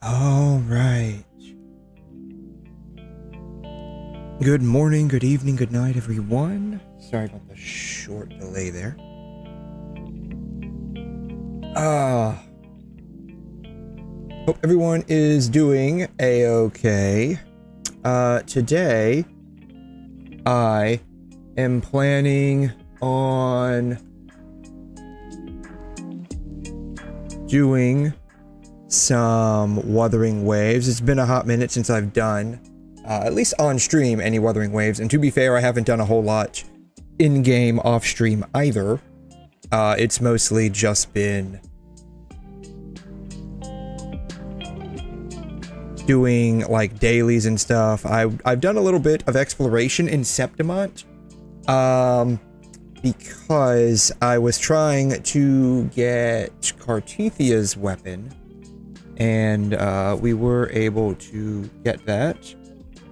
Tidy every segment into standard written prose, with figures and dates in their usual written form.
All right. Good morning, good evening, good night, everyone. Sorry about the short delay there. Hope everyone is doing a-okay. Today, I am planning on doing some Wuthering Waves. It's been a hot minute since I've done, at least on stream, any Wuthering Waves. And to be fair, I haven't done a whole lot in-game off stream either. It's mostly just been doing like dailies and stuff. I've done a little bit of exploration in Septimont, because I was trying to get Cartesia's weapon, and we were able to get that,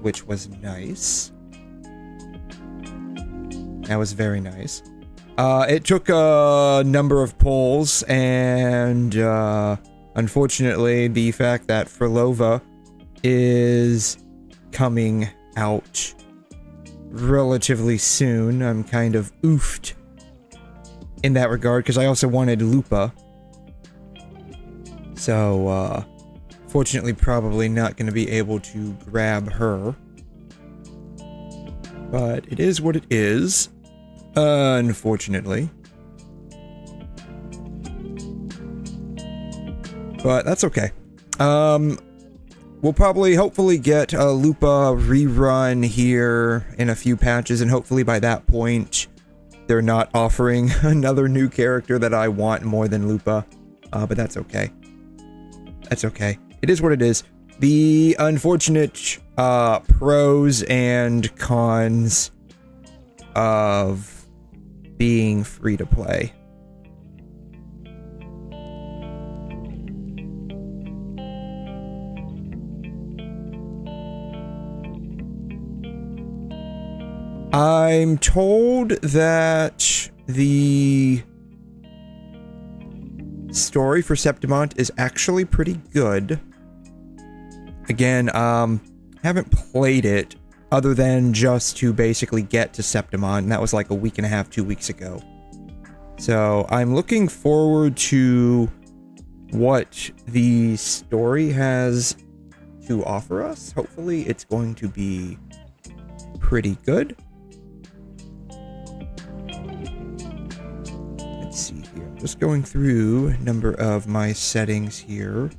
which was nice. That was very nice. It took a number of pulls, and unfortunately, the fact that Frolova is coming out relatively soon, I'm kind of oofed in that regard, because I also wanted Lupa. So, fortunately, probably not going to be able to grab her. But it is what it is, unfortunately. But that's okay. We'll probably, hopefully, get a Lupa rerun here in a few patches, and hopefully by that point, they're not offering another new character that I want more than Lupa. But that's okay. That's okay. It is what it is. The unfortunate pros and cons of being free to play. I'm told that the story for Septimont is actually pretty good. Again, haven't played it other than just to basically get to Septimont, and that was like a week and a half, 2 weeks ago. So I'm looking forward to what the story has to offer us. Hopefully it's going to be pretty good. Let's see here. I'm just going through a number of my settings here.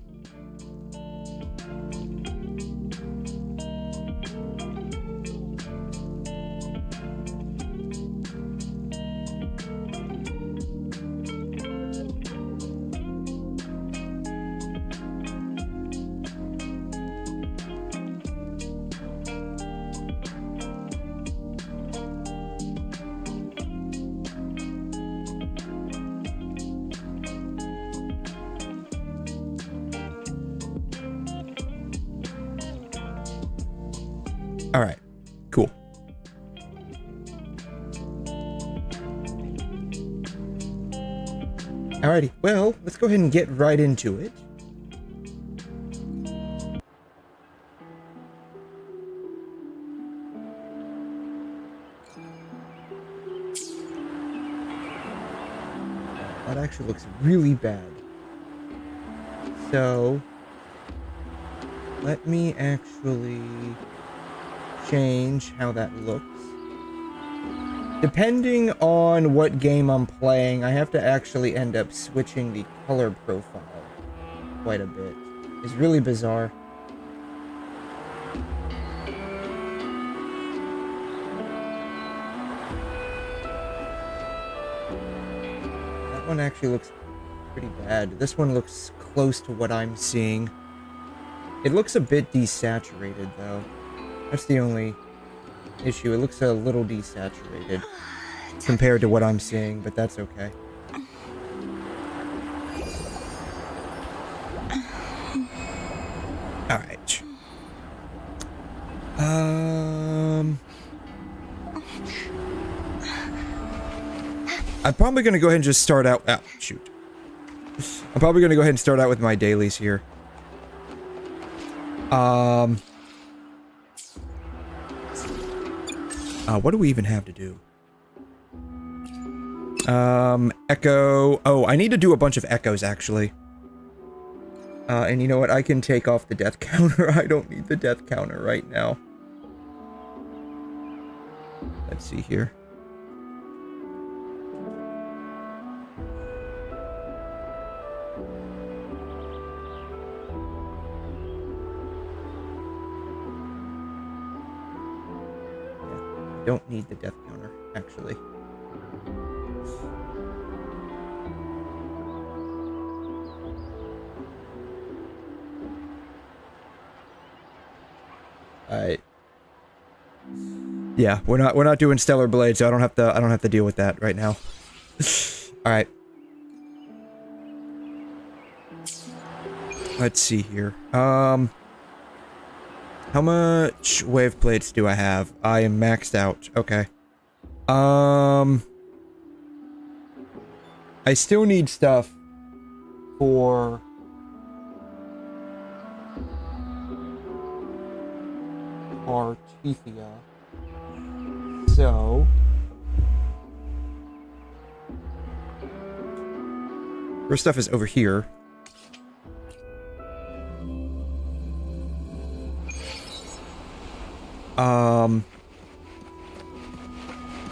Alright, cool. Alrighty, well, let's go ahead and get right into it. That actually looks really bad. So, let me actually change how that looks. Depending on what game I'm playing, I have to actually end up switching the color profile quite a bit. It's really bizarre. That one actually looks pretty bad. This one looks close to what I'm seeing. It looks a bit desaturated, though. That's the only issue. It looks a little desaturated compared to what I'm seeing, but that's okay. Alright. I'm probably gonna go ahead and just start out. Ah, shoot. I'm probably gonna go ahead and start out with my dailies here. What do we even have to do? Echo. Oh, I need to do a bunch of echoes, actually. And you know what? I can take off the death counter. I don't need the death counter right now. Let's see here. Don't need the death counter, actually. Yeah, we're not doing Stellar Blade, so I don't have to deal with that right now. All right. Let's see here. How much wave plates do I have? I am maxed out. Okay. I still need stuff for Artethia. So her stuff is over here.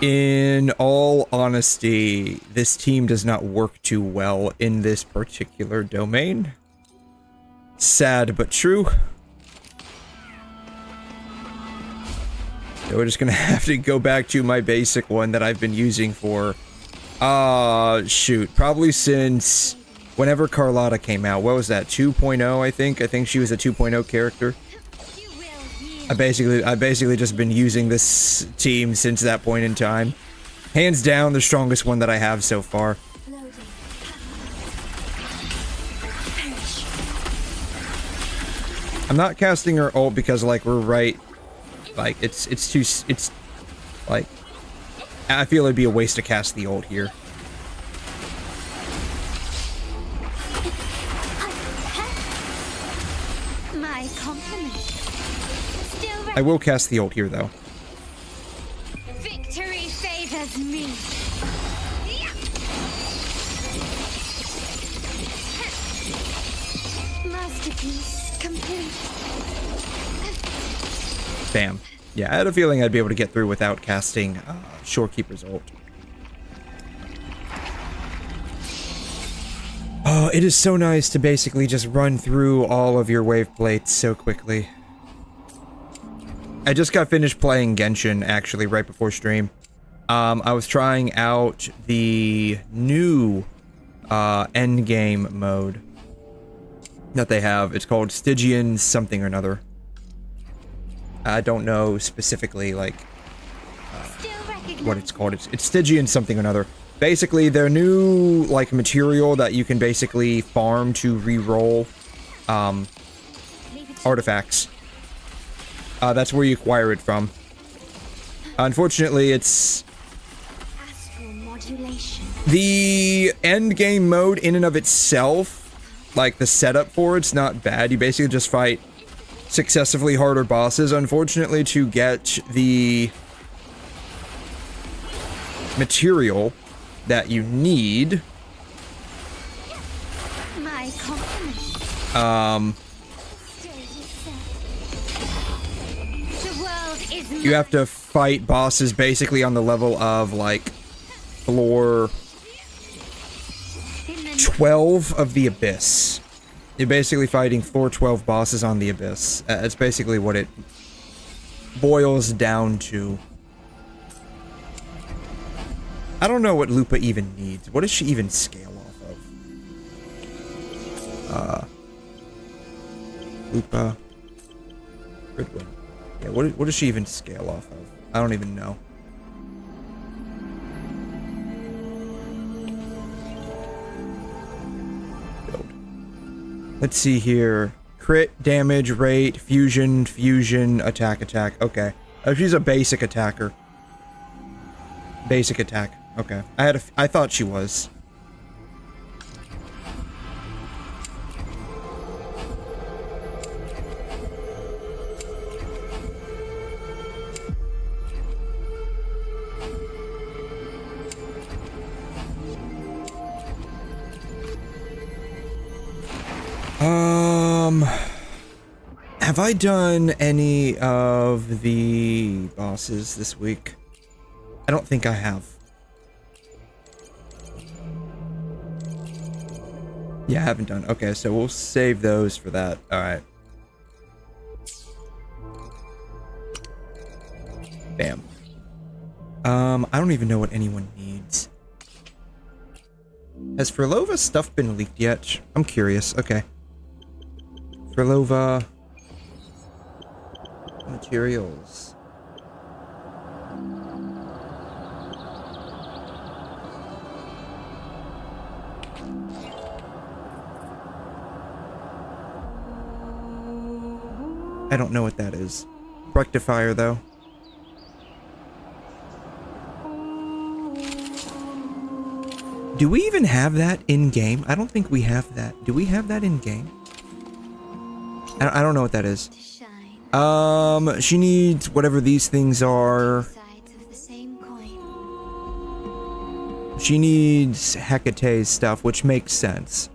In all honesty, this team does not work too well in this particular domain. Sad but true. So we're just gonna have to go back to my basic one that I've been using for, shoot, probably since whenever Carlotta came out. What was that, 2.0, I think? I think she was a 2.0 character. I basically just been using this team since that point in time. Hands down, the strongest one that I have so far. I'm not casting her ult because, like, we're right. Like, it's like, I feel it'd be a waste to cast the ult here. My compliment. I will cast the ult here, though. Victory favors me. Masterpiece complete. Bam. Yeah, I had a feeling I'd be able to get through without casting Shorekeeper's ult. Oh, it is so nice to basically just run through all of your wave plates so quickly. I just got finished playing Genshin, actually, right before stream. I was trying out the new endgame mode that they have. It's called 𝘬𝘰 something or another. I don't know specifically, like, what it's called. It's 𝘬𝘰 something or another. Basically, their new, like, material that you can basically farm to re-roll artifacts. That's where you acquire it from. Unfortunately, it's... Astral modulation. The end game mode in and of itself, like the setup for it's not bad. You basically just fight successively harder bosses. Unfortunately, to get the material that you need, My compliments. The world is you have to fight bosses basically on the level of, like, floor 12 of the Abyss. You're basically fighting floor 12 bosses on the Abyss. That's basically what it boils down to. I don't know what Lupa even needs. What does she even scale off of? Lupa. Gridwin. Yeah, what does she even scale off of? I don't even know. Build. Let's see here. Crit, damage, rate, fusion, attack. Okay. Oh, she's a basic attacker. Basic attack. Okay. I thought she was. Have I done any of the bosses this week? I don't think I have. Yeah, I haven't done. Okay, so we'll save those for that. Alright. Bam. I don't even know what anyone needs. Has Furlova stuff been leaked yet? I'm curious. Okay. Furlova materials. I don't know what that is. Rectifier, though. Do we even have that in-game? I don't think we have that. Do we have that in-game? I don't know what that is. She needs whatever these things are. She needs Hecate's stuff, which makes sense.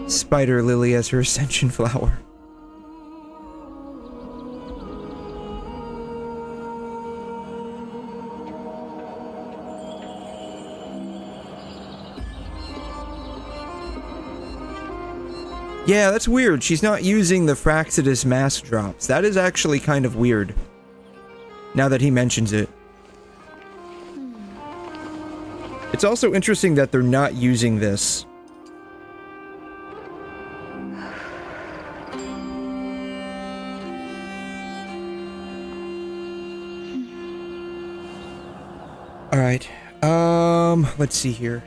Spider Lily as her ascension flower. Yeah, that's weird. She's not using the Fraxidus mask drops. That is actually kind of weird. Now that he mentions it. It's also interesting that they're not using this. Alright. Let's see here.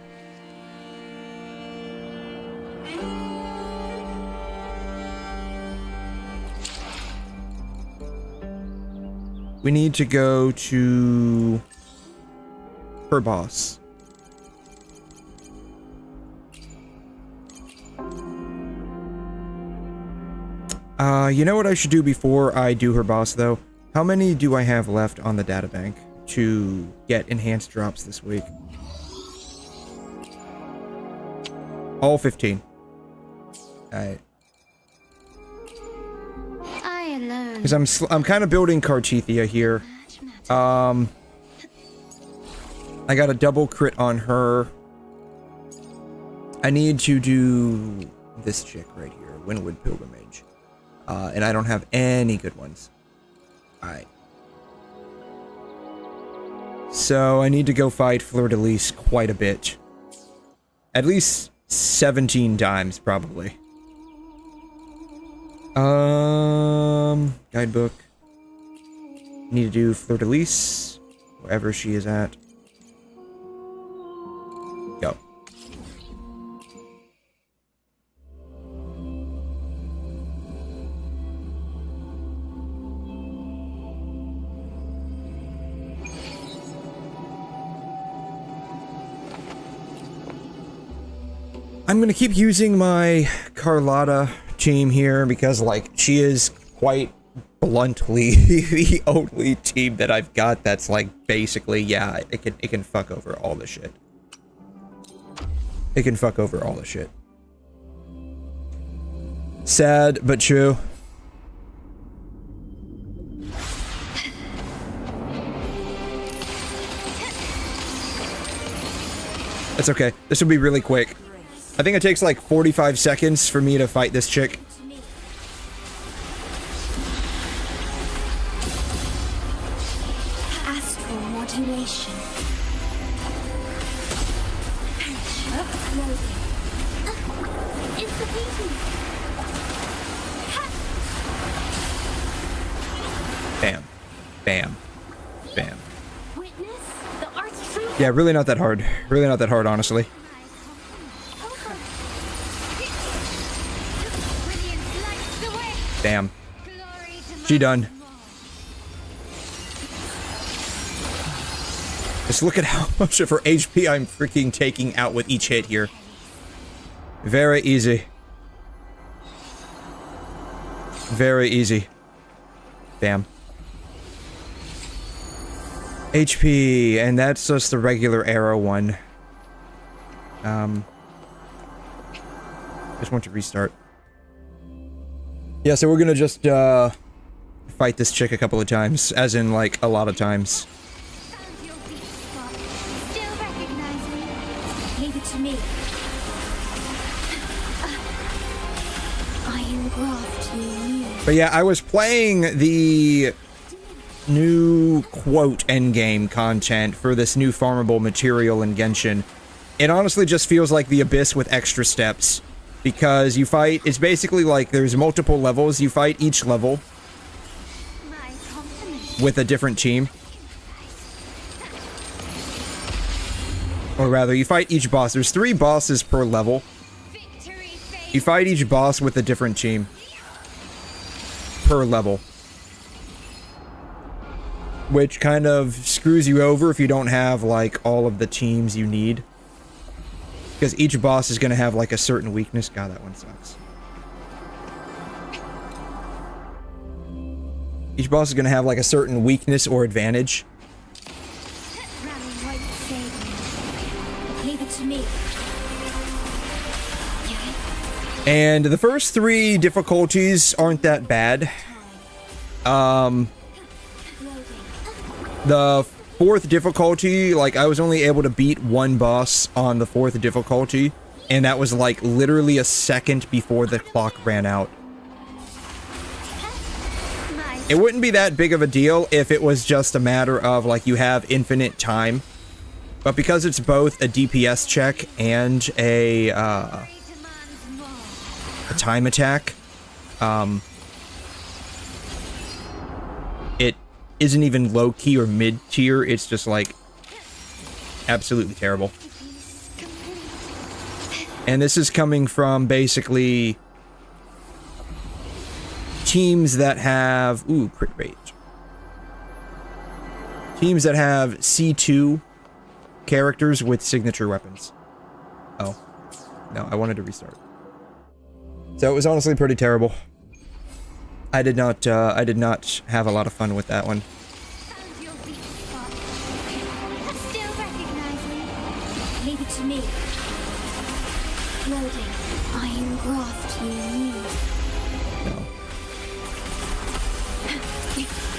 We need to go to her boss. You know what I should do before I do her boss, though? How many do I have left on the databank to get enhanced drops this week? All 15. Alright. Because I'm kind of building Cartethia here. I got a double crit on her. I need to do this chick right here, Winwood Pilgrimage. And I don't have any good ones. Alright. So I need to go fight Fleur-de-Lis quite a bit. At least 17 times, probably. Guidebook. Need to do Fleur-de-Lis, wherever she is at. Go. I'm gonna keep using my Carlotta team here because, like, she is quite bluntly the only team that I've got that's, like, basically, yeah, it can fuck over all the shit. It can fuck over all the shit. Sad, but true. That's okay. This will be really quick. I think it takes like 45 seconds for me to fight this chick. Astral modulation. Bam. Bam. Bam. Witness the art's true. Yeah, really not that hard. Really not that hard, honestly. Damn. She done. Just look at how much of her HP I'm freaking taking out with each hit here. Very easy. Very easy. Damn. HP, and that's just the regular arrow one. Just want to restart. Yeah, so we're gonna just, fight this chick a couple of times, as in, like, a lot of times. Found your weak spot. Still recognize me. Leave it to me. I engraft you. But yeah, I was playing the new, quote, endgame content for this new farmable material in Genshin. It honestly just feels like the Abyss with extra steps. Because you fight, it's basically like there's multiple levels, you fight each level with a different team. Or rather, you fight each boss. There's 3 bosses per level. You fight each boss with a different team per level. Which kind of screws you over if you don't have, like, all of the teams you need. Because each boss is going to have, like, a certain weakness. God, that one sucks. Each boss is going to have, like, a certain weakness or advantage. Leave it to me. And the first 3 difficulties aren't that bad. The 4th difficulty, like, I was only able to beat 1 boss on the 4th difficulty, and that was, like, literally a second before the clock ran out. It wouldn't be that big of a deal if it was just a matter of, like, you have infinite time. But because it's both a DPS check and a time attack, it isn't even low-key or mid-tier, it's just, like, absolutely terrible. And this is coming from, basically, teams that have... Ooh, crit rate. Teams that have C2 characters with signature weapons. Oh. No, I wanted to restart. So it was honestly pretty terrible. I did not have a lot of fun with that one. Found your weak spot. Still recognize me. Leave it to me. Loading. I engraft you. No.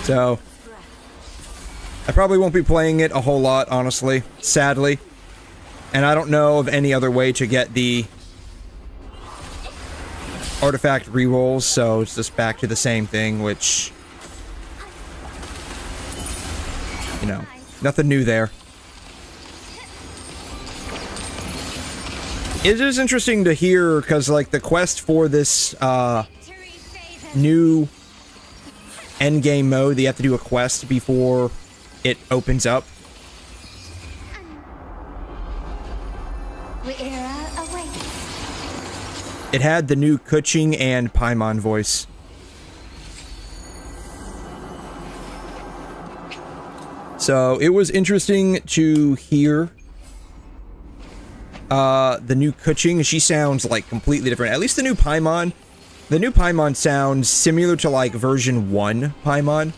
So, I probably won't be playing it a whole lot, honestly, sadly. And I don't know of any other way to get the artifact rerolls, so it's just back to the same thing, which, you know, nothing new there. It is interesting to hear, because, like, the quest for this, new endgame mode, you have to do a quest before it opens up. It had the new 𝘐'𝘮 and Paimon voice. So it was interesting to hear the new 𝘐'𝘮, she sounds like completely different. At least the new Paimon. The new Paimon sounds similar to like version 1 Paimon.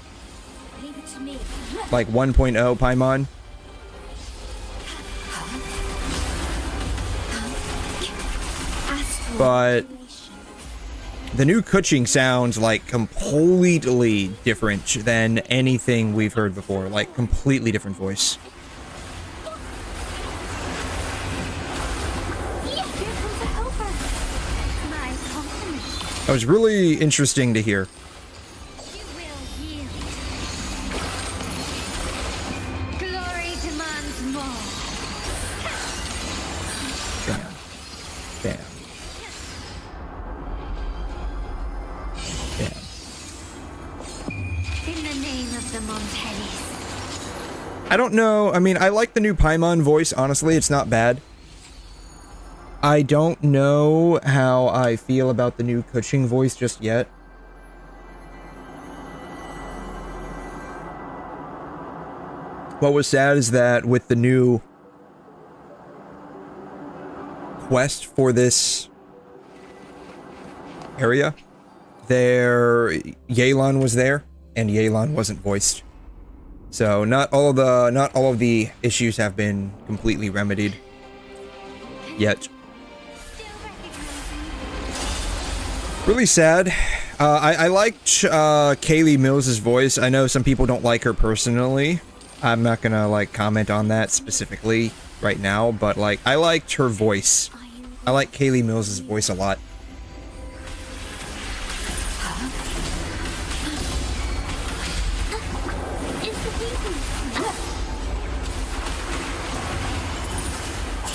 Like 1.0 Paimon. But the new 𝘐'𝘮 sounds like completely different than anything we've heard before. Like completely different voice. That was really interesting to hear. Glory demands more. Bam. Bam. Bam. In the name of the Montellis. I don't know. I mean, I like the new Paimon voice. Honestly, it's not bad. I don't know how I feel about the new 𝘐'𝘮 voice just yet. What was sad is that with the new quest for this area, Yelan was there, and Yelan wasn't voiced. So not all of the issues have been completely remedied yet. Really sad. I liked Kaylee Mills' voice. I know some people don't like her personally. I'm not gonna like comment on that specifically right now, but like I liked her voice. I like Kaylee Mills' voice a lot.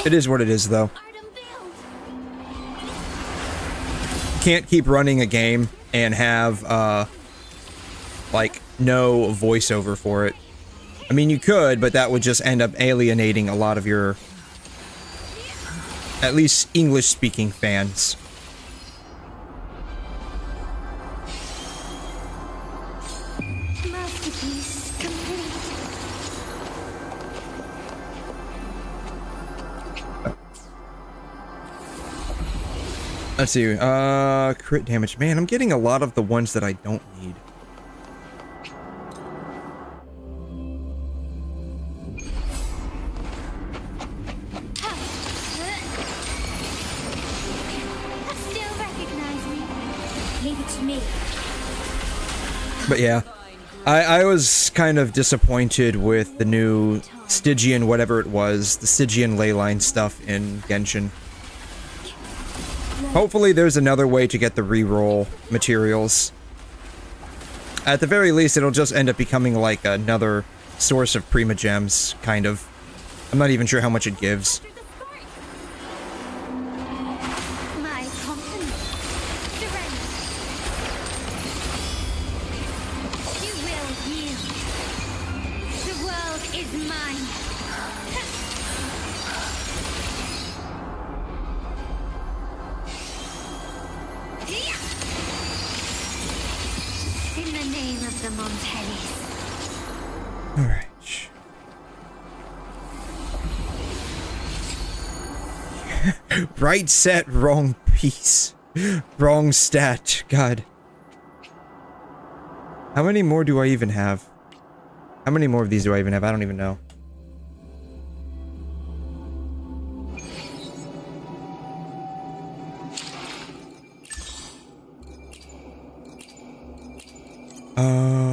It is what it is, though. Can't keep running a game and have like no voiceover for it. I mean, you could, but that would just end up alienating a lot of your at least English-speaking fans. Masterpiece complete. Let's see, crit damage. Man, I'm getting a lot of the ones that I don't need. Still recognize me. Leave it to me. But yeah, I was kind of disappointed with the new Stygian whatever it was, the Stygian leyline stuff in Genshin. Hopefully there's another way to get the reroll materials. At the very least, it'll just end up becoming like another source of Prima Gems, kind of. I'm not even sure how much it gives. My company. Surrender. You will yield. The world is mine. In the name of the Montellis. Alright. Right set, wrong piece. Wrong stat. God. How many more do I even have? How many more of these do I even have? I don't even know.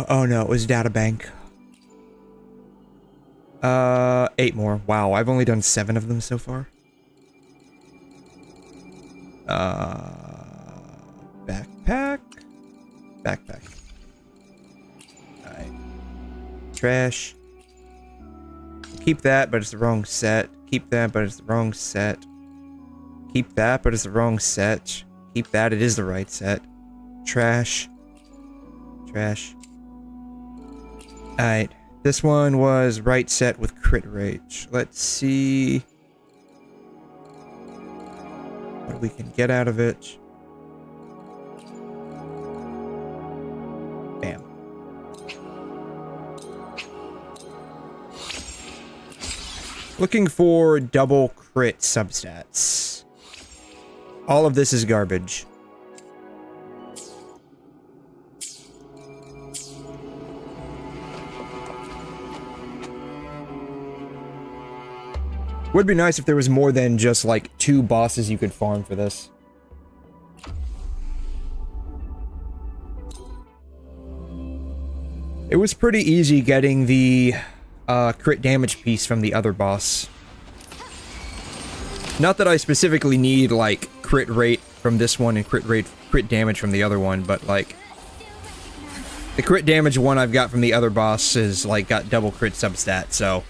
Oh no, it was data bank. 8 more. Wow, I've only done 7 of them so far. Backpack. Backpack. Alright. Trash. Keep that, but it's the wrong set. Keep that, but it's the wrong set. Keep that, but it's the wrong set. Keep that, it is the right set. Trash. Trash. Alright. This one was right set with crit rate. Let's see what we can get out of it. Bam. Looking for double crit substats. All of this is garbage. Would be nice if there was more than just like 2 bosses you could farm for this. It was pretty easy getting the crit damage piece from the other boss. Not that I specifically need like crit rate from this one and crit damage from the other one, but like the crit damage one I've got from the other boss is like got double crit substat, so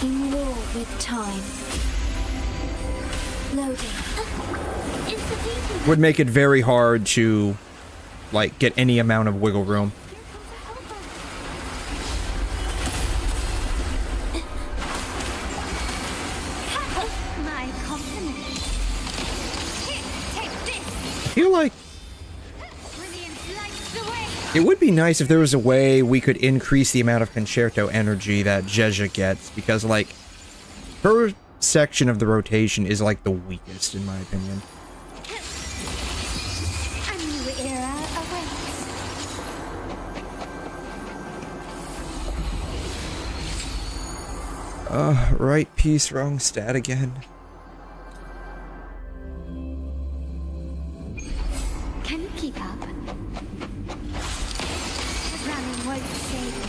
in war with time. Loading. would make it very hard to like get any amount of wiggle room. My compliment. Here, take this. I feel like Brilliant lights the way. it would be nice if there was a way we could increase the amount of concerto energy that 𝘧𝘬𝘳 gets, because like her section of the rotation is like the weakest in my opinion. A new era awaits. Right piece, wrong stat again. Can you keep up? Running won't save me.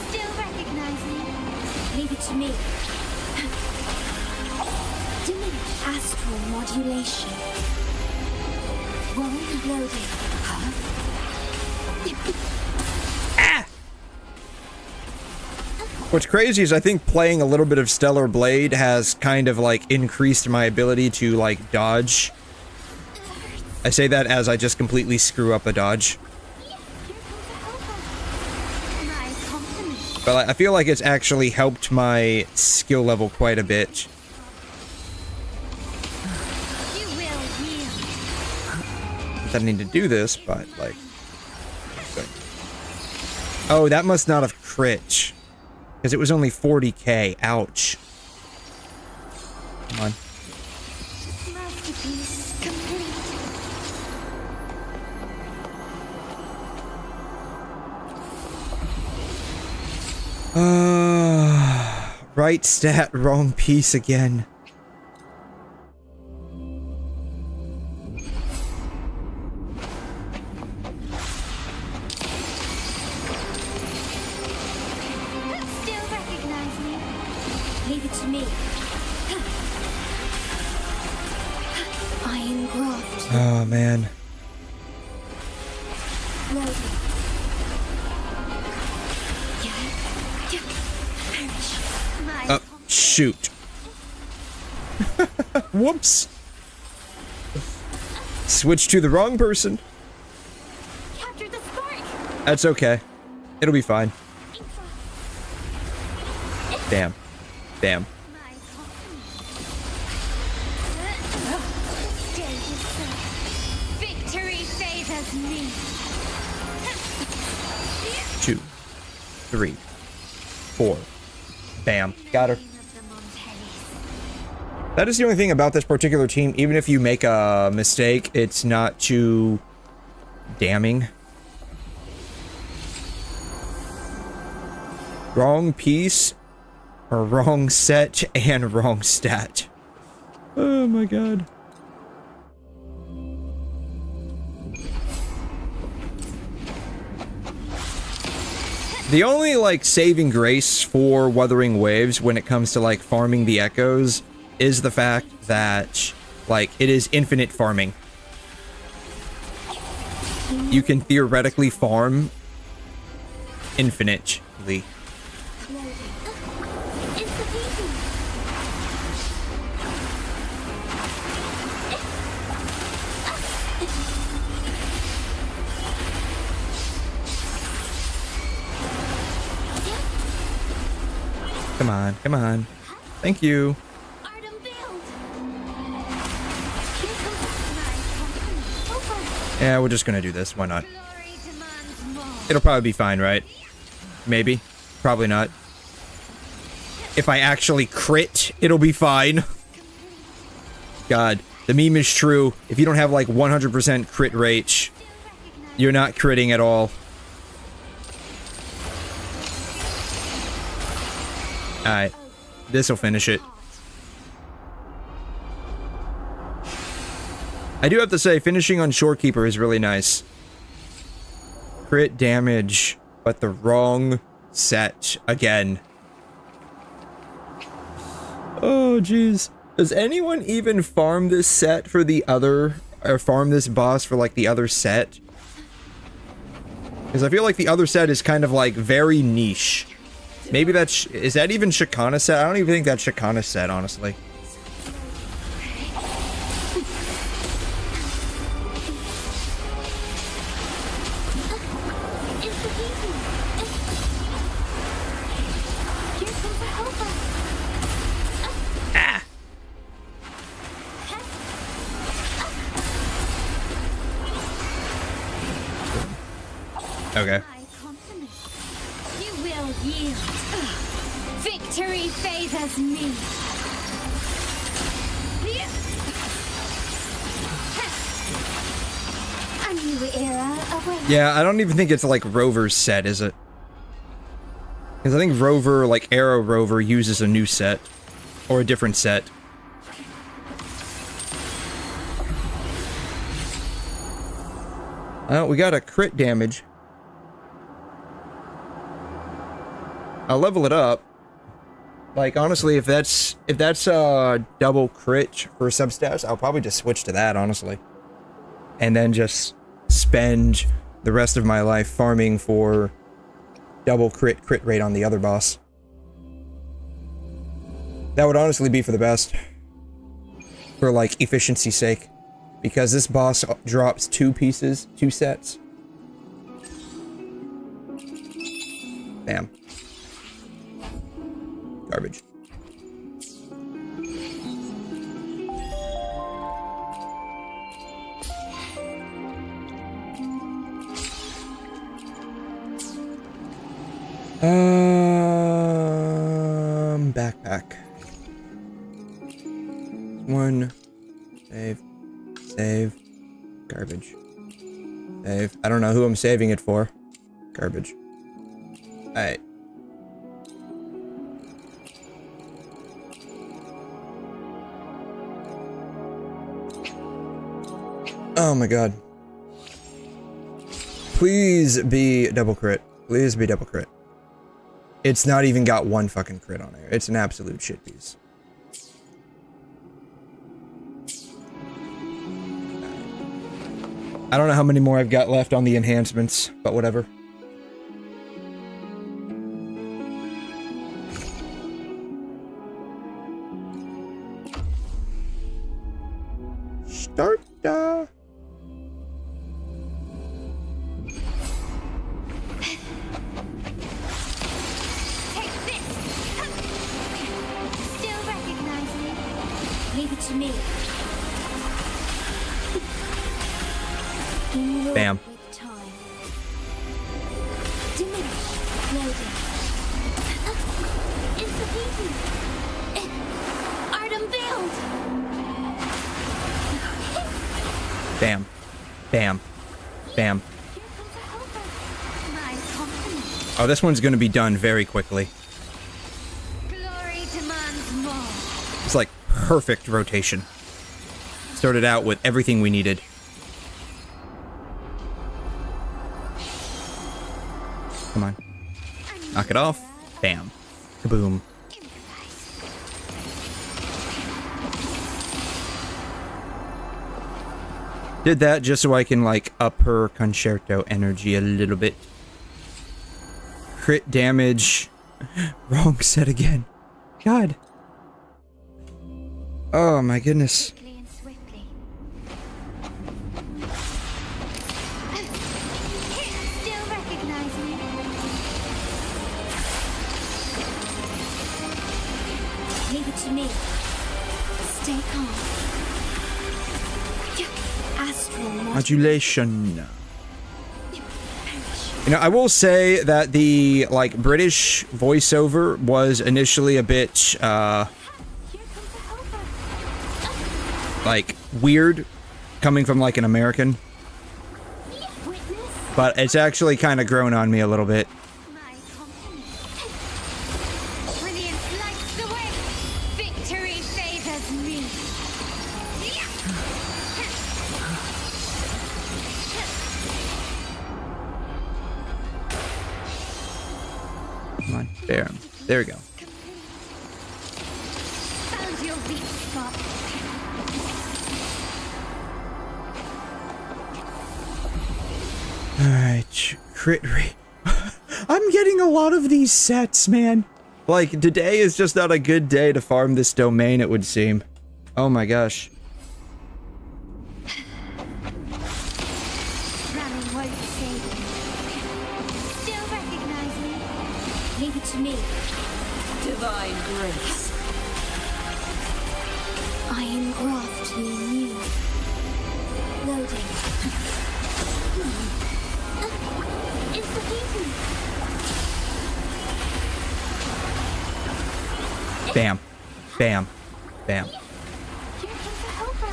Still recognize me? Leave it to me. Diminished astral modulation. Won't loading. Huh? What's crazy is I think playing a little bit of Stellar Blade has kind of like increased my ability to like dodge. I say that as I just completely screw up a dodge. My compliment. But I feel like it's actually helped my skill level quite a bit. You will heal. Not that I need to do this, but like... good. Oh, that must not have crit. Because it was only 40k. Ouch. Come on. Masterpiece complete. Right stat, wrong piece again. Still recognize me? Leave it to me. Iron graft. Oh, man. Loading. Perish. My Oh, shoot. Whoops. Switch to the wrong person. capture the spark. That's okay. It'll be fine. Damn. Damn. My compliment. Stay yourself. Victory favors me. 2, 3, 4. Bam. Got her. That is the only thing about this particular team. Even if you make a mistake, it's not too damning. Wrong piece, or wrong set, and wrong stat. Oh my god. The only, like, saving grace for Wuthering Waves when it comes to, like, farming the echoes is the fact that, like, it is infinite farming. You can theoretically farm infinitely. Come on, come on. Thank you. Yeah, we're just gonna do this. Why not? It'll probably be fine, right? Maybe. Probably not. if I actually crit, it'll be fine. God, the meme is true. If you don't have like 100% crit rate, you're not critting at all. Alright, this'll finish it. I do have to say, finishing on Shorekeeper is really nice. Crit damage, but the wrong set again. Oh, jeez. Does anyone even farm this set for the other, or farm this boss for, like, the other set? Because I feel like the other set is kind of, like, very niche. Maybe that's, is that even 𝘺𝘮 set? I don't even think that's 𝘺𝘮 set, honestly. Okay. You will yield. Victory favors me. A new era awaits. Yeah, I don't even think it's like Rover's set, is it? Because I think Rover, like Arrow Rover, uses a new set. Or a different set. Oh, we got a crit damage. I'll level it up. Like, honestly, if that's double crit for substats, I'll probably just switch to that, honestly. And then just spend the rest of my life farming for double crit rate on the other boss. That would honestly be for the best. For, like, efficiency's sake. Because this boss drops 2 pieces, 2 sets. Damn. Garbage. Backpack. 1. Save. Garbage. Save. I don't know who I'm saving it for. Garbage. Alright. Oh my god. Please be double crit. Please be double crit. It's not even got 1 fucking crit on there. It's an absolute shit piece. I don't know how many more I've got left on the enhancements, but whatever. Start. Bam. Bam. Bam. Bam. Oh, this one's gonna be done very quickly. It's like perfect rotation. Started out with everything we needed. Come on. Knock it off. Bam. Kaboom. Did that just so I can, like, up her concerto energy a little bit. Crit damage. Wrong set again. God. Oh my goodness. Modulation. You know, I will say that the, like, British voiceover was initially a bit, like, weird, coming from, like, an American. But it's actually kind of grown on me a little bit. Come on, there. There we go. Found your weak spot. Alright, crit rate. I'm getting a lot of these sets, man. Like, today is just not a good day to farm this domain, it would seem. Oh my gosh. Running won't save me. Still recognize me? Leave it to me. Divine grace. I am graft you. Loading. It's the people. Bam. Bam. Bam. Here comes the helper.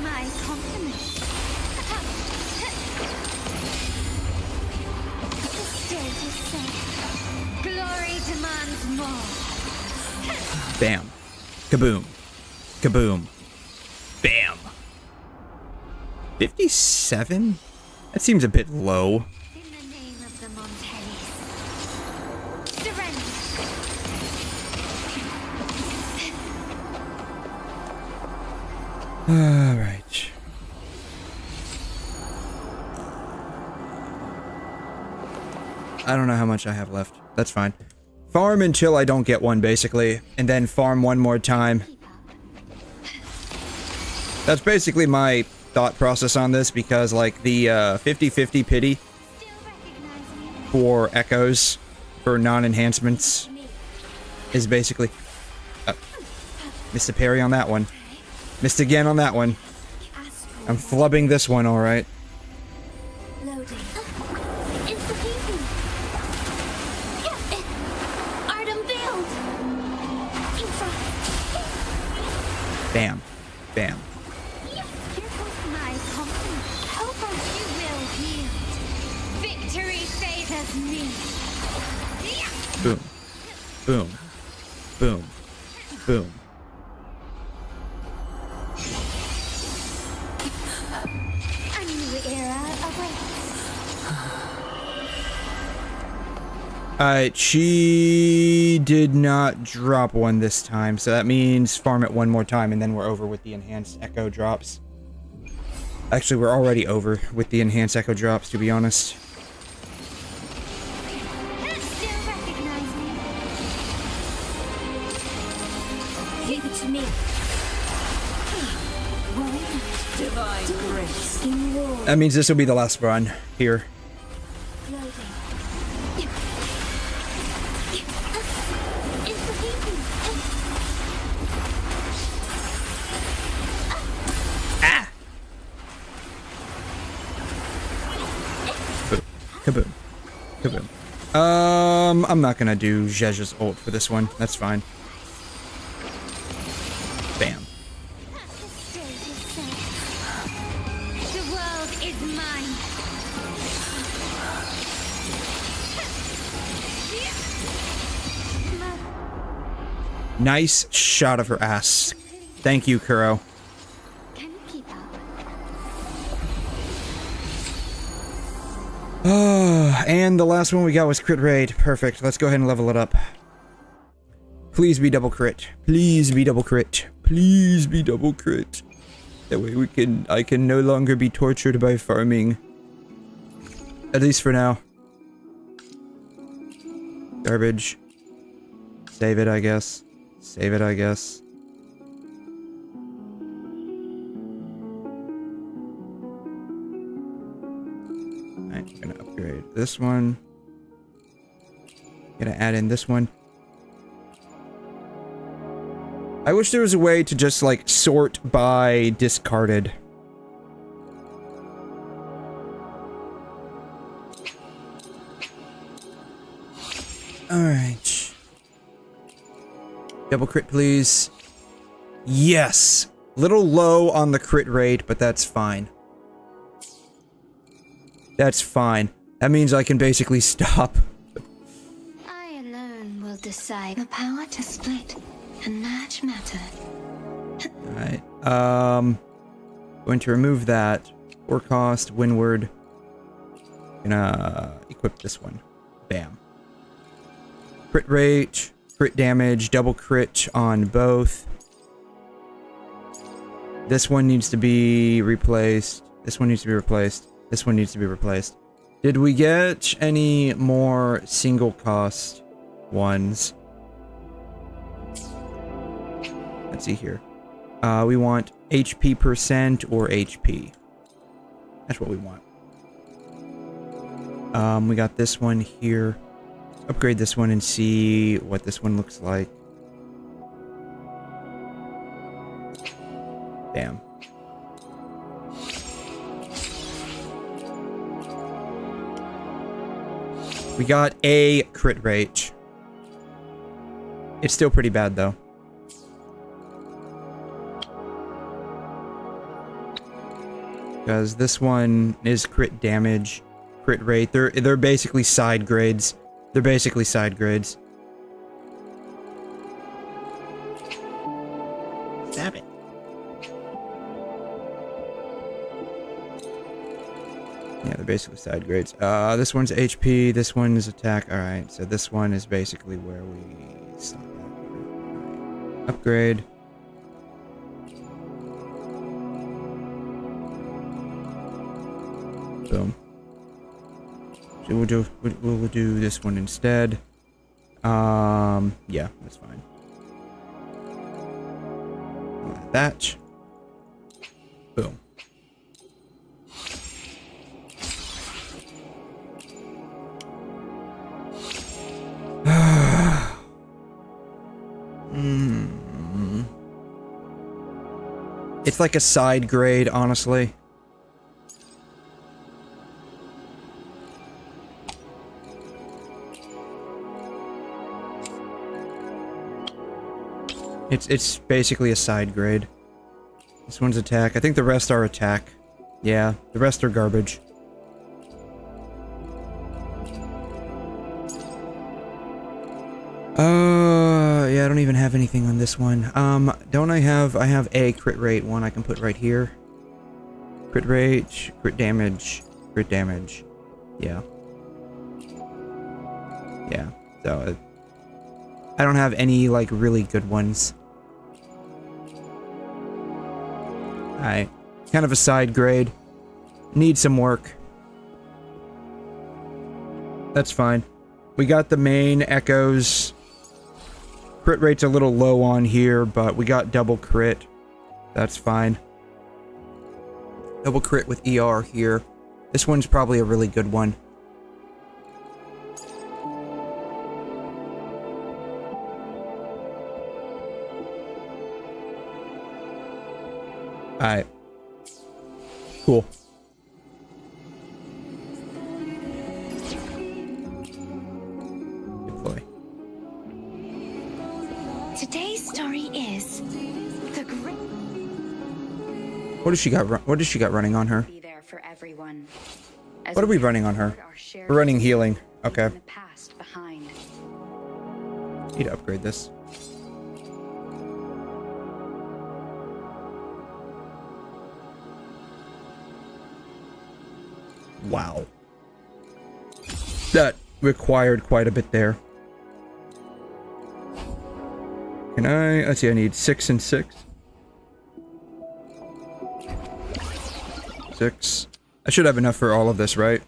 My compliments. The stage is set. Glory demands more. Bam. Kaboom. Kaboom. Bam. 57? That seems a bit low. In the name of the Montellis. Surrender. Alright. I don't know how much I have left. That's fine. Farm until I don't get one, basically. And then farm one more time. That's basically my thought process on this, because, like, the 50-50 pity Still recognize me? for echoes, for non-enhancements, is basically... missed a parry on that one. Missed again on that one. I'm flubbing this one, alright. Loading. It's the people. Art unveiled. Bam. Bam. Here comes my company. Help us, you will yield. Victory favors me. Boom. Boom. Boom. Boom. A new era awaits. Alright, she did not drop one this time, so that means farm it one more time and then we're over with the enhanced echo drops. Actually, we're already over with the enhanced echo drops, to be honest. Still recognize me? Give it to me. Divine grace. In war. That means this will be the last run here. Loading. It's the people. Ah! Kaboom. Kaboom. I'm not gonna do 𝘧𝘬's ult for this one. That's fine. Bam. The stage is set. The world is mine. Nice shot of her ass. Thank you, 𝘐'𝘮. Can you keep up? And the last one we got was crit rate. Perfect. Let's go ahead and level it up. Please be double crit. Please be double crit. Please be double crit. That way I can no longer be tortured by farming. At least for now. Garbage. Save it, I guess. Save it, I guess. Alright, I'm gonna upgrade this one. Gonna add in this one. I wish there was a way to just, like, sort by discarded. Double crit, please. Yes! Little low on the crit rate, but that's fine. That's fine. That means I can basically stop. I alone will decide the power to split and merge matter. Alright, going to remove that. 4 cost, windward. Gonna equip this one. Bam. Crit rate, crit damage, double crit on both. This one needs to be replaced. This one needs to be replaced. This one needs to be replaced. Did we get any more single cost ones? Let's see here. We want HP percent or HP. That's what we want. We got this one here. Upgrade this one and see what this one looks like. Damn. We got a crit rate. It's still pretty bad though. Because this one is crit damage, crit rate. They're basically side grades. They're basically side grades. Stab it. Yeah, they're basically side grades. This one's HP, this one's attack. Alright, so this one is basically where we stop at. Right. Upgrade. Boom. So we'll do this one instead. Yeah, that's fine. Like that. Boom. It's like a side grade, honestly. It's basically a side grade. This one's attack. I think the rest are attack. Yeah, the rest are garbage. Yeah, I don't even have anything on this one. Don't I have a crit rate one I can put right here. Crit rate, crit damage, crit damage. Yeah. Yeah, so I don't have any, like, really good ones. Alright. Kind of a side grade. Need some work. That's fine. We got the main echoes. Crit rate's a little low on here, but we got double crit. That's fine. Double crit with ER here. This one's probably a really good one. Alright. Cool. Deploy. Today's story is the great. What does she got? What does she got running on her? Be there for everyone. What are we running on her? We're running healing. Okay. The past behind. Need to upgrade this. Wow. That required quite a bit there. Can I? Let's see, I need 6 and 6. 6. I should have enough for all of this, right?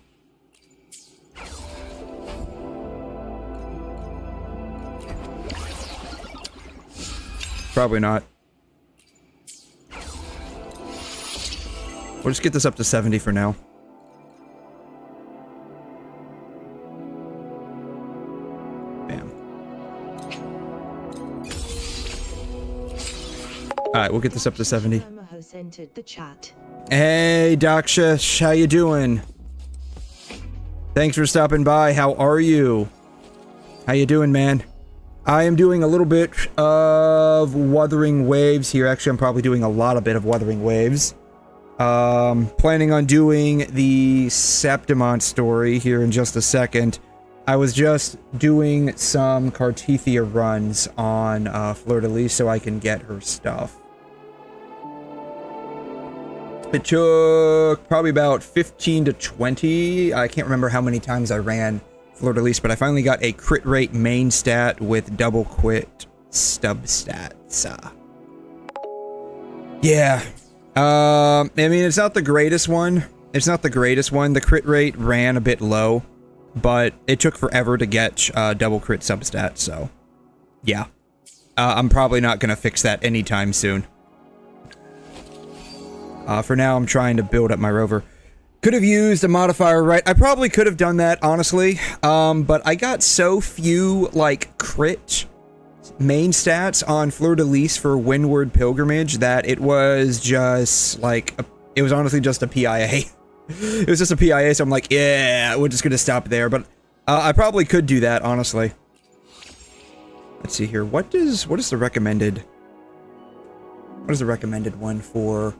Probably not. We'll just get this up to 70 for now. Alright, we'll get this up to 70. Has entered the chat. Hey, Daksha, how you doing? Thanks for stopping by. How are you? How you doing, man? I am doing a little bit of Wuthering Waves here. Actually, I'm probably doing a lot of Wuthering Waves. Planning on doing the Septimont story here in just a second. I was just doing some Cartethia runs on 𝘬𝘠 so I can get her stuff. It took probably about 15 to 20. I can't remember how many times I ran 𝘬𝘠, but I finally got a crit rate main stat with double quit stub stats. Yeah. I mean, it's not the greatest one. It's not the greatest one. The crit rate ran a bit low, but it took forever to get double crit substat, so yeah. I'm probably not going to fix that anytime soon. For now, I'm trying to build up my rover. Could have used a modifier, right? I probably could have done that, honestly. But I got so few, like, crit main stats on 𝘬𝘠 for Windward Pilgrimage that it was just, like, it was honestly just a PIA. It was just a PIA, so I'm like, yeah, we're just gonna stop there. But I probably could do that, honestly. Let's see here. What is the recommended... What is the recommended one for...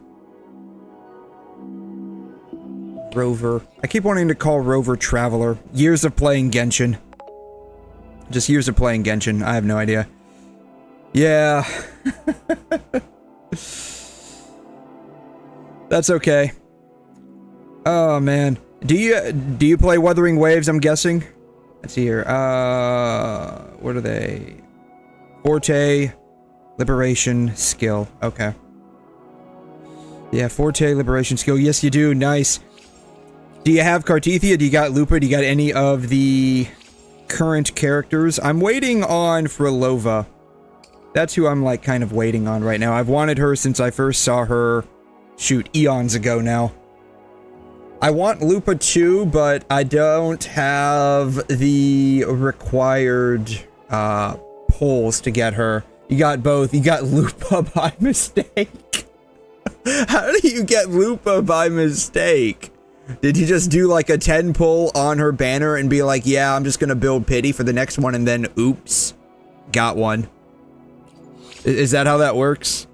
Rover? I keep wanting to call Rover Traveler. Years of playing Genshin. Just years of playing Genshin. I have no idea. Yeah. That's okay. Oh, man. Do you play Wuthering Waves, I'm guessing? Let's see here. What are they? Forte, Liberation, Skill. Okay. Yeah, Forte, Liberation, Skill. Yes, you do. Nice. Do you have Cartethia? Do you got 𝘬𝘠? Do you got any of the current characters? I'm waiting on Frolova. That's who I'm, like, kind of waiting on right now. I've wanted her since I first saw her, shoot, eons ago now. I want 𝘬𝘠 too, but I don't have the required, pulls to get her. You got both. You got 𝘬𝘠 by mistake. How do you get 𝘬𝘠 by mistake? Did you just do like a 10 pull on her banner and be like, yeah, I'm just gonna build pity for the next one and then oops, got one? Is that how that works?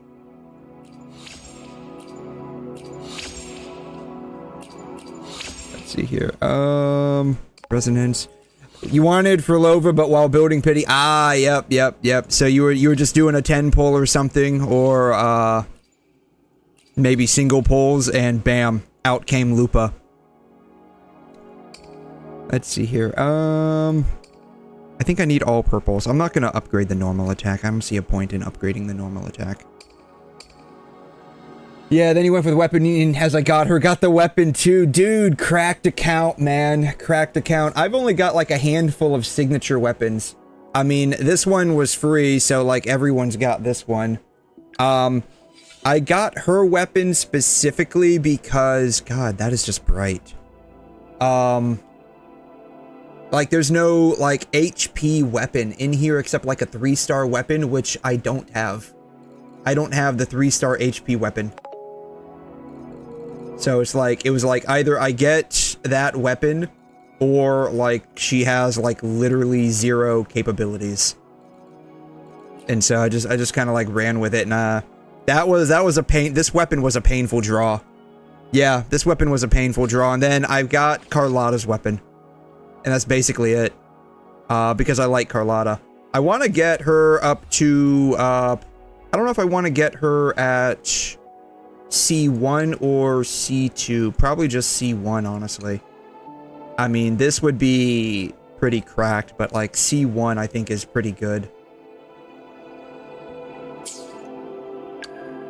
Let's see here. Resonance. You wanted Frolova, but while building pity. Ah, yep. So you were just doing a 10 pull or something, or maybe single pulls, and bam, out came 𝘬𝘠. Let's see here. I think I need all purples. I'm not gonna upgrade the normal attack. I don't see a point in upgrading the normal attack. Yeah, then he went for the weapon, and as I got the weapon too. Dude, cracked account, man. Cracked account. I've only got like a handful of signature weapons. I mean, this one was free, so like everyone's got this one. I got her weapon specifically because, God, that is just bright. Like, there's no, like, HP weapon in here except, like, a 3-star weapon, which I don't have. I don't have the 3-star HP weapon. So it's like, it was like, either I get that weapon, or, like, she has, like, literally 0 capabilities. And so I just kind of, like, ran with it, and, that was a pain. This weapon was a painful draw. Yeah, this weapon was a painful draw, and then I've got Carlotta's weapon. And that's basically it. Because I like Carlotta. I want to get her up to, I don't know if I want to get her at C1 or C2. Probably just C1, honestly. I mean, this would be pretty cracked, but like C1 I think is pretty good.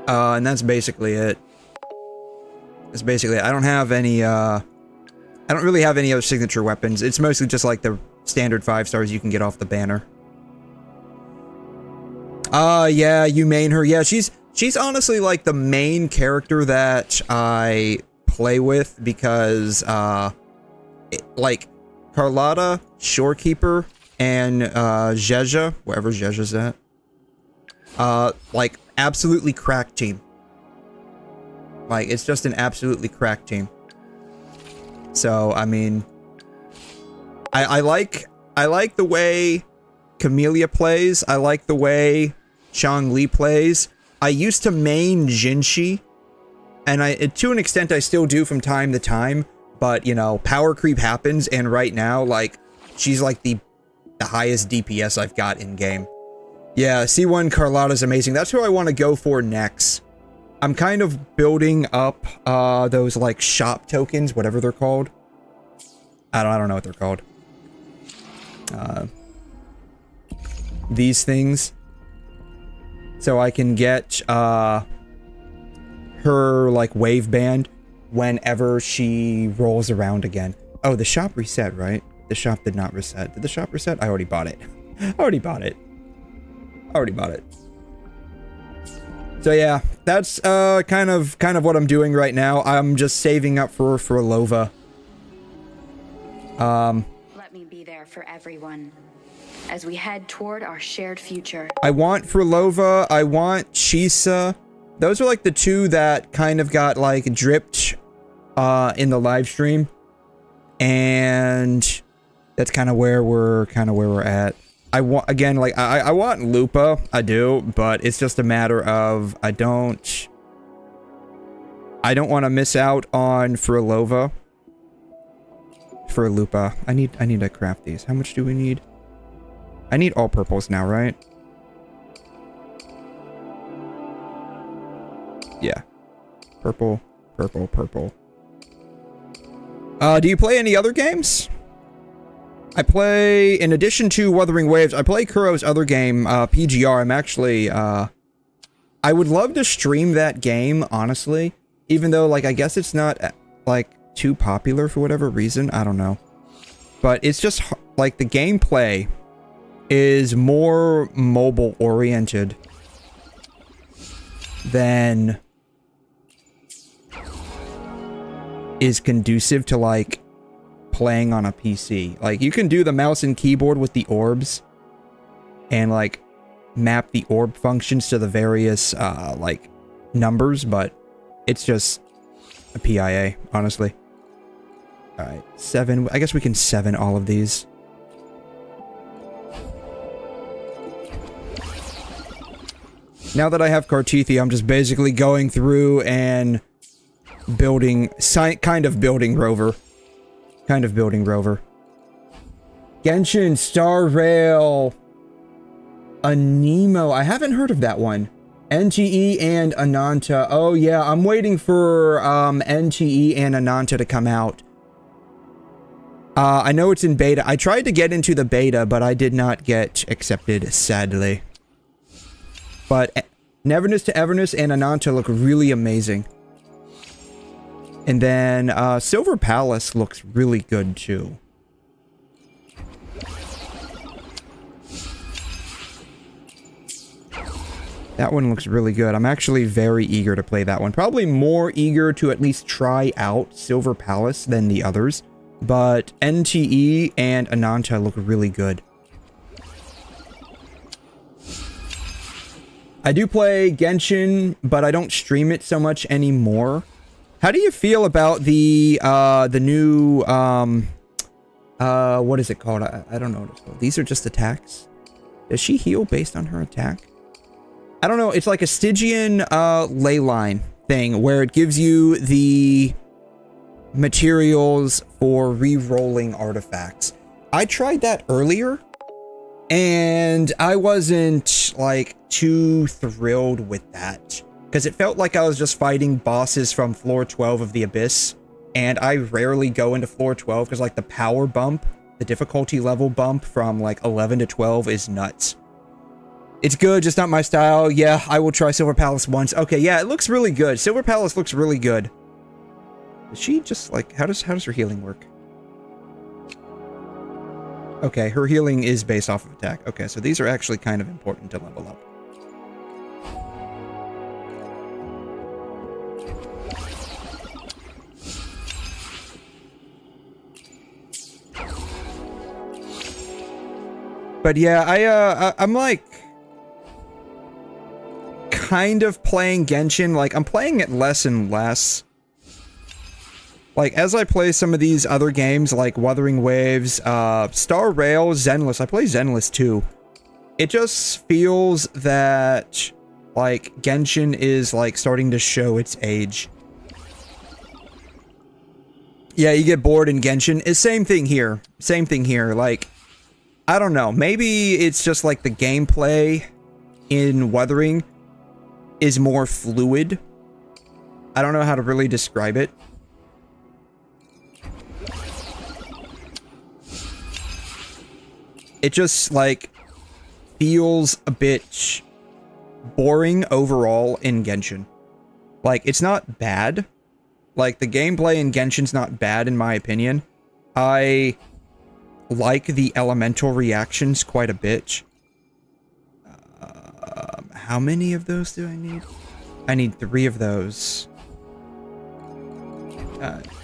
And that's basically it. That's basically it. I don't have any, I don't really have any other signature weapons. It's mostly just like the standard 5 stars you can get off the banner. Yeah, you main her. Yeah, she's honestly like the main character that I play with because, like, Carlotta, Shorekeeper, and, 𝘧𝘬𝘳, wherever 𝘧𝘬𝘳's at, like, absolutely cracked team. Like, it's just an absolutely cracked team. So, I mean, I like the way Camellia plays. I like the way Zhongli plays. I used to main Jinshi, and to an extent I still do from time to time, but you know, power creep happens, and right now, like, she's like the highest DPS I've got in game. Yeah, C1 Carlotta's amazing. That's who I want to go for next. I'm kind of building up those like shop tokens, whatever they're called. I don't know what they're called. These things. So I can get her like wave band whenever she rolls around again. Oh, the shop reset, right? The shop did not reset. Did the shop reset? I already bought it. I already bought it. So yeah, that's kind of what I'm doing right now. I'm just saving up for Lova. Let me be there for everyone as we head toward our shared future. I want Lova, I want 𝘕𝘲. Those are like the two that kind of got like dripped in the live stream. And that's kind of where we're at. I want, again, like I want Lupa, I do, but it's just a matter of I don't want to miss out on Lova. For Lupa, I need to craft these. How much do we need? I need all purples now, right? Yeah. Purple, purple, purple. Do you play any other games? I play, in addition to Wuthering Waves, I play 𝘬𝘗's other game, PGR. I'm actually, I would love to stream that game, honestly. Even though, like, I guess it's not, like, too popular for whatever reason. I don't know. But it's just, like, the gameplay is more mobile-oriented than is conducive to, like, playing on a PC. Like, you can do the mouse and keyboard with the orbs and, like, map the orb functions to the various, like, numbers, but it's just a PIA, honestly. Alright, 7. I guess we can 7 all of these. Now that I have Kartithi, I'm just basically going through and building, kind of building Rover. Genshin, Star Rail, Anemo. I haven't heard of that one. NTE and Ananta. Oh yeah, I'm waiting for NTE and Ananta to come out. I know it's in beta. I tried to get into the beta, but I did not get accepted, sadly. But Neverness to Everness and Ananta look really amazing. And then Silver Palace looks really good too. That one looks really good. I'm actually very eager to play that one. Probably more eager to at least try out Silver Palace than the others. But NTE and Ananta look really good. I do play Genshin, but I don't stream it so much anymore. How do you feel about the new, what is it called? I don't know what it's called. These are just attacks. Does she heal based on her attack? I don't know. It's like a Stygian, ley line thing where it gives you the materials for re-rolling artifacts. I tried that earlier, and I wasn't, like, too thrilled with that. Because it felt like I was just fighting bosses from floor 12 of the Abyss, and I rarely go into floor 12 because, like, the power bump, the difficulty level bump from, like, 11 to 12 is nuts. It's good, just not my style. Yeah, I will try Silver Palace once. Okay, yeah, it looks really good. Silver Palace looks really good. Is she just, like, how does her healing work? Okay, her healing is based off of attack. Okay, so these are actually kind of important to level up. But yeah, I'm like kind of playing Genshin. Like, I'm playing it less and less. Like, as I play some of these other games, like Wuthering Waves, Star Rail, Zenless. I play Zenless too. it just feels that, like, Genshin is, like, starting to show its age. Yeah, you get bored in Genshin. It's same thing here. Same thing here. Like, I don't know. Maybe it's just, like, the gameplay in Wuthering is more fluid. I don't know how to really describe it. It just, like, feels a bit boring overall in Genshin. Like, it's not bad. Like, the gameplay in Genshin's not bad, in my opinion. I like the elemental reactions quite a bit. How many of those do I need? I need 3 of those.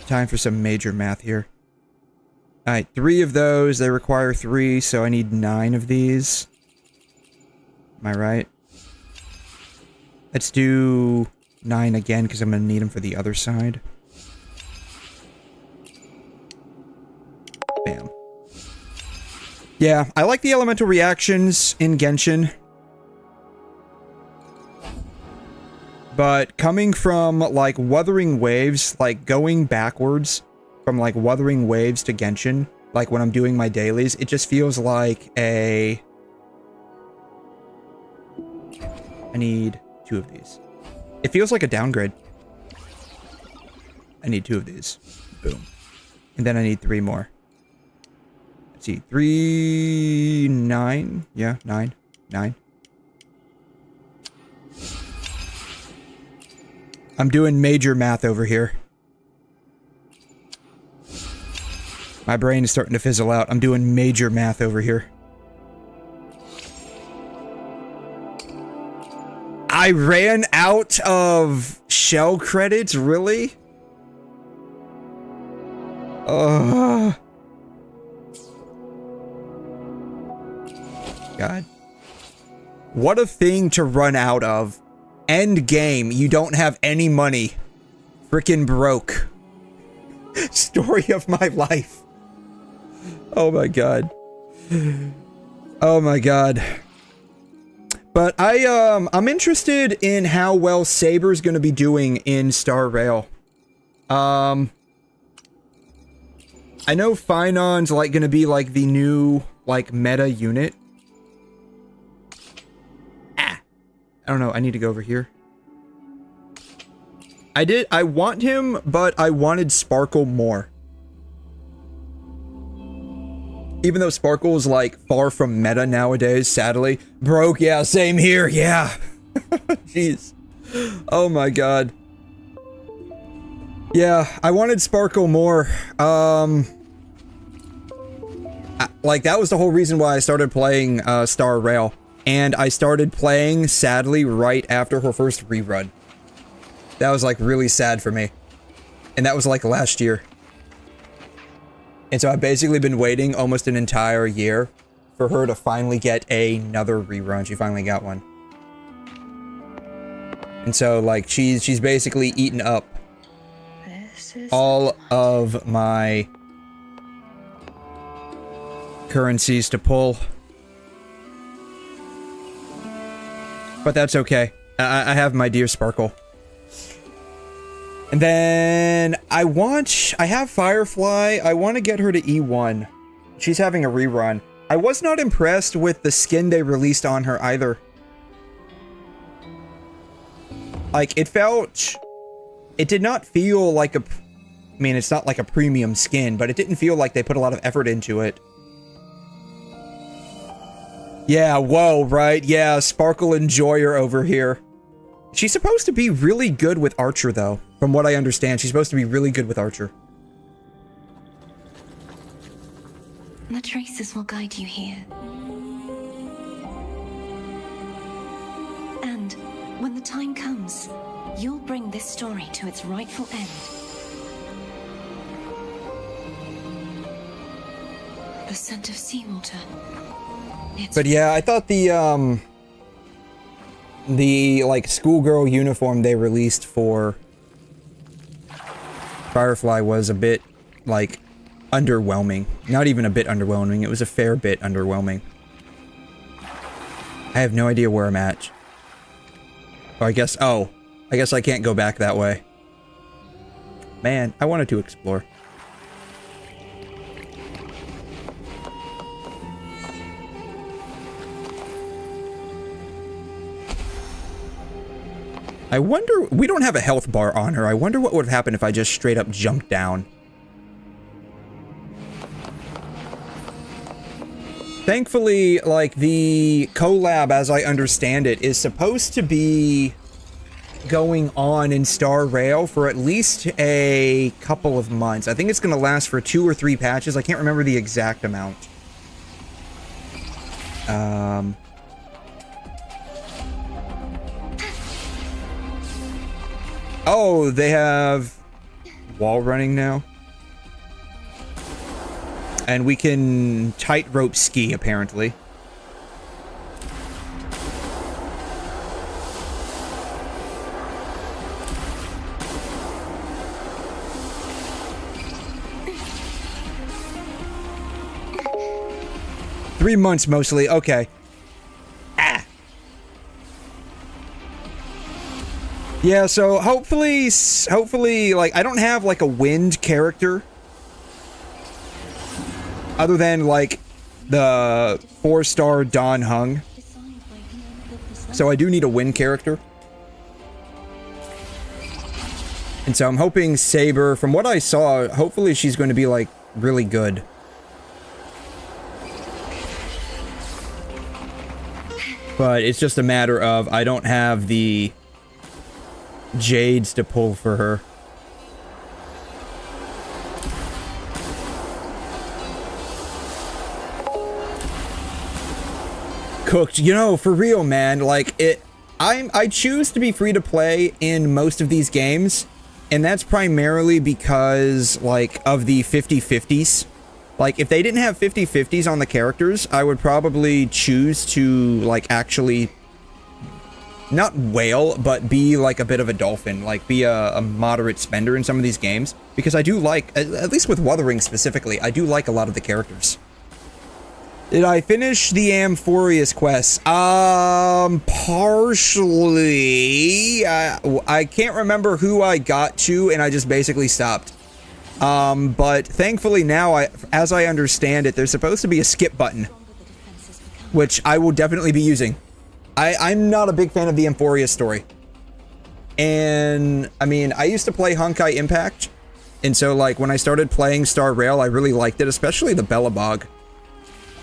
Time for some major math here. Alright, 3 of those. They require 3, so I need 9 of these. Am I right? Let's do 9 again, because I'm going to need them for the other side. Bam. Yeah, I like the elemental reactions in Genshin. But coming from, like, Wuthering Waves, like, going backwards from, like, Wuthering Waves to Genshin, like, when I'm doing my dailies, it just feels like a... I need 2 of these. It feels like a downgrade. I need 2 of these. Boom. And then I need 3 more. Let's see. 3... 9? Yeah, 9. 9. I'm doing major math over here. My brain is starting to fizzle out. I'm doing major math over here. I ran out of shell credits? Really? God. What a thing to run out of. End game, you don't have any money. Frickin' broke. Story of my life. Oh my god. Oh my god. But I'm interested in how well Saber's gonna be doing in Star Rail. I know Finon's like gonna be like the new like meta unit. I don't know, I need to go over here. I want him, but I wanted Sparkle more. Even though Sparkle is like far from meta nowadays, sadly. Broke, yeah, same here, yeah. Jeez. Oh my god. Yeah, I wanted Sparkle more. Like, that was the whole reason why I started playing Star Rail. And I started playing, sadly, right after her first rerun. That was, like, really sad for me. And that was, like, last year. And so I've basically been waiting almost an entire year for her to finally get another rerun. She finally got one. And so, like, she's basically eaten up all of my currencies to pull. But that's okay. I have my dear Sparkle. And then I have Firefly. I want to get her to E1. She's having a rerun. I was not impressed with the skin they released on her either. Like, it did not feel like I mean, it's not like a premium skin, but it didn't feel like they put a lot of effort into it. Yeah, whoa, right? Yeah, Sparkle Enjoyer over here. She's supposed to be really good with Archer, though. From what I understand, she's supposed to be really good with Archer. The traces will guide you here. And when the time comes, you'll bring this story to its rightful end. The scent of seawater. But yeah, I thought the like schoolgirl uniform they released for Firefly was a bit like underwhelming. Not even a bit underwhelming, it was a fair bit underwhelming. I have no idea where I'm at. Oh, I guess I can't go back that way. Man, I wanted to explore. I wonder, we don't have a health bar on her. I wonder what would have happened if I just straight up jumped down. Thankfully, like, the collab, as I understand it, is supposed to be going on in Star Rail for at least a couple of months. I think it's going to last for 2 or 3 patches. I can't remember the exact amount. Oh, they have wall running now. And we can tightrope ski, apparently. Three months mostly, okay. Yeah, so hopefully, like, I don't have, like, a wind character. Other than, like, the 4-star Dan Heng. So I do need a wind character. And so I'm hoping Saber, from what I saw, hopefully she's going to be, like, really good. But it's just a matter of I don't have the Jades to pull for her. Cooked, you know, for real, man, like, I choose to be free to play in most of these games, and that's primarily because, like, of the 50/50s. Like, if they didn't have 50/50s on the characters, I would probably choose to, like, actually not whale, but be like a bit of a dolphin, like be a moderate spender in some of these games, because I do like, at least with Wuthering specifically, I do like a lot of the characters. Did I finish the Amphoreus quest? Partially. I can't remember who I got to, and I just basically stopped. But thankfully now, as I understand it, there's supposed to be a skip button, which I will definitely be using. I'm not a big fan of the Amphoreus story. And, I mean, I used to play Honkai Impact, and so, like, when I started playing Star Rail, I really liked it, especially the Belobog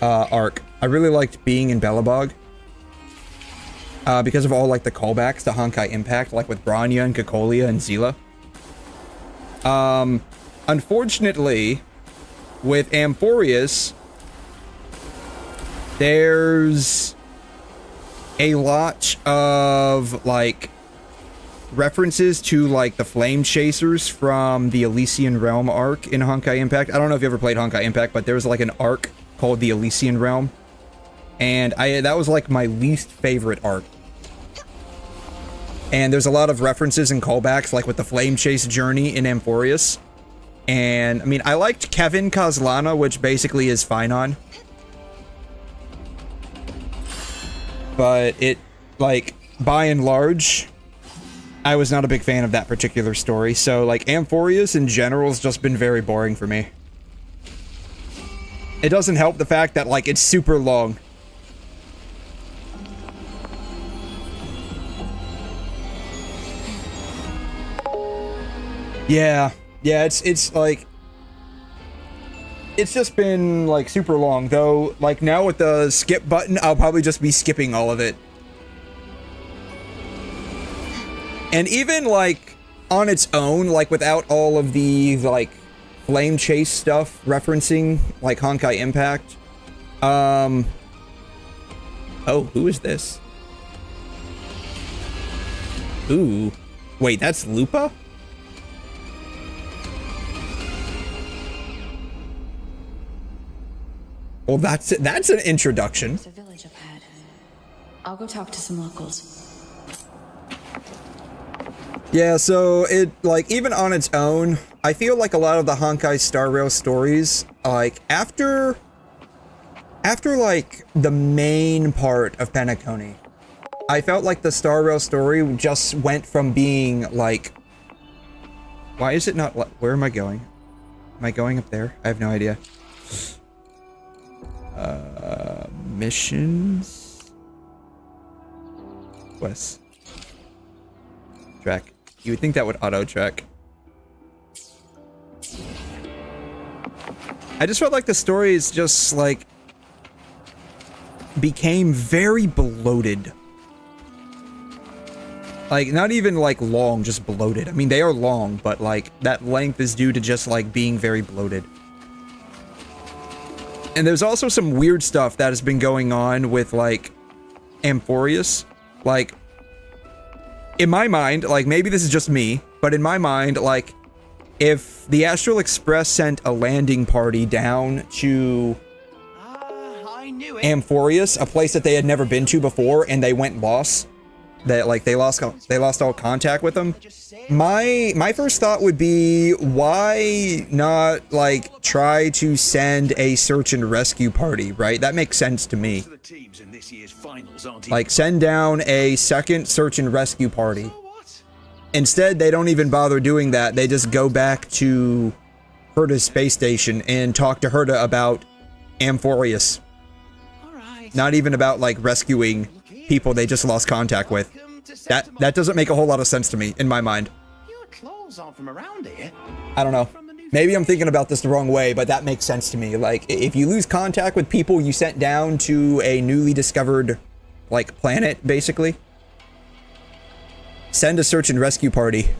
arc. I really liked being in Belobog. Because of all, like, the callbacks to Honkai Impact, like with Bronya and Cocolia and Zila. Unfortunately, with Amphoreus, there's a lot of, like, references to, like, the Flame Chasers from the Elysian Realm arc in Honkai Impact. I don't know if you ever played Honkai Impact, but there's, like, an arc called the Elysian Realm. And that was, like, my least favorite arc. And there's a lot of references and callbacks, like with the Flame Chase journey in Amphoreus. And, I mean, I liked Kevin Kozlana, which basically is Phynon. But it, like, by and large, I was not a big fan of that particular story. So, like, Amphoreus in general has just been very boring for me. It doesn't help the fact that, like, it's super long. Yeah, it's like, it's just been, like, super long, though, like, now with the skip button, I'll probably just be skipping all of it. And even, like, on its own, like, without all of the, like, Flame Chase stuff referencing, like, Honkai Impact, oh, who is this? Ooh, wait, that's Lupa? Well, that's an introduction. There's a village up ahead. I'll go talk to some locals. Yeah, so it, like, even on its own, I feel like a lot of the Honkai Star Rail stories, like, after after like the main part of Penacony, I felt like the Star Rail story just went from being like, why is it not, where am I going? Am I going up there? I have no idea. Missions? Quest. Track. You would think that would auto-track. I just felt like the story is just like became very bloated. Like, not even like long, just bloated. I mean, they are long, but like that length is due to just like being very bloated. And there's also some weird stuff that has been going on with like Amphoreus. Like, in my mind, like maybe this is just me, but in my mind, like if the Astral Express sent a landing party down to Amphoreus, a place that they had never been to before, and they went lost, that like they lost all contact with them, my first thought would be, why not like try to send a search and rescue party, right? That makes sense to me. Like, send down a second search and rescue party. Instead, they don't even bother doing that. They just go back to 𝘠𝘮's space station and talk to 𝘠𝘮 about Amphoreus. Not even about like rescuing people they just lost contact with. That doesn't make a whole lot of sense to me, in my mind. Your clothes aren't from around here. I don't know. Maybe I'm thinking about this the wrong way, but that makes sense to me. Like, if you lose contact with people you sent down to a newly discovered, like, planet, basically, send a search and rescue party.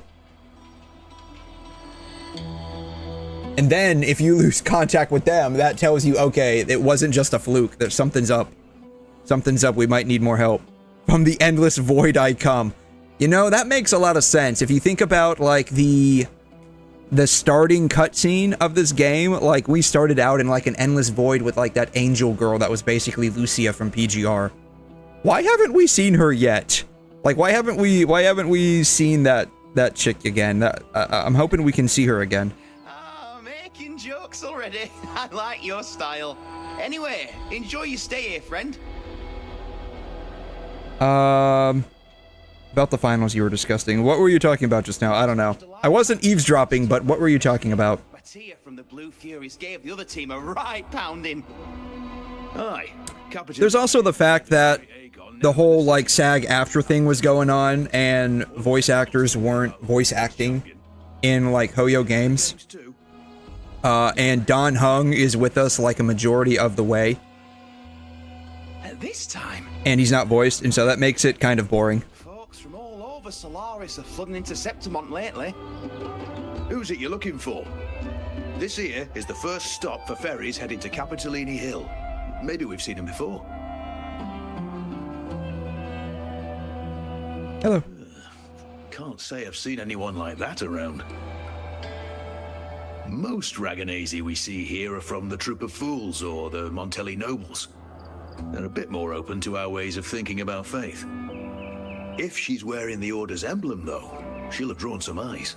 And then, if you lose contact with them, that tells you, okay, it wasn't just a fluke. There's something's up. Something's up. We might need more help. From the endless void I come. You know, that makes a lot of sense. If you think about, like, the starting cutscene of this game, like, we started out in, like, an endless void with, like, that angel girl that was basically Lucia from PGR. Why haven't we seen her yet? Like, why haven't we seen that chick again? I'm hoping we can see her again. Ah, making jokes already. I like your style. Anyway, enjoy your stay here, friend. About the finals you were discussing. What were you talking about just now? I don't know. I wasn't eavesdropping, but what were you talking about? Mattia from the Blue Furies gave the other team a right pounding. Aye. There's also the fact that the whole, like, SAG-AFTRA thing was going on, and voice actors weren't voice acting in, like, Hoyo games. And Don Hung is with us, like, a majority of the way. At this time. And he's not voiced, and so that makes it kind of boring. Folks from all over Solaris are flooding into Septimont lately. Who's it you're looking for? This here is the first stop for ferries heading to Capitolini Hill. Maybe we've seen him before. Hello. Can't say I've seen anyone like that around. Most Raganazi we see here are from the Troop of Fools or the Montelli Nobles. They're a bit more open to our ways of thinking about faith. If she's wearing the Order's emblem, though, she'll have drawn some eyes.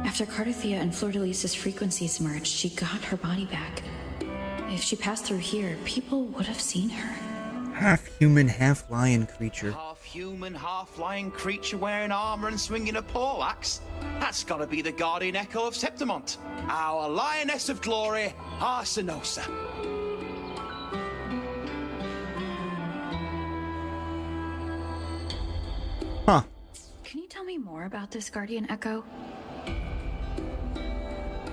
After Cardothea and Fleur-de-Lis's frequencies merged, she got her body back. If she passed through here, people would have seen her. Half-human, half-lion creature. Half-human, half-lion creature wearing armor and swinging a poleaxe? That's gotta be the guardian echo of Septimont. Our lioness of glory, Arsinosa. Huh. Can you tell me more about this guardian echo?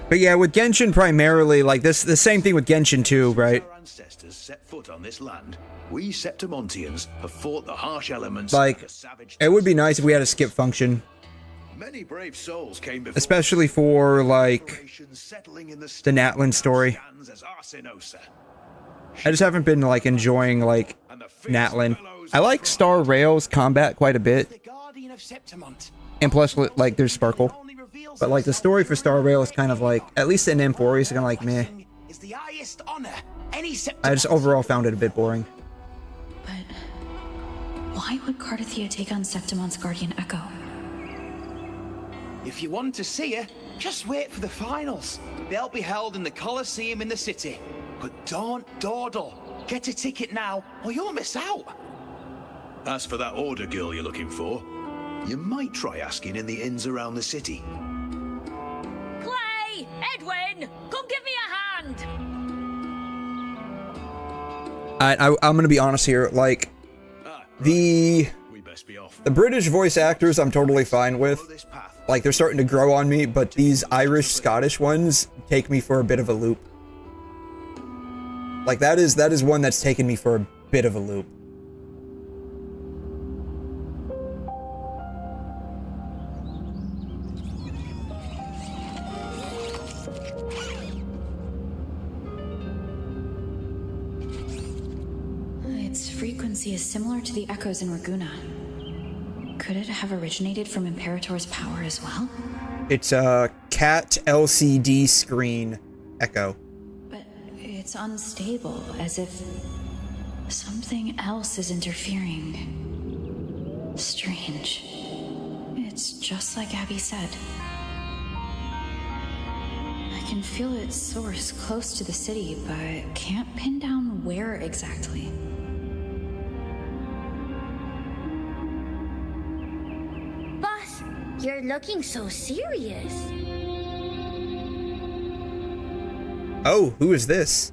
But yeah, with Genshin primarily, like this, the same thing with Genshin 2, right? Our ancestors set foot on this land. We Septimontians have fought the harsh elements. Like, it would be nice if we had a skip function. Many brave souls came before, especially for, like, the Natlan story. I just haven't been, like, enjoying, like, Natlan. I like Star Rail's combat quite a bit. And plus, like, there's Sparkle. But, like, the story for Star Rail is kind of like, at least in Amphoreus, it's kind of like, meh. I just overall found it a bit boring. But why would Cardothea take on Septimont's guardian echo? If you want to see her, just wait for the finals. They'll be held in the Colosseum in the city. But don't dawdle. Get a ticket now, or you'll miss out. As for that order girl you're looking for, you might try asking in the inns around the city. Clay! Edwin! Come give me a hand! I'm gonna be honest here, like, the British voice actors I'm totally fine with. Like, they're starting to grow on me, but these Irish, Scottish ones take me for a bit of a loop. Like, that is one that's taken me for a bit of a loop. Its frequency is similar to the echoes in Ragunna. Could it have originated from Imperator's power as well? It's a cat LCD screen echo. But it's unstable, as if something else is interfering. Strange. It's just like Abby said. I can feel its source close to the city, but can't pin down where exactly. Boss, you're looking so serious. Oh, who is this?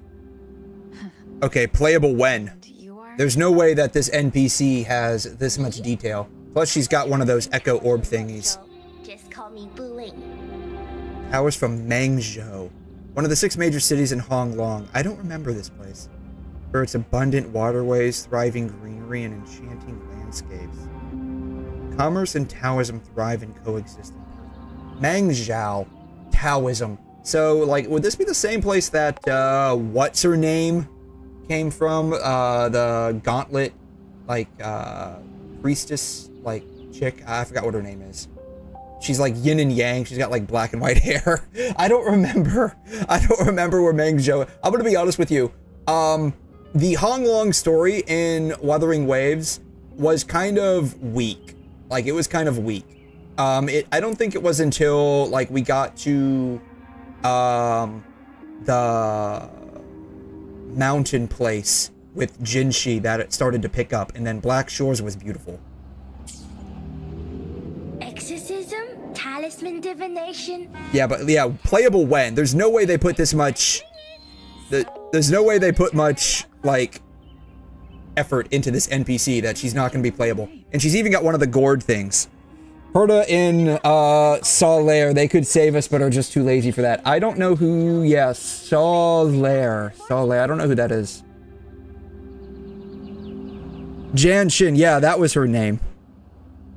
Okay, playable when? There's no way that this NPC has this much detail. Plus, she's got one of those echo orb thingies. Just call me Booing. Powers from Mengzhou, one of the 6 major cities in Honglong. I don't remember this place. For its abundant waterways, thriving greenery, and enchanting landscapes. Commerce and Taoism thrive and coexist. Mengzhou, Taoism. So, like, would this be the same place that, what's her name came from? The gauntlet, like, priestess, like, chick? I forgot what her name is. She's like yin and yang. She's got like black and white hair. I don't remember where Mengzhou. I'm gonna be honest with you. The Honglong story in Wuthering Waves was kind of weak. Like, it was kind of weak. I don't think it was until like we got to the mountain place with Genshin that it started to pick up, and then Black Shores was beautiful. Exorcism? Talisman divination? Yeah, but yeah, playable when? There's no way they put this much... There's no way they put much, like, effort into this NPC that she's not going to be playable. And she's even got one of the gourd things. 𝘠 in 𝘬𝘂, they could save us, but are just too lazy for that. I don't know who... Yeah, 𝘬𝘂. I don't know who that is. Genshin, yeah, that was her name.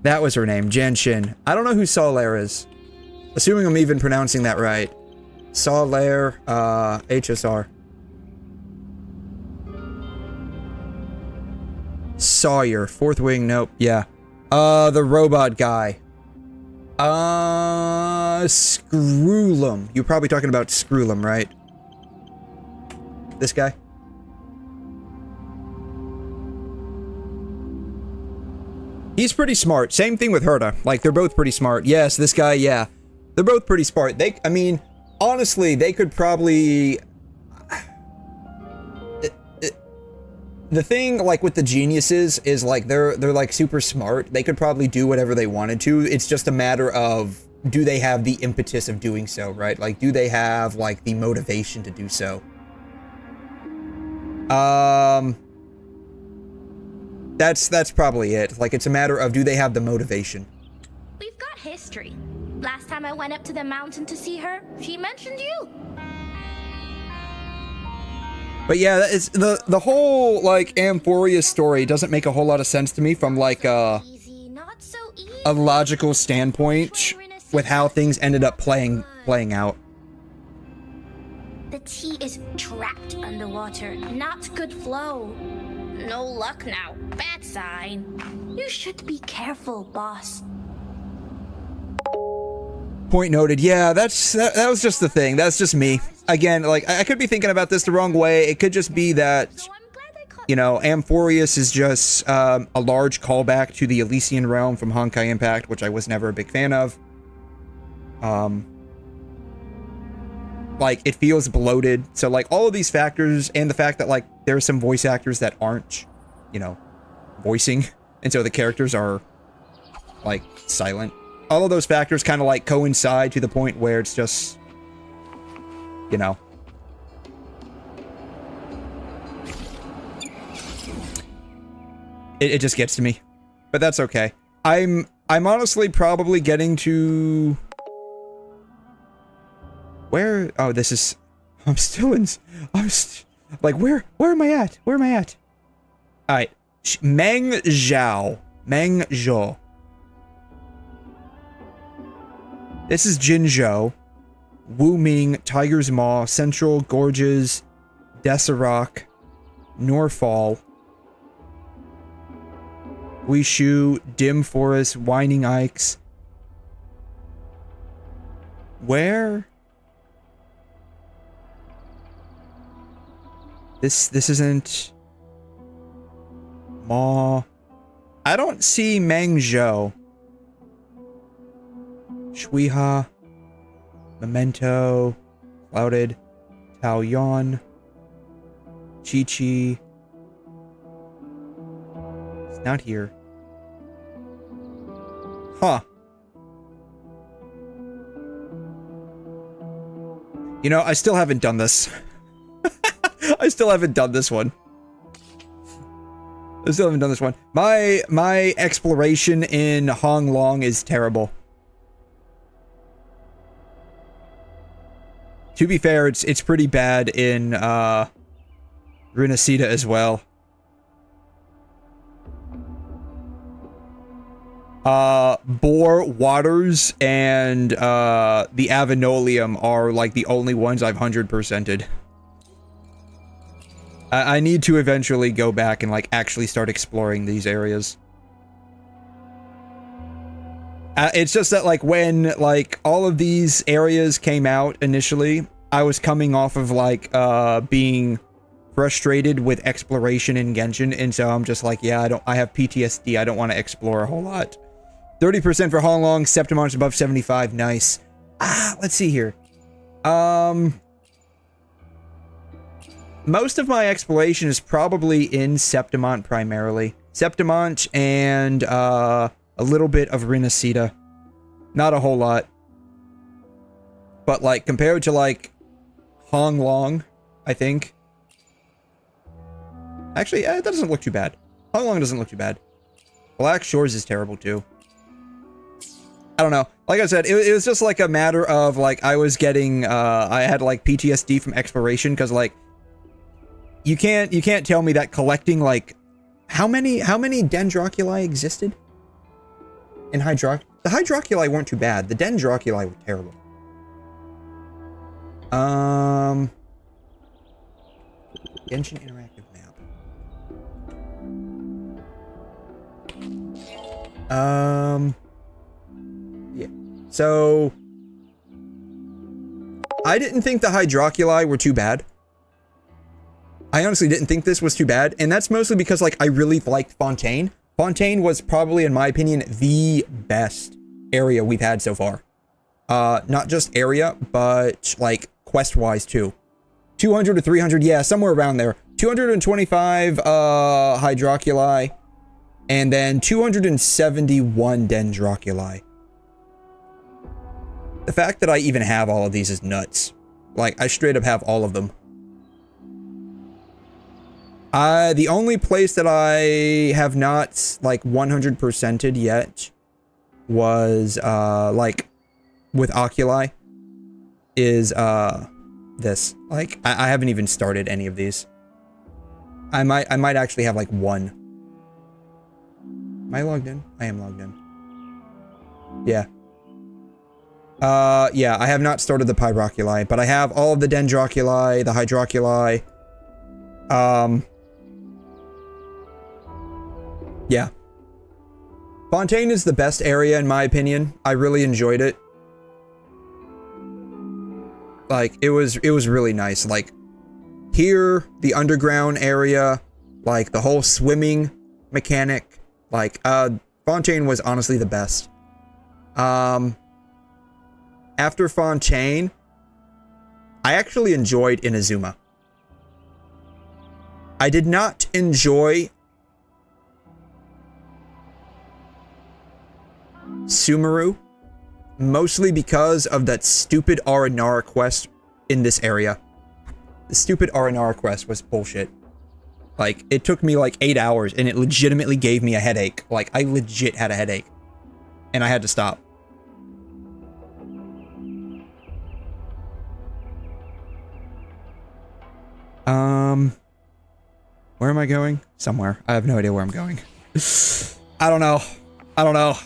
That was her name, Genshin. I don't know who 𝘬𝘂 is. Assuming I'm even pronouncing that right. 𝘬𝘂, HSR. Sawyer, 4th wing, nope, yeah. The robot guy. 𝘬𝘮. You're probably talking about 𝘬𝘮, right? This guy? He's pretty smart. Same thing with 𝘠. Like, they're both pretty smart. Yes, this guy, yeah. They're both pretty smart. I mean, honestly, they could probably... The thing, like, with the geniuses is, like, they're like, super smart. They could probably do whatever they wanted to. It's just a matter of, do they have the impetus of doing so, right? Like, do they have, like, the motivation to do so? That's probably it. Like, it's a matter of, do they have the motivation? We've got history. Last time I went up to the mountain to see her, she mentioned you. But yeah, that is, the whole, like, Amphoria story doesn't make a whole lot of sense to me from, like, a logical standpoint with how things ended up playing out. The tea is trapped underwater. Not good flow. No luck now. Bad sign. You should be careful, boss. Point noted. Yeah, that was just the thing. That's just me. Again, like, I could be thinking about this the wrong way. It could just be that, you know, Amphorius is just a large callback to the Elysian realm from Honkai Impact, which I was never a big fan of. like, it feels bloated. So, like, all of these factors, and the fact that, like, there are some voice actors that aren't, you know, voicing, and so the characters are, like, silent. All of those factors kind of, like, coincide to the point where it's just, you know. It just gets to me. But that's okay. I'm honestly probably getting to... Where? Oh, this is... I'm still in... like, where am I at? Where am I at? Alright. 𝘬𝘕. 𝘬𝘕. This is Jinzhou. WuMing, Tiger's Maw, Central Gorges, 𝘬𝘩𝘦𝘺, Norfall, Guishu, Dim Forest, Winding Ikes. Where? This isn't... Maw. I don't see 𝘬𝘕. 𝘬𝘯𝘬𝘦𝘺, Memento, Clouded, Taoyuan, 𝘬𝘰𝘰. It's not here. Huh. You know, I still haven't done this. I still haven't done this one. I still haven't done this one. My exploration in Honglong is terrible. To be fair, it's pretty bad in 𝘰𝘮 as well. Boar Waters and the Avenolium are like the only ones I've 100%ed. I need to eventually go back and like actually start exploring these areas. It's just that like when like all of these areas came out initially, I was coming off of like being frustrated with exploration in Genshin, and so I'm just like, yeah, I have PTSD. I don't want to explore a whole lot. 30% for Honglong, Septimont above 75, nice. Let's see here. Most of my exploration is probably in Septimont primarily. Septimont and a little bit of 𝘰𝘮. Not a whole lot. But like compared to like Honglong, I think. Actually, that doesn't look too bad. Honglong doesn't look too bad. Black Shores is terrible too. I don't know. Like I said, it was just like a matter of like I was getting I had like PTSD from exploration because like you can't tell me that collecting like how many 𝘗𝘗 existed in The 𝘗𝘗 weren't too bad. The 𝘗𝘗 were terrible. Genshin interactive map. Yeah. So I didn't think the 𝘗𝘗 were too bad. I honestly didn't think this was too bad, and that's mostly because like I really liked Fontaine. Fontaine was probably, in my opinion, the best area we've had so far. Not just area, but like quest-wise too. 200 to 300, yeah, somewhere around there. 225 𝘗𝘗, and then 271 𝘗𝘗. The fact that I even have all of these is nuts. Like, I straight up have all of them. The only place that I have not, like, 100%ed yet was, like, with Oculi is, this. Like, I haven't even started any of these. I might actually have, like, one. Am I logged in? I am logged in. Yeah. Yeah, I have not started the Pyroculi, but I have all of the 𝘗𝘗𝘗, the 𝘧𝘗𝘗. Yeah. Fontaine is the best area in my opinion. I really enjoyed it. Like, it was really nice. Like, here, the underground area, like, the whole swimming mechanic, like, Fontaine was honestly the best. After Fontaine, I actually enjoyed Inazuma. I did not enjoy Sumeru, mostly because of that stupid Aranara quest in this area. The stupid Aranara quest was bullshit. Like, it took me like 8 hours and it legitimately gave me a headache. Like, I legit had a headache. And I had to stop. Where am I going? Somewhere. I have no idea where I'm going. I don't know. I don't know.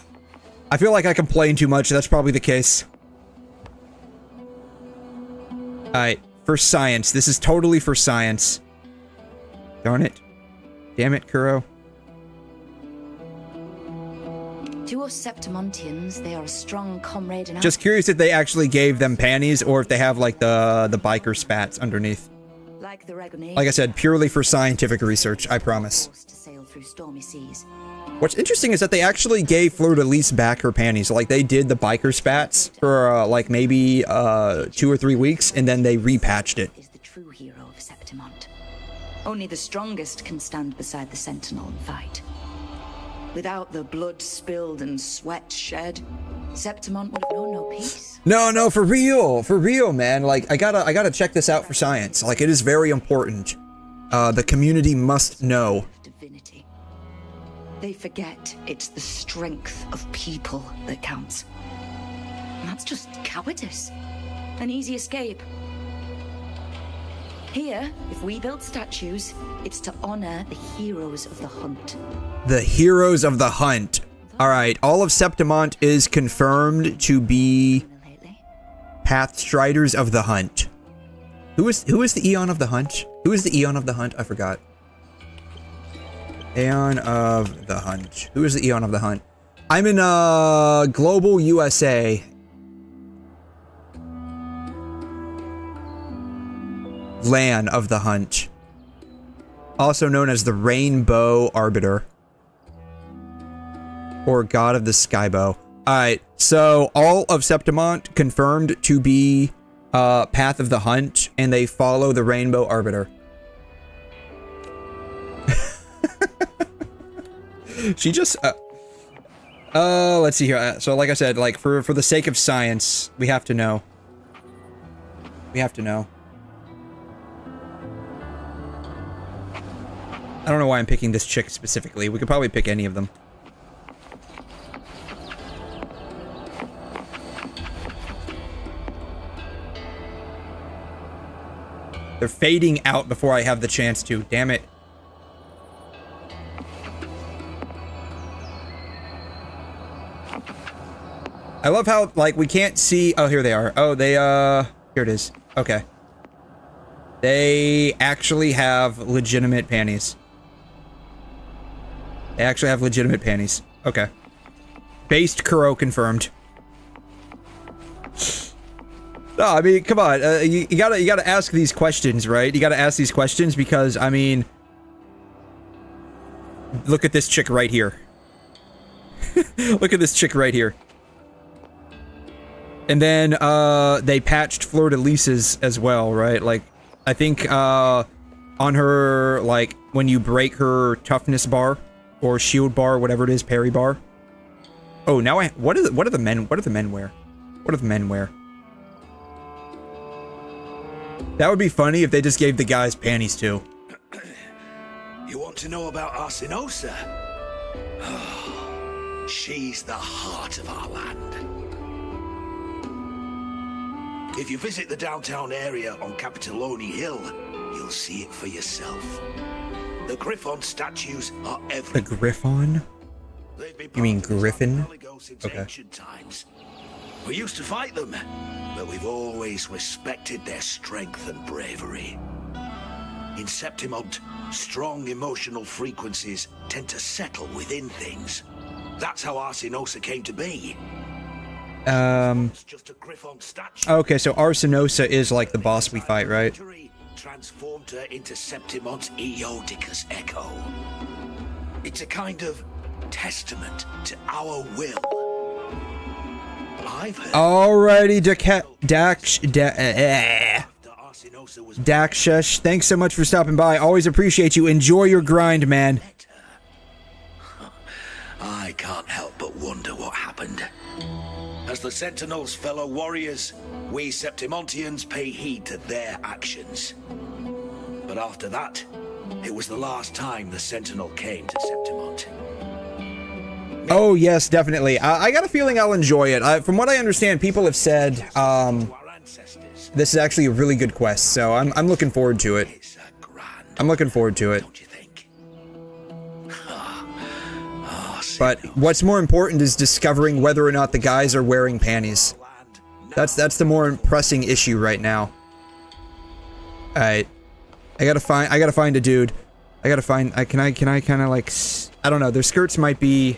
I feel like I complain too much. That's probably the case. Alright. For science. This is totally for science. Darn it. Damn it, Kuro. To us Septimontians, they are a strong comrade and Just curious if they actually gave them panties or if they have like the biker spats underneath. like the Regonade, Like I said, purely for scientific research, I promise. to sail through stormy seas. What's interesting is that they actually gave Fleur-de-Lis back her panties. Like, they did the biker spats for, like, maybe 2 or 3 weeks, and then they repatched it. Is the true hero of Septimont. Only the strongest can stand beside the Sentinel and fight. Without the blood spilled and sweat shed, Septimont would have known no peace. No, for real, man. Like, I gotta check this out for science. Like, it is very important. The community must know. Divinity. They forget it's the strength of people that counts. And that's just cowardice. An easy escape. Here, if we build statues, it's to honor the heroes of the hunt. The heroes of the hunt. Alright, all of Septimont is confirmed to be Pathstriders of the Hunt. Who is the Aeon of the Hunt? Who is the Aeon of the Hunt? I forgot. Aeon of the Hunt. Who is the Aeon of the Hunt? I'm in Global USA. Lan of the Hunt. Also known as the Rainbow Arbiter. Or God of the Skybow. Alright, so all of Septimont confirmed to be Path of the Hunt, and they follow the Rainbow Arbiter. She just let's see here. So like I said, like for the sake of science, we have to know. We have to know. I don't know why I'm picking this chick specifically. We could probably pick any of them. They're fading out before I have the chance to. Damn it. I love how, like, we can't see... Oh, here they are. Oh, they, here it is. Okay. They actually have legitimate panties. They actually have legitimate panties. Okay. Based Kuro confirmed. No, I mean, come on. You gotta ask these questions, right? You gotta ask these questions because, I mean... Look at this chick right here. Look at this chick right here. And then, they patched Fleur-de-Lis's as well, right? Like, I think, on her, like, when you break her toughness bar, or shield bar, whatever it is, parry bar. Oh, now what do the men wear? What do the men wear? That would be funny if they just gave the guys panties too. You want to know about Arsinosa? She's the heart of our land. If you visit the downtown area on Capitoloni Hill, you'll see it for yourself. The Griffon statues are everywhere. The Griffon? You mean Griffin? Okay. Ancient times. We used to fight them, but we've always respected their strength and bravery. In Septimont, strong emotional frequencies tend to settle within things. That's how Arsinosa came to be. It's just a Griffon statue. Okay, so Arsinosa is like the boss we fight, right? Transformed her into Septimont's 𝘬𝘩𝘵𝘏𝑒 It's a kind of testament to our will. I've heard. Alrighty, 𝘧𝘗, thanks so much for stopping by. Always appreciate you. Enjoy your grind, man. I can't help but wonder what happened. As the Sentinel's fellow warriors, we Septimontians pay heed to their actions. But after that, it was the last time the Sentinel came to Septimont. Oh, yes, definitely. I got a feeling I'll enjoy it. From what I understand, people have said this is actually a really good quest, so I'm looking forward to it. I'm looking forward to it. But what's more important is discovering whether or not the guys are wearing panties. That's the more pressing issue right now. Alright. I gotta find a dude. Can I kind of like, I don't know, their skirts might be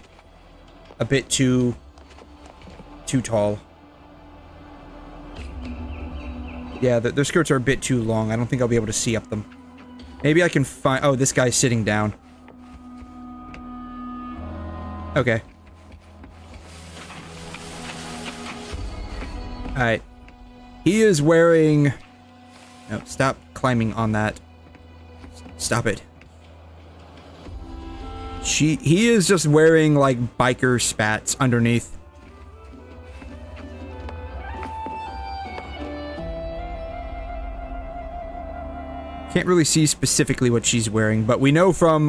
a bit too tall. Yeah, their skirts are a bit too long. I don't think I'll be able to see up them. Maybe I can find, oh, this guy's sitting down. Okay. Alright. He is wearing... No, stop climbing on that. Stop it. He is just wearing, like, biker spats underneath. Can't really see specifically what she's wearing, but we know from,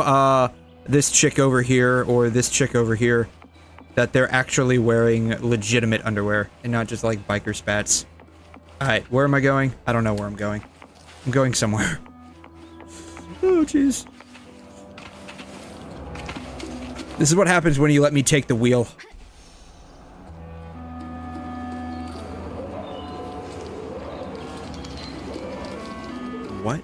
this chick over here, or this chick over here, that they're actually wearing legitimate underwear, and not just like biker spats. Alright, where am I going? I don't know where I'm going. I'm going somewhere. Oh, jeez. This is what happens when you let me take the wheel. What?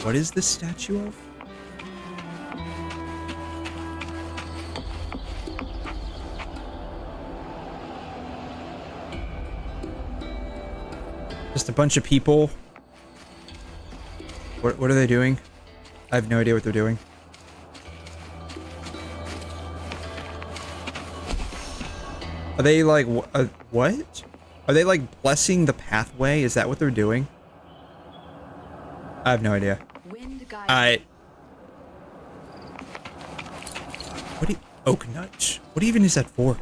What is this statue of? Just a bunch of people. What are they doing? I have no idea what they're doing. Are they like, what? Are they like blessing the pathway? Is that what they're doing? I have no idea. What do you, oak nut? What even is that for?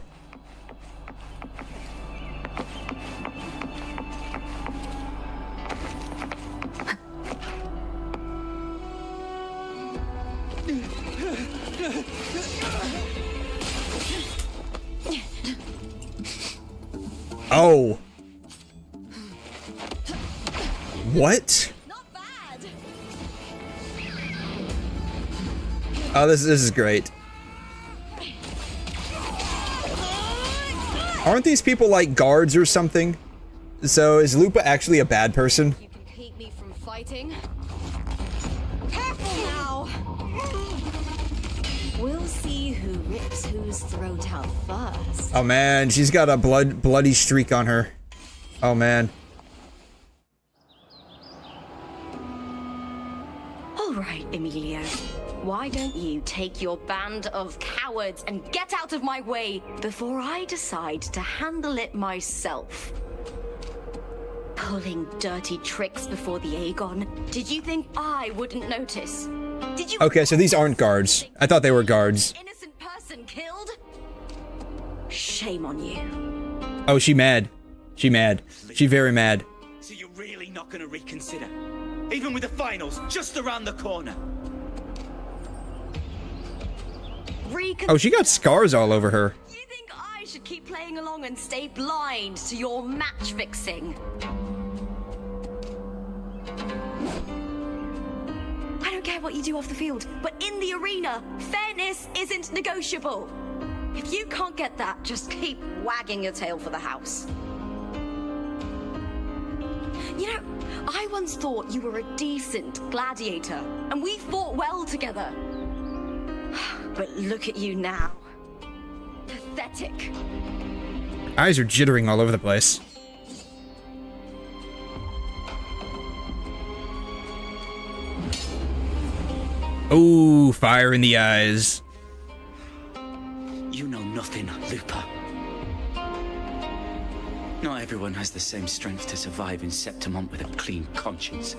Oh. What? Oh, this is great. Aren't these people like guards or something? So is Lupa actually a bad person? You can keep me from fighting. Careful now. We'll see who rips whose throat out first. Oh man, she's got a bloody streak on her. Oh man. All right, Emilio. Why don't you take your band of cowards and get out of my way before I decide to handle it myself? Pulling dirty tricks before the Aegon. Did you think I wouldn't notice? Did you? Okay, so these aren't guards. I thought they were guards. Innocent person killed? Shame on you. Oh, she mad. She mad. She very mad. So you're really not gonna reconsider? Even with the finals just around the corner? Oh, she got scars all over her. You think I should keep playing along and stay blind to your match fixing? I don't care what you do off the field, but in the arena, fairness isn't negotiable. If you can't get that, just keep wagging your tail for the house. You know, I once thought you were a decent gladiator, and we fought well together. But look at you now. Pathetic. Eyes are jittering all over the place. Ooh, fire in the eyes. You know nothing, Lupa. Not everyone has the same strength to survive in Septimont with a clean conscience.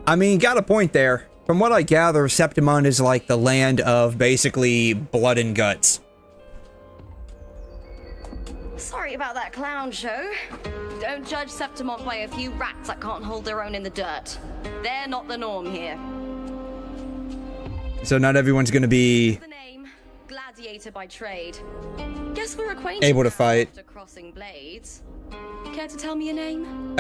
I mean, got a point there. From what I gather, Septimont is like the land of basically blood and guts. Sorry about that clown show. Don't judge Septimont by a few rats that can't hold their own in the dirt. They're not the norm here. So not everyone's gonna be The name, gladiator by trade. Guess we're acquainted able to now fight. after crossing blades. Care to tell me your name?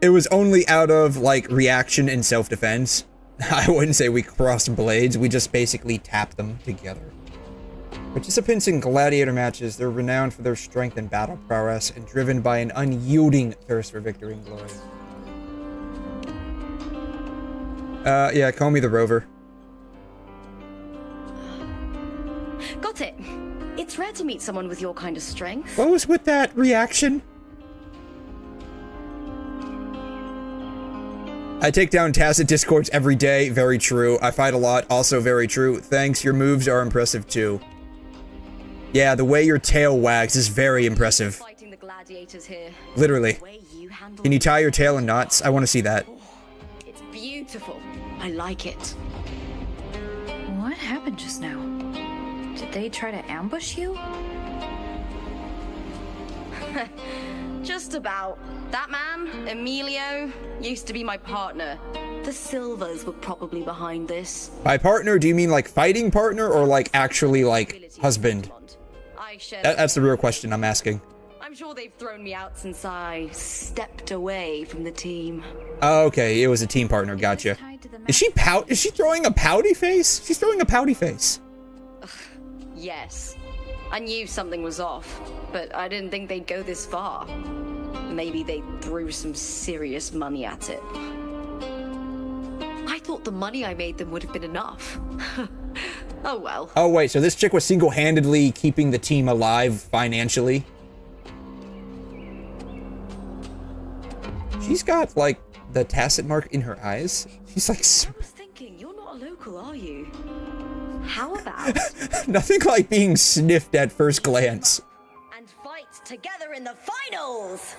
It was only out of, like, reaction and self-defense. I wouldn't say we crossed blades, we just basically tapped them together. Participants in gladiator matches, they're renowned for their strength and battle prowess and driven by an unyielding thirst for victory and glory. Yeah, call me the Rover. Got it. It's rare to meet someone with your kind of strength. What was with that reaction? I take down tacit discords every day. Very true. I fight a lot. Also very true. Thanks. Your moves are impressive too. Yeah, the way your tail wags is very impressive. Fighting the gladiators here. Literally. The way you handle Can you tie your tail in knots? I want to see that. It's beautiful. I like it. What happened just now? Did they try to ambush you? Just about. That man, Emilio, used to be my partner. The Silvers were probably behind this. By partner, do you mean like fighting partner or like actually like husband? I share That's the real question I'm asking. I'm sure they've thrown me out since I stepped away from the team. Oh, okay, it was a team partner. Gotcha. Is she Is she throwing a pouty face? She's throwing a pouty face. Yes. I knew something was off, but I didn't think they'd go this far. Maybe they threw some serious money at it. I thought the money I made them would have been enough. Oh well. Oh wait, so this chick was single-handedly keeping the team alive financially? She's got like the tacit mark in her eyes. She's like I was thinking, you're not a local, are you? How about nothing like being sniffed at first glance. and fight together in the finals?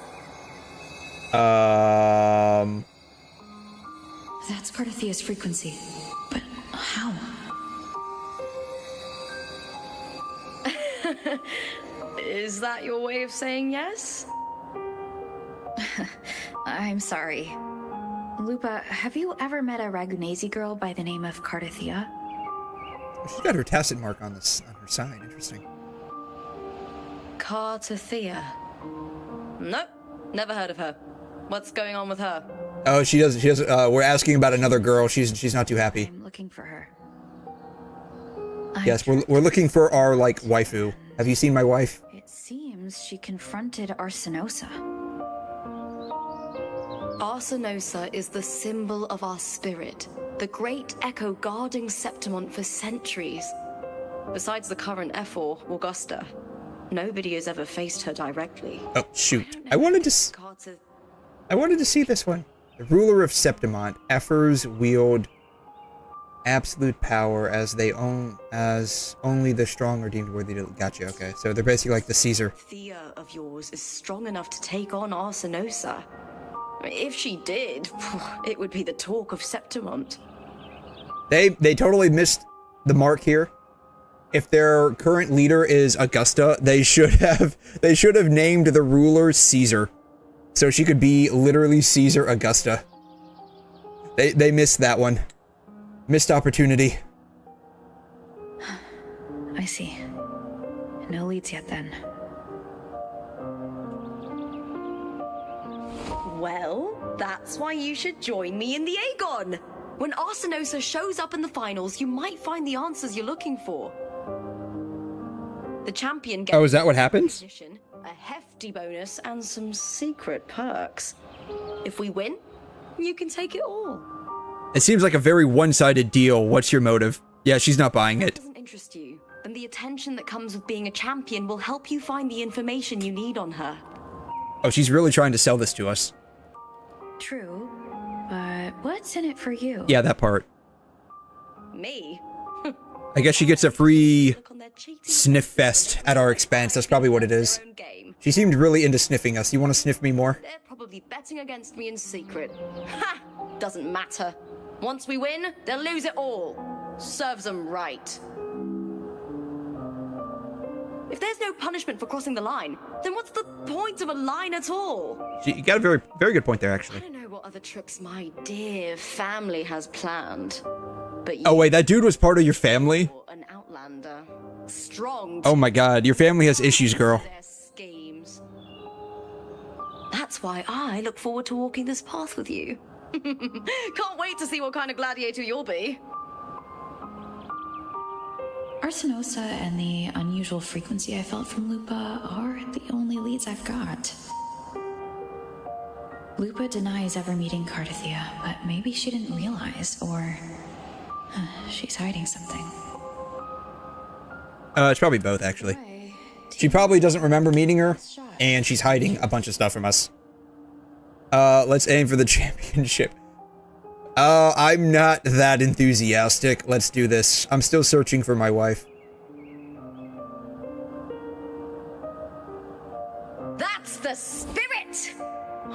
That's Carthathia's frequency. But how? Is that your way of saying yes? I'm sorry. Lupa, have you ever met a Ragunesi girl by the name of Carthathia? She's got her tacit mark on this on her sign. Interesting. Carthathia. Nope, never heard of her. What's going on with her? Oh, she does. We're asking about another girl. She's not too happy. I'm looking for her. Yes, we're looking for our like waifu. Have you seen my wife? It seems she confronted Arsinosa. Arsinosa is the symbol of our spirit, the great echo guarding Septimont for centuries. Besides the current 𝘴𝘯𝘯, 𝘧𝘀, nobody has ever faced her directly. Oh shoot! I wanted to see this one. The ruler of Septimont, 𝘖𝘗s wield absolute power as only the strong are deemed worthy to. Gotcha. Okay, so they're basically like the Caesar. Thea of yours is strong enough to take on Arsinosa. If she did, it would be the talk of Septimont. They totally missed the mark here. If their current leader is Augusta, they should have named the ruler Caesar, so she could be literally Caesar Augusta. They missed that one. Missed opportunity. I see. No leads yet then. Well, that's why you should join me in the Aegon. When Arsinosa shows up in the finals, you might find the answers you're looking for. The champion gets Oh, is that what happens? recognition, a hefty bonus, and some secret perks. If we win, you can take it all. It seems like a very one-sided deal. What's your motive? Yeah, she's not buying If it. it doesn't interest you, then the attention that comes with being a champion will help you find the information you need on her. Oh, she's really trying to sell this to us. True, but what's in it for you? Yeah, that part. Me? I guess she gets a free Look on their cheating. sniff fest at our expense. That's probably what it is. Their own game. She seemed really into sniffing us. You want to sniff me more? They're probably betting against me in secret. Ha! Doesn't matter. Once we win, they'll lose it all. Serves them right. If there's no punishment for crossing the line, then what's the point of a line at all? You got a very, very good point there, I actually. don't know what other tricks my dear family has planned, but you Oh wait, that dude was part of your family? are an outlander. Strong Oh my god, your family has issues, girl. their schemes. That's why I look forward to walking this path with you. Can't wait to see what kind of gladiator you'll be. Arsenosa and the unusual frequency I felt from Lupa are the only leads I've got. Lupa denies ever meeting 𝘵𝘮, but maybe she didn't realize, or she's hiding something. It's probably both, actually. She probably doesn't remember meeting her, and she's hiding a bunch of stuff from us. Let's aim for the championship. I'm not that enthusiastic. Let's do this. I'm still searching for my wife. That's the spirit!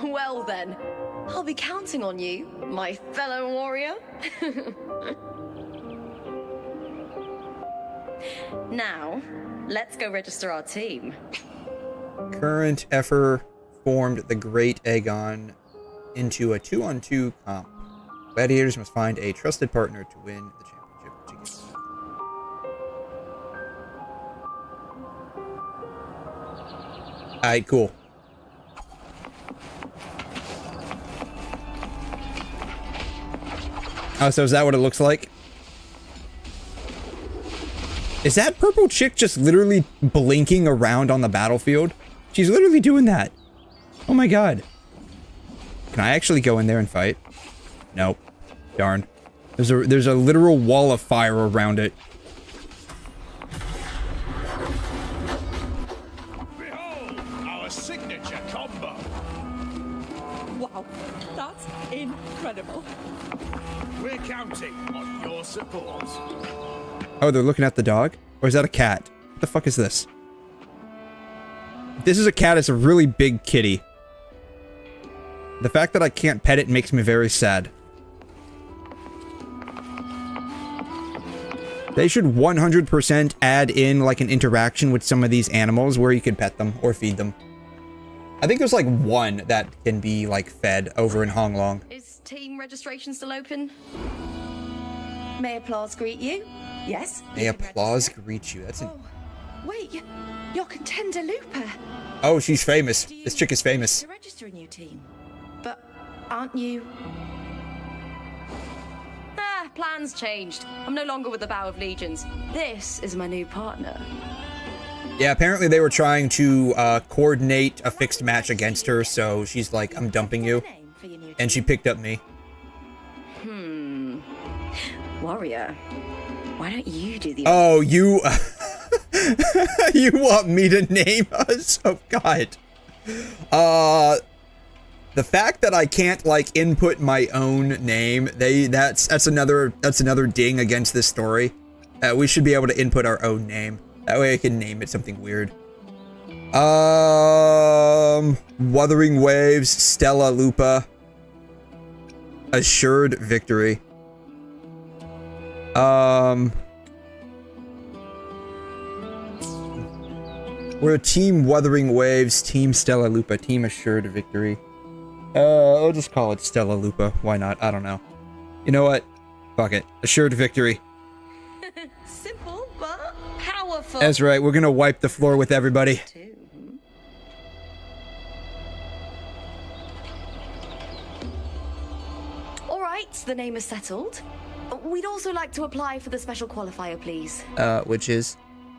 Well then, I'll be counting on you, my fellow warrior. Now, let's go register our team. Current effort formed the Great Aegon into a 2-on-2 comp. Gladiators must find a trusted partner to win the championship together. Alright, cool. Oh, so is that what it looks like? Is that purple chick just literally blinking around on the battlefield? She's literally doing that. Oh my god. Can I actually go in there and fight? Nope. Darn. There's a literal wall of fire around it. Behold, our signature combo. Wow, that's incredible. We're counting on your support. Oh, they're looking at the dog? Or is that a cat? What the fuck is this? If this is a cat, it's a really big kitty. The fact that I can't pet it makes me very sad. They should 100% add in like an interaction with some of these animals where you could pet them or feed them. I think there's like one that can be like fed over in Honglong. Is team registration still open? May applause greet you? Yes? May applause greet you. That's an... Wait, you're contender Lupa. Oh, she's famous. This chick is famous. To register a new team. But aren't you? Ah, plans changed. I'm no longer with the Bow of Legions. This is my new partner. Yeah, apparently they were trying to coordinate a fixed match against her, so she's like, I'm dumping you. Name for your new And she picked up me. warrior. Why don't you do the? Oh, you... you want me to name us? Oh, God. The fact that I can't, like, input my own name, that's another ding against this story. We should be able to input our own name. That way I can name it something weird. Wuthering Waves, Stella Lupa. Assured Victory. We're Team Wuthering Waves, Team Stella Lupa, Team Assured Victory. I'll just call it Stella Lupa. Why not? I don't know. You know what? Fuck it. Assured Victory. Simple, but powerful. That's right. We're gonna wipe the floor with everybody. All right, the name is settled. We'd also like to apply for the special qualifier, please. Which is?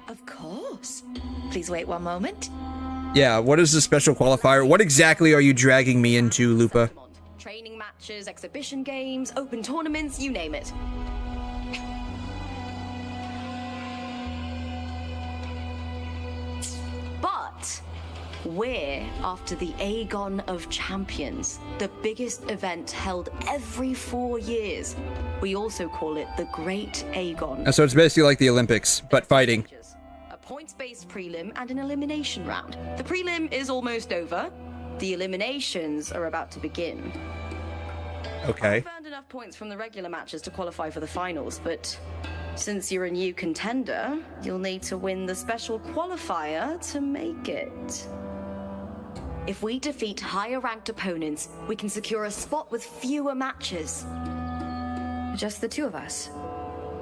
Of course. Please wait one moment. Yeah, what is the special qualifier? What exactly are you dragging me into, Lupa? Training matches, exhibition games, open tournaments, you name it. But We're after the Aegon of Champions, the biggest event held every 4 years. We also call it the Great Aegon. So it's basically like the Olympics, but fighting. A points-based prelim and an elimination round. The prelim is almost over. The eliminations are about to begin. Okay. I've earned enough points from the regular matches to qualify for the finals, but since you're a new contender, you'll need to win the special qualifier to make it. If we defeat higher-ranked opponents, we can secure a spot with fewer matches. Just the two of us.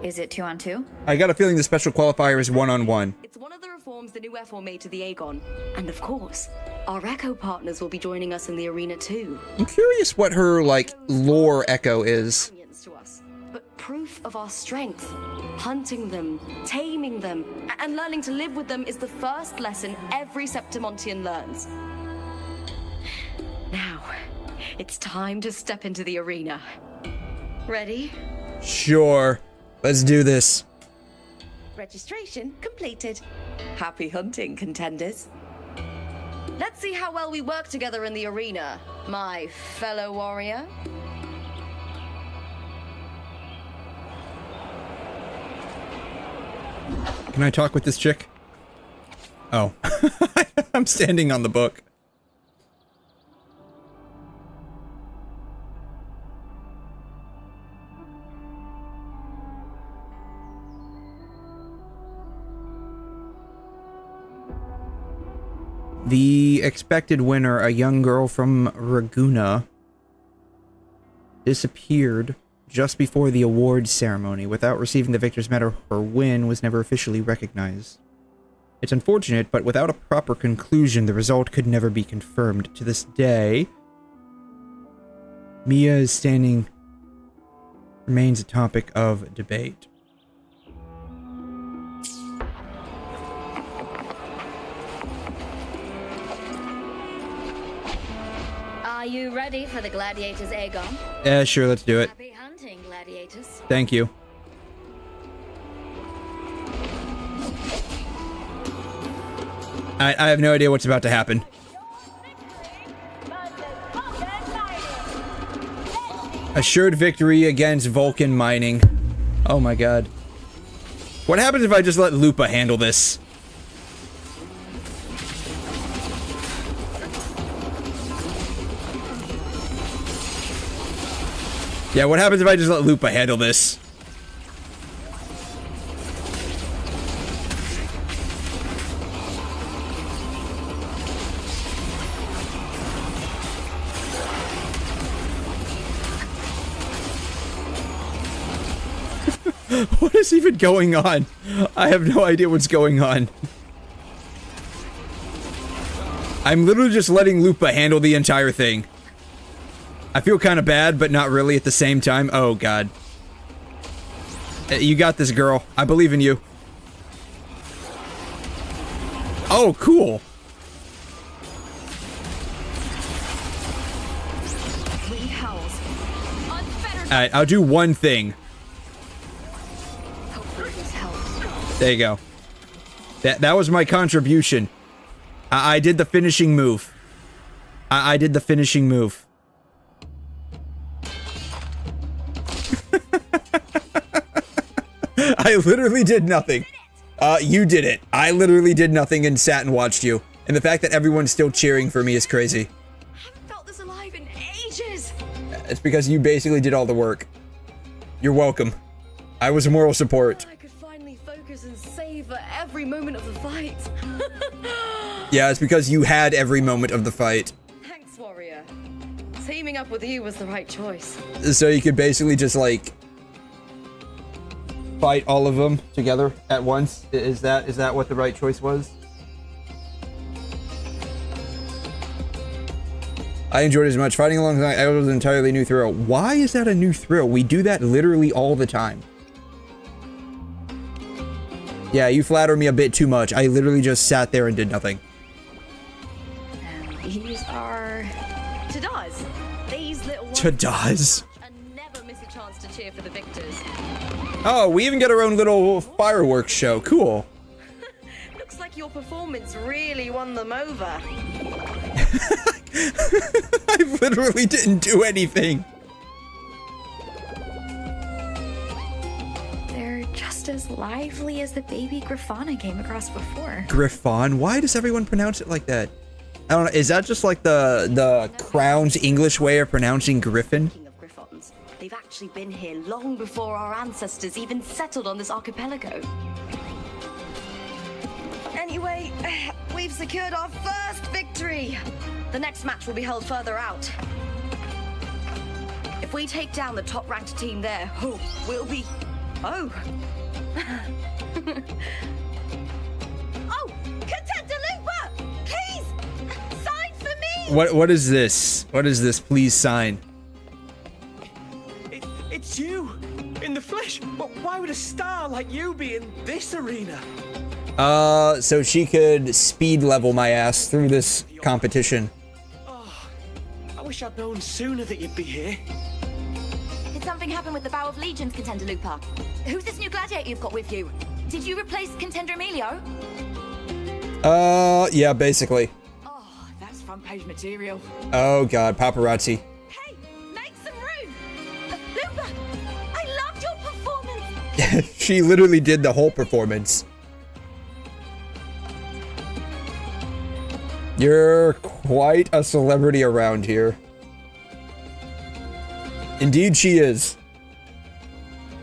Is it 2-on-2? I got a feeling the special qualifier is 1-on-1. It's one of the reforms the new F4 made to the Aegon. And of course, our Echo partners will be joining us in the arena too. I'm curious what her, like, lore Echo is. To us, but proof of our strength. Hunting them, taming them, and learning to live with them is the first lesson every Septimontian learns. Now, it's time to step into the arena. Ready? Sure. Let's do this. Registration completed. Happy hunting, contenders. Let's see how well we work together in the arena, my fellow warrior. Can I talk with this chick? Oh. I'm standing on the book. The expected winner, a young girl from Raguna, disappeared just before the awards ceremony. Without receiving the victor's medal, her win was never officially recognized. It's unfortunate, but without a proper conclusion, the result could never be confirmed. To this day, Mia's standing remains a topic of debate. Are you ready for the gladiators, Aegon? Sure, let's do it. Happy hunting, gladiators. Thank you. I have no idea what's about to happen. Assured victory against Vulcan Mining. Oh my god. What happens if I just let Lupa handle this? Yeah, what happens if I just let Lupa handle this? What is even going on? I have no idea what's going on. I'm literally just letting Lupa handle the entire thing. I feel kind of bad, but not really at the same time. Oh, God. You got this, girl. I believe in you. Oh, cool. Alright, I'll do one thing. There you go. That was my contribution. I did the finishing move. I did the finishing move. I literally did nothing. You did it. I literally did nothing and sat and watched you. And the fact that everyone's still cheering for me is crazy. I haven't felt this alive in ages. It's because you basically did all the work. You're welcome. I was moral support. I could finally focus and savor every moment of the fight. Yeah, it's because you had every moment of the fight. Thanks, warrior. Teaming up with you was the right choice. So you could basically just, like, fight all of them together at once? Is that what the right choice was? I enjoyed it as much. Fighting alongside I was an entirely new thrill. Why is that a new thrill? We do that literally all the time. Yeah, you flatter me a bit too much. I literally just sat there and did nothing. These are Tadaz. These little ones Tadaz. and never miss a chance to cheer for the victors. Oh, we even get our own little fireworks show. Cool. Looks like like your performance really won them over. I literally didn't do anything. They're just as lively as the baby Griffon I came across before. Griffon? Why does everyone pronounce it like that? I don't know. Is that just like the Crown's English way of pronouncing Griffin? Of Griffons, they've actually been here long before our ancestors even settled on this archipelago. Anyway, we've secured our first victory. The next match will be held further out. If we take down the top-ranked team there, we'll be... Oh! Oh! Contender Looper! Please! Sign for me! What is this? What is this? Please sign. It's you! In the flesh! But why would a star like you be in this arena? So she could speed level my ass through this competition. Oh, I wish I'd known sooner that you'd be here. Did something happen with the Bow of Legions, Contender Looper? Who's this new gladiator you've got with you? Did you replace Contender Emilio? Yeah, basically. Oh, that's front page material. Oh god, paparazzi. Hey, make some room! Looper, I loved your performance! She literally did the whole performance. You're quite a celebrity around here. Indeed she is.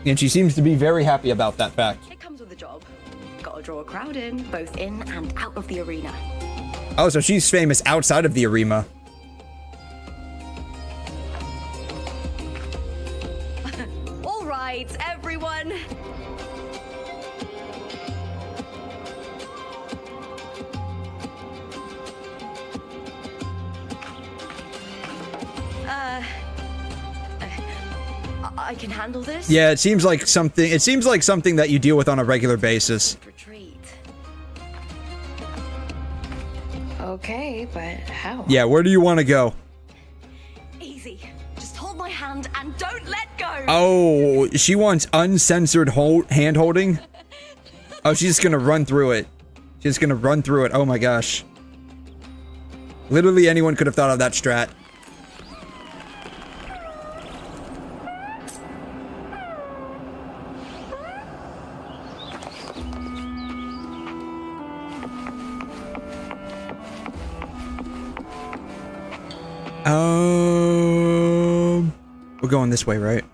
And she seems to be very happy about that fact. It comes with the job. Gotta draw a crowd in, both in and out of the arena. Oh, so she's famous outside of the arena. All right, everyone. I can handle this. Yeah, it seems like something that you deal with on a regular basis. Retreat. Okay, but how? Yeah, where do you want to go? Easy. Just hold my hand and don't let go. Oh, she wants uncensored hand holding? Oh, she's just gonna run through it. She's gonna run through it. Oh my gosh. Literally anyone could have thought of that strat. We're going this way, right?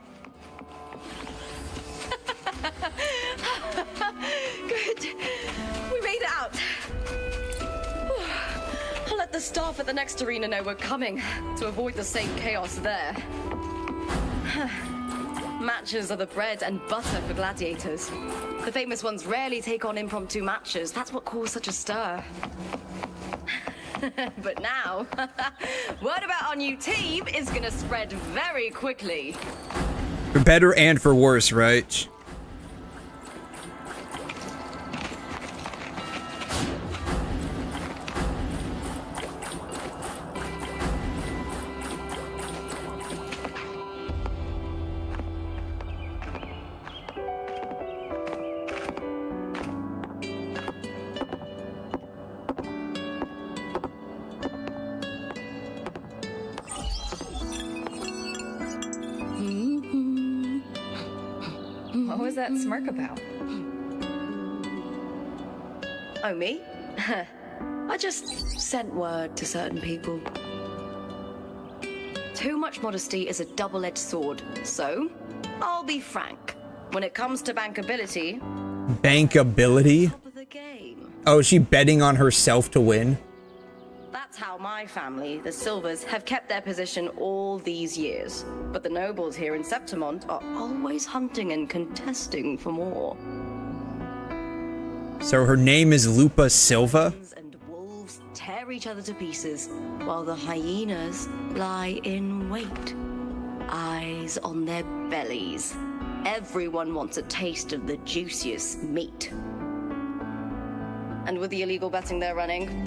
Good. We made it out. I'll let the staff at the next arena know we're coming to avoid the same chaos there. Matches are the bread and butter for gladiators. The famous ones rarely take on impromptu matches. That's what caused such a stir. But now, word about our new team is gonna spread very quickly. For better and for worse, right? What was that smirk about? Oh, me? I just sent word to certain people. Too much modesty is a double-edged sword, so I'll be frank. When it comes to bankability... Bankability? Top of the game. Oh, is she betting on herself to win? That's how my family, the Silvers, have kept their position all these years. But the nobles here in Septimont are always hunting and contesting for more. So her name is Lupa Silva? And wolves tear each other to pieces, while the hyenas lie in wait. Eyes on their bellies. Everyone wants a taste of the juiciest meat. And with the illegal betting they're running,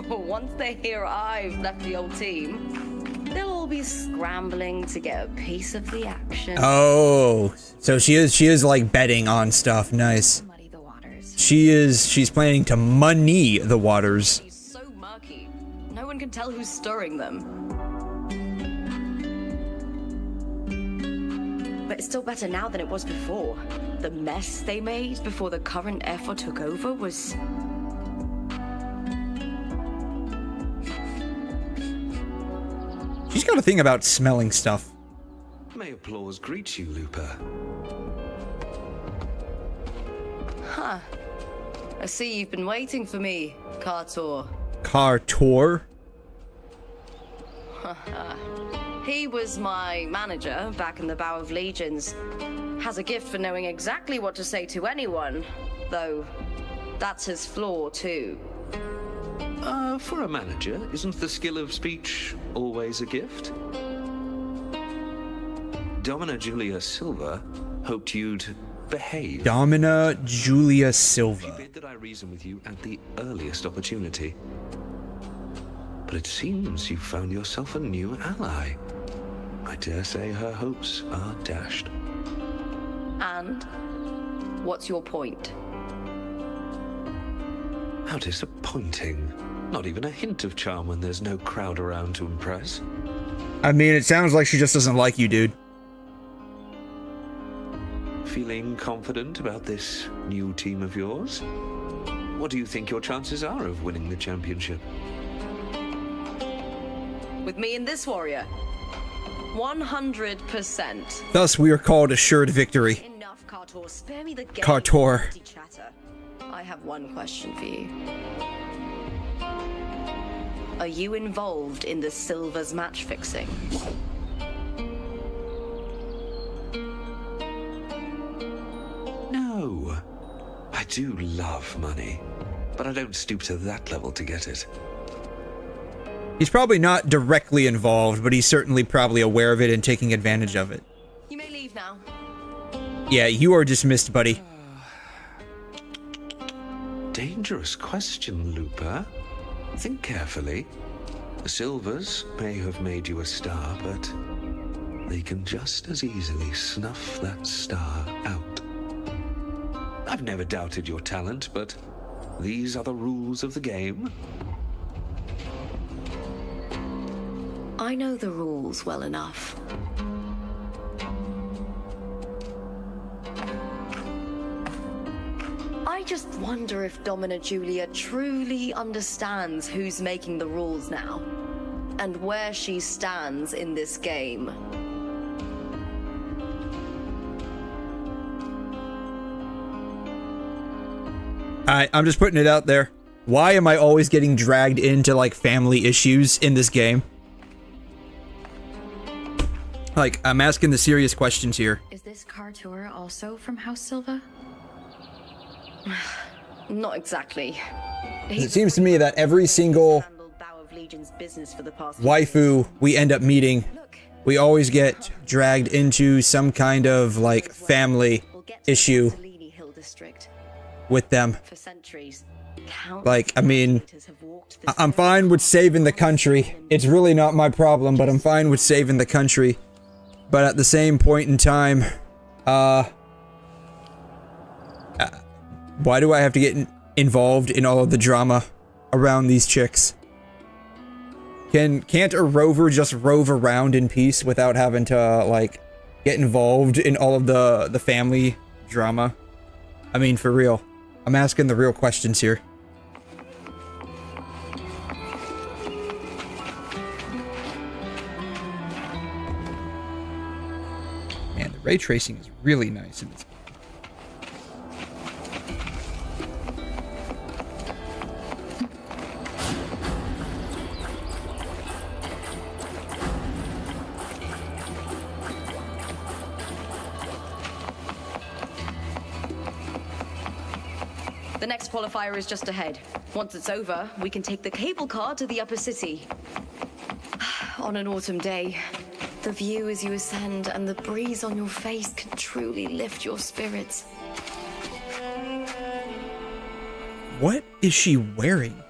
once they hear I've left the old team, they'll all be scrambling to get a piece of the action. Oh, so she is like betting on stuff. Nice. She's planning to money the waters. He's so murky. No one can tell who's stirring them. But it's still better now than it was before. The mess they made before the current 𝘧𝘏 took over was... She's got a thing about smelling stuff. May applause greet you, 𝘬𝘁. Huh. I see you've been waiting for me, 𝘬𝘮. 𝘬𝘮? He was my manager back in the Bow of Legions. Has a gift for knowing exactly what to say to anyone, though that's his flaw too. For a manager, isn't the skill of speech always a gift? Domina Julia Silva hoped you'd behave. Domina Julia Silva. She bid that I reason with you at the earliest opportunity. But it seems you've found yourself a new ally. I dare say her hopes are dashed. And? What's your point? How disappointing. Not even a hint of charm when there's no crowd around to impress. I mean, it sounds like she just doesn't like you, dude. Feeling confident about this new team of yours? What do you think your chances are of winning the championship? With me and this warrior? 100%. Thus, we are called assured victory. Enough, 𝘬𝘮. Spare me the game. 𝘬𝘮. Chatter. I have one question for you. Are you involved in the Silva's match fixing? No. I do love money, but I don't stoop to that level to get it. He's probably not directly involved, but he's certainly probably aware of it and taking advantage of it. You may leave now. Yeah, you are dismissed, buddy. Dangerous question, 𝘬𝘁. Think carefully. The Silvers may have made you a star, but they can just as easily snuff that star out. I've never doubted your talent, but these are the rules of the game. I know the rules well enough. I just wonder if Domina Julia truly understands who's making the rules now, and where she stands in this game. I'm just putting it out there. Why am I always getting dragged into, like, family issues in this game? Like, I'm asking the serious questions here. Is this 𝘬𝘮 also from House Silva? Not exactly. It seems to me that every single waifu we end up meeting, we always get dragged into some kind of, like, family issue with them. Like, I mean, I'm fine with saving the country. It's really not my problem, but I'm fine with saving the country. But at the same point in time, why do I have to get involved in all of the drama around these chicks? Can't a rover just rove around in peace without having to, like, get involved in all of the family drama? I mean, for real. I'm asking the real questions here. Man, the ray tracing is really nice in this game. The next qualifier is just ahead. Once it's over, we can take the cable car to the upper city. On an autumn day, the view as you ascend and the breeze on your face can truly lift your spirits. What is she wearing?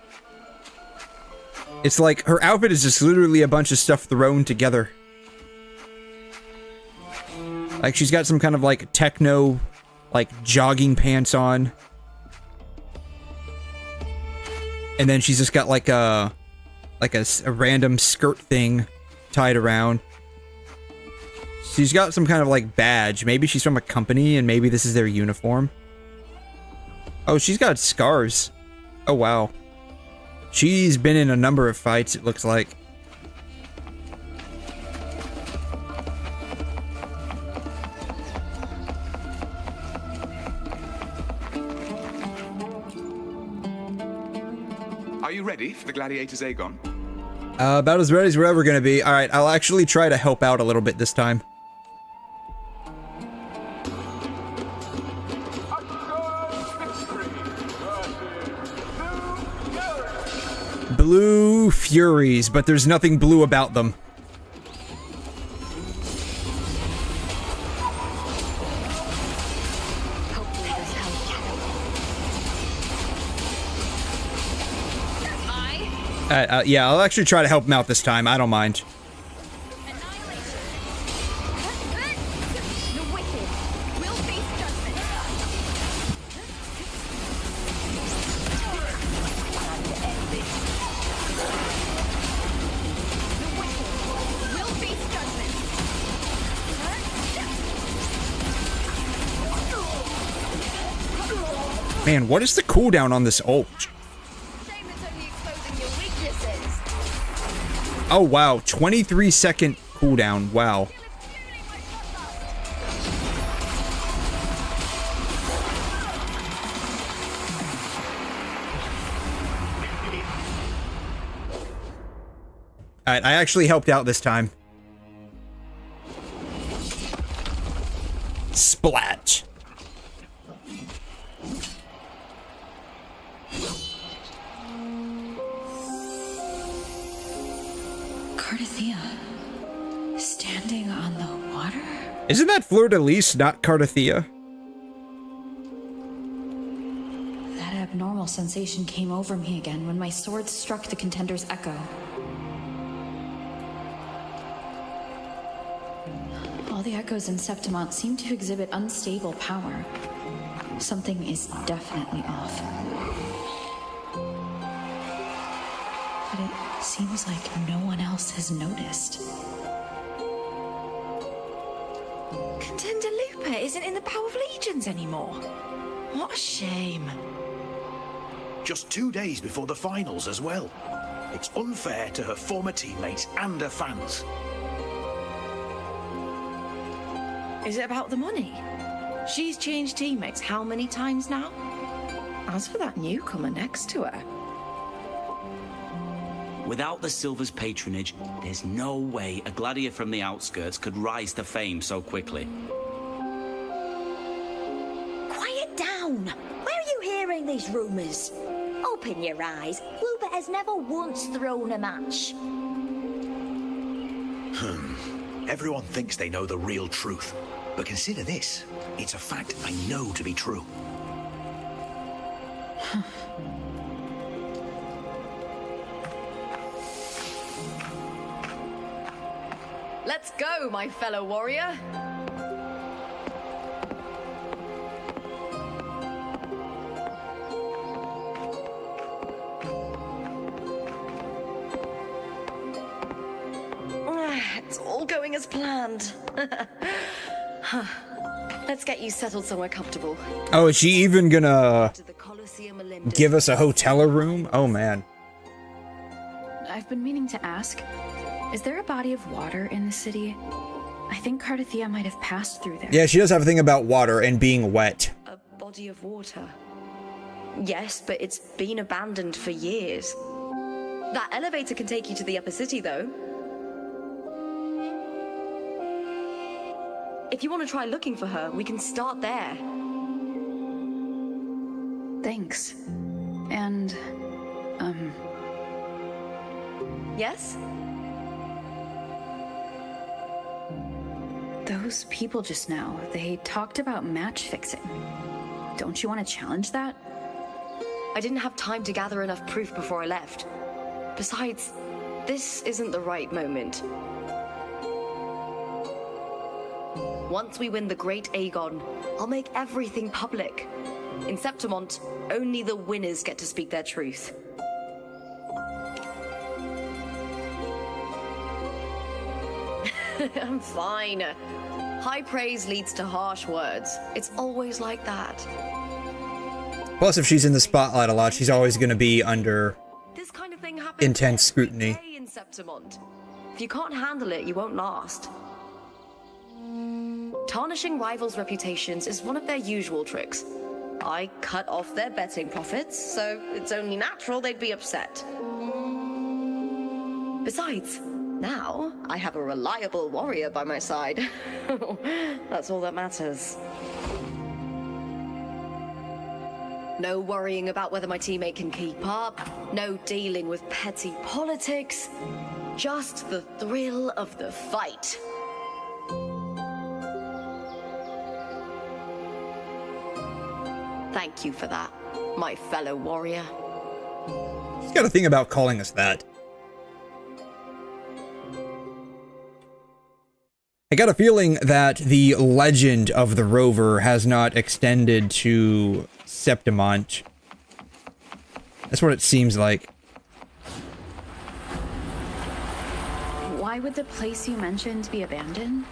It's like her outfit is just literally a bunch of stuff thrown together. Like she's got some kind of like techno, like jogging pants on. And then she's just got like a random skirt thing tied around. She's got some kind of like badge. Maybe she's from a company and maybe this is their uniform. Oh, she's got scars. Oh, wow. She's been in a number of fights, it looks like. Are you ready for the gladiators, Aegon? About as ready as we're ever gonna be. Alright, I'll actually try to help out a little bit this time. Blue Furies, but there's nothing blue about them. Yeah, I'll actually try to help him out this time. I don't mind. Man, what is the cooldown on this ult? Oh wow, 23-second cooldown. Wow. Alright, I actually helped out this time. Splat. 𝘵𝘮, standing on the water? Isn't that 𝘨𝑚, not 𝘐'𝘮? That abnormal sensation came over me again when my sword struck the contender's echo. All the echoes in Septimont seem to exhibit unstable power. Something is definitely off. But it seems like no one else has noticed. Contender Lupa isn't in the Bow of Legions anymore. What a shame. Just 2 days before the finals as well. It's unfair to her former teammates and her fans. Is it about the money? She's changed teammates how many times now? As for that newcomer next to her... Without the Silver's patronage, there's no way a gladiator from the outskirts could rise to fame so quickly. Quiet down! Where are you hearing these rumors? Open your eyes. Lupa has never once thrown a match. Everyone thinks they know the real truth. But consider this. It's a fact I know to be true. Let's go, my fellow warrior. It's all going as planned. Let's get you settled somewhere comfortable. Oh, is she even gonna give us a hotel room? Oh man. I've been meaning to ask, is there a body of water in the city? I think 𝘵𝘮 might have passed through there. Yeah, she does have a thing about water and being wet. A body of water. Yes, but it's been abandoned for years. That elevator can take you to the upper city, though. If you want to try looking for her, we can start there. Thanks. And, Yes? Those people just now, they talked about match fixing. Don't you want to challenge that? I didn't have time to gather enough proof before I left. Besides, this isn't the right moment. Once we win the Great Aegon, I'll make everything public. In Septimont, only the winners get to speak their truth. I'm fine. High praise leads to harsh words. It's always like that. Plus, if she's in the spotlight a lot, she's always going to be under This kind of thing happens intense scrutiny. every day in 𝘕𝘮. If you can't handle it, you won't last. Tarnishing rivals' reputations is one of their usual tricks. I cut off their betting profits, so it's only natural they'd be upset. Besides, now I have a reliable warrior by my side. That's all that matters. No worrying about whether my teammate can keep up, no dealing with petty politics, just the thrill of the fight. Thank you for that, my fellow warrior. She's got a thing about calling us that. I got a feeling that the legend of the rover has not extended to 𝘕ptimont. That's what it seems like. Why would the place you mentioned be abandoned?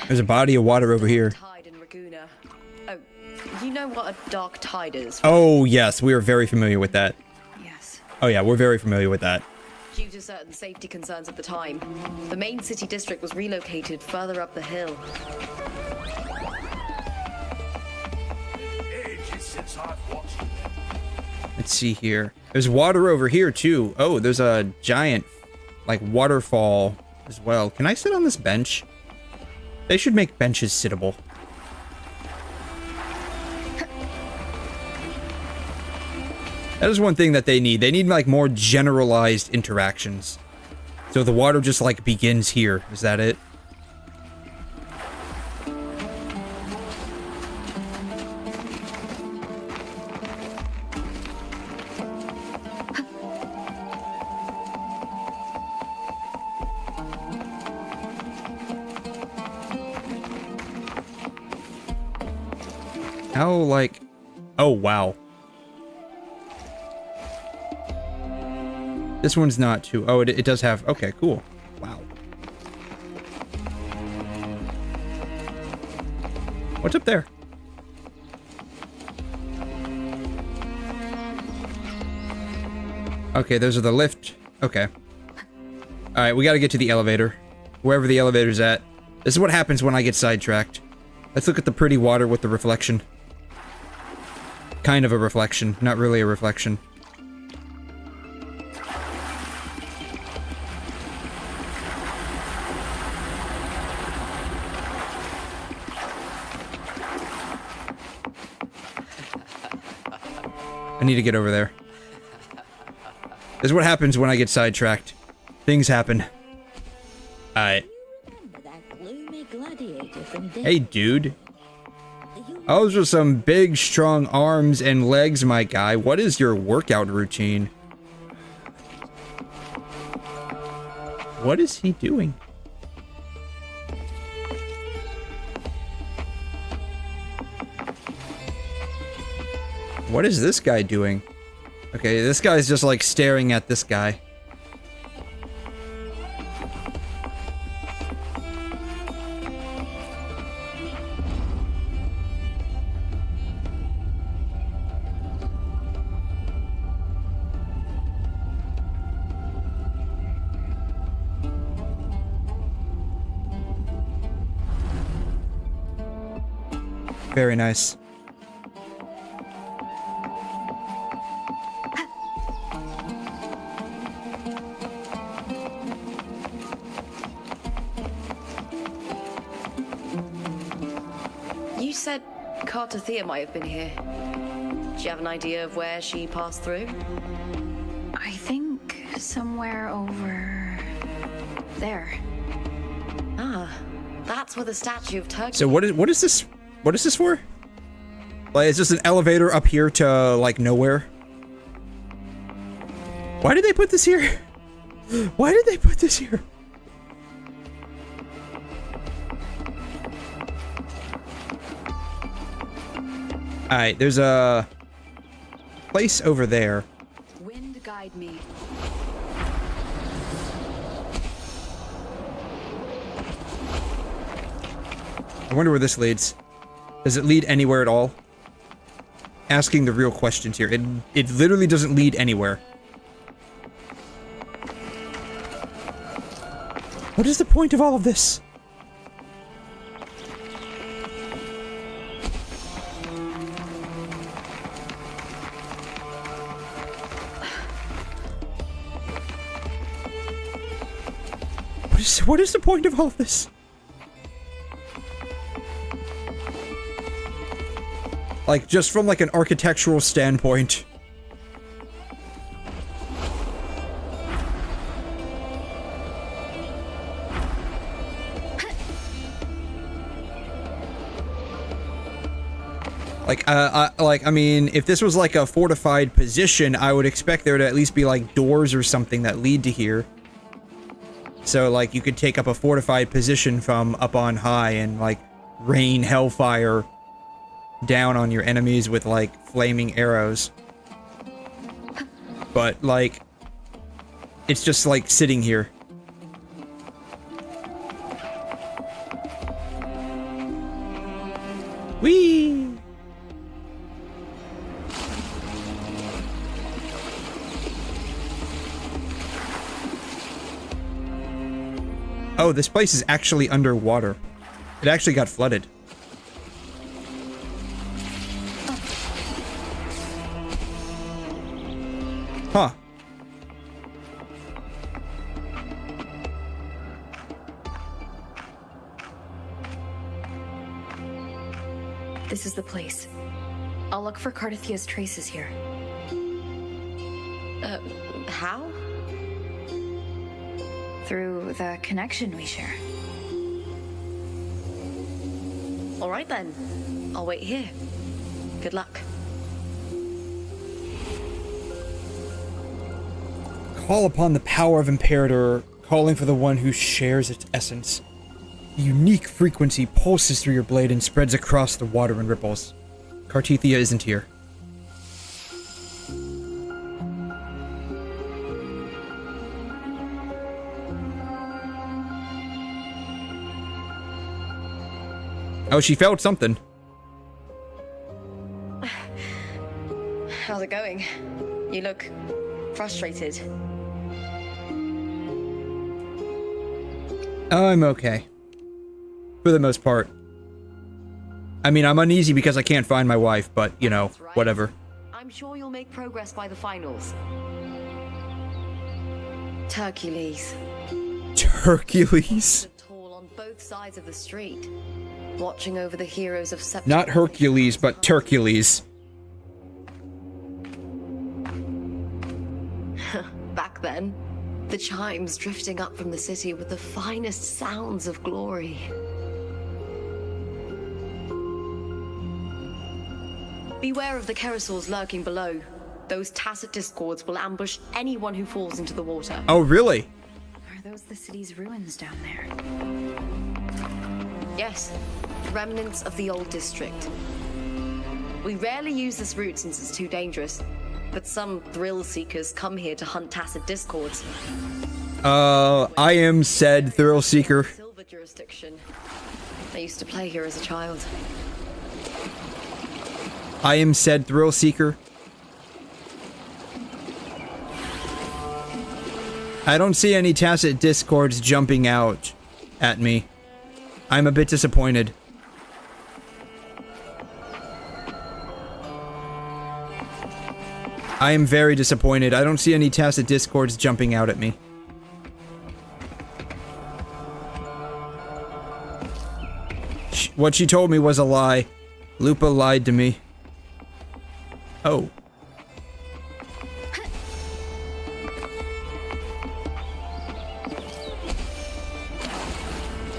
There's a body of water over here. Oh, you know what a dark tide is? Oh, yes, we are very familiar with that. Yes. Oh, yeah, we're very familiar with that. Due to certain safety concerns at the time, the main city district was relocated further up the hill. Ages since I've watched. Let's see here. There's water over here, too. Oh, there's a giant, like, waterfall as well. Can I sit on this bench? They should make benches sittable. That is one thing that they need. They need, like, more generalized interactions. So the water just, like, begins here. Is that it? How, like... Oh, wow. This one's not too... Oh, it does have... Okay, cool. Wow. What's up there? Okay, those are the lift. Okay. Alright, we gotta get to the elevator. Wherever the elevator's at. This is what happens when I get sidetracked. Let's look at the pretty water with the reflection. Kind of a reflection, not really a reflection. I need to get over there. This is what happens when I get sidetracked. Things happen. Alright. Hey, dude. Those are some big, strong arms and legs, my guy. What is your workout routine? What is he doing? What is this guy doing? Okay, this guy's just like staring at this guy. Very nice. You said 𝘁𝘮 might have been here. Do you have an idea of where she passed through? I think somewhere over there. Ah, that's where the statue of Turkey. So what is this? What is this for? Like, is this an elevator up here to like nowhere? Why did they put this here? Why did they put this here? Alright, there's a place over there. Wind guide me. I wonder where this leads. Does it lead anywhere at all? Asking the real questions here. It literally doesn't lead anywhere. What is the point of all of this? What is the point of all of this? Like, just from, like, an architectural standpoint. I mean, if this was, like, a fortified position, I would expect there to at least be, like, doors or something that lead to here. So, like, you could take up a fortified position from up on high and, like, rain hellfire down on your enemies with, like, flaming arrows. But, like, it's just, like, sitting here. Whee! Oh, this place is actually underwater. It actually got flooded. Huh. This is the place. I'll look for Cardathia's traces here. How? Through the connection we share. All right then. I'll wait here. Good luck. Call upon the power of Imperator, calling for the one who shares its essence. The unique frequency pulses through your blade and spreads across the water in ripples. Cartithia isn't here. Oh, she felt something. How's it going? You look frustrated. I'm okay. For the most part. I mean, I'm uneasy because I can't find my wife, but, you know, Right. whatever. I'm sure you'll make progress by the finals. 𝘬𝘰𝘮. Hercules? Tall on both sides of the street, watching over the heroes of Septimont. Not Hercules, but Turcules. Back then, the chimes drifting up from the city with the finest sounds of glory. Beware of the 𝘬𝘗𝑠auls lurking below. Those tacit discords will ambush anyone who falls into the water. Oh, really? Are those the city's ruins down there? Yes, remnants of the old district. We rarely use this route since it's too dangerous, but some thrill seekers come here to hunt tacit discords. I am said thrill seeker. Silver jurisdiction. I used to play here as a child. I am said thrill seeker. I don't see any tacit discords jumping out at me. I'm a bit disappointed. I am very disappointed. I don't see any tacit discords jumping out at me. What she told me was a lie. 𝘬𝘮 lied to me. Oh.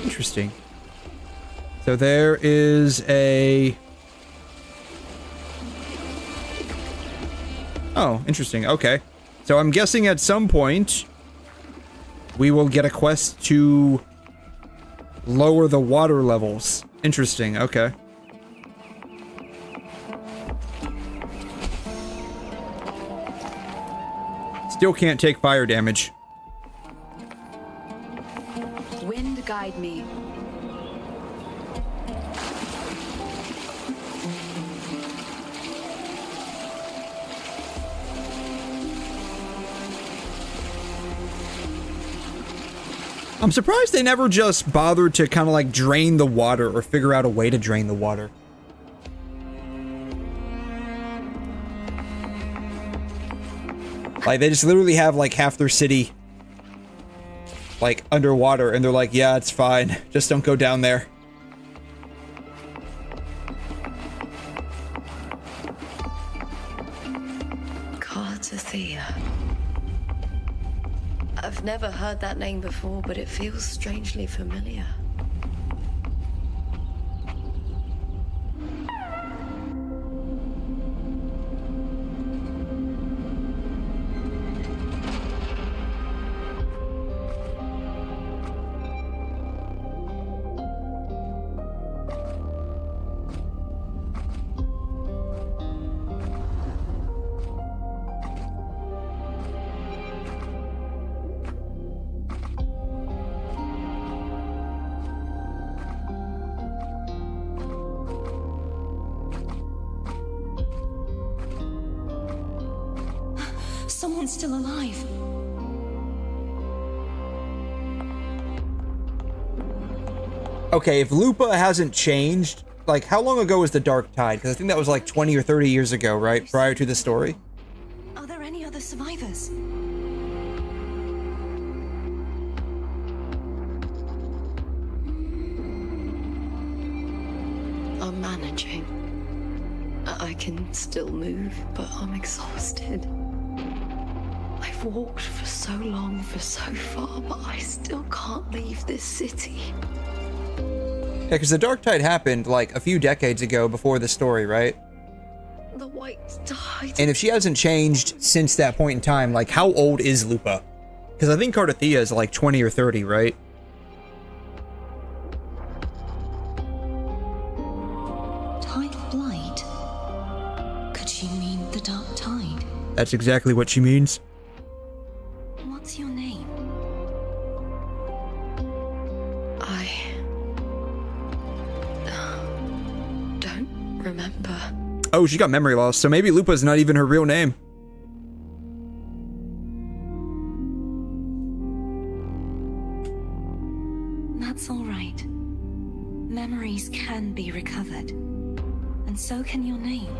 Interesting. So there is a... Oh, interesting. Okay. So I'm guessing at some point we will get a quest to lower the water levels. Interesting. Okay. Still can't take fire damage. Wind guide me. I'm surprised they never just bothered to kind of like drain the water or figure out a way to drain the water. Like, they just literally have like half their city like underwater and they're like, yeah, it's fine. Just don't go down there. 𝘪𝘯𝘬. I've never heard that name before, but it feels strangely familiar. Someone's still alive. Okay, if Lupa hasn't changed, like, how long ago was the Dark Tide? Because I think that was like 20 or 30 years ago, right? Prior to the story? Are there any other survivors? I'm managing. I can still move, but I'm exhausted. I've walked for so long, for so far, but I still can't leave this city. Yeah, because the Dark Tide happened like a few decades ago before the story, right? The White Tide. And if she hasn't changed since that point in time, like, how old is Lupa? Because I think 𝘪𝘀𝘧 is like 20 or 30, right? Tide of Blight? Could she mean the Dark Tide? That's exactly what she means. What's your name? I don't remember. Oh, she got memory loss, so maybe Lupa's not even her real name. That's all right. Memories can be recovered. And so can your name.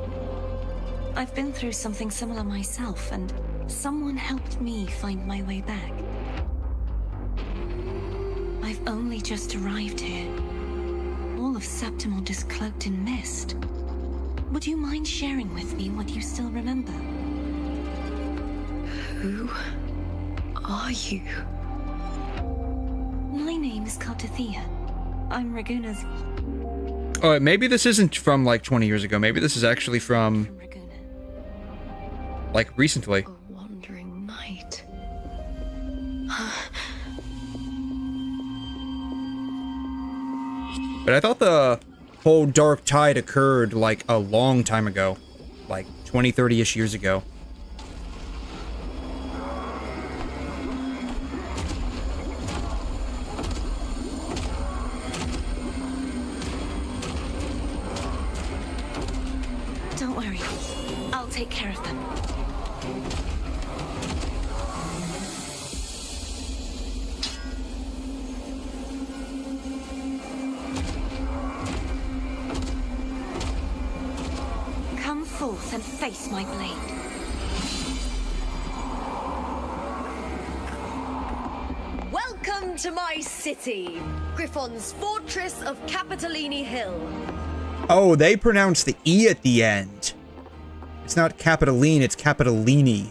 I've been through something similar myself, and someone helped me find my way back. I've only just arrived here. All of Septimont is cloaked in mist. Would you mind sharing with me what you still remember? Who are you? My name is 𝘪𝘀𝘧. I'm Raguna's. Oh, maybe this isn't from like 20 years ago. Maybe this is actually from like recently. A wandering knight. But I thought the whole Dark Tide occurred like a long time ago. Like 20, 30-ish years ago. Don't worry. I'll take care of them. Come forth and face my blade. Welcome to my city, Griffon's fortress of Capitolini Hill. Oh, they pronounce the E at the end. It's not Capitoline, it's Capitolini.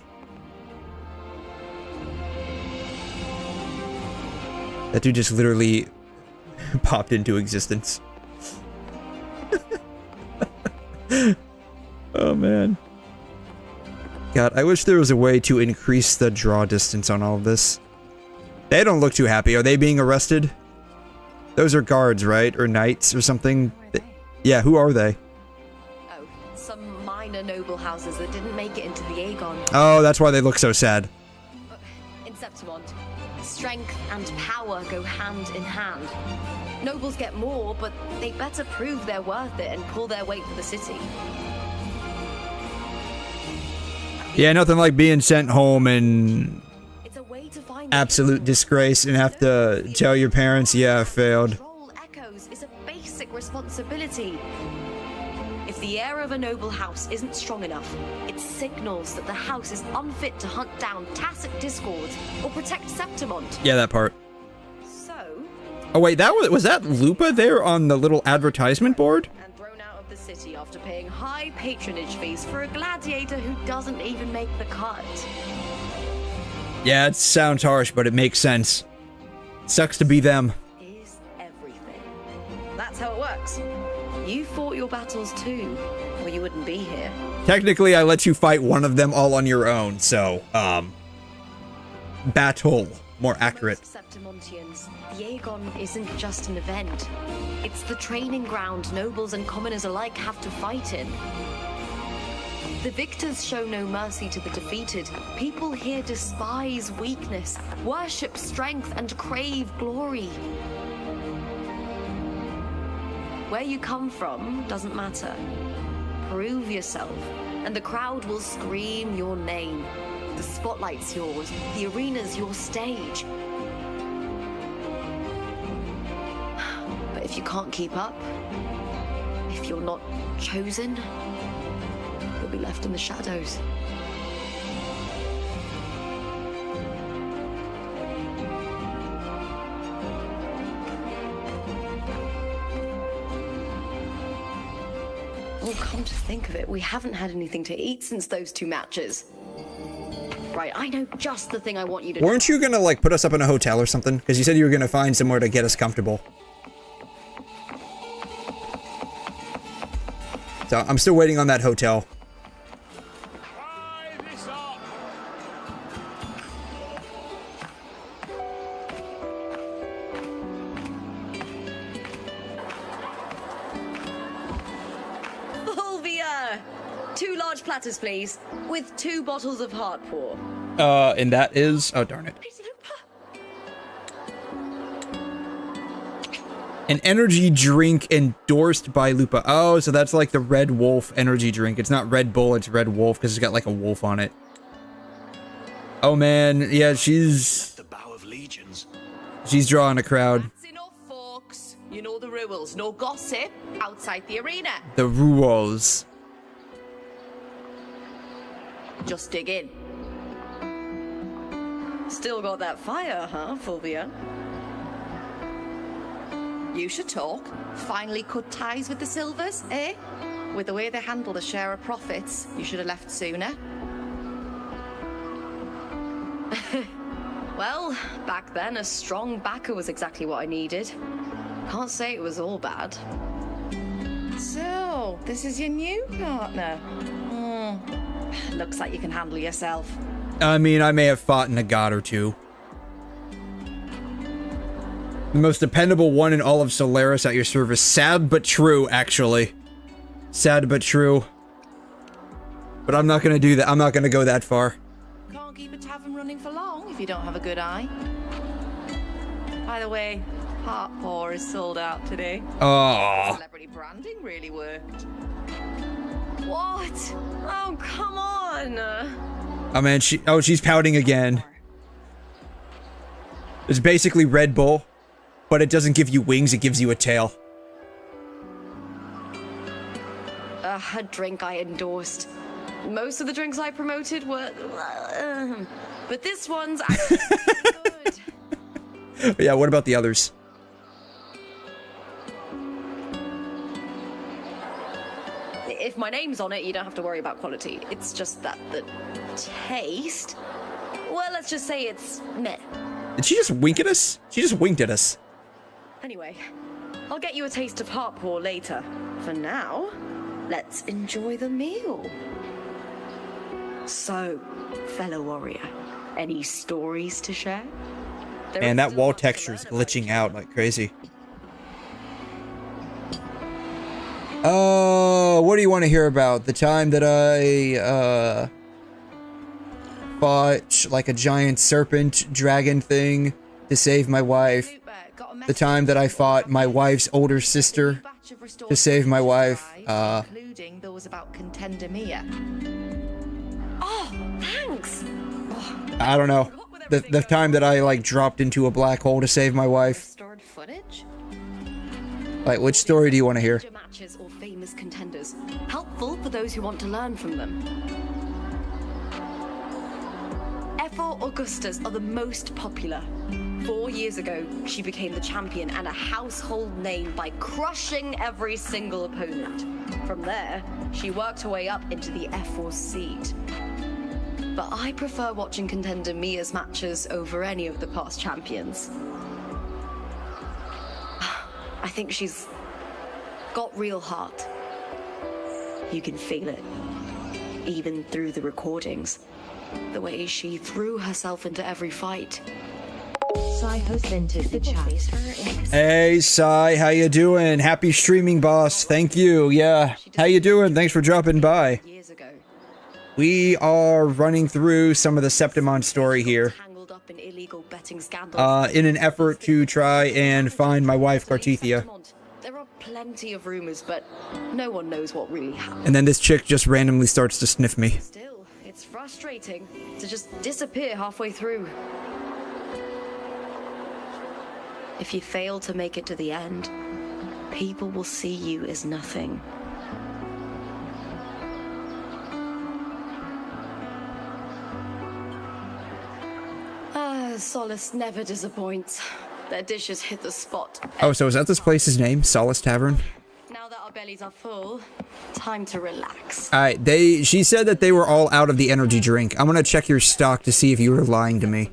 That dude just literally popped into existence. Oh, man. God, I wish there was a way to increase the draw distance on all of this. They don't look too happy. Are they being arrested? Those are guards, right? Or knights or something? Yeah, who are they? Oh, some minor noble houses that didn't make it into the Aegon. Oh, that's why they look so sad. In Septimont, strength and power go hand in hand. Nobles get more, but they better prove they're worth it and pull their weight for the city. Yeah, nothing like being sent home and... It's a way to find absolute disgrace and have to tell your parents, yeah, I failed. Control echoes is a basic responsibility. If the heir of a noble house isn't strong enough, it signals that the house is unfit to hunt down tacit discords or protect Septimont. Yeah, that part. So... Oh wait, that was that Lupa there on the little advertisement board? And thrown out of the city after paying high patronage fees for a gladiator who doesn't even make the cut. Yeah, it sounds harsh, but it makes sense. Sucks to be them. Is everything. That's how it works. You fought your battles too, or you wouldn't be here. Technically, I let you fight one of them all on your own, so, battle, more accurate. For most Septimontians, the Aegon isn't just an event. It's the training ground nobles and commoners alike have to fight in. The victors show no mercy to the defeated. People here despise weakness, worship strength, and crave glory. Where you come from doesn't matter. Prove yourself, and the crowd will scream your name. The spotlight's yours, the arena's your stage. But if you can't keep up, if you're not chosen, you'll be left in the shadows. Oh, come to think of it, we haven't had anything to eat since those 2 matches. Right, I know just the thing I want you to do. Weren't you gonna, like, put us up in a hotel or something? Because you said you were gonna find somewhere to get us comfortable. So, I'm still waiting on that hotel. Platters, please, with 2 bottles of 𝘠𝘮. And that is... Oh, darn it. An energy drink endorsed by Lupa. Oh, so that's like the Red Wolf energy drink. It's not Red Bull, it's Red Wolf, because it's got like a wolf on it. Oh, man. Yeah, she's... The bow of legions. She's drawing a crowd. That's enough, folks. You know the rules. No gossip outside the arena. The rules. Just dig in. Still got that fire, huh, Fulvia? You should talk. Finally cut ties with the Silvers, eh? With the way they handle the share of profits, you should have left sooner. Well, back then, a strong backer was exactly what I needed. Can't say it was all bad. So, this is your new partner. Looks like you can handle yourself. I mean, I may have fought in a god or two. The most dependable one in all of Solaris at your service. Sad but true, actually. Sad but true. But I'm not gonna do that. I'm not gonna go that far. Can't keep a tavern running for long if you don't have a good eye. By the way, 𝘠𝘮 is sold out today. Oh. Celebrity branding really worked. What? Oh, come on. Oh man, she's pouting again. It's basically Red Bull, but it doesn't give you wings, it gives you a tail. A drink I endorsed. Most of the drinks I promoted were... but this one's actually good. Yeah, what about the others? If my name's on it, you don't have to worry about quality. It's just that the taste... Well, let's just say it's meh. Did she just wink at us? She just winked at us. Anyway, I'll get you a taste of 𝘠𝘮 later. For now, let's enjoy the meal. So, fellow warrior, any stories to share? Man, that wall texture is glitching out like crazy. What do you want to hear about? The time that I, fought like a giant serpent dragon thing to save my wife. The time that I fought my wife's older sister to save my wife. Including those about 𝘠𝘮 𝘕𝘠. Oh, thanks. I don't know. the time that I like dropped into a black hole to save my wife. Restored footage? Like, which story do you want to hear? Matches or famous contenders. Helpful for those who want to learn from them. 𝘏𝑜 Augustas are the most popular. 4 years ago, she became the champion and a household name by crushing every single opponent. From there, she worked her way up into the 𝘏𝑜 seed. But I prefer watching contender Mia's matches over any of the past champions. I think she's got real heart. You can feel it, even through the recordings. The way she threw herself into every fight. Sai has entered the chat. Hey, Sai, how you doing? Happy streaming, boss. Thank you. Yeah. How you doing? Thanks for dropping by. We are running through some of the Septimont story here. In an effort to try and find my wife, Cartethia. There are plenty of rumors, but no one knows what really happened. And then this chick just randomly starts to sniff me. Still, it's frustrating to just disappear halfway through. If you fail to make it to the end, people will see you as nothing. Solace never disappoints. Their dishes hit the spot. Oh, so is that this place's name? Solace Tavern? Now that our bellies are full, time to relax. Alright, she said that they were all out of the energy drink. I'm gonna check your stock to see if you were lying to me.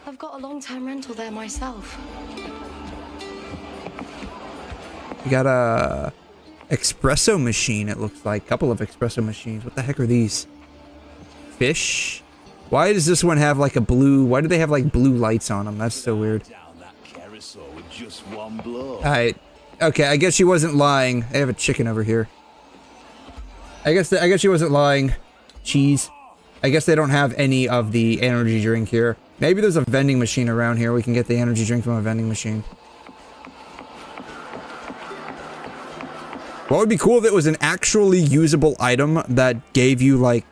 I've got a long-term rental there myself. You got a espresso machine, it looks like. Couple of espresso machines. What the heck are these? Fish? Why does this one have like a blue... Why do they have like blue lights on them? That's so weird. Alright. Okay, I guess she wasn't lying. I have a chicken over here. I guess she wasn't lying. Cheese. I guess they don't have any of the energy drink here. Maybe there's a vending machine around here. We can get the energy drink from a vending machine. What would be cool if it was an actually usable item that gave you like...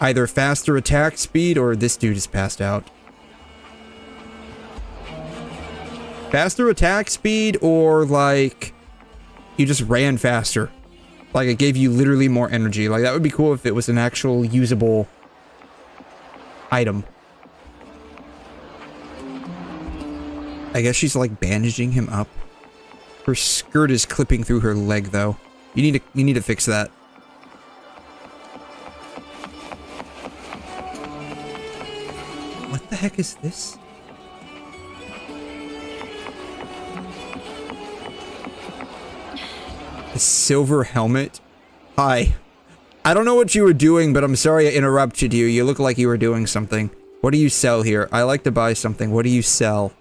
either faster attack speed or this dude is passed out. Faster attack speed or like you just ran faster. Like it gave you literally more energy. Like that would be cool if it was an actual usable item. I guess she's like bandaging him up. Her skirt is clipping through her leg though. You need to fix that. What the heck is this? A silver helmet? Hi. I don't know what you were doing, but I'm sorry I interrupted you. You look like you were doing something. What do you sell here? I like to buy something. What do you sell?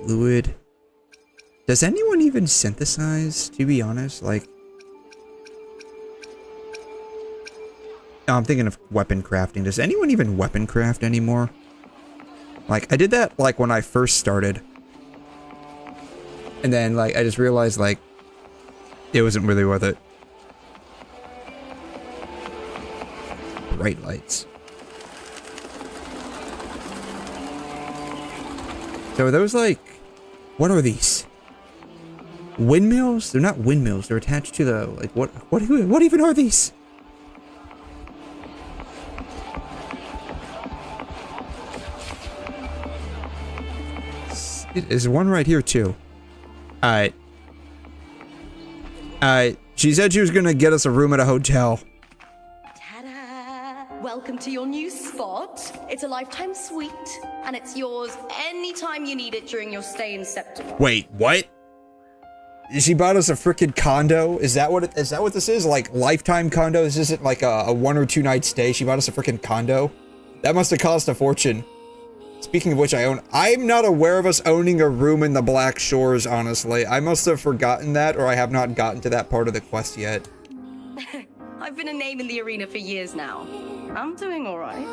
Fluid. Does anyone even synthesize, to be honest? Like... Oh, I'm thinking of weapon crafting. Does anyone even weapon craft anymore? Like, I did that, like, when I first started. And then, like, I just realized, like, it wasn't really worth it. Bright lights. So are those, like... What are these? Windmills? They're not windmills. They're attached to the... Like, what even are these? There's one right here, too. Alright. Alright. She said she was gonna get us a room at a hotel. Ta-da! Welcome to your new spot. It's a lifetime suite, and it's yours anytime you need it during your stay in Septimont. Wait, what? She bought us a frickin' condo? Is that what this is? Like, lifetime condo? This isn't like a 1 or 2 night stay. She bought us a frickin' condo? That must have cost a fortune. Speaking of which, I'm not aware of us owning a room in the Black Shores, honestly. I must have forgotten that, or I have not gotten to that part of the quest yet. I've been a name in the arena for years now. I'm doing alright.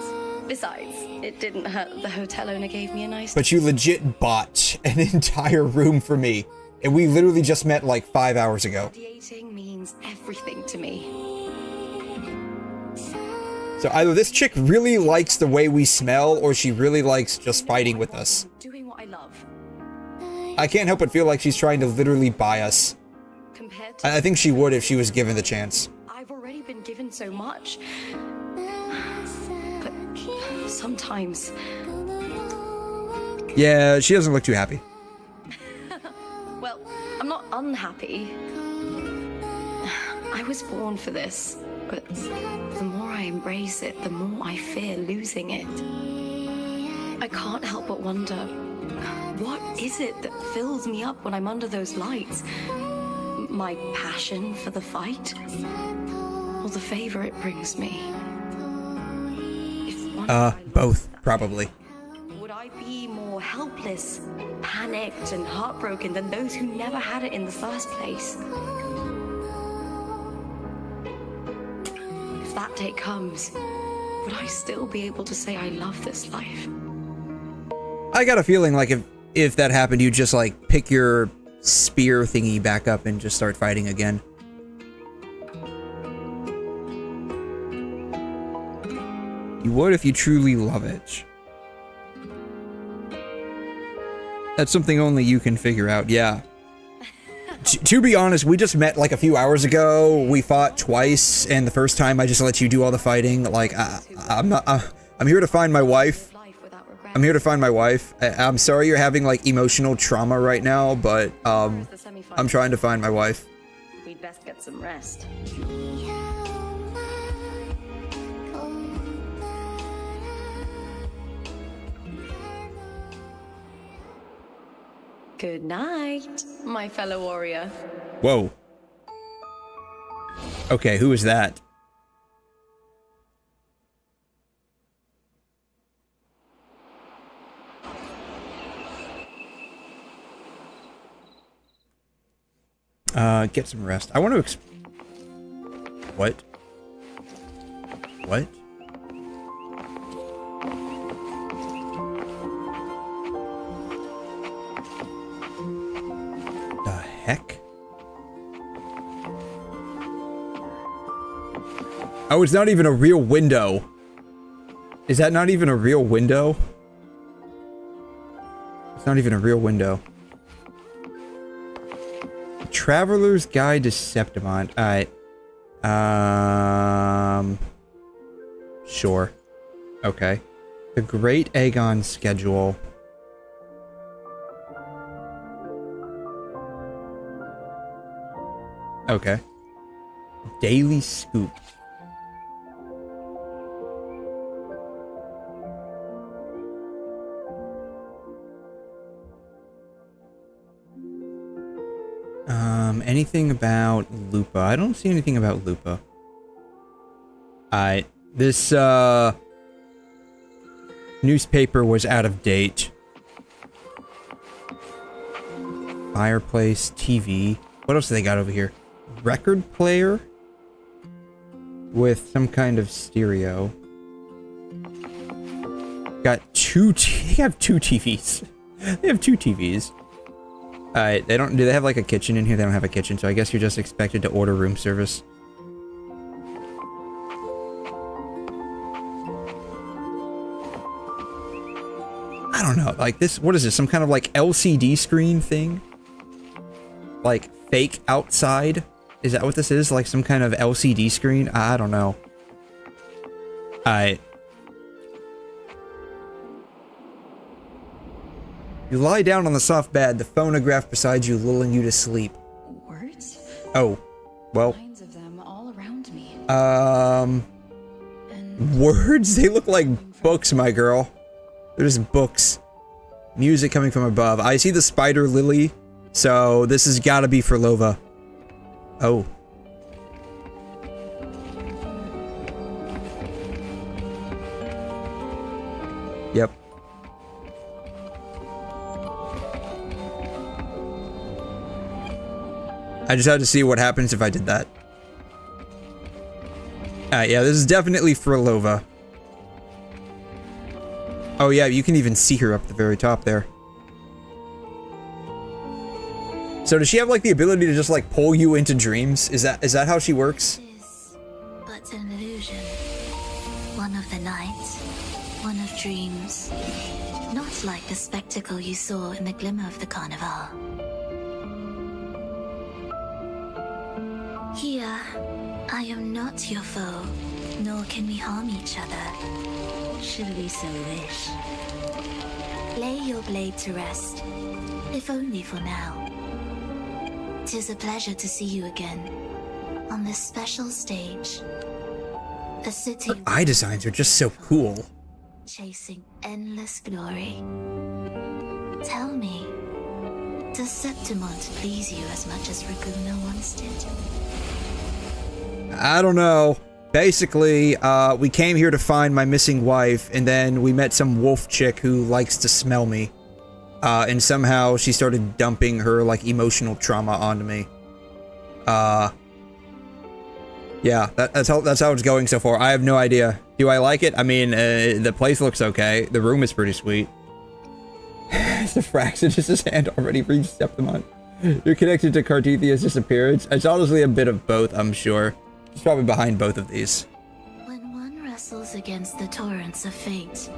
Besides, it didn't hurt that the hotel owner gave me a nice... But you legit bought an entire room for me, and we literally just met like 5 hours ago. Gladiating means everything to me. So either this chick really likes the way we smell, or she really likes just fighting with us. Doing what I love. I can't help but feel like she's trying to literally buy us. Compared to I think she would if she was given the chance. I've already been given so much. But sometimes... Yeah, she doesn't look too happy. Well, I'm not unhappy. I was born for this, but the more I embrace it, the more I fear losing it. I can't help but wonder, what is it that fills me up when I'm under those lights? My passion for the fight? Or the favor it brings me? Both, probably. Would I be more helpless, panicked, and heartbroken than those who never had it in the first place? If that day comes, would I still be able to say I love this life? I got a feeling like if that happened, you'd just like pick your spear thingy back up and just start fighting again. You would if you truly love it. That's something only you can figure out, yeah. To be honest, we just met like a few hours ago. We fought twice, and the first time I just let you do all the fighting. Like, I'm here to find my wife. I'm here to find my wife. I'm sorry you're having like emotional trauma right now, but I'm trying to find my wife. We'd best get some rest. Good night, my fellow warrior. Whoa. Okay, who is that? Get some rest. I want to What? What? The heck? Oh, it's not even a real window. Is that not even a real window? It's not even a real window. Traveler's Guide to Septimont. Alright. Sure. Okay. The Great Aegon Schedule. Okay. Daily Scoop. Anything about Lupa? I don't see anything about Lupa. This, newspaper was out of date. Fireplace, TV. What else do they got over here? Record player? With some kind of stereo. Got they have two TVs. They have two TVs. They don't, do they have like a kitchen in here? They don't have a kitchen, so I guess you're just expected to order room service. I don't know, like this, what is this, some kind of like LCD screen thing? Like fake outside? Is that what this is? Like some kind of LCD screen? I don't know. You lie down on the soft bed, the phonograph beside you lulling you to sleep. Words? Oh, well. Lines of them all around me. Words? They look like books, my girl. They're just books. Music coming from above. I see the spider lily, so this has got to be for Lova. Oh. Yep. I just had to see what happens if I did that. Yeah, this is definitely for Lova. Oh yeah, you can even see her up at the very top there. So does she have like the ability to just like pull you into dreams? Is that how she works? But an illusion. One of the nights, one of dreams. Not like the spectacle you saw in the glimmer of the carnival. Here, I am not your foe, nor can we harm each other, should we so wish. Lay your blade to rest, if only for now. 'Tis a pleasure to see you again, on this special stage. A city... Her eye designs are just so cool. Chasing endless glory. Tell me, does Septimont please you as much as Raguna once did? I don't know. Basically, we came here to find my missing wife, and then we met some wolf chick who likes to smell me. And somehow she started dumping her, like, emotional trauma onto me. Yeah, that's how it's going so far. I have no idea. Do I like it? I mean, the place looks okay. The room is pretty sweet. The Fraxidus' hand already reached Septimont. You're connected to Carthethia's disappearance. It's honestly a bit of both, I'm sure. She's probably behind both of these. When one wrestles against the torrents of fate,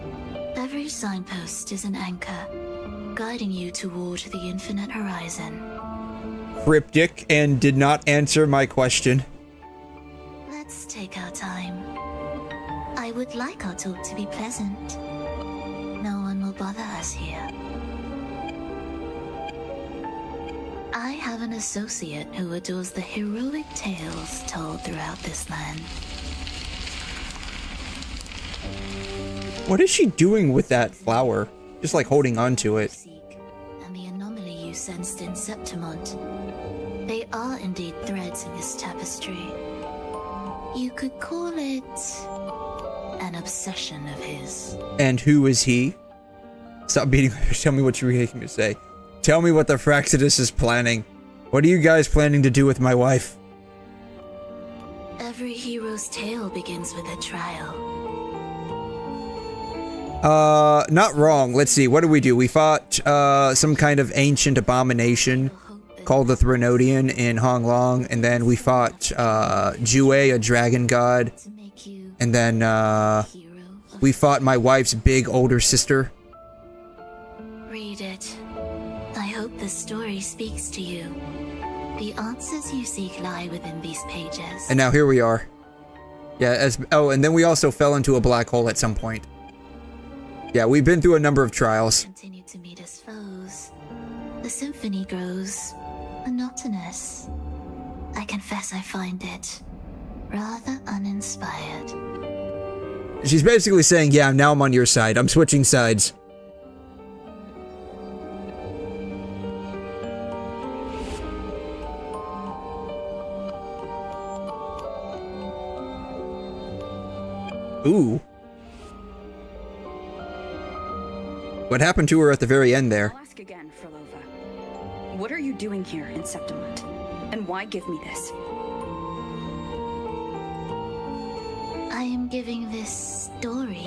every signpost is an anchor, guiding you toward the infinite horizon. Cryptic and did not answer my question. Let's take our time. I would like our talk to be pleasant. No one will bother us here. I have an associate who adores the heroic tales told throughout this land. What is she doing with that flower? Just like holding on to it. And the anomaly you sensed in Septimont. They are indeed threads in this tapestry. You could call it an obsession of his. And who is he? Stop beating her. Tell me what you're making me say. Tell me what the Fraxidus is planning. What are you guys planning to do with my wife? Every hero's tale begins with a trial. Not wrong. Let's see. What did we do? We fought, some kind of ancient abomination called the Threnodian in Honglong, and then we fought, 𝘬𝘬𝘦, a dragon god, and then, we fought my wife's big older sister. Read it. I hope the story speaks to you. The answers you seek lie within these pages. And now here we are. Yeah, oh, and then we also fell into a black hole at some point. Yeah, we've been through a number of trials. Continue to meet as foes. The symphony grows monotonous. I confess I find it rather uninspired. She's basically saying, yeah, now I'm on your side. I'm switching sides. Ooh. What happened to her at the very end there? I'll ask again, Frolova. What are you doing here in Septimont? And why give me this? I am giving this story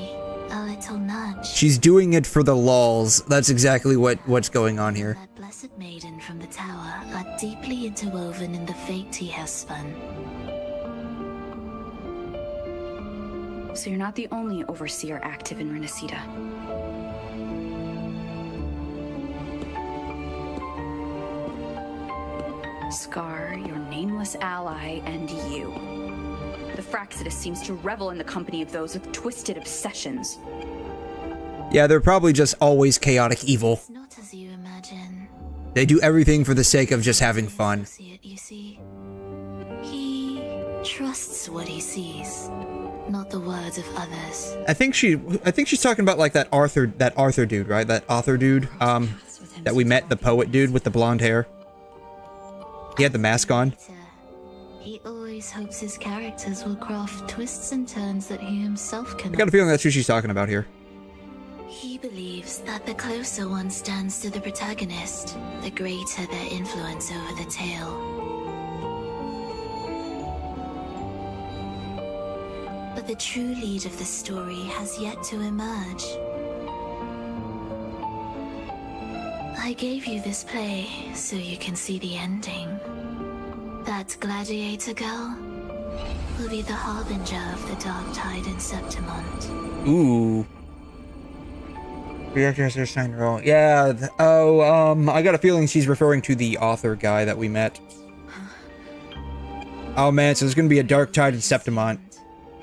a little nudge. She's doing it for the lols. That's exactly what's going on here. That blessed maiden from the tower are deeply interwoven in the fate he has spun. So you're not the only overseer active in Renacida. 𝘭, your nameless ally, and you. The Fraxidus seems to revel in the company of those with twisted obsessions. Yeah, they're probably just always chaotic evil. It's not as you imagine. They do everything for the sake of just having fun. You see, he trusts what he sees, not the words of others. I think she's talking about like that Arthur dude, right? That author dude, that we met, the poet dude with the blonde hair. He had the mask on. He always hopes his characters will craft twists and turns that he himself I cannot. got a feeling that's who she's talking about here. He believes that the closer one stands to the protagonist, the greater their influence over the tale. But the true lead of the story has yet to emerge. I gave you this play so you can see the ending. That gladiator girl, will be the harbinger of the dark tide in Septimont. Ooh. Yeah. I got a feeling she's referring to the author guy that we met. Oh man, so there's gonna be a dark tide in Septimont.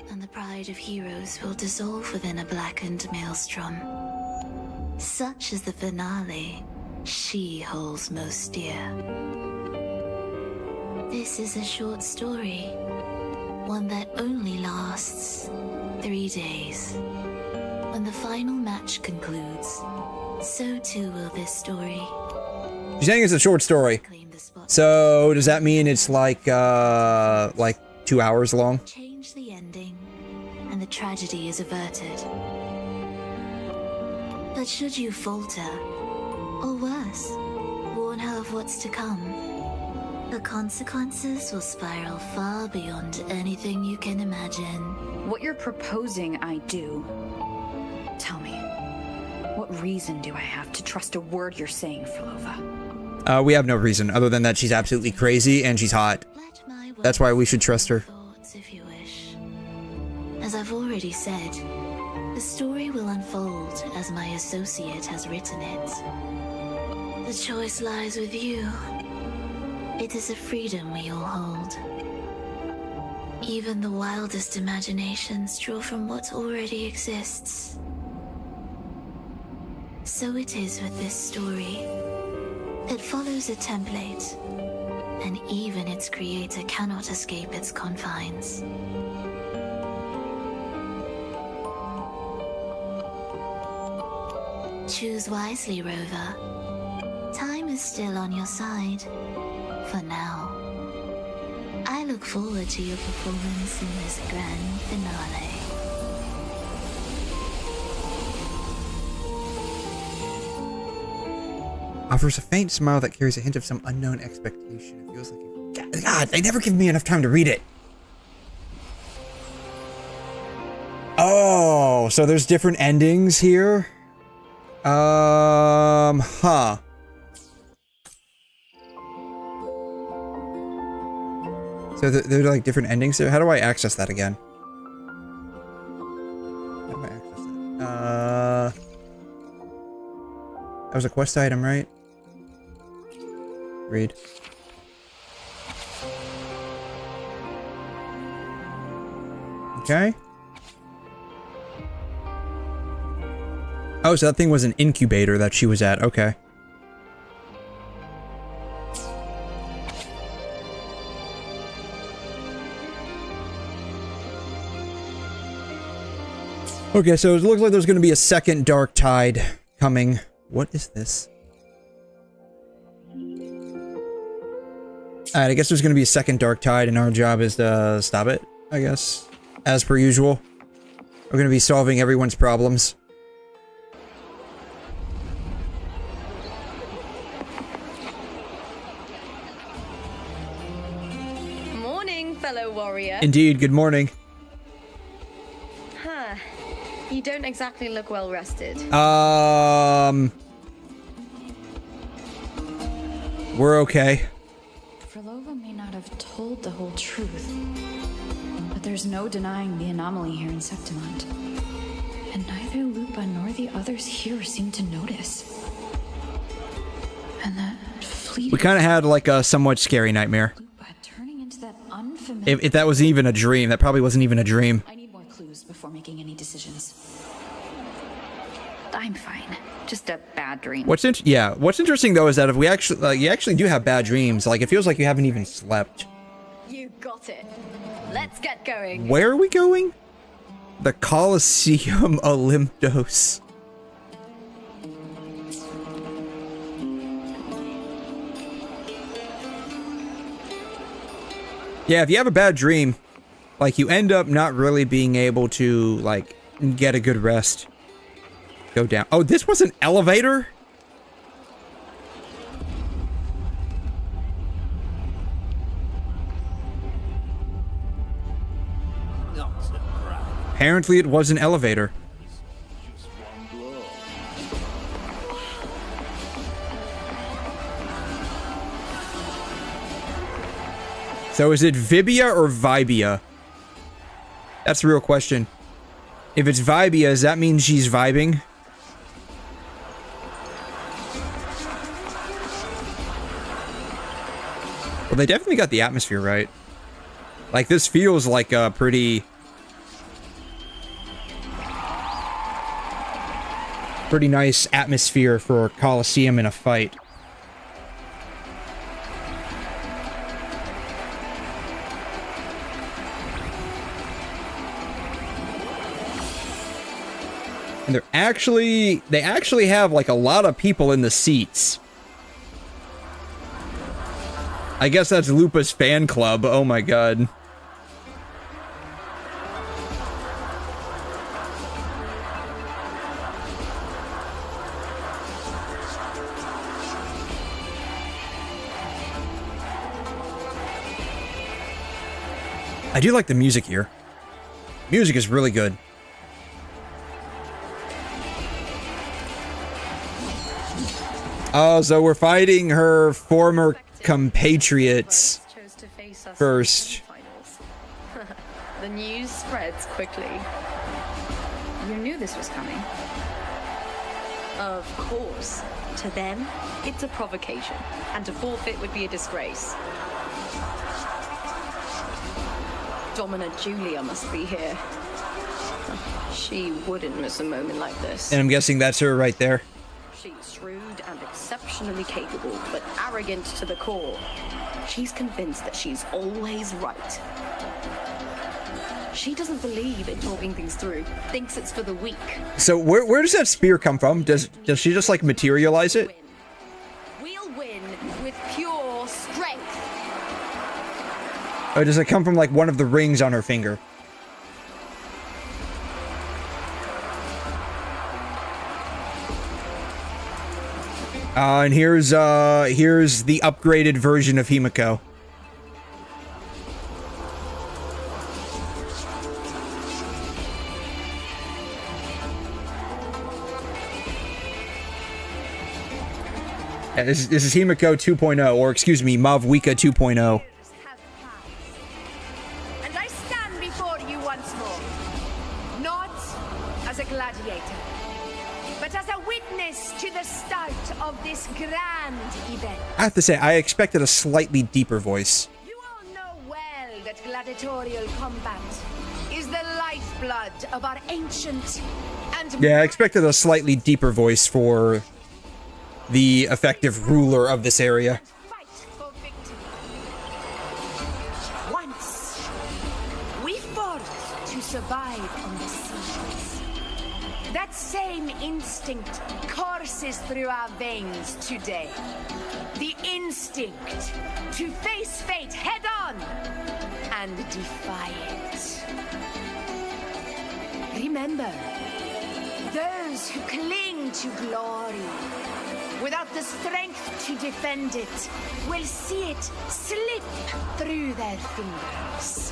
And the pride of heroes will dissolve within a blackened maelstrom. Such is the finale she holds most dear. This is a short story, one that only lasts 3 days. When the final match concludes, so too will this story. She's saying it's a short story. So does that mean it's like 2 hours long? Change the ending, and the tragedy is averted. But should you falter, or worse, warn her of what's to come, the consequences will spiral far beyond anything you can imagine. What you're proposing I do. Tell me, what reason do I have to trust a word you're saying, Philova? We have no reason other than that she's absolutely crazy and she's hot. That's why we should trust her. If you wish. As I've already said, the story will unfold as my associate has written it. The choice lies with you. It is a freedom we all hold. Even the wildest imaginations draw from what already exists. So it is with this story. It follows a template, and even its creator cannot escape its confines. Choose wisely, Rover. Time is still on your side. For now. I look forward to your performance in this grand finale. Offers a faint smile that carries a hint of some unknown expectation. It feels like God, they never give me enough time to read it. Oh, so there's different endings here? Huh. So they're like different endings there? How do I access that again? How do I access that? That was a quest item, right? Read. Okay. Oh, so that thing was an incubator that she was at. Okay. Okay, so it looks like there's going to be a second dark tide coming. What is this? Alright, I guess there's going to be a second dark tide, and our job is to stop it, I guess. As per usual. We're going to be solving everyone's problems. Morning, fellow warrior. Indeed, good morning. Huh. You don't exactly look well rested. We're okay. Philova may not have told the whole truth, but there's no denying the anomaly here in Septimont. And neither Lupa nor the others here seem to notice. And that fleeting... We kind of had like a somewhat scary nightmare. Lupa turning into that unfamiliar... If that was even a dream, that probably wasn't even a dream. I need more clues before making any decisions. I'm fine. Just a bad dream. What's interesting though is that if we actually, you actually do have bad dreams. Like, it feels like you haven't even slept. You got it. Let's get going. Where are we going? The 𝘐'𝘮 𝘕𝘖𝘛. Yeah, if you have a bad dream, like, you end up not really being able to, like, get a good rest. Go down. Oh, this was an elevator? Apparently it was an elevator. So is it Vibia or Vibia? That's the real question. If it's Vibia, does that mean she's vibing? Well, they definitely got the atmosphere right. Like, this feels like a pretty nice atmosphere for a Coliseum in a fight. And they actually have like a lot of people in the seats. I guess that's Lupa's fan club. Oh my god. I do like the music here. Music is really good. Oh, so we're fighting her former compatriots first. The news spreads quickly. You knew this was coming. Of course. To them, it's a provocation, and to forfeit would be a disgrace. Domina Julia must be here. She wouldn't miss a moment like this. And I'm guessing that's her right there. She's shrewd and exceptionally capable, but arrogant to the core. She's convinced that she's always right. She doesn't believe in talking things through, thinks it's for the weak. So where does that spear come from? Does she just like materialize it? We'll win with pure strength. Or does it come from like one of the rings on her finger? And here's the upgraded version of Himiko. This is Himiko 2.0, or excuse me, Mavwika 2.0. And I stand before you once more, not as a gladiator, but as a witness to the start of this grand event. I have to say, I expected a slightly deeper voice. You all know well that gladiatorial combat is the lifeblood of our ancient and... Yeah, I expected a slightly deeper voice for the effective ruler of this area. Fight for victory. Once, we fought to survive on the seas. That same instinct courses through our veins today. The instinct to face fate head on and defy it. Remember, those who cling to glory without the strength to defend it will see it slip through their fingers.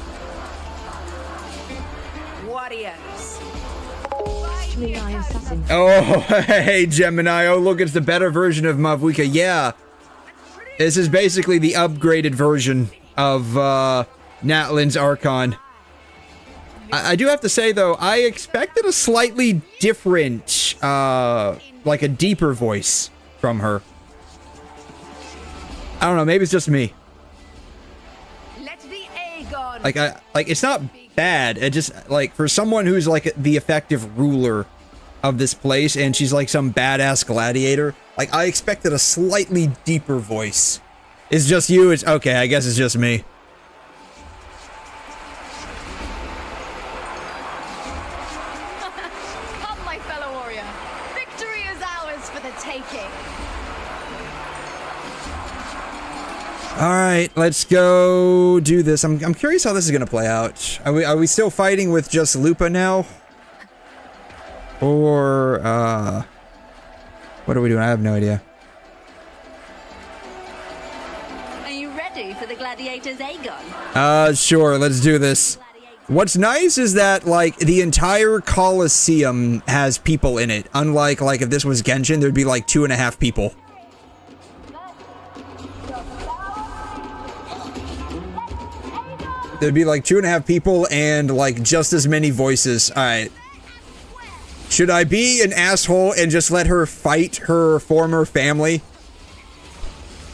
Warriors. Oh, hey, Gemini. Oh, look, it's the better version of Mavwika. Yeah. This is basically the upgraded version of Natlan's Archon. I do have to say, though, I expected a slightly different, like a deeper voice from her. I don't know, maybe it's just me. Like, it's not bad. It just, like, for someone who's, like, the effective ruler of this place, and she's, like, some badass gladiator, like, I expected a slightly deeper voice. It's just you, it's, okay, I guess it's just me. Come, my fellow warrior. Victory is ours for the taking. Alright, let's go do this. I'm curious how this is gonna play out. Are we still fighting with just Lupa now? Or, what are we doing? I have no idea. Are you ready for the gladiator's Aegon? Sure, let's do this. What's nice is that, like, the entire Coliseum has people in it. Unlike, like, if this was Genshin, there'd be, like, 2.5 people. There'd be like 2.5 people and like just as many voices. Alright. Should I be an asshole and just let her fight her former family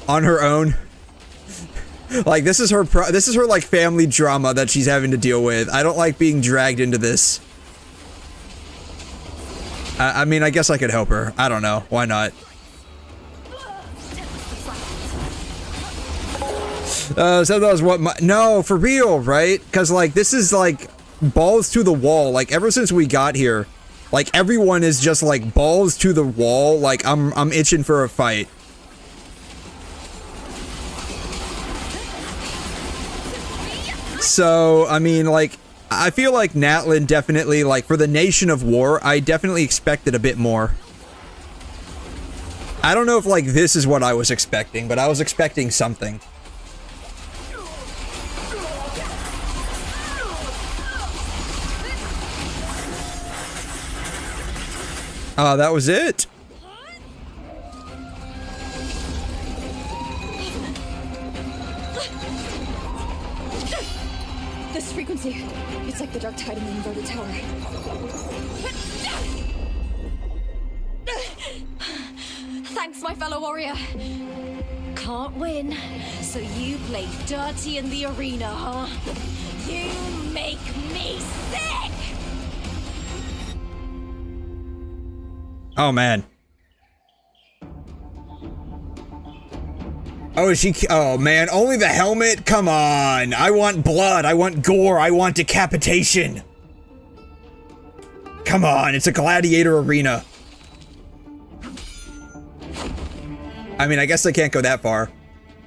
on her own? Like, this is her like family drama that she's having to deal with. I don't like being dragged into this. I mean, I guess I could help her. I don't know. Why not? So that was what my— no, for real, right? Because, like, this is, like, balls to the wall. Like, ever since we got here, like, everyone is just, like, balls to the wall. Like, I'm itching for a fight. So, I mean, like, I feel like Natlan definitely, like, for the Nation of War, I definitely expected a bit more. I don't know if, like, this is what I was expecting, but I was expecting something. That was it. This frequency, it's like the dark tide in the inverted tower. Thanks, my fellow warrior. Can't win, so you play dirty in the arena, huh? You make me sick! Oh, man. Oh, is she— oh, man. Only the helmet? Come on. I want blood. I want gore. I want decapitation. Come on. It's a gladiator arena. I mean, I guess I can't go that far.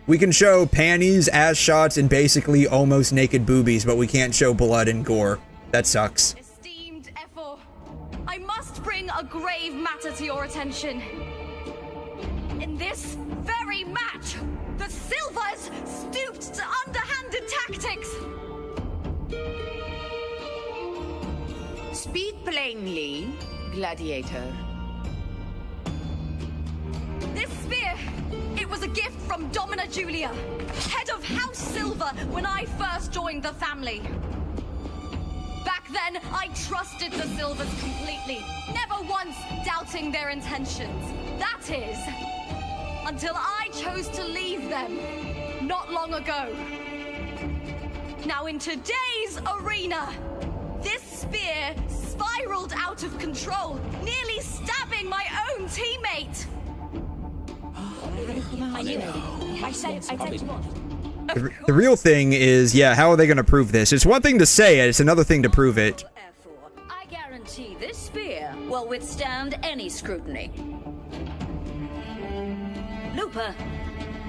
We can show panties, ass shots, and basically almost naked boobies, but we can't show blood and gore. That sucks. Esteemed 𝘏, I must bring a grave matter to your attention. In this very match, the Silvers stooped to underhanded tactics. Speak plainly, gladiator. This spear, it was a gift from Domina Julia, head of House Silver, when I first joined the family. Back then, I trusted the Silvers completely, never once doubting their intentions. That is, until I chose to leave them, not long ago. Now in today's arena, this spear spiraled out of control, nearly stabbing my own teammate. I knew it. I said you would. The real thing is, yeah, how are they going to prove this? It's one thing to say it, it's another thing to prove it. I guarantee this spear will withstand any scrutiny. Looper,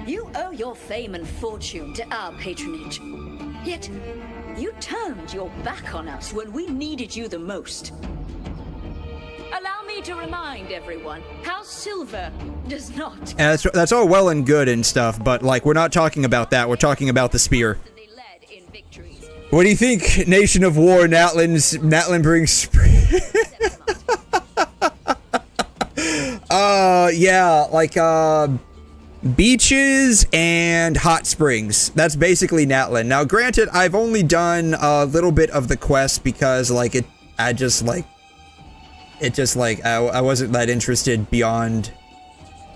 you owe your fame and fortune to our patronage. Yet, you turned your back on us when we needed you the most. Allow me to remind everyone, House Silver does not— And that's all well and good and stuff, but, like, we're not talking about that. We're talking about the spear. What do you think, Nation of War, Natlan brings... yeah, like, beaches and hot springs. That's basically Natlan. Now, granted, I've only done a little bit of the quest because, like, I wasn't that interested beyond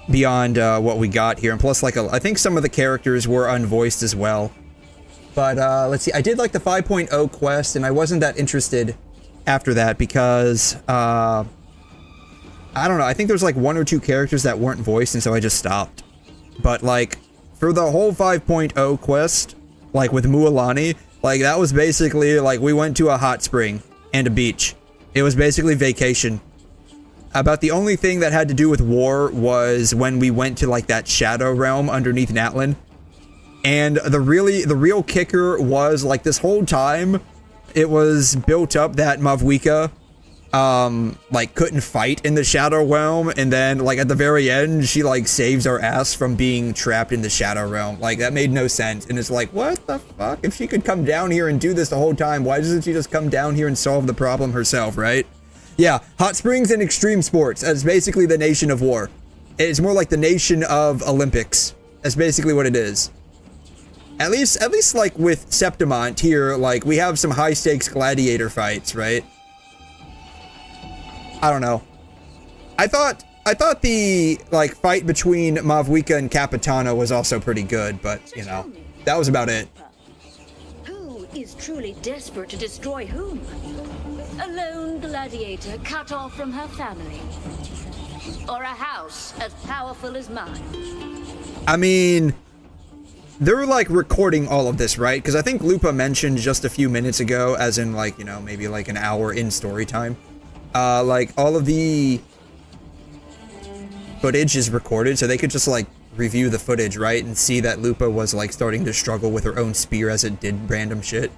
what we got here. And plus, like, I think some of the characters were unvoiced as well. But, let's see. I did, like, the 5.0 quest, and I wasn't that interested after that because, I don't know. I think there's, like, 1 or 2 characters that weren't voiced, and so I just stopped. But, like, for the whole 5.0 quest, like, with Mualani, like, that was basically, like, we went to a hot spring and a beach. It was basically vacation. About the only thing that had to do with war was when we went to, like, that shadow realm underneath Natlan. And the real kicker was, like, this whole time, it was built up that Mavwika, like, couldn't fight in the shadow realm, and then, like, at the very end, she, like, saves our ass from being trapped in the shadow realm. Like, that made no sense. And it's like, what the fuck? If she could come down here and do this the whole time, why doesn't she just come down here and solve the problem herself, right? Yeah, hot springs and extreme sports. That's basically the Nation of War. It's more like the Nation of Olympics. That's basically what it is. At least like with Septimont here, like we have some high stakes gladiator fights, right? I don't know. I thought the like fight between Mavwika and Capitano was also pretty good, but you know, that was about it. Who is truly desperate to destroy whom? A lone gladiator cut off from her family? Or a house as powerful as mine? I mean, they're like recording all of this, right? Because I think Lupa mentioned just a few minutes ago, as in like, you know, maybe like an hour in story time. Like all of the footage is recorded, so they could just like review the footage, right? And see that Lupa was like starting to struggle with her own spear as it did random shit.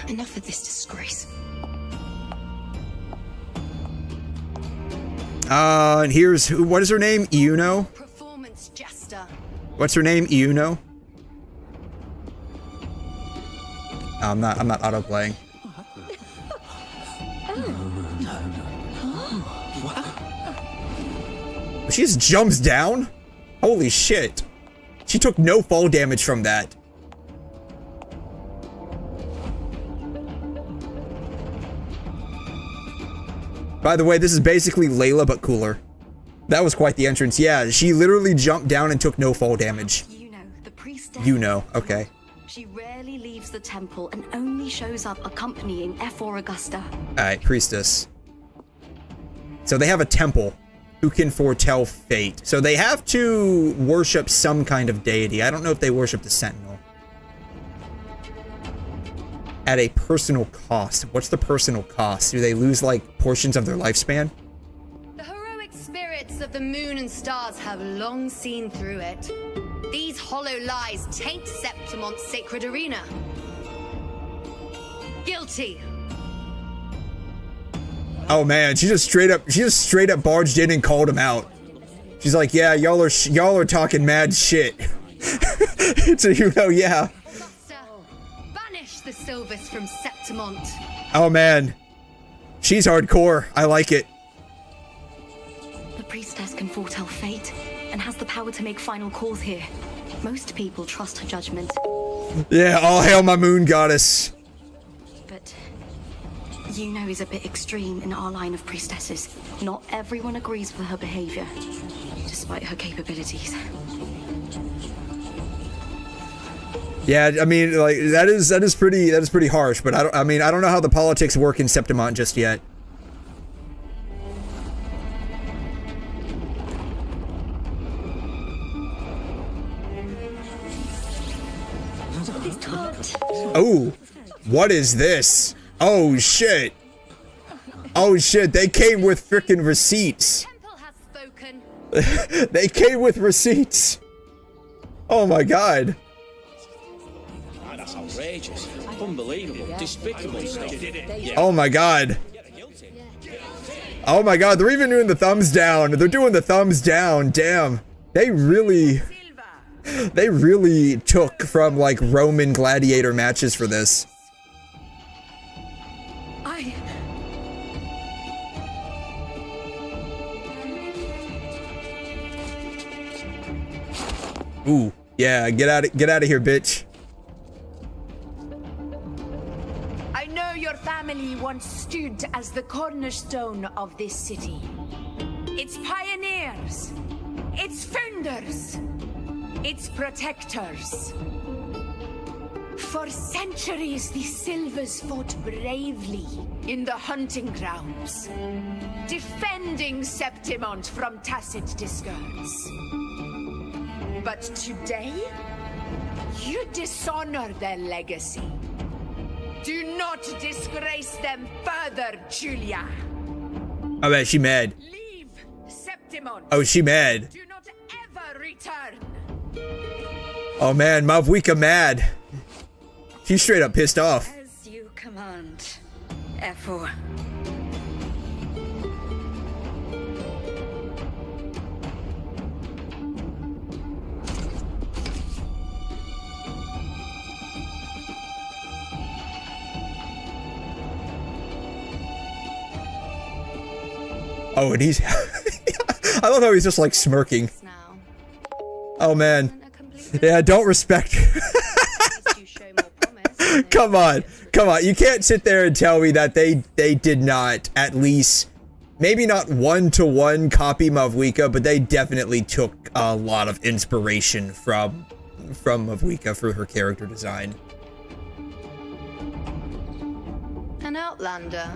Enough of this disgrace. And here's who, what is her name? Iuno? Performance jester. What's her name? Iuno? I'm not auto-playing. She just jumps down? Holy shit. She took no fall damage from that. By the way, this is basically Layla, but cooler. That was quite the entrance. Yeah, she literally jumped down and took no fall damage. The priestess. Okay. She rarely leaves the temple and only shows up accompanying 𝘏𝑜r. Alright, priestess. So they have a temple who can foretell fate. So they have to worship some kind of deity. I don't know if they worship the Sentinel. At a personal cost. What's the personal cost? Do they lose, like, portions of their lifespan? The heroic spirits of the moon and stars have long seen through it. These hollow lies taint Septimont's sacred arena. Guilty. Oh man, she just straight up barged in and called him out. She's like, yeah, y'all are talking mad shit. It's a, you know, yeah. Banish the Sylvis from Septimont. Oh man, she's hardcore. I like it. The priestess can foretell fate and has the power to make final calls here. Most people trust her judgment. Yeah, all hail my moon goddess. But Yuno is a bit extreme in our line of priestesses. Not everyone agrees with her behavior, despite her capabilities. Yeah, I mean, like that is pretty harsh. But I don't know how the politics work in Septimont just yet. Oh, what is this? Oh shit! Oh shit! They came with frickin' receipts. They came with receipts. Oh my god. That's outrageous. Unbelievable. Despicable stuff. Oh my god. Oh my god, they're even doing the thumbs down. They're doing the thumbs down. Damn. They really took from like Roman gladiator matches for this. Ooh, yeah, get out of here, bitch. I know your family once stood as the cornerstone of this city. Its pioneers, its founders, its protectors. For centuries, the Silvers fought bravely in the hunting grounds, defending Septimont from tacit discards. But today, you dishonor their legacy. Do not disgrace them further, Julia. I bet she mad. Leave Septimont. Oh, she mad. Do not ever return. Oh man, Mavwika mad. She's straight up pissed off. As you command, 𝘏𝑜r. Oh, and he's... I love how he's just like smirking. Oh man. Yeah, don't respect. Come on. Come on. You can't sit there and tell me that they did not at least, maybe not one-to-one copy 𝘠𝘠𝘠, but they definitely took a lot of inspiration from 𝘠𝘠𝘠 for her character design. An outlander.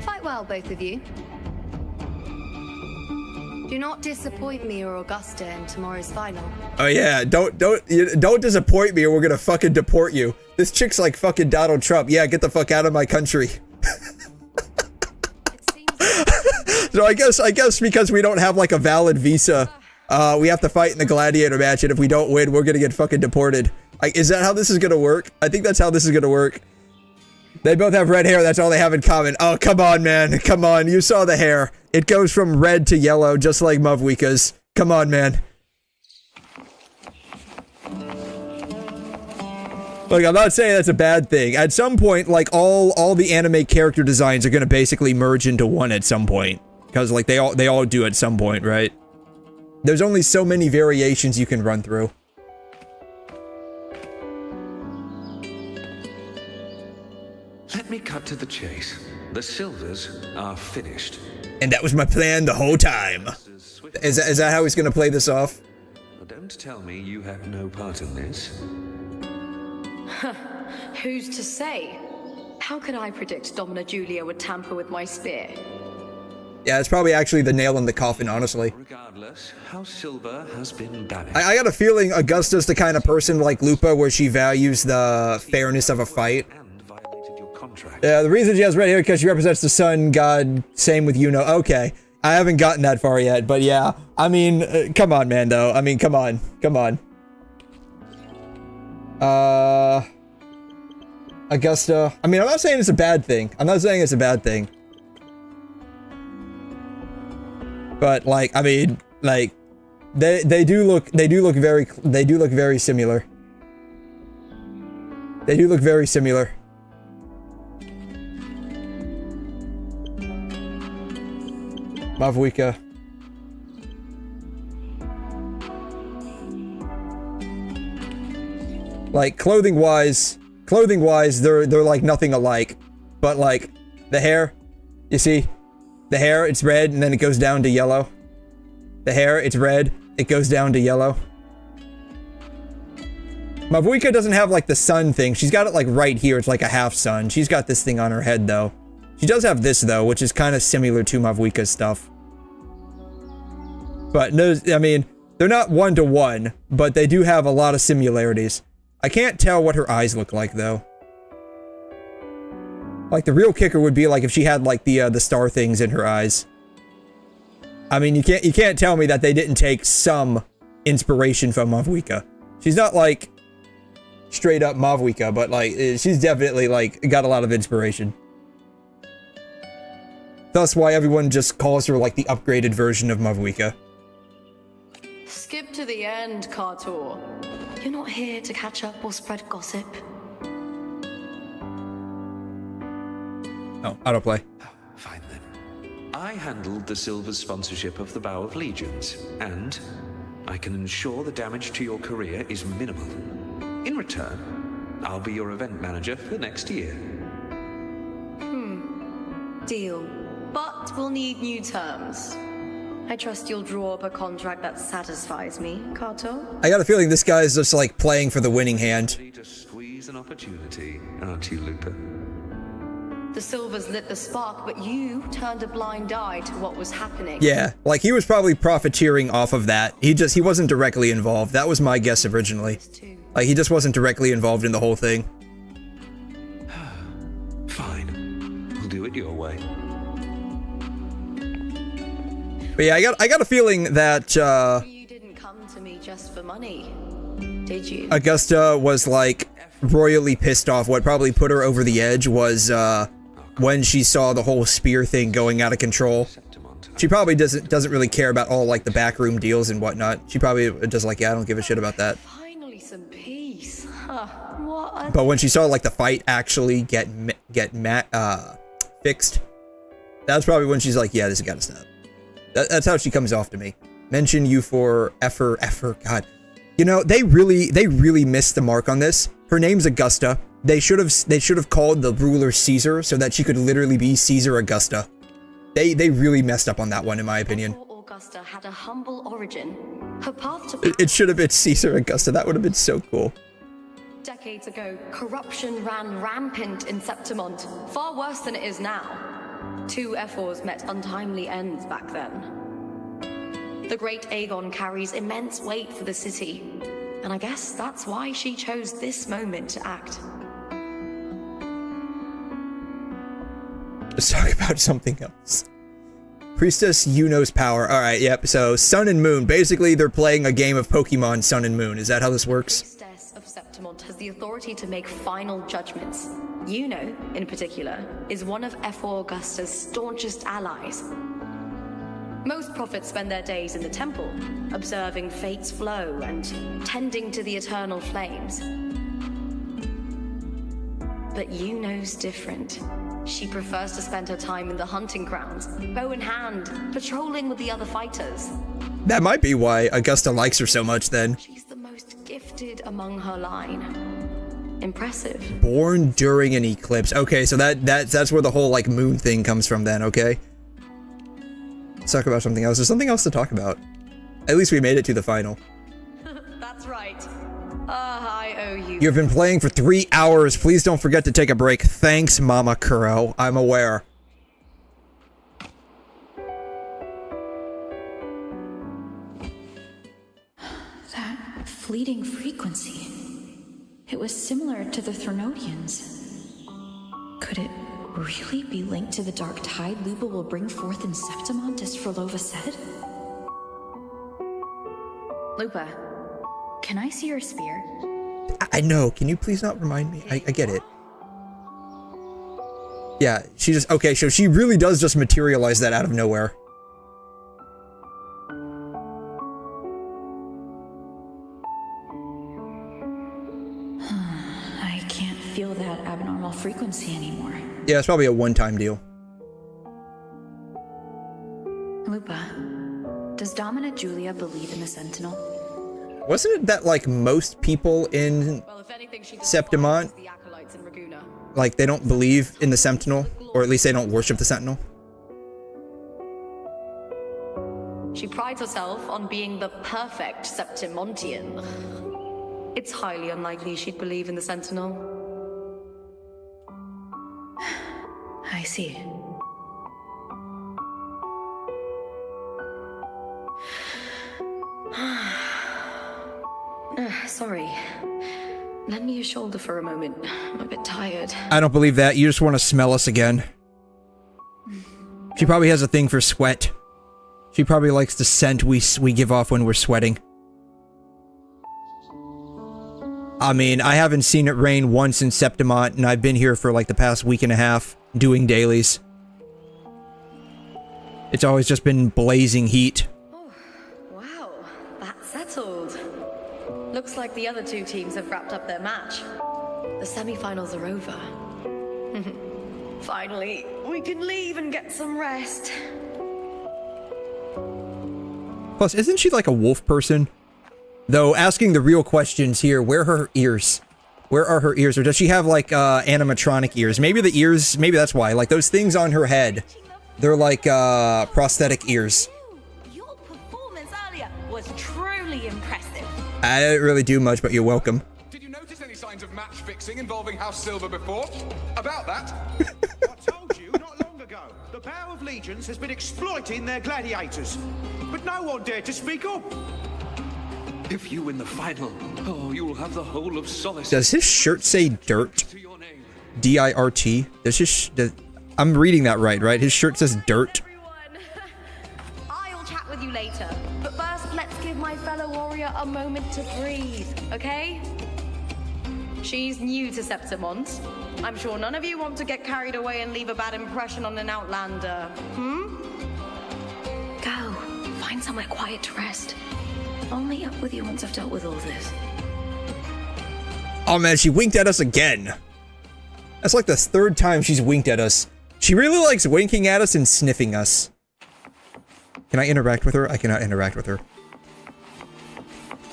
Fight well, both of you. Do not disappoint me or 𝘭𝑒𝘭 in tomorrow's final. Oh yeah, don't disappoint me or we're gonna fucking deport you. This chick's like fucking Donald Trump. Yeah, get the fuck out of my country. So I guess because we don't have like a valid visa, we have to fight in the gladiator match, and if we don't win, we're gonna get fucking deported. Is that how this is gonna work? I think that's how this is gonna work. They both have red hair, that's all they have in common. Oh, come on, man. Come on, you saw the hair. It goes from red to yellow, just like 𝘠𝘠𝘠's. Come on, man. Look, I'm not saying that's a bad thing. At some point, like, all the anime character designs are gonna basically merge into one at some point. Because, like, they all do at some point, right? There's only so many variations you can run through. Let me cut to the chase. The Silvers are finished. And that was my plan the whole time. Is that how he's gonna play this off? Don't tell me you had no part in this. Who's to say? How could I predict Domina Julia would tamper with my spear? Yeah, it's probably actually the nail in the coffin, honestly. Regardless, House Silver has been banished. I got a feeling Augusta's the kind of person like Lupa where she values the fairness of a fight. Yeah, the reason she has red hair because she represents the sun god. Same with Yuno. Okay, I haven't gotten that far yet, but yeah. I mean, come on, man. Though. I mean, come on, come on. Augusta. I mean, I'm not saying it's a bad thing. I'm not saying it's a bad thing. But like, I mean, like, they do look very similar. They do look very similar. 𝘠𝘠𝘠. Like clothing wise, they're like nothing alike. But like the hair, you see, the hair it's red and then it goes down to yellow. The hair it's red, it goes down to yellow. 𝘠𝘠𝘠 doesn't have like the sun thing. She's got it like right here. It's like a half sun. She's got this thing on her head though. She does have this though, which is kind of similar to 𝘠𝘠𝘠's stuff. But no, I mean, they're not one-to-one, but they do have a lot of similarities. I can't tell what her eyes look like though. Like the real kicker would be like if she had like the star things in her eyes. I mean, you can't tell me that they didn't take some inspiration from 𝘠𝘠𝘠. She's not like straight up 𝘠𝘠𝘠, but like she's definitely like got a lot of inspiration. That's why everyone just calls her like the upgraded version of 𝘠𝘠𝘠. Skip to the end, 𝘭𝑒𝘭𝑒. You're not here to catch up or spread gossip. Oh, autoplay. Fine then. I handled the Silver's sponsorship of the Bow of Legions, and I can ensure the damage to your career is minimal. In return, I'll be your event manager for next year. Deal. But we'll need new terms. I trust you'll draw up a contract that satisfies me, 𝘭𝑒𝘭. I got a feeling this guy's just like playing for the winning hand. Ready to squeeze an opportunity, aren't you, Lupa? The Silvers lit the spark, but you turned a blind eye to what was happening. Yeah, like he was probably profiteering off of that. He wasn't directly involved. That was my guess originally. Like he just wasn't directly involved in the whole thing. Fine. We'll do it your way. But yeah, I got a feeling that You didn't come to me just for money, did you? Augusta was like royally pissed off. What probably put her over the edge was when she saw the whole spear thing going out of control. She probably doesn't really care about all like the backroom deals and whatnot. She probably just like, yeah, I don't give a shit about that. Finally some peace. Huh. What But when she saw like the fight actually get fixed, That's probably when she's like, yeah, this has got to stop. That's how she comes off to me. Mention you for effer, God. You know, they really missed the mark on this. Her name's Augusta. They should have called the ruler Caesar so that she could literally be Caesar Augusta. They really messed up on that one, in my opinion. Augusta had a humble origin. Her path to It should have been Caesar Augusta. That would have been so cool. decades ago, corruption ran rampant in Septimont, far worse than it is now. 2 𝘏ors met untimely ends back then. The great Aegon carries immense weight for the city, and I guess that's why she chose this moment to act. Let's talk about something else. Priestess Yuno's power. Alright, yep, so Sun and Moon. Basically, they're playing a game of Pokemon Sun and Moon. Is that how this works? Priestess of Septimont has the authority to make final judgments. Yuno, in particular, is one of 𝘏or Augusta's staunchest allies. Most prophets spend their days in the temple, observing fate's flow and tending to the eternal flames. But Yuno's different. She prefers to spend her time in the hunting grounds, bow in hand, patrolling with the other fighters. That might be why Augusta likes her so much then. She's the most gifted among her line. Impressive. Born during an eclipse. Okay, so that's where the whole like moon thing comes from then, okay? Let's talk about something else. There's something else to talk about. At least we made it to the final. That's right. I owe you. You've been playing for 3 hours. Please don't forget to take a break. Thanks, Mama Kuro. I'm aware. That fleeting frequency. It was similar to the 𝘧𝘧𝘕. Could it really be linked to the dark tide 𝘬𝘯𝘬𝘕 will bring forth in Septimont, as 𝘧𝘯𝘬𝘕 said? Lupa, can I see your spear? I know. Can you please not remind me? I get it. Yeah, she just... Okay, so she really does just materialize that out of nowhere. I can't feel that abnormal frequency anymore. Yeah, it's probably a one-time deal. Lupa, does Dominant Julia believe in the Sentinel? Wasn't it that, like, most people in Septimont, like, they don't believe in the Sentinel? Or at least they don't worship the Sentinel? She prides herself on being the perfect Septimontian. It's highly unlikely she'd believe in the Sentinel. I see. Sorry. Lend me your shoulder for a moment. I'm a bit tired. I don't believe that. You just want to smell us again. She probably has a thing for sweat. She probably likes the scent we give off when we're sweating. I mean, I haven't seen it rain once in Septimont, and I've been here for like the past week and a half doing dailies. It's always just been blazing heat. Oh, wow. That's settled. Looks like the other 2 teams have wrapped up their match. The semi-finals are over. Finally, we can leave and get some rest. Plus, isn't she like a wolf person? Though, asking the real questions here, where are her ears? Where are her ears? Or does she have, like, animatronic ears? Maybe the ears, maybe that's why. Like, those things on her head, they're like, prosthetic ears. Your performance earlier was truly impressive. I didn't really do much, but you're welcome. Did you notice any signs of match fixing involving House 𝘏𝘀 before? About that? I told you not long ago. The power of legions has been exploiting their gladiators. But no one dared to speak up. If you win the final, oh, you'll have the whole of Solace. Does his shirt say dirt? D-I-R-T? Does his I'm reading that right? His shirt says dirt. I'll chat with you later. But first, let's give my fellow warrior a moment to breathe, okay? She's new to Septimont. I'm sure none of you want to get carried away and leave a bad impression on an outlander, Go. Find somewhere quiet to rest. I'll meet up with you once I've dealt with all this. Oh man, she winked at us again. That's like the 3rd time she's winked at us. She really likes winking at us and sniffing us. Can I interact with her? I cannot interact with her.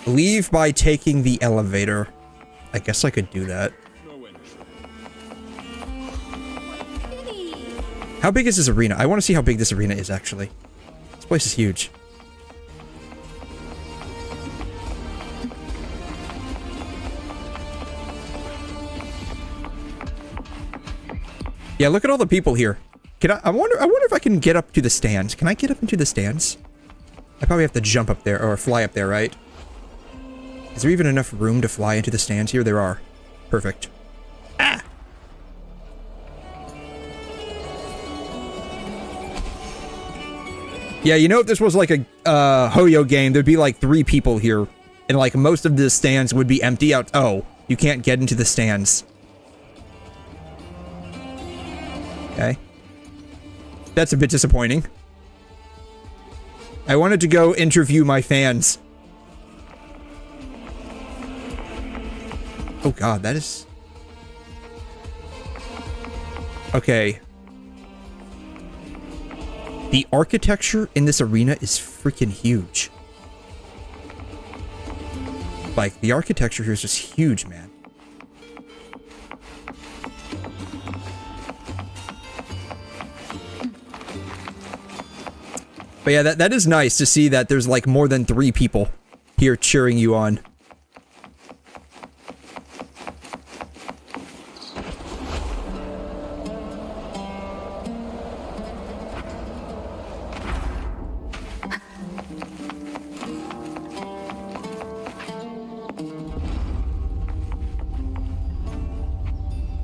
Leave by taking the elevator. I guess I could do that. How big is this arena? I want to see how big this arena is, actually. This place is huge. Yeah, look at all the people here. Can I wonder if I can get up to the stands. Can I get up into the stands? I probably have to jump up there, or fly up there, right? Is there even enough room to fly into the stands here? There are. Perfect. Ah! Yeah, you know, if this was like a Hoyo game, there'd be like 3 people here. And like most of the stands would be empty out. Oh, you can't get into the stands. Okay. That's a bit disappointing. I wanted to go interview my fans. Oh god, that is... Okay. The architecture in this arena is freaking huge. Like, the architecture here is just huge, man. But yeah, that is nice to see that there's like more than 3 people here cheering you on.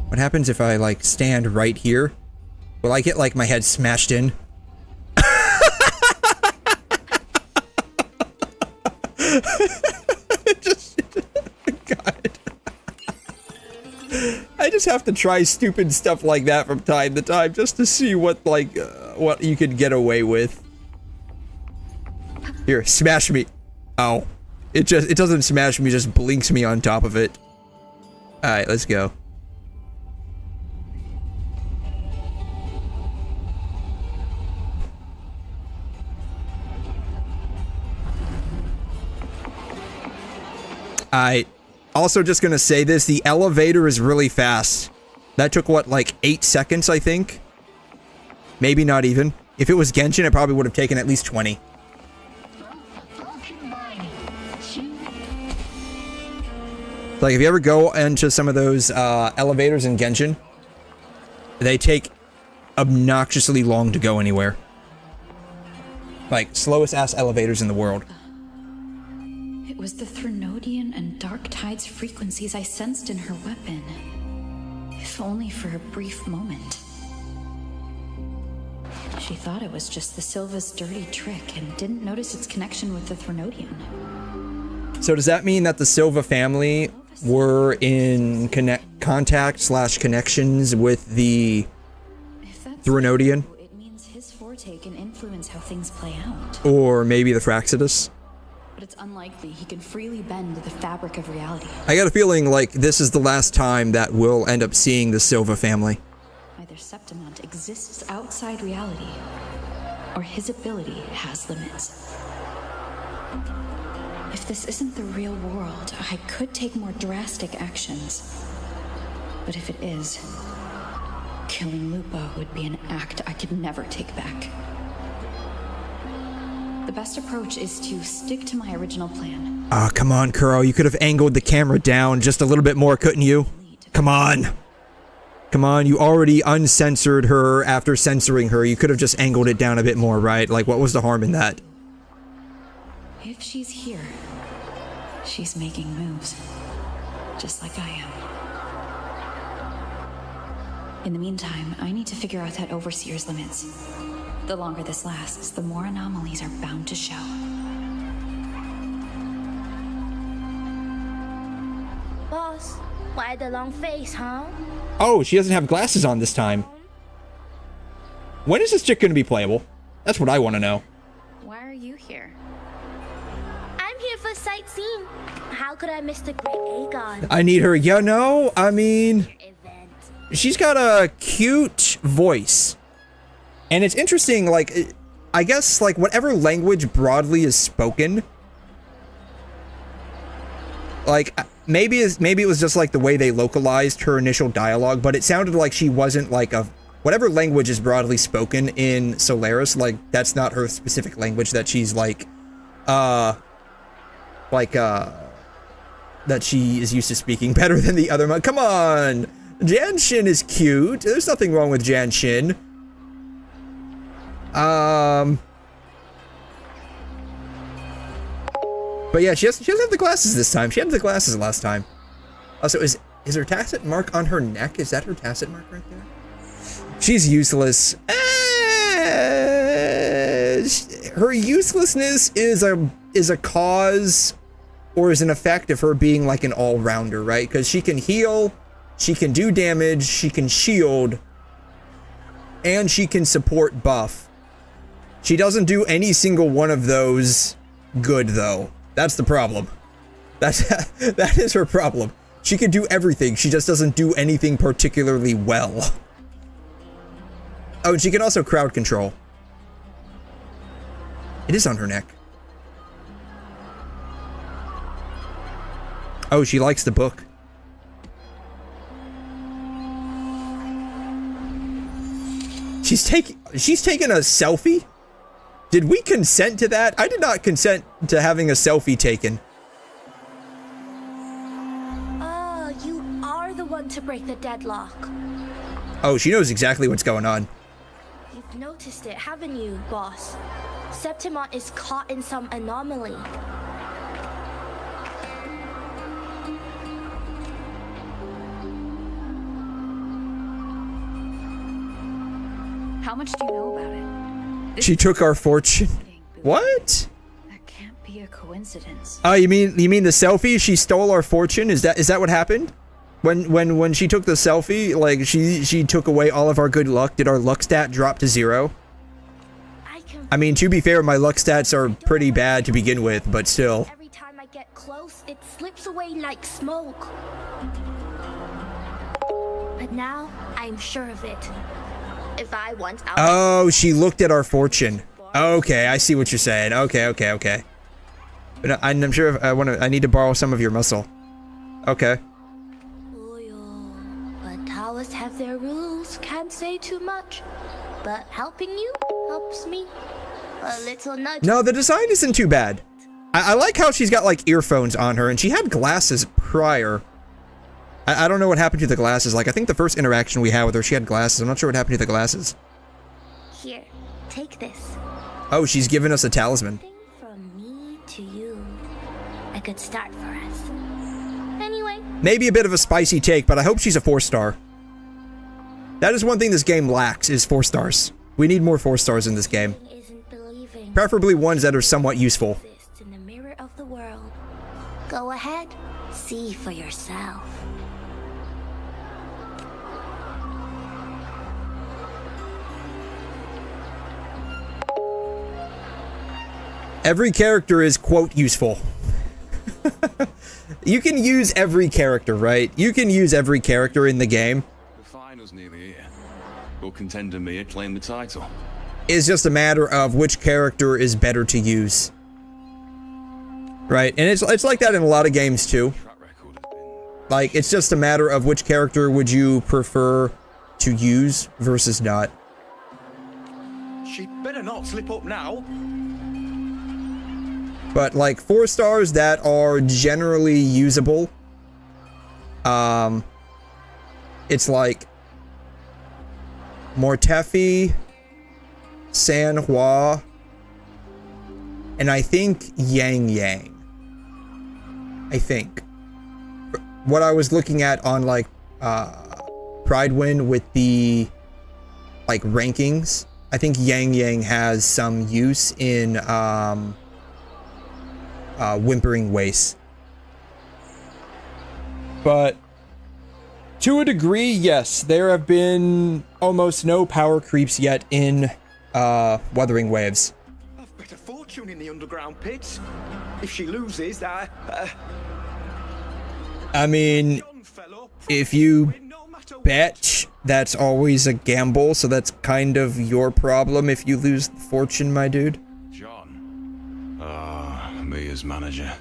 What happens if I like stand right here? Will I get like my head smashed in? God. I just have to try stupid stuff like that from time to time just to see what like what you could get away with. Here, smash me. Oh. It doesn't smash me, just blinks me on top of it. All right, let's go. I also just gonna say this, the elevator is really fast. That took what, like 8 seconds, I think? Maybe not even. If it was Genshin, it probably would have taken at least 20. Like, if you ever go into some of those elevators in Genshin, they take obnoxiously long to go anywhere. Like, slowest ass elevators in the world. It was the 𝘧𝘧𝘕 and Dark Tide's frequencies I sensed in her weapon. If only for a brief moment. She thought it was just the 𝘧𝘬's dirty trick and didn't notice its connection with the 𝘧𝘧𝘕. So does that mean that the 𝘧𝘬 family were in contact/connections with the 𝘧𝘧𝘕? It means his forte can influence how things play out. Or maybe the Fraxidus? But it's unlikely he can freely bend the fabric of reality. I got a feeling like this is the last time that we'll end up seeing the 𝘧𝘬 family. Either Septimont exists outside reality, or his ability has limits. If this isn't the real world, I could take more drastic actions. But if it is, killing Lupa would be an act I could never take back. The best approach is to stick to my original plan. Ah, come on, 𝘐'𝘮. You could have angled the camera down just a little bit more, couldn't you? Come on. Come on, you already uncensored her after censoring her. You could have just angled it down a bit more, right? Like, what was the harm in that? If she's here, she's making moves. Just like I am. In the meantime, I need to figure out that Overseer's limits. The longer this lasts, the more anomalies are bound to show. Boss, why the long face, huh? Oh, she doesn't have glasses on this time. When is this chick going to be playable? That's what I want to know. Why are you here? I'm here for sightseeing. How could I miss the great Aegon? I need her, you know? I mean... She's got a cute voice. And it's interesting, like, I guess, like, whatever language broadly is spoken, like, maybe it was just, like, the way they localized her initial dialogue, but it sounded like she wasn't, like, whatever language is broadly spoken in Solaris, like, that's not her specific language that she's, like, that she is used to speaking better than the other. Come on! Genshin is cute. There's nothing wrong with Genshin. But yeah, she doesn't have the glasses this time. She had the glasses last time. Also, is her tacit mark on her neck? Is that her tacit mark right there? She's useless. Her uselessness is a cause or is an effect of her being like an all-rounder, right? Because she can heal, she can do damage, she can shield, and she can support buff. She doesn't do any single one of those good, though. That's the problem. That is her problem. She can do everything, she just doesn't do anything particularly well. Oh, and she can also crowd control. It is on her neck. Oh, she likes the book. She's taking a selfie? Did we consent to that? I did not consent to having a selfie taken. Oh, you are the one to break the deadlock. Oh, she knows exactly what's going on. You've noticed it, haven't you, boss? Septimont is caught in some anomaly. How much do you know about it? She took our fortune. What? That can't be a coincidence. Oh, you mean the selfie? She stole our fortune? Is that what happened? When she took the selfie, like she took away all of our good luck, did our luck stat drop to 0? I mean, to be fair, my luck stats are pretty bad to begin with, but still. Every time I get close, it slips away like smoke. But now, I'm sure of it. If I want out. Oh, she looked at our fortune. Okay, I see what you're saying. Okay. But I'm sure if I need to borrow some of your muscle. Okay. But Taoists have their rules, can't say too much. But helping you helps me. A little nudge. No, the design isn't too bad. I like how she's got like earphones on her, and she had glasses prior. I don't know what happened to the glasses. Like, I think the first interaction we had with her, she had glasses. I'm not sure what happened to the glasses. Here, take this. Oh, she's giving us a talisman. From me to you. A good start for us. Anyway. Maybe a bit of a spicy take, but I hope she's a 4-star. That is one thing this game lacks, is 4 stars. We need more 4 stars in this game. Preferably ones that are somewhat useful. In the mirror of the world. Go ahead, see for yourself. Every character is, quote, useful. You can use every character, right? You can use every character in the game. The final's nearly here. Will contender Mia claim the title? It's just a matter of which character is better to use. Right? And it's like that in a lot of games, too. Like, it's just a matter of which character would you prefer to use versus not. She'd better not slip up now. But like 4 stars that are generally usable, it's like Mortefi, Sanhua, and I think Yang. I think. What I was looking at on like Pridewind with the like rankings, I think Yang has some use in Whimpering Waste. But to a degree, yes, there have been almost no power creeps yet in Wuthering Waves. I've bet a fortune in the underground pits. If she loses, I mean, if you bet that's always a gamble, so that's kind of your problem if you lose the fortune, my dude. John. Me as manager.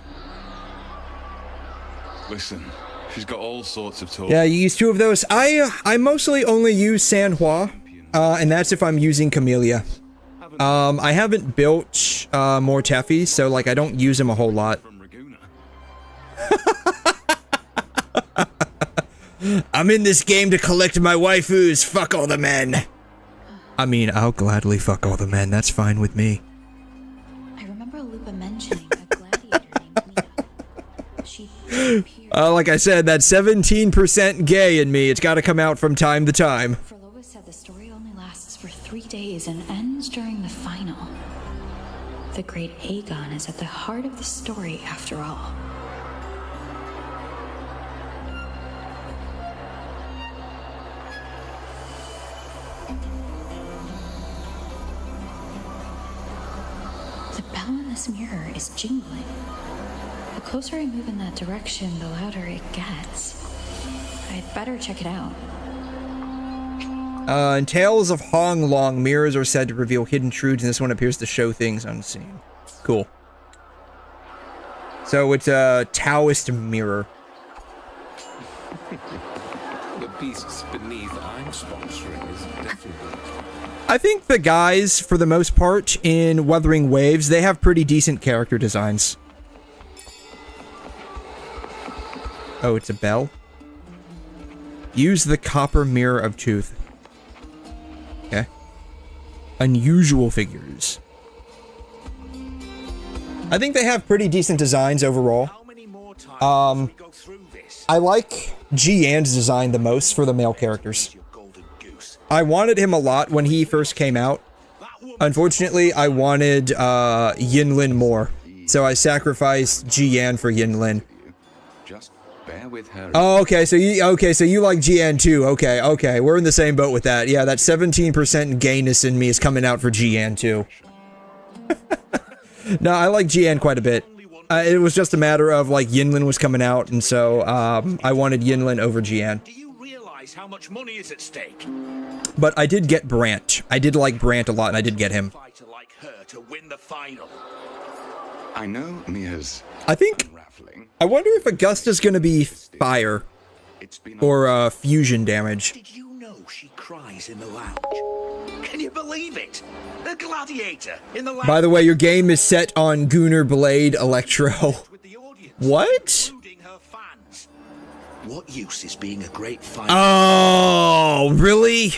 Listen, she's got all sorts of tools. Yeah, you use 2 of those. I mostly only use 𝘬𝘯, and that's if I'm using Camellia. I haven't built more Teffy, so like I don't use him a whole lot. I'm in this game to collect my waifus. Fuck all the men. I mean, I'll gladly fuck all the men. That's fine with me. I remember Lupa mentioning a gladiator named Mia. She appeared. Like I said, that 17% gay in me. It's got to come out from time to time. Frolova said the story only lasts for 3 days and ends during the final. The great Aegon is at the heart of the story, after all. The bell in this mirror is jingling. The closer I move in that direction, the louder it gets. I'd better check it out. In Tales of Hong Long, mirrors are said to reveal hidden truths, and this one appears to show things unseen. Cool. So it's a Taoist mirror. The beasts beneath I'm sponsoring is definitely... I think the guys, for the most part, in Wuthering Waves, they have pretty decent character designs. Oh, it's a bell? Use the copper mirror of truth. Okay. Unusual figures. I think they have pretty decent designs overall. I like 𝘕𝘗's design the most for the male characters. I wanted him a lot when he first came out. Unfortunately, I wanted Yinlin more, so I sacrificed 𝘕𝘗 for Yinlin. Just bear with her. Oh, okay, so you like 𝘕𝘗 too. Okay, we're in the same boat with that. Yeah, that 17% gayness in me is coming out for 𝘕𝘗 too. No, I like 𝘕𝘗 quite a bit. It was just a matter of like Yinlin was coming out, and so I wanted Yinlin over 𝘕𝘗. Do you realize how much money is at stake? But I did get Brant. I did like Brant a lot, and I did get him. Fighter like her to win the final. I know Mia's... I think... I wonder if Augusta's gonna be fire. Or fusion damage. Did you know she cries in the lounge? Can you believe it? A gladiator in the lounge. By the way, your game is set on 𝘠𝘮 Electro. What? What use is being a great fighter? Oh, really?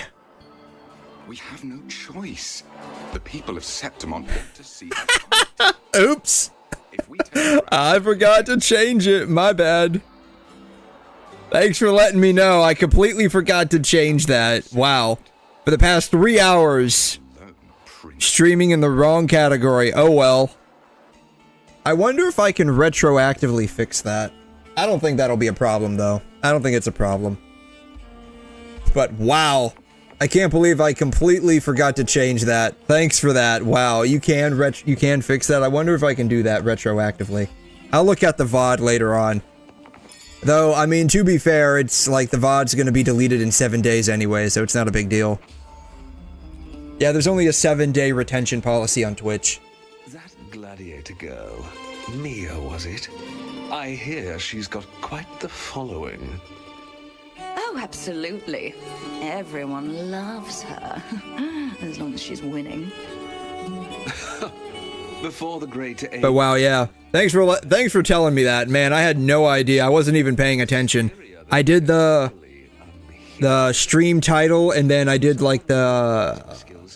We have no choice. The people of Septimont want to see... Oops. I forgot to change it. My bad. Thanks for letting me know. I completely forgot to change that. Wow. For the past 3 hours, streaming in the wrong category. Oh well. I wonder if I can retroactively fix that. I don't think that'll be a problem, though. I don't think it's a problem. But wow. I can't believe I completely forgot to change that. Thanks for that. Wow, you can fix that. I wonder if I can do that retroactively. I'll look at the VOD later on. Though, I mean, to be fair, it's like the VOD's gonna be deleted in 7 days anyway, so it's not a big deal. Yeah, there's only a 7-day retention policy on Twitch. That gladiator girl, Mia, was it? I hear she's got quite the following. Oh, absolutely. Everyone loves her. As long as she's winning. Before the great age. But wow, yeah. Thanks for telling me that, man. I had no idea. I wasn't even paying attention. I did the stream title, and then I did like the...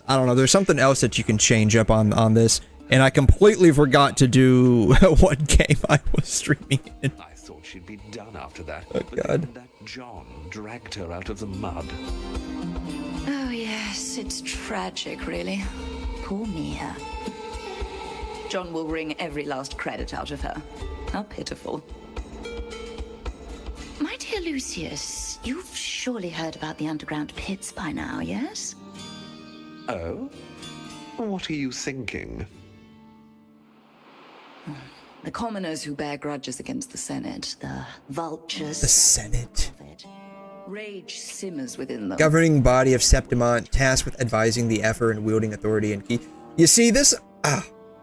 I don't know, there's something else that you can change up on this. And I completely forgot to do what game I was streaming in. I thought she'd be done after that. Oh, but God. then that John dragged her out of the mud. Oh, yes, it's tragic, really. Poor Mia. John will wring every last credit out of her. How pitiful. My dear Lucius, you've surely heard about the underground pits by now, yes? Oh? What are you thinking? The commoners who bear grudges against the Senate, the vultures. The Senate. Rage simmers within them. Governing body of Septimont, tasked with advising the 𝘖𝘏 and wielding authority and key. You see, this,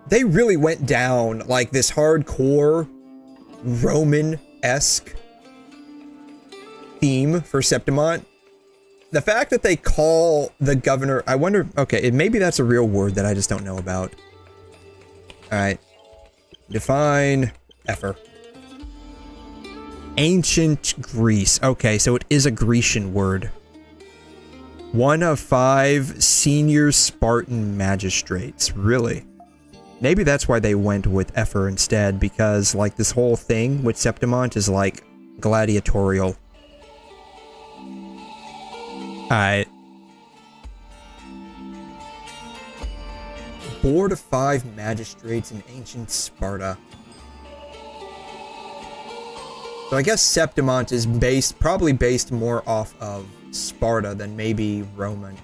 they really went down like this hardcore Roman-esque theme for Septimont. The fact that they call the governor, I wonder, okay, maybe that's a real word that I just don't know about. All right, define 𝘖𝑒𝑟. Ancient Greece. Okay, so it is a Grecian word. 1 of 5 senior Spartan magistrates. Really? Maybe that's why they went with 𝘖𝑒𝑟 instead, because like this whole thing with Septimont is like gladiatorial. Alright. Board of 5 magistrates in ancient Sparta. So I guess Septimont is probably based more off of Sparta than maybe Rome.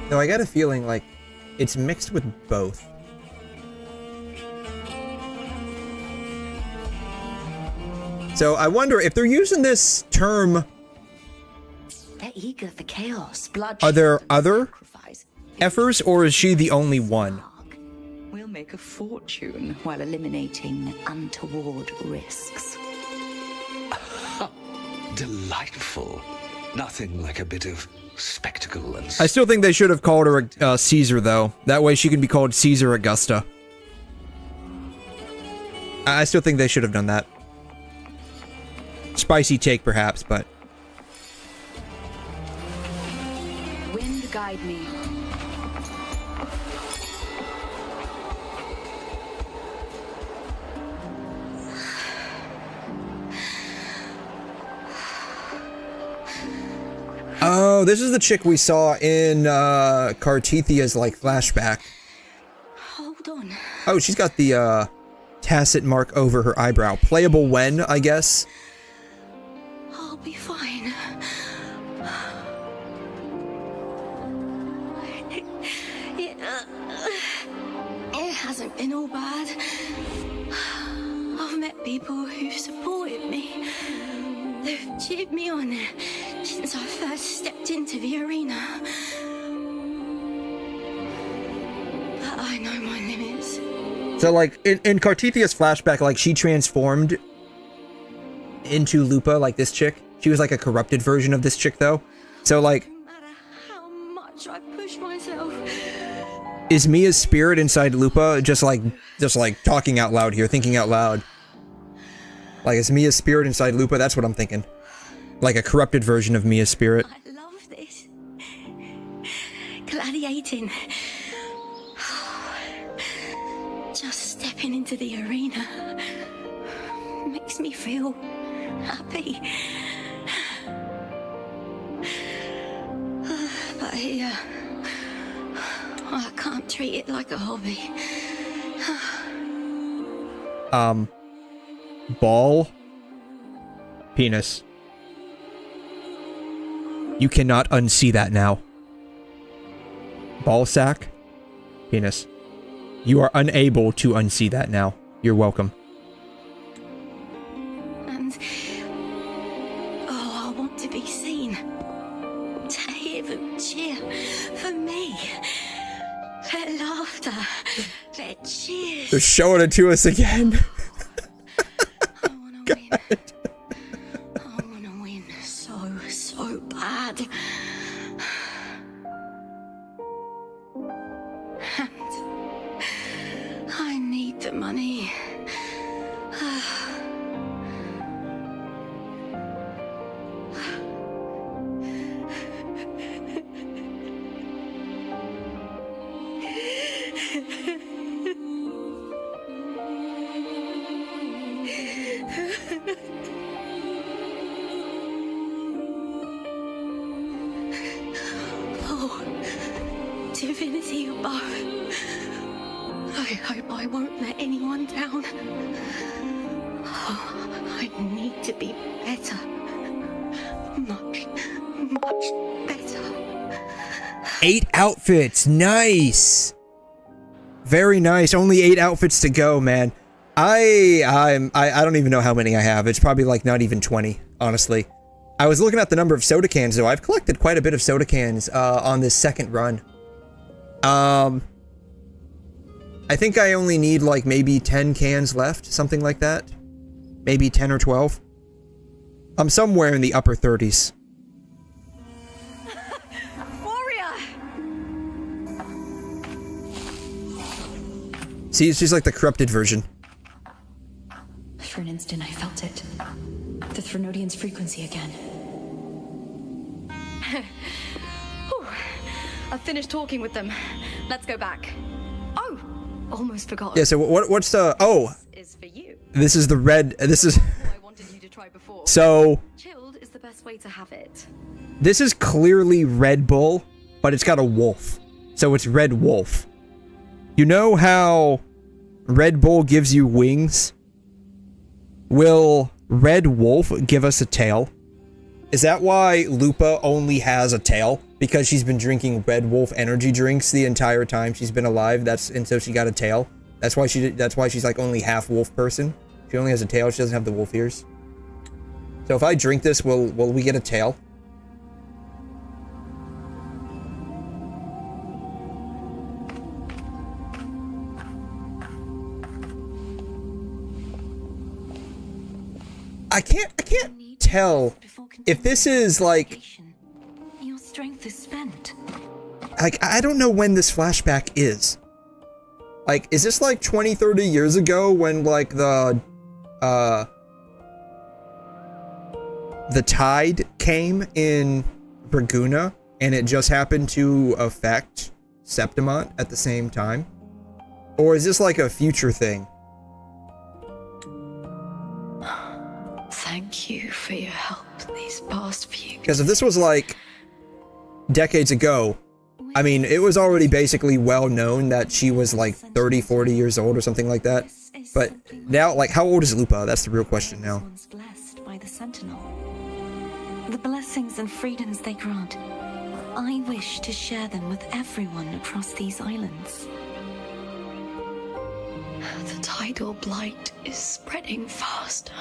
Though I got a feeling like it's mixed with both. So I wonder if they're using this term. They're eager for chaos, bloodshed. Are there other 𝘖𝑒𝑟s, or is she the only one? We'll make a fortune while eliminating untoward risks. Delightful. Nothing like a bit of spectacle and... I still think they should have called her Caesar, though. That way she can be called Caesar Augusta. I still think they should have done that. Spicy take, perhaps, but... Wind guide me. Oh, this is the chick we saw in 𝘵𝘮𝑒𝑟𝑒𝑠 like flashback. Hold on. Oh, she's got the tacit mark over her eyebrow. Playable when, I guess. I'll be fine. It hasn't been all bad. I've met people who've supported me. They've cheered me on since I first stepped into the arena. But I know my limits. So, like, in 𝘵𝘮𝑒𝑟𝑒𝑠 flashback, like, she transformed into Lupa, like this chick. She was, like, a corrupted version of this chick, though. So, like... No matter how much I push myself... Is Mia's spirit inside Lupa just like talking out loud here, thinking out loud? Like, is Mia's spirit inside Lupa? That's what I'm thinking. Like a corrupted version of Mia's spirit. I love this. Gladiating. Just stepping into the arena makes me feel happy. But here, I can't treat it like a hobby. Ball. Penis. You cannot unsee that now. Ball sack. Penis. You are unable to unsee that now. You're welcome. And I want to be seen. To hear them cheer for me. Their laughter. Their cheers. They're showing it to us again. God. I wanna win so bad. And I need the money. Divinity above. I hope I won't let anyone down. Oh, I need to be better. Much better. 8 outfits. Nice. Very nice. Only 8 outfits to go, man. I don't even know how many I have. It's probably like not even 20, honestly. I was looking at the number of soda cans though. I've collected quite a bit of soda cans on this second run. I think I only need like maybe 10 cans left, something like that. Maybe 10 or 12. I'm somewhere in the upper 30s. See, it's just like the corrupted version. For an instant, I felt it. The Threnodian's frequency again. I've finished talking with them. Let's go back. Oh, almost forgot. Yeah, so what's the... Oh! This is for you. This is the red... This is... I wanted you to try before. So... Chilled is the best way to have it. This is clearly Red Bull, but it's got a wolf. So it's Red Wolf. You know how Red Bull gives you wings? Will Red Wolf give us a tail? Is that why Lupa only has a tail? Because she's been drinking Red Wolf energy drinks the entire time she's been alive. And so she got a tail. That's why she's like only half wolf person. She only has a tail. She doesn't have the wolf ears. So if I drink this, will we get a tail? I can't tell if this is like... Your strength is spent. Like, I don't know when this flashback is. Like, is this like 20, 30 years ago when like the tide came in Braguna and it just happened to affect Septimont at the same time? Or is this like a future thing? Thank you for your help these past few... Because if this was like decades ago, I mean, it was already basically well known that she was like 30, 40 years old or something like that. But now, like, how old is Lupa? That's the real question now. Blessed by the Sentinel. The blessings and freedoms they grant, I wish to share them with everyone across these islands. The tidal blight is spreading fast.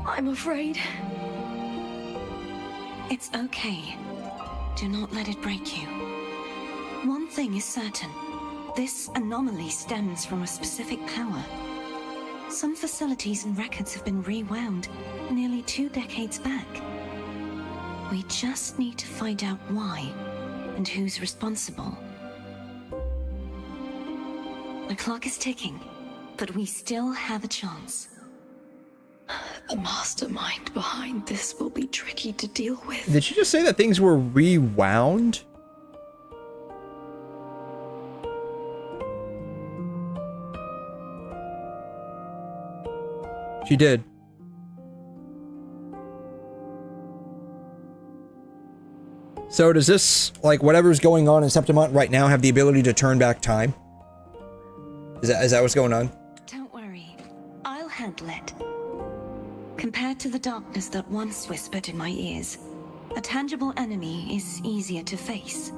I'm afraid. It's okay. Do not let it break you. One thing is certain. This anomaly stems from a specific power. Some facilities and records have been rewound nearly 2 decades back. We just need to find out why and who's responsible. The clock is ticking, but we still have a chance. The mastermind behind this will be tricky to deal with. Did she just say that things were rewound? She did. So does this, like, whatever's going on in Septimont right now have the ability to turn back time? Is that what's going on? Don't worry. I'll handle it. Compared to the darkness that once whispered in my ears, a tangible enemy is easier to face.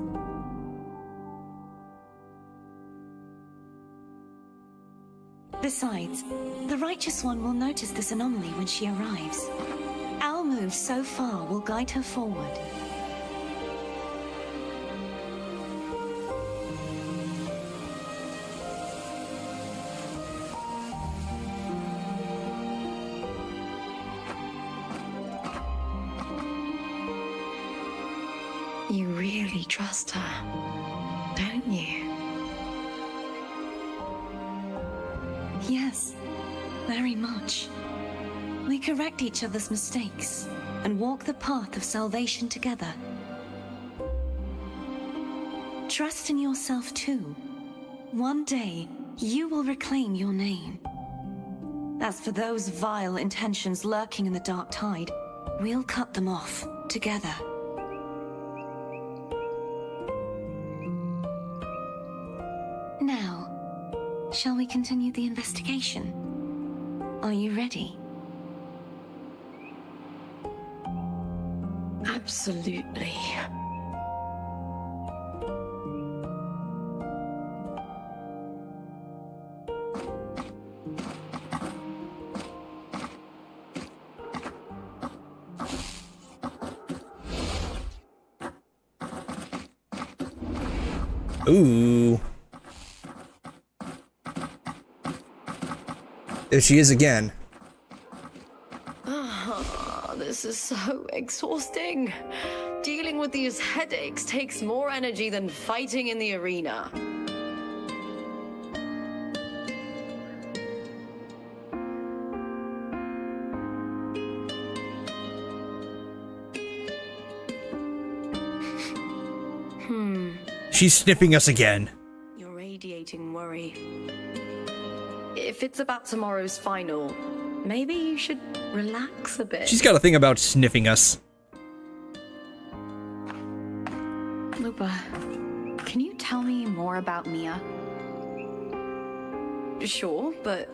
Besides, the Righteous One will notice this anomaly when she arrives. Our moves so far will guide her forward. You really trust her, don't you? Yes, very much. We correct each other's mistakes and walk the path of salvation together. Trust in yourself too. One day, you will reclaim your name. As for those vile intentions lurking in the dark tide, we'll cut them off together. Now, shall we continue the investigation? Are you ready? Absolutely. Ooh. There she is again. This is so exhausting. Dealing with these headaches takes more energy than fighting in the arena. She's sniffing us again. You're radiating worry. If it's about tomorrow's final, maybe you should relax a bit. She's got a thing about sniffing us. Lupa, can you tell me more about Mia? Sure, but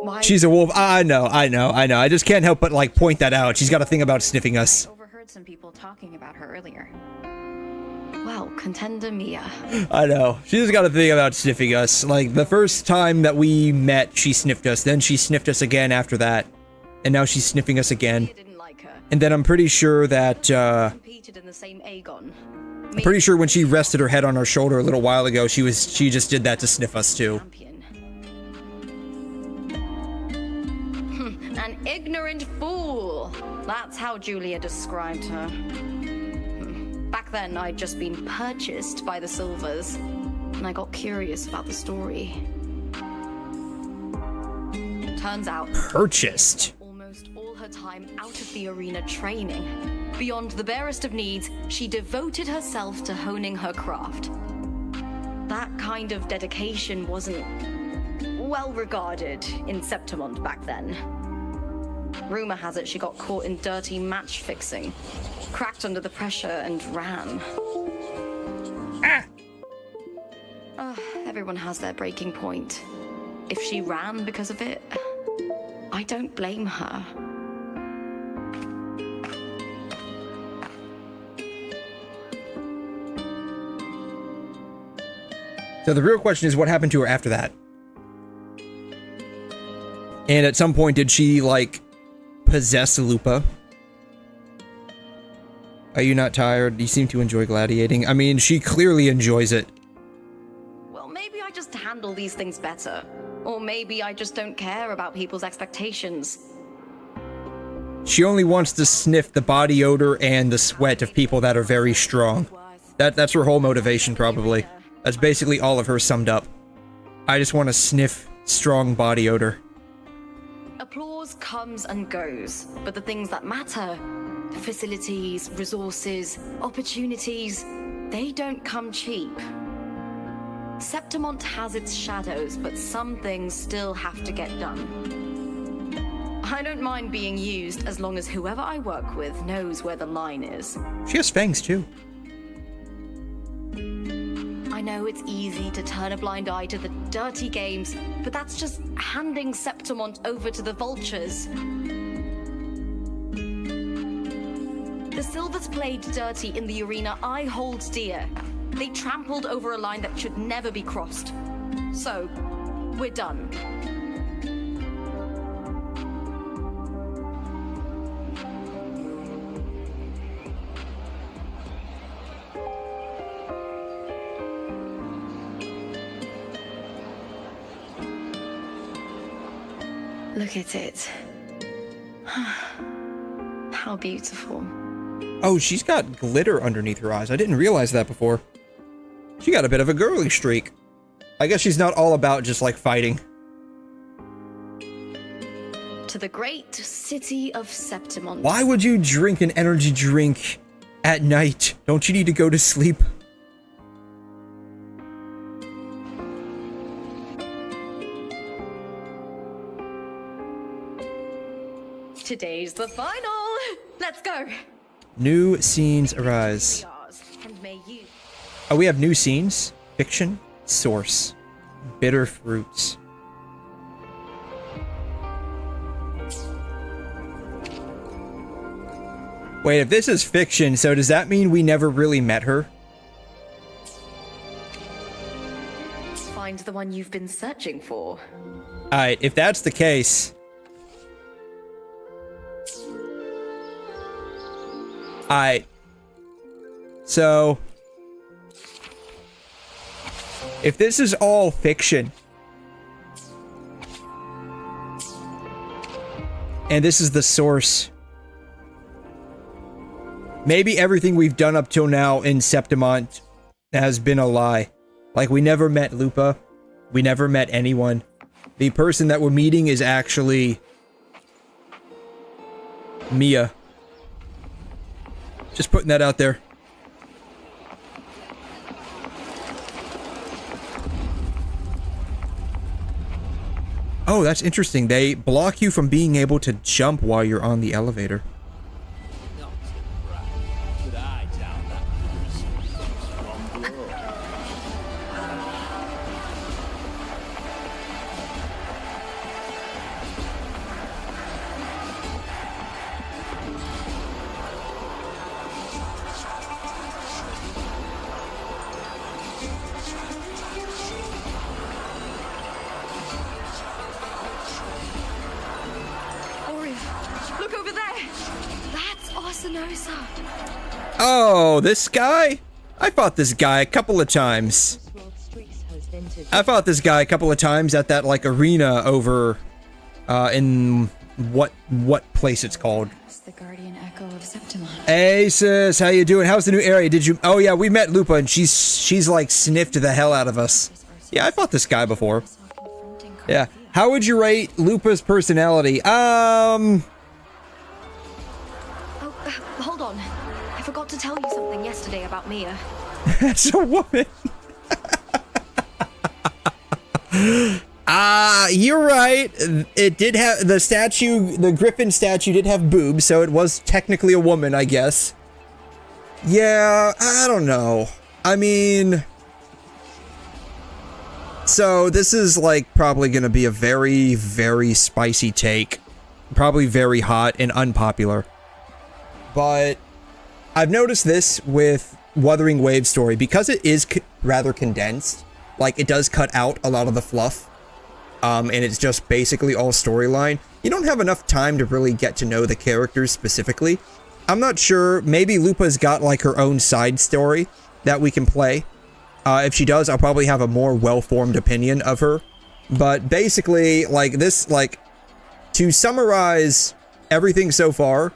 why? She's a wolf. I know. I just can't help but, like, point that out. She's got a thing about sniffing us. I overheard some people talking about her earlier. Well, contender Mia. I know. She just got a thing about sniffing us. Like, the first time that we met, she sniffed us. Then she sniffed us again after that. And now she's sniffing us again. And then I'm pretty sure that, competed in the same Aegon. I'm pretty sure when she rested her head on our shoulder a little while ago, she just did that to sniff us too. An ignorant fool. That's how Julia described her. Back then, I'd just been purchased by the Silvers, and I got curious about the story. Turns out, purchased. Almost all her time out of the arena training. Beyond the barest of needs, she devoted herself to honing her craft. That kind of dedication wasn't well regarded in Septimont back then. Rumor has it she got caught in dirty match fixing, cracked under the pressure and ran. Everyone has their breaking point. If she ran because of it, I don't blame her. So the real question is, what happened to her after that? And at some point, did she, like, possess Lupa? Are you not tired? You seem to enjoy gladiating. I mean, she clearly enjoys it. Well, maybe I just handle these things better. Or maybe I just don't care about people's expectations. She only wants to sniff the body odor and the sweat of people that are very strong. That's her whole motivation, probably. That's basically all of her summed up. I just want to sniff strong body odor. Applause comes and goes, but the things that matter, facilities, resources, opportunities, they don't come cheap. Septimont has its shadows, but some things still have to get done. I don't mind being used as long as whoever I work with knows where the line is. She has fangs, too. I know it's easy to turn a blind eye to the dirty games, but that's just handing Septimont over to the vultures. The Silvers played dirty in the arena I hold dear. They trampled over a line that should never be crossed. So, we're done. Look at it. How beautiful. Oh, she's got glitter underneath her eyes. I didn't realize that before. She got a bit of a girly streak. I guess she's not all about just, like, fighting. To the great city of Septimont. Why would you drink an energy drink at night? Don't you need to go to sleep? Today's the final. Let's go. New scenes arise. And may you. Oh, we have new scenes. Fiction. Source. Bitter fruits. Wait, if this is fiction, so does that mean we never really met her? Find the one you've been searching for. Alright, if that's the case... Alright. So... If this is all fiction, and this is the source, maybe everything we've done up till now in Septimont has been a lie. Like, we never met Lupa. We never met anyone. The person that we're meeting is actually Mia. Just putting that out there. Oh, that's interesting. They block you from being able to jump while you're on the elevator. Oh, this guy? I fought this guy a couple of times. I fought this guy a couple of times at that, like, arena over, in what place it's called. It's the guardian echo of Septimont. Hey, sis, how you doing? How's the new area? Did you... Oh, yeah, we met Lupa, and she's, like, sniffed the hell out of us. Yeah, I fought this guy before. Yeah. How would you rate Lupa's personality? Hold on. I forgot to tell you something yesterday about Mia. That's a woman. You're right. It did have the statue, the griffin statue did have boobs, so it was technically a woman, I guess. Yeah, I don't know. I mean, so this is like probably gonna be a very, very spicy take. Probably very hot and unpopular. But I've noticed this with Wuthering Waves story, because it is rather condensed. Like, it does cut out a lot of the fluff, and it's just basically all storyline. You don't have enough time to really get to know the characters specifically. I'm not sure, maybe Lupa's got like her own side story that we can play. If she does, I'll probably have a more well-formed opinion of her. But basically, like this, like, to summarize everything so far,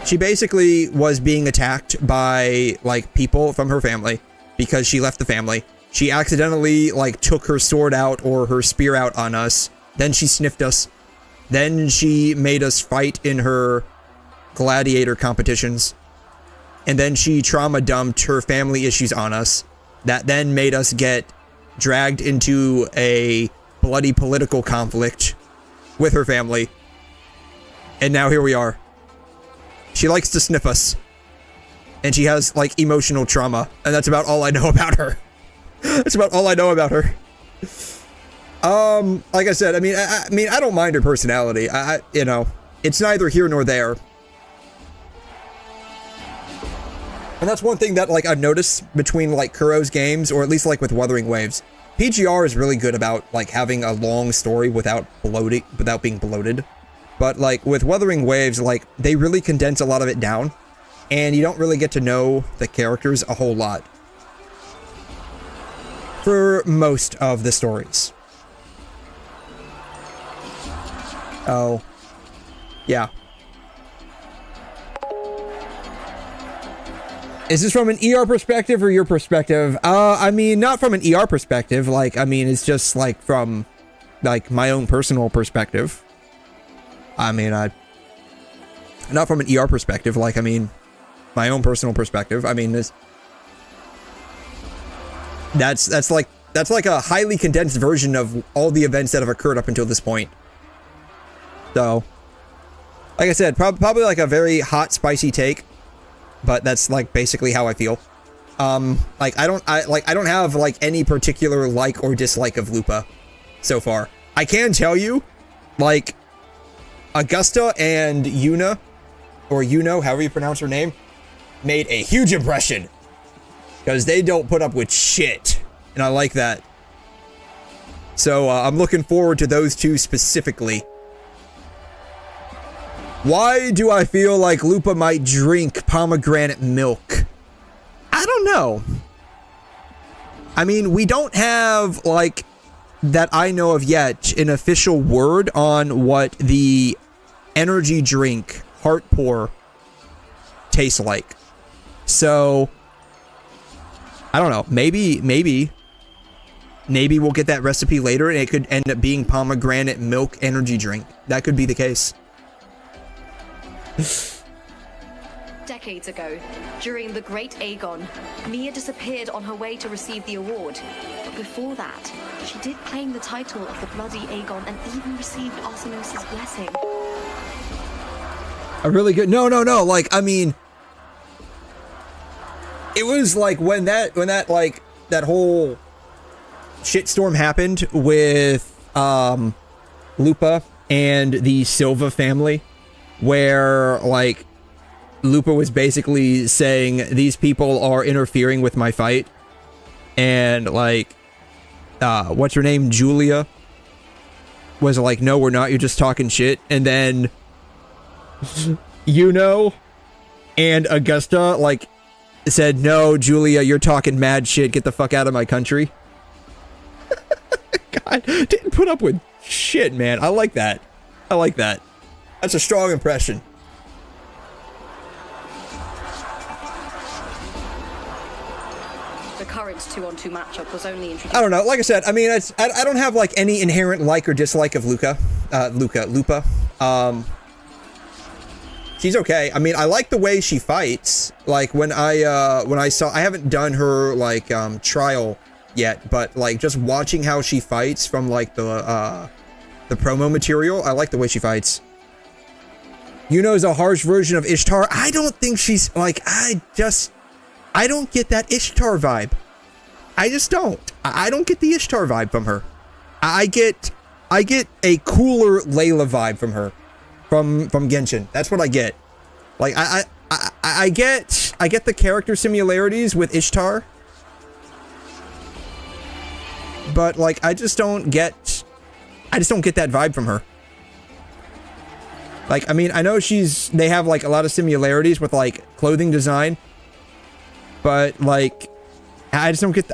she basically was being attacked by, like, people from her family because she left the family. She accidentally, like, took her sword out or her spear out on us. Then she sniffed us. Then she made us fight in her gladiator competitions. And then she trauma dumped her family issues on us. That then made us get dragged into a bloody political conflict with her family. And now here we are. She likes to sniff us. And she has, like, emotional trauma. And that's about all I know about her. That's about all I know about her. Like I said, I mean, I don't mind her personality. You know, it's neither here nor there. And that's one thing that, like, I've noticed between, like, 𝘐'𝘮's games, or at least, like, with Wuthering Waves. PGR is really good about, like, having a long story without being bloated. But, like, with Wuthering Waves, like, they really condense a lot of it down. And you don't really get to know the characters a whole lot. For most of the stories. Oh. Yeah. Is this from an ER perspective or your perspective? I mean, not from an ER perspective. Like, I mean, it's just, like, from, like, my own personal perspective. I mean, not from an ER perspective, like, I mean, my own personal perspective. I mean, that's like a highly condensed version of all the events that have occurred up until this point. So, like I said, probably like a very hot, spicy take, but that's like basically how I feel. Like I don't have like any particular like or dislike of Lupa so far. I can tell you, like, Augusta and Yuna, or Yuno, however you pronounce her name, made a huge impression. Because they don't put up with shit. And I like that. So, I'm looking forward to those two specifically. Why do I feel like Lupa might drink pomegranate milk? I I don't know. I mean, we don't have, like, that I know of yet, an official word on what the energy drink Heart Pour tastes like. So, I don't know. Maybe we'll get that recipe later and it could end up being pomegranate milk energy drink. That could be the case. Decades ago, during the Great Aegon, Mia disappeared on her way to receive the award. But before that, she did claim the title of the Bloody Aegon and even received Arsenos' blessing. A really good... No. Like, I mean... It was like when that whole shitstorm happened with Lupa and the Silva family, where like Lupa was basically saying these people are interfering with my fight, and like what's her name, Julia, was like, no, we're not, you're just talking shit. And then and Augusta like said, no, Julia, you're talking mad shit, get the fuck out of my country. God, didn't put up with shit, man. I like that. That's a strong impression. The current 2-on-2 matchup was only introduced. I don't know. Like I said, I mean, I don't have like any inherent like or dislike of Lupa. She's okay. I mean, I like the way she fights. Like when I saw, I haven't done her like trial yet, but like just watching how she fights from like the promo material, I like the way she fights. Yuno's a harsh version of Ishtar. I don't think she's like, I don't get that Ishtar vibe. I just don't. I don't get the Ishtar vibe from her. I get a cooler Layla vibe from her. From Genshin. That's what I get. Like I get the character similarities with Ishtar. But like I just don't get that vibe from her. Like, I mean, I know they have like a lot of similarities with like clothing design, but like I just don't get the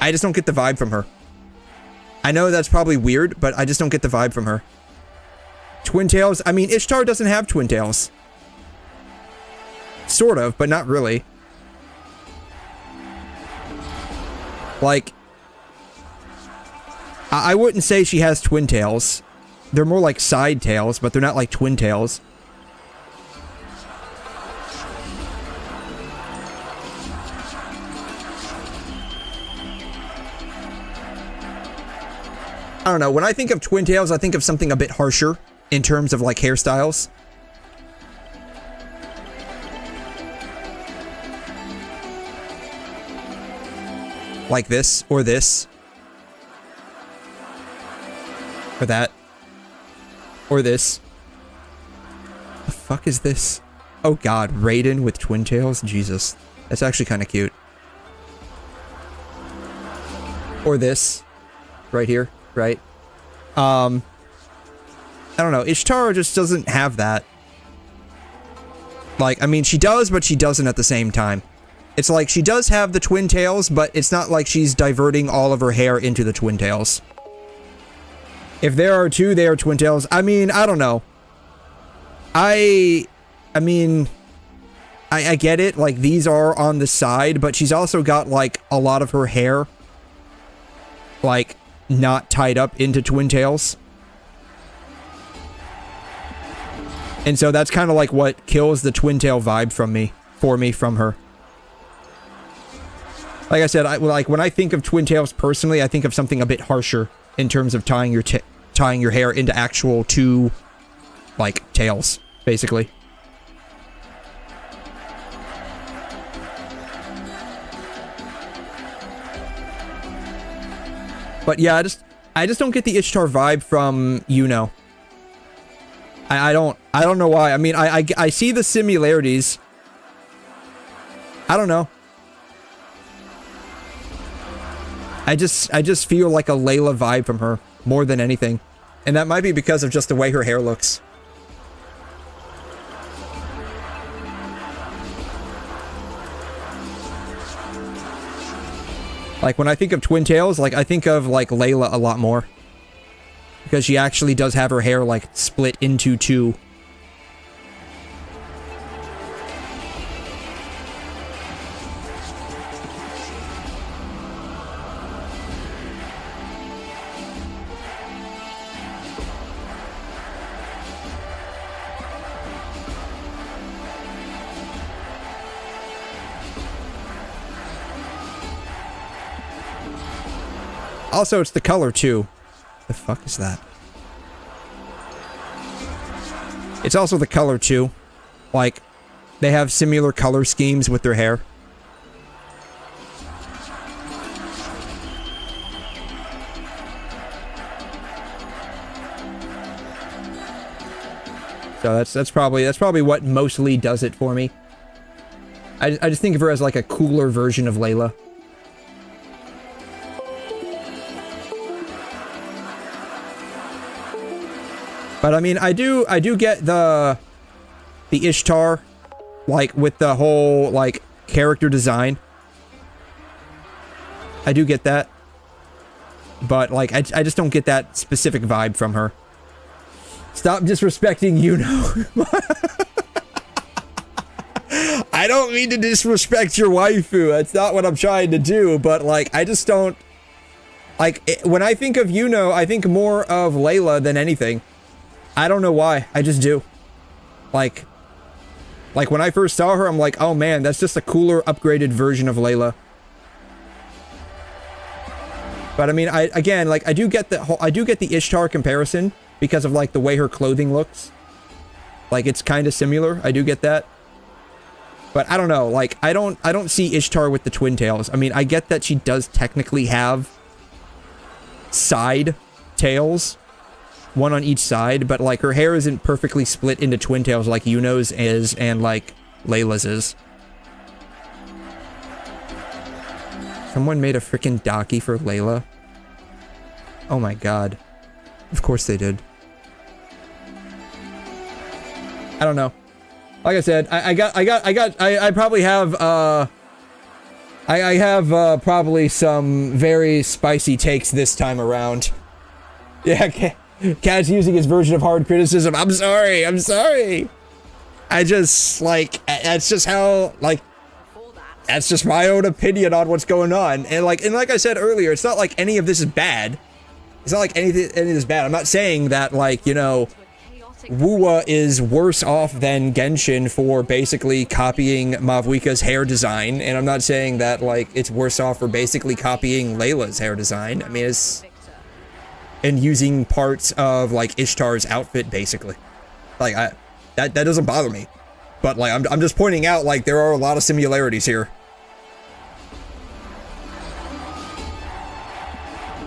vibe from her. I know that's probably weird, but I just don't get the vibe from her. Twin tails? I mean, Ishtar doesn't have twin tails. Sort of, but not really. Like, I wouldn't say she has twin tails. They're more like side tails, but they're not like twin tails. I don't know. When I think of twin tails, I think of something a bit harsher in terms of like hairstyles. Like this, or this. Or that. Or this. The fuck is this? Oh god, Raiden with twin tails? Jesus. That's actually kind of cute. Or this. Right here. Right? I don't know. Ishtar just doesn't have that. Like, I mean, she does, but she doesn't at the same time. It's like she does have the twin tails, but it's not like she's diverting all of her hair into the twin tails. If there are two, they are twin tails. I mean, I don't know. I mean, I get it. Like, these are on the side, but she's also got, like, a lot of her hair, like, not tied up into twin tails. And so that's kind of like what kills the twin tail vibe from her. Like I said, like when I think of twin tails personally, I think of something a bit harsher in terms of tying your hair into actual two, like, tails, basically. But yeah, I just don't get the Ishtar vibe from Yuno. I don't know why. I mean, I see the similarities. I don't know. I just feel like a Layla vibe from her more than anything. And that might be because of just the way her hair looks. Like, when I think of Twin Tails, like, I think of, like, Layla a lot more. Because she actually does have her hair, like, split into two. Also, it's the color, too. The fuck is that? It's also the color, too. Like, they have similar color schemes with their hair. So that's probably what mostly does it for me. I just think of her as like a cooler version of Layla. But I mean, I do get the Ishtar, like, with the whole, like, character design. I do get that. But, like, I just don't get that specific vibe from her. Stop disrespecting Yuno. I don't mean to disrespect your waifu. That's not what I'm trying to do. But, like, I just don't... Like, when I think of Yuno, I think more of Layla than anything. I don't know why. I just do. Like when I first saw her, I'm like, oh man, that's just a cooler, upgraded version of Layla. But I mean, I do get the Ishtar comparison because of like the way her clothing looks. Like it's kind of similar. I do get that. But I don't know. Like I don't see Ishtar with the twin tails. I mean, I get that she does technically have side tails. One on each side, but like her hair isn't perfectly split into twin tails like Yuno's is and like Layla's is. Someone made a freaking Daki for Layla. Oh my god. Of course they did. I don't know. Like I said, I probably have I have probably some very spicy takes this time around. Yeah, okay. Cat's using his version of hard criticism. I'm sorry. I just, like, that's just how, like, that's just my own opinion on what's going on. And like I said earlier, it's not like any of this is bad. It's not like any of this is bad. I'm not saying that, like, you know, WuWa is worse off than Genshin for basically copying Mavuika's hair design. And I'm not saying that, like, it's worse off for basically copying Layla's hair design. I mean, it's... and using parts of, like, Ishtar's outfit, basically. Like, that doesn't bother me. But, like, I'm just pointing out, like, there are a lot of similarities here.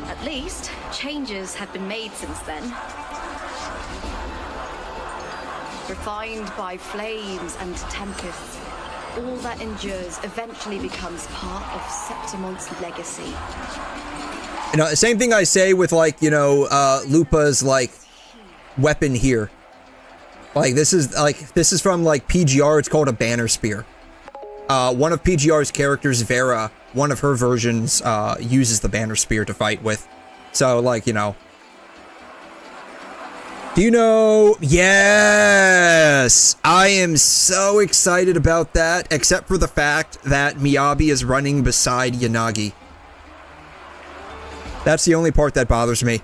At least, changes have been made since then. Refined by flames and tempests, all that endures eventually becomes part of Septimont's legacy. You know, same thing I say with, like, you know, Lupa's, like, weapon here. Like, this is from, like, PGR. It's called a banner spear. One of PGR's characters, Vera, one of her versions, uses the banner spear to fight with. So, like, you know. Do you know? Yes! I am so excited about that, except for the fact that Miyabi is running beside Yanagi. That's the only part that bothers me.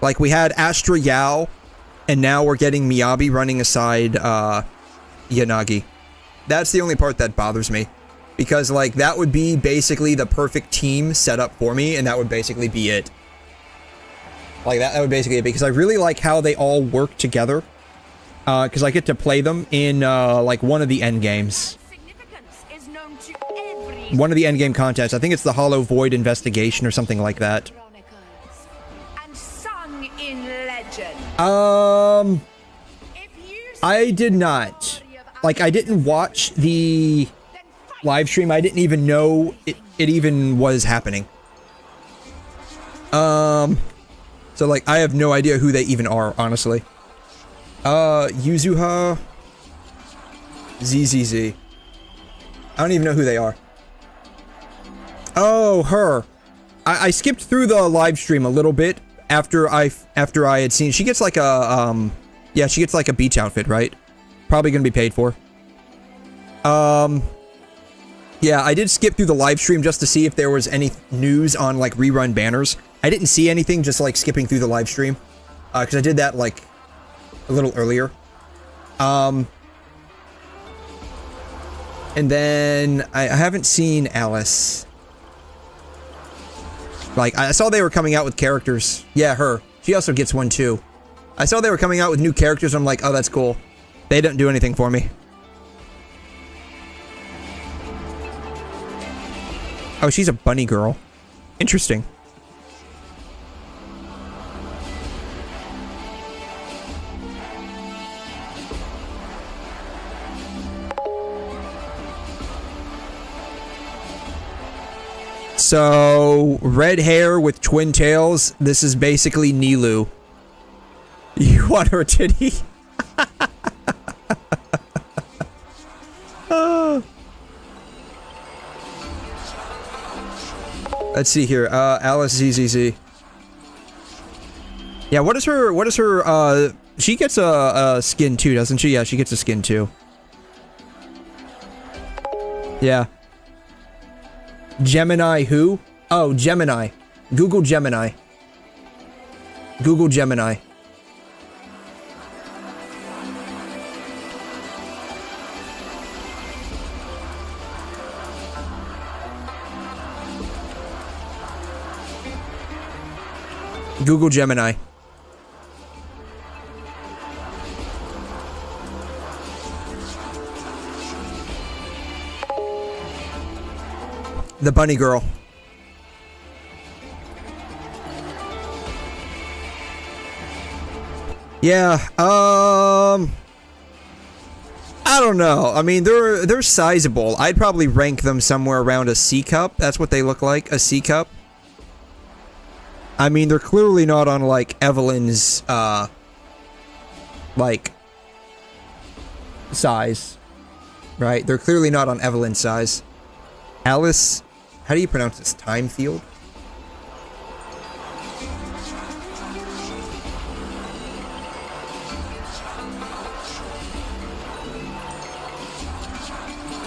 Like, we had Astra Yao, and now we're getting Miyabi running aside, Yanagi. That's the only part that bothers me. Because, like, that would be basically the perfect team set up for me, and that would basically be it. Like, that would basically be it, because I really like how they all work together. Because I get to play them in, like, one of the endgames. One of the endgame contests. I think it's the Hollow Void Investigation or something like that. I did not. Like, I didn't watch the live stream. I didn't even know it even was happening. So, like, I have no idea who they even are, honestly. Yuzuha ZZZ. I don't even know who they are. Oh, her. I skipped through the live stream a little bit after I had seen. She gets like a yeah, she gets like a beach outfit, right? Probably gonna be paid for. Yeah, I did skip through the live stream just to see if there was any news on like rerun banners. I didn't see anything, just like skipping through the live stream, because I did that like a little earlier. And then I haven't seen Alice. Like, I saw they were coming out with characters. Yeah, her. She also gets one too. I saw they were coming out with new characters. I'm like, oh, that's cool. They don't do anything for me. Oh, she's a bunny girl. Interesting. So, red hair with twin tails. This is basically Nilou. You want her titty? Let's see here. Alice ZZZ. Yeah, what is her, she gets a skin too, doesn't she? Yeah, she gets a skin too. Yeah. Gemini who? Oh, Gemini. Google Gemini. Google Gemini. Google Gemini. The bunny girl. Yeah, I don't know. I mean, they're sizable. I'd probably rank them somewhere around a C cup. That's what they look like, a C cup. I mean, they're clearly not on, like, Evelyn's, like, size. Right? They're clearly not on Evelyn's size. Alice, how do you pronounce this? Time Field?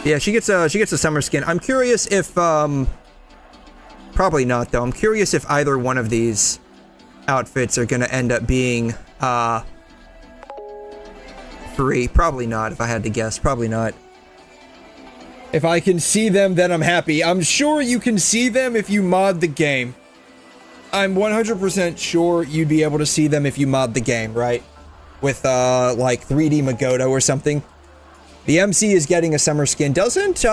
Yeah, she gets a summer skin. I'm curious if, probably not, though. I'm curious if either one of these outfits are gonna end up being, free. Probably not, if I had to guess. Probably not. If I can see them, then I'm happy. I'm sure you can see them if you mod the game. I'm 100% sure you'd be able to see them if you mod the game, right? With, like, 3D Magoto or something. The MC is getting a summer skin. Doesn't,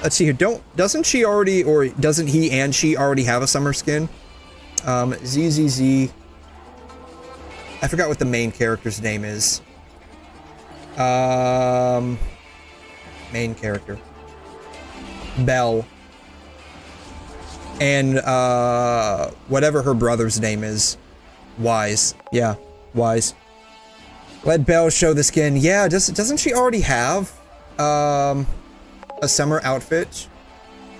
let's see here. Doesn't she already, or doesn't he and she already have a summer skin? ZZZ. I forgot what the main character's name is. Main character. Belle. And, whatever her brother's name is. Wise. Yeah, Wise. Let Belle show the skin. Yeah, doesn't she already have, a summer outfit?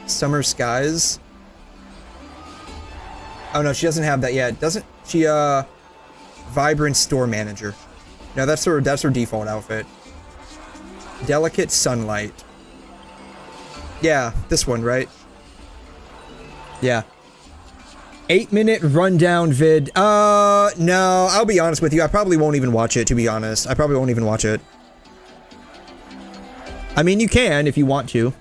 Summer skies? Oh no, she doesn't have that yet. Doesn't she, Vibrant store manager. No, that's her default outfit. Delicate sunlight. Yeah, this one, right? Yeah. 8-minute rundown vid. No, I'll be honest with you. I probably won't even watch it, to be honest. I probably won't even watch it. I mean, you can if you want to.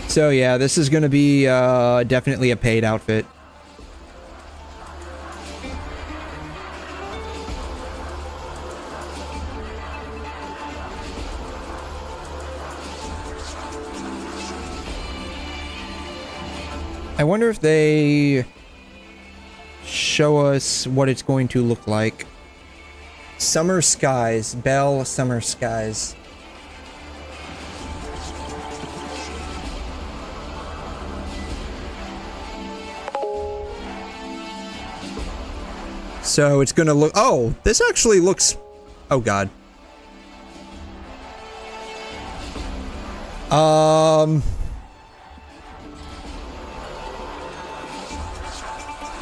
So yeah, this is gonna be definitely a paid outfit. I wonder if they show us what it's going to look like. Summer skies, Belle summer skies. So it's gonna look... Oh, this actually looks... Oh, God.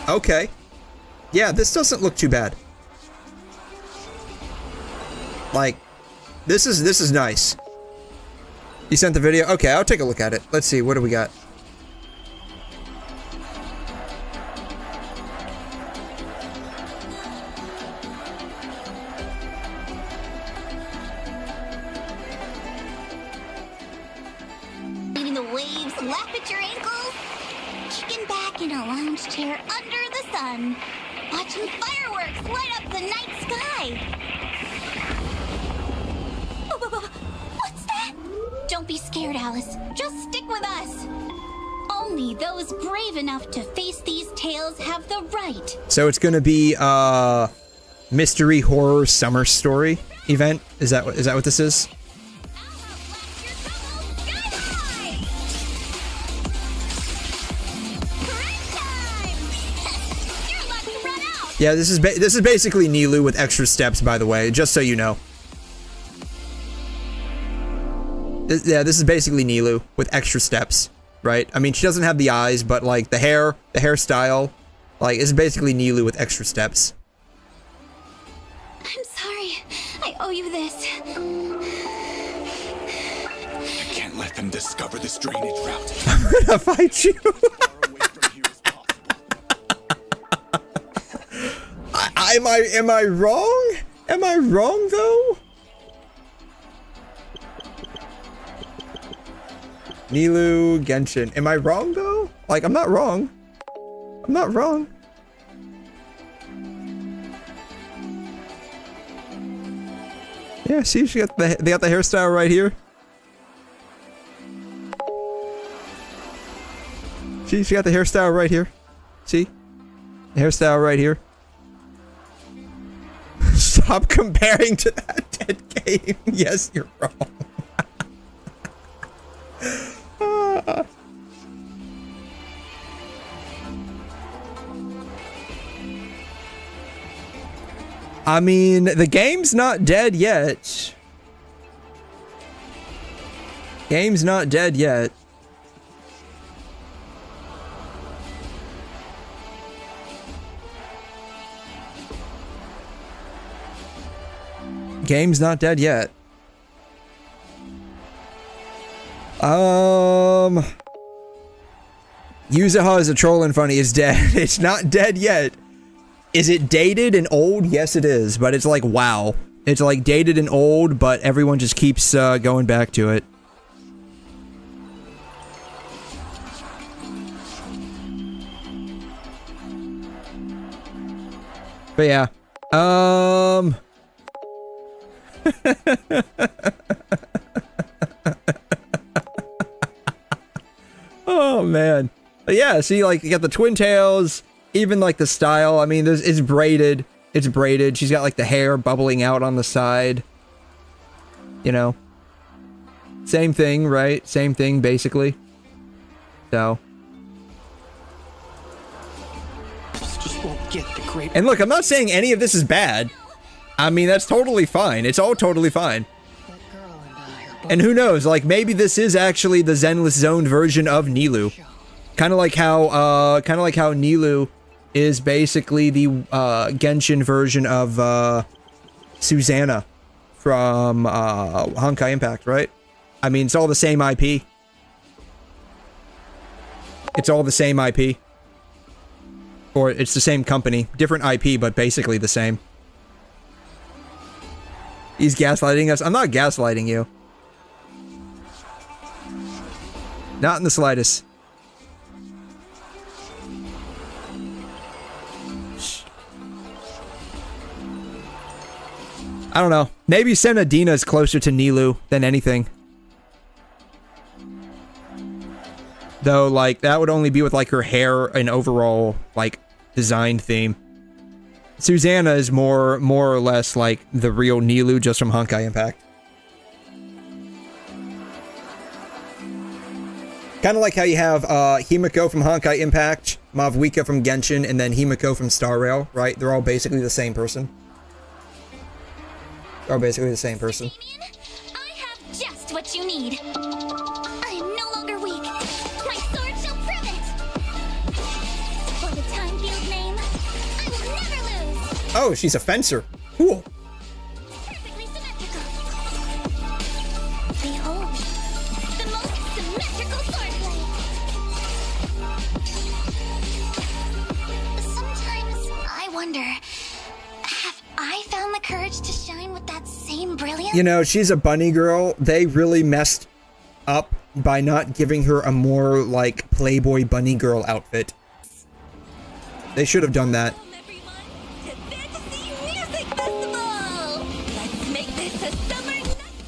Okay. Yeah, this doesn't look too bad. Like, this is nice. You sent the video? Okay, I'll take a look at it. Let's see, what do we got? Feeling the waves lap at your ankles? Kicking back in a lounge chair under the sun. Watching fireworks light up the night sky. What's that? Don't be scared, Alice. Just stick with us. Only those brave enough to face these tales have the right. So it's gonna be mystery horror summer story event. Is that what this is? Yeah, this is basically 𝘵𝘰𝘦 with extra steps, by the way, just so you know. Yeah, this is basically 𝘵𝘰𝘦 with extra steps, right? I mean, she doesn't have the eyes, but like the hairstyle, like it's basically 𝘵𝘰𝘦 with extra steps. I'm sorry. I owe you this. You can't let them discover this drainage route. I'm gonna fight you. Am I wrong? Am I wrong though? 𝘵𝘰𝘦 Genshin. Am I wrong though? Like, I'm not wrong. I'm not wrong. Yeah, see, they got the hairstyle right here. See, she got the hairstyle right here. See? The hairstyle right here. Stop comparing to that dead game. Yes, you're wrong. I mean, the game's not dead yet. Game's not dead yet. Game's not dead yet. 𝘧𝘢𝘬𝘳 is a troll and funny is dead. It's not dead yet. Is it dated and old? Yes, it is. But it's like, wow. It's like dated and old, but everyone just keeps going back to it. But yeah. Oh man. But yeah, see, like, you got the twin tails, even like the style. I mean, it's braided. It's braided. She's got like the hair bubbling out on the side. You know. Same thing, right? Same thing, basically. So. Just won't get the great. And look, I'm not saying any of this is bad. I mean, that's totally fine. It's all totally fine. And who knows, like, maybe this is actually the Zenless Zoned version of 𝘵𝘰𝘦. Kind of like how 𝘵𝘰𝘦 is basically the Genshin version of Susanna from Honkai Impact, right? I mean, it's all the same IP. It's all the same IP. Or it's the same company. Different IP, but basically the same. He's gaslighting us. I'm not gaslighting you. Not in the slightest. I don't know. Maybe Senadina is closer to 𝘵𝘰𝘦 than anything. Though, like, that would only be with, like, her hair and overall, like, design theme. Susanna is more or less, like, the real 𝘵𝘰𝘦 just from Honkai Impact. Kind of like how you have Himiko from Honkai Impact, Mavuika from Genshin, and then Himiko from Star Rail, right? They're all basically the same person. They're all basically the same person. Just what you need. I am no longer weak. My sword shall prove it. For the time-field name, I will never lose. Oh, she's a fencer. Cool. Perfectly symmetrical. Behold, the most symmetrical swordplay. Sometimes I wonder, have I found the courage to shine with that same brilliance? You know, she's a bunny girl. They really messed up by not giving her a more, like, Playboy bunny girl outfit. They should have done that.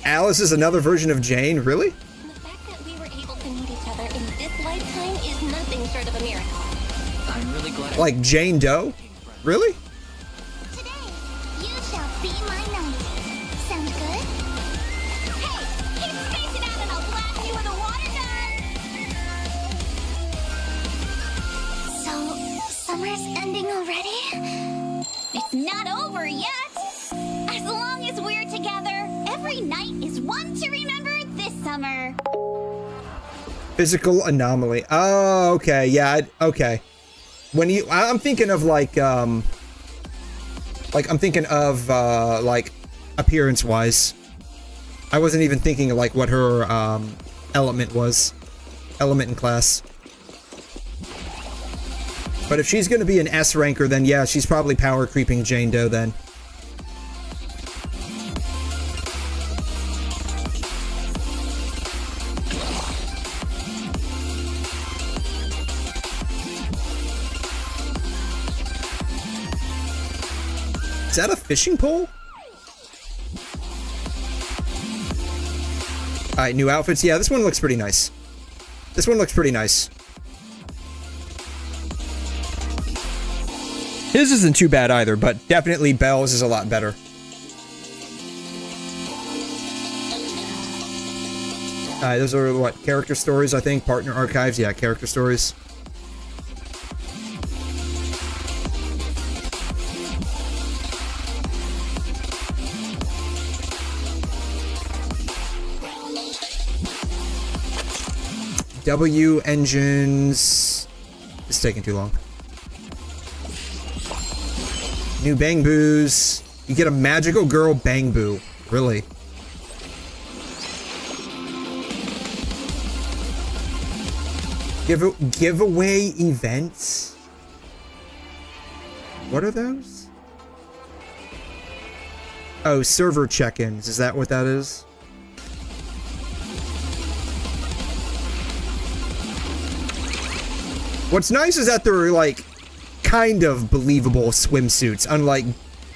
Alice is another version of Jane? Really? The fact that we were able to meet each other in this lifetime is nothing short of a miracle. I'm really glad. Like Jane Doe? Really? You shall be my knight. Sound good? Hey, keep spacing out and I'll blast you with a water gun! So, summer's ending already? It's not over yet! As long as we're together, every night is one to remember this summer. Physical anomaly. Oh, okay. Yeah, okay. When you... I'm thinking of, like, I'm thinking of, like, appearance-wise. I wasn't even thinking of, like, what her, element was. Element in class. But if she's gonna be an S ranker, then yeah, she's probably power creeping Jane Doe then. Is that a fishing pole? Alright, new outfits. Yeah, this one looks pretty nice. This one looks pretty nice. His isn't too bad either, but definitely Belle's is a lot better. Alright, those are what? Character stories, I think? Partner archives? Yeah, character stories. W engines. It's taking too long. New Bang Boos. You get a magical girl Bang Boo. Really? Giveaway events? What are those? Oh, server check-ins. Is that what that is? What's nice is that they're, like, kind of believable swimsuits, unlike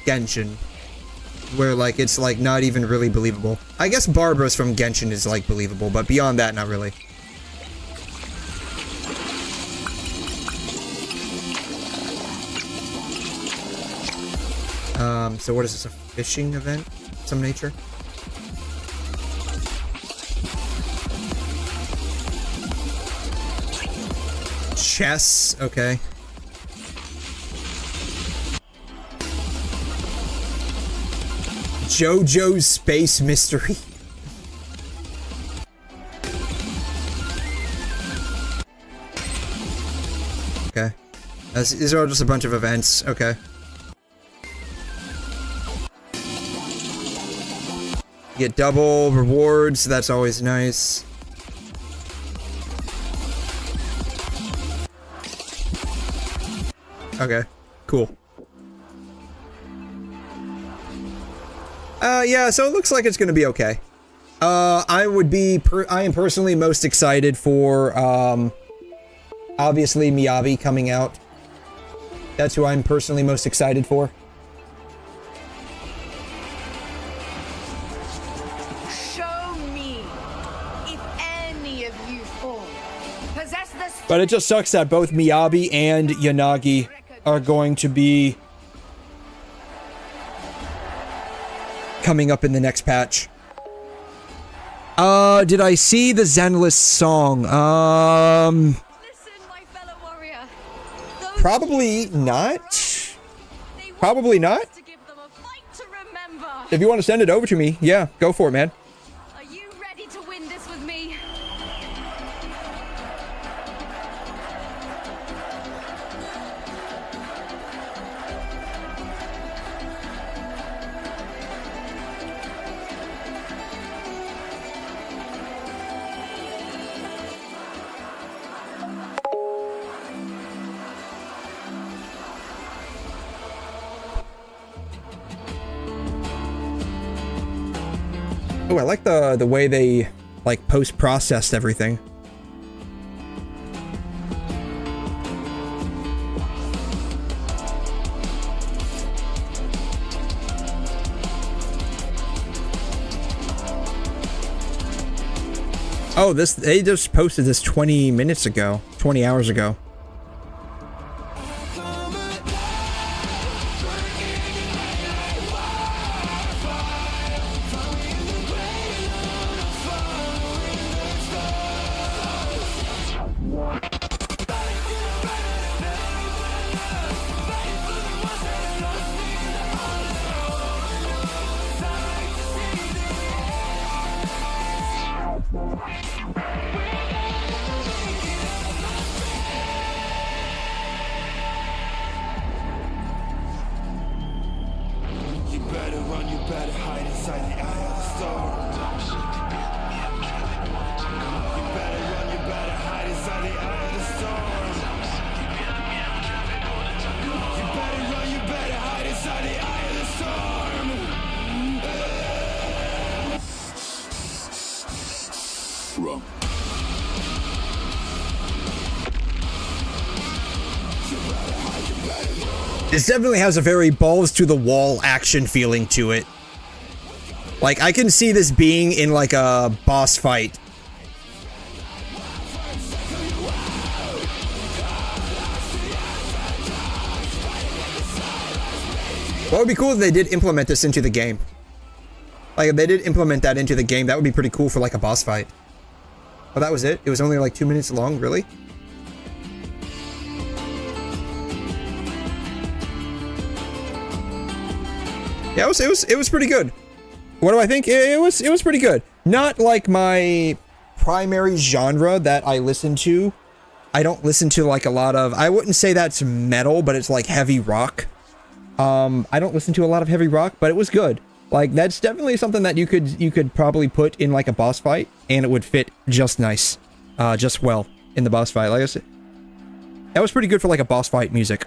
Genshin, where, like, it's, like, not even really believable. I guess Barbara's from Genshin is, like, believable, but beyond that, not really. So what is this, a fishing event of some nature? Chess, okay. JoJo's Space Mystery. Okay. These are all just a bunch of events, okay. Get double rewards, that's always nice. Okay, cool. Yeah, so it looks like it's gonna be okay. I am personally most excited for, obviously Miyabi coming out. That's who I'm personally most excited for. Show me if any of you four possess the... But it just sucks that both Miyabi and Yanagi are going to be coming up in the next patch. Did I see the Zenless song? Probably not. Probably not. If you want to send it over to me, yeah, go for it, man. Are you ready to win this with me? Oh, I like the way they like post-processed everything. Oh, they just posted this 20 minutes ago, 20 hours ago. This definitely has a very balls to the wall action feeling to it. Like, I can see this being in like a boss fight. What would be cool if they did implement this into the game? Like, if they did implement that into the game, that would be pretty cool for like a boss fight. Oh, that was it? It was only like 2 minutes long, really? Yeah, it was pretty good. What do I think? It was pretty good. Not like my primary genre that I listen to. I don't listen to like a lot of, I wouldn't say that's metal, but it's like heavy rock. I don't listen to a lot of heavy rock, but it was good. Like, that's definitely something that you could probably put in like a boss fight and it would fit just nice. Just well in the boss fight. Like I said, that was pretty good for like a boss fight music.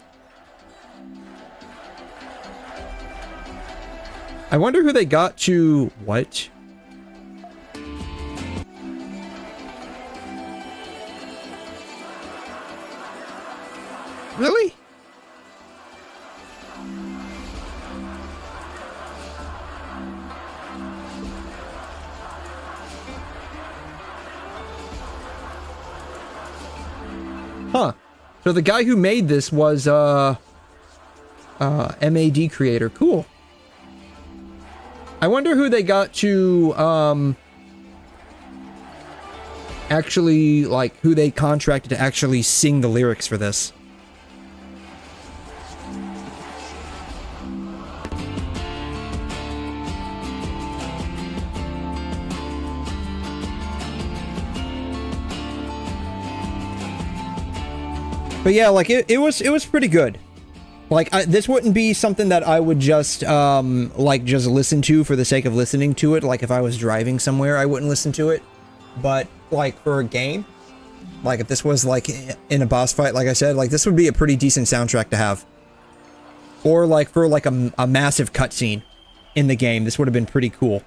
I wonder who they got to... What? Really? Huh. So the guy who made this was, MAD creator. Cool. I wonder who they got to, actually, like, who they contracted to actually sing the lyrics for this. But yeah, like, it was pretty good. Like, this wouldn't be something that I would just, like, just listen to for the sake of listening to it. Like, if I was driving somewhere, I wouldn't listen to it. But, like, for a game, like, if this was, like, in a boss fight, like I said, like, this would be a pretty decent soundtrack to have. Or, like, for, like, a massive cutscene in the game, this would have been pretty cool.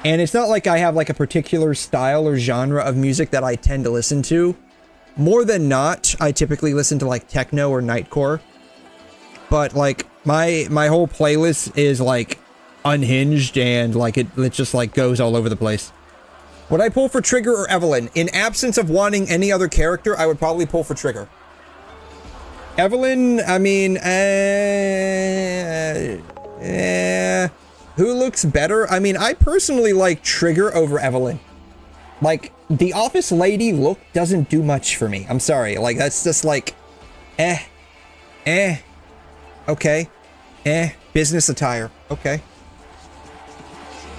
And it's not like I have, like, a particular style or genre of music that I tend to listen to. More than not, I typically listen to like techno or nightcore. But like my whole playlist is like unhinged and like it just like goes all over the place. Would I pull for Trigger or Evelyn? In absence of wanting any other character, I would probably pull for Trigger. Evelyn, I mean, Who looks better? I mean, I personally like Trigger over Evelyn. Like, the office lady look doesn't do much for me. I'm sorry. Like, that's just like, okay, business attire, okay.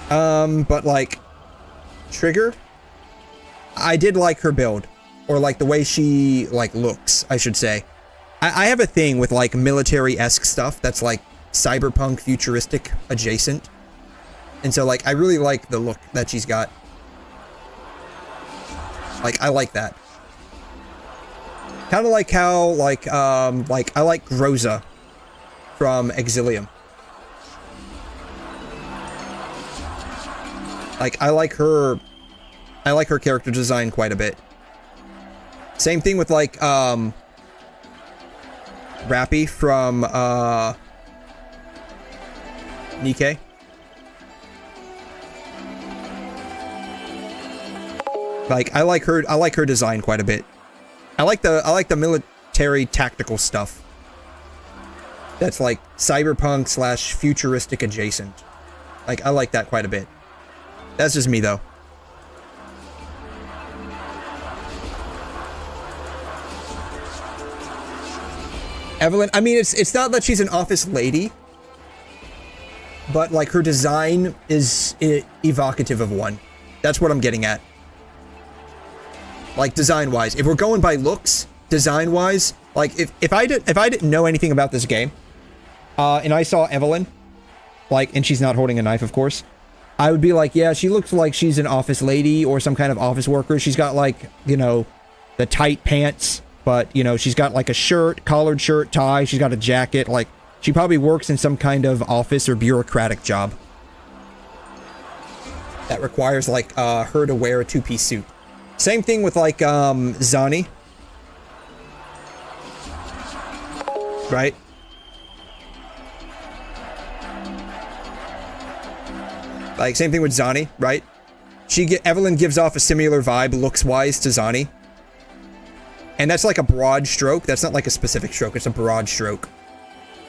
But like, Trigger, I did like her build, or like the way she like looks, I should say. I have a thing with like military-esque stuff that's like cyberpunk futuristic adjacent. And so like, I really like the look that she's got. Like, I like that. Kind of like how, like I like 𝘠𝘮 from 𝘠𝘮. Like, I like her character design quite a bit. Same thing with, like, Rappy from, Nikke. Like, I like her design quite a bit. I like the military tactical stuff. That's like cyberpunk / futuristic adjacent. Like, I like that quite a bit. That's just me though. Evelyn, I mean, it's not that she's an office lady, but like her design is evocative of one. That's what I'm getting at. Like, design-wise, if we're going by looks, design-wise, like if I didn't know anything about this game, and I saw Evelyn, like, and she's not holding a knife, of course, I would be like, yeah, she looks like she's an office lady or some kind of office worker. She's got like, you know, the tight pants, but you know, she's got like a shirt, collared shirt, tie. She's got a jacket. Like, she probably works in some kind of office or bureaucratic job that requires like her to wear a two-piece suit. Same thing with like 𝘬𝘬, right? Like, same thing with 𝘬𝘬, right? Evelyn gives off a similar vibe looks-wise to 𝘬𝘬. And that's like a broad stroke. That's not like a specific stroke. It's a broad stroke.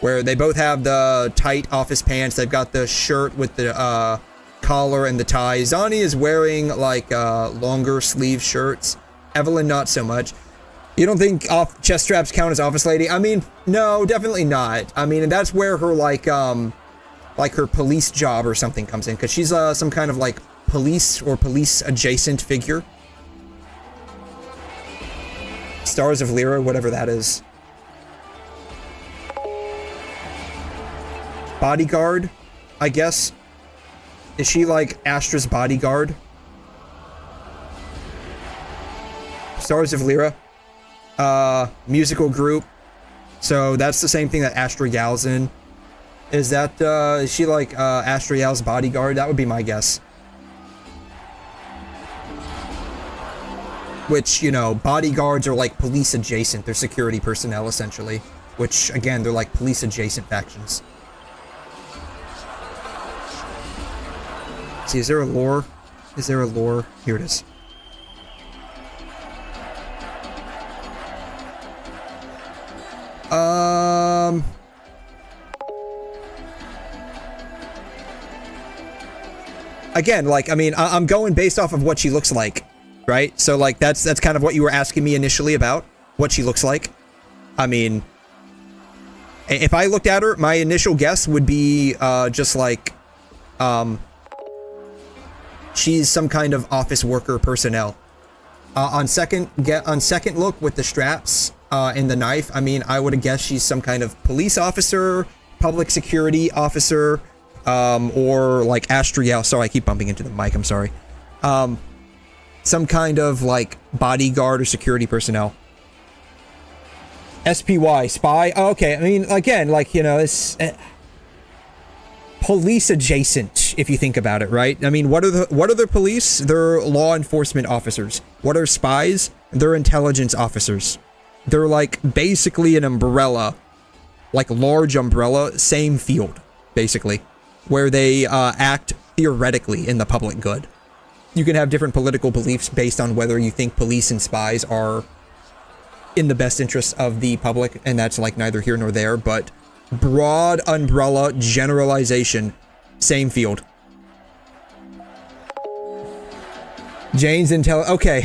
Where they both have the tight office pants. They've got the shirt with the collar and the tie. 𝘬𝘬 is wearing like longer sleeve shirts. Evelyn, not so much. You don't think chest straps count as office lady? I mean, no, definitely not. I mean, and that's where her like her police job or something comes in, because she's some kind of like police or police adjacent figure. Stars of Lyra, whatever that is. Bodyguard, I guess. Is she like Astra's bodyguard? Stars of Lyra. Musical group. So that's the same thing that Astra Yal's in. Is that, is she like Astra Yal's bodyguard? That would be my guess. Which, you know, bodyguards are like police adjacent. They're security personnel, essentially. Which, again, they're like police adjacent factions. See, is there a lore? Is there a lore? Here it is. Again, like, I mean, I'm going based off of what she looks like, right? So, like, that's kind of what you were asking me initially about, what she looks like. I mean, if I looked at her, my initial guess would be just like, she's some kind of office worker personnel. On second look with the straps and the knife, I mean, I would have guessed she's some kind of police officer, public security officer, or like Astra Yal. Sorry, I keep bumping into the mic. I'm sorry. Some kind of like bodyguard or security personnel. SPY, spy. Oh, okay, I mean, again, like, you know, it's police adjacent, if you think about it, right? I mean, what are the police? They're law enforcement officers. What are spies? They're intelligence officers. They're like basically an umbrella, like large umbrella, same field, basically, where they act theoretically in the public good. You can have different political beliefs based on whether you think police and spies are in the best interest of the public, and that's like neither here nor there, but broad umbrella generalization. Same field. Jane's okay.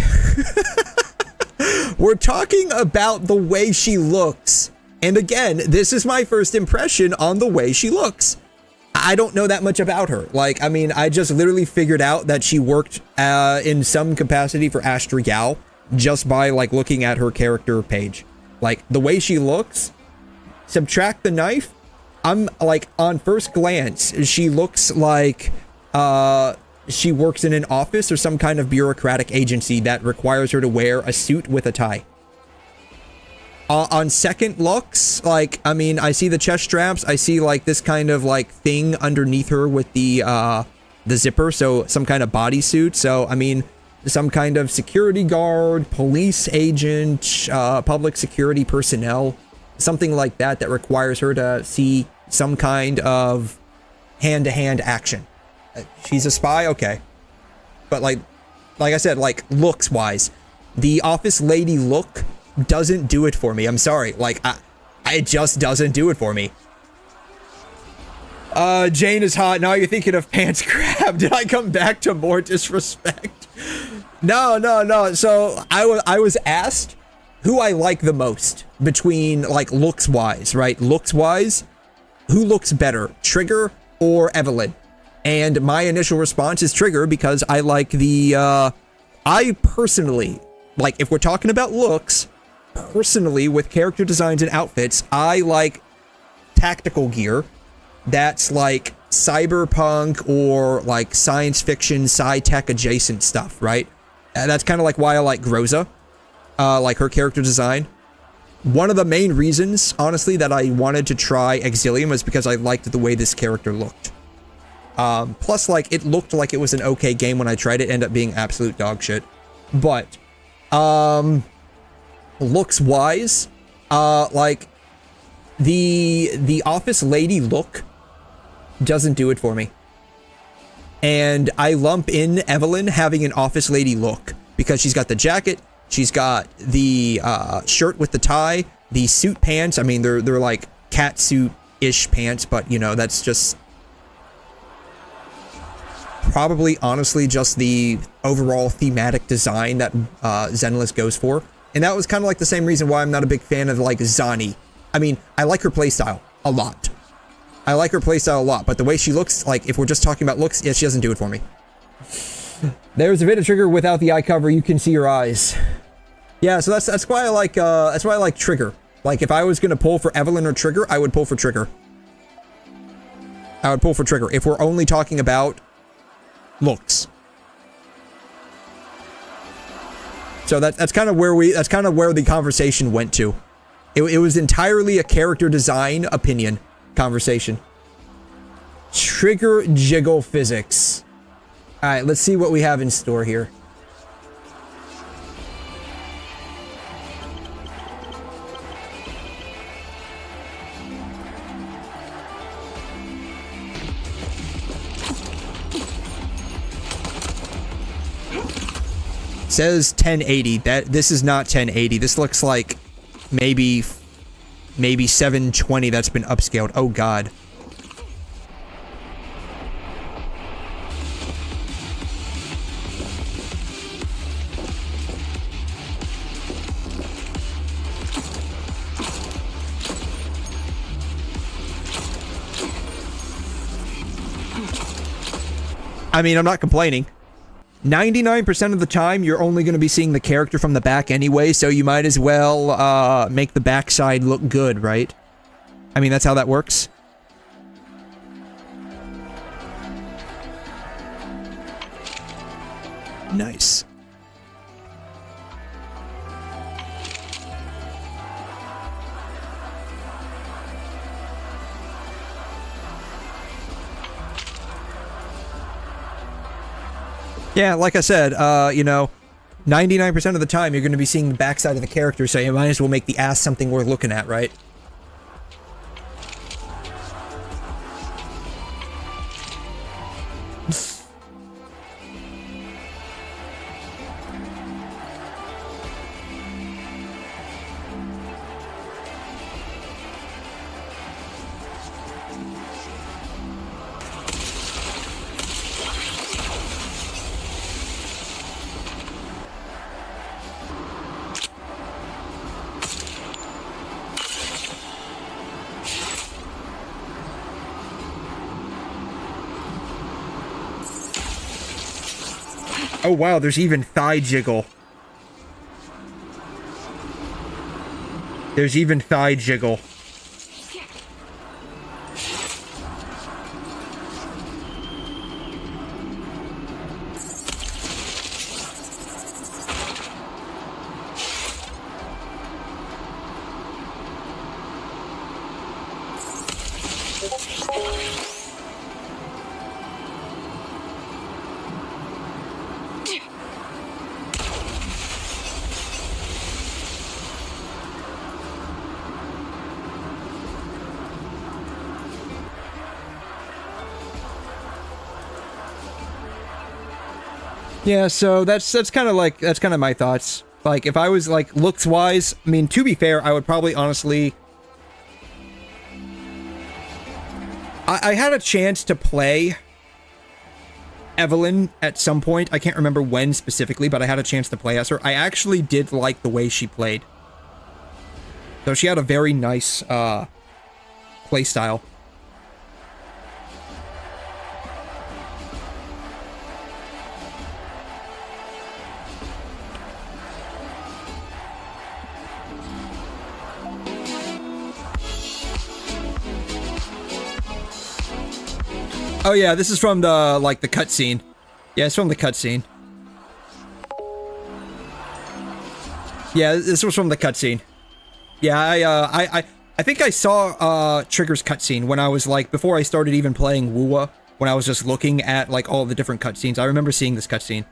We're talking about the way she looks. And again, this is my first impression on the way she looks. I don't know that much about her. Like, I mean, I just literally figured out that she worked in some capacity for 𝘧𝘧𝘬𝘬 just by like looking at her character page. Like the way she looks, subtract the knife, I'm like on first glance, she looks like she works in an office or some kind of bureaucratic agency that requires her to wear a suit with a tie. On second looks, like, I mean, I see the chest straps. I see like this kind of like thing underneath her with the zipper. So some kind of bodysuit. So, I mean, some kind of security guard, police agent, public security personnel, something like that that requires her to see some kind of hand-to-hand action. She's a spy, okay. But like I said, like looks wise, the office lady look doesn't do it for me. I'm sorry. Like it just doesn't do it for me. Jane is hot. Now you're thinking of pants grab. Did I come back to more disrespect? No. So I was asked who I like the most between like looks wise, right? Looks wise, who looks better, Trigger or Evelyn? And my initial response is Trigger because I like the, I personally, like if we're talking about looks, personally with character designs and outfits, I like tactical gear that's like cyberpunk or like science fiction, sci-tech adjacent stuff, right? That's kind of like why I like 𝘧𝘬𝘬𝘕, like her character design. One of the main reasons, honestly, that I wanted to try Exilium is because I liked the way this character looked. Plus, like, it looked like it was an okay game when I tried it, ended up being absolute dog shit. But, looks-wise, like, the office lady look doesn't do it for me. And I lump in Evelyn having an office lady look, because she's got the jacket, she's got the, shirt with the tie, the suit pants. I mean, they're like cat suit-ish pants, but, you know, that's just probably honestly just the overall thematic design that Zenless goes for. And that was kind of like the same reason why I'm not a big fan of like Zani. I mean, I like her playstyle a lot. But the way she looks, like if we're just talking about looks, yeah, she doesn't do it for me. There's a bit of Trigger without the eye cover, you can see her eyes. Yeah, so that's why I like Trigger. Like if I was gonna pull for Evelyn or Trigger, I would pull for Trigger. If we're only talking about looks. So that's kind of where the conversation went to. It was entirely a character design opinion conversation. Trigger jiggle physics. All right, let's see what we have in store here. Says 1080. This is not 1080. This looks like maybe 720 that's been upscaled. Oh god. I mean, I'm not complaining. 99% of the time, you're only going to be seeing the character from the back anyway, so you might as well make the backside look good, right? I mean, that's how that works. Nice. Yeah, like I said, you know, 99% of the time you're going to be seeing the backside of the character, so you might as well make the ass something worth looking at, right? Oh wow, there's even thigh jiggle. There's even thigh jiggle. Yeah, so that's kind of my thoughts. Like, if I was, like, looks-wise, I mean, to be fair, I would probably honestly... I had a chance to play Evelyn at some point. I can't remember when specifically, but I had a chance to play as her. I actually did like the way she played. So she had a very nice, play style. Oh yeah, this is from the, like, the cutscene. Yeah, it's from the cutscene. Yeah, this was from the cutscene. Yeah, I think I saw, Trigger's cutscene when I was, like, before I started even playing WuWa, when I was just looking at, like, all the different cutscenes. I remember seeing this cutscene.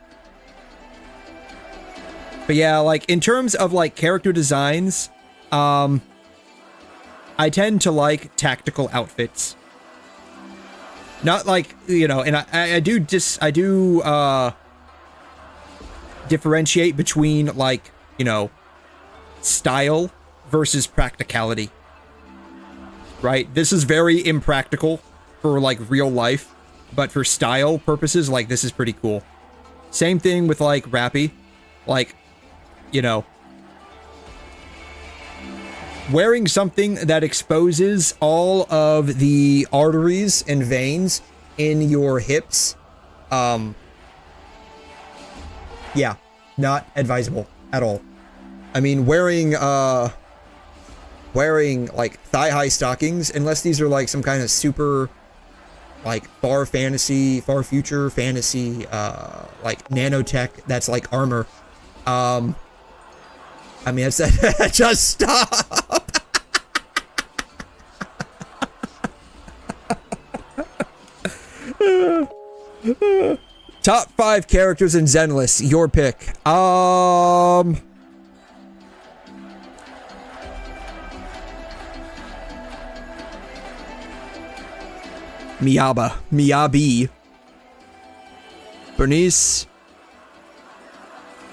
But yeah, like, in terms of, like, character designs, I tend to like tactical outfits. Not like, you know, and I do differentiate between, like, you know, style versus practicality. Right? This is very impractical for, like, real life, but for style purposes, like, this is pretty cool. Same thing with, like, Rappy. Like, you know, wearing something that exposes all of the arteries and veins in your hips, yeah, not advisable at all. I mean, wearing like thigh-high stockings, unless these are like some kind of super, like, far future fantasy, like nanotech that's like armor. I mean, it's just stop. Top 5 characters in Zenless. Your pick. Miyabi. Bernice.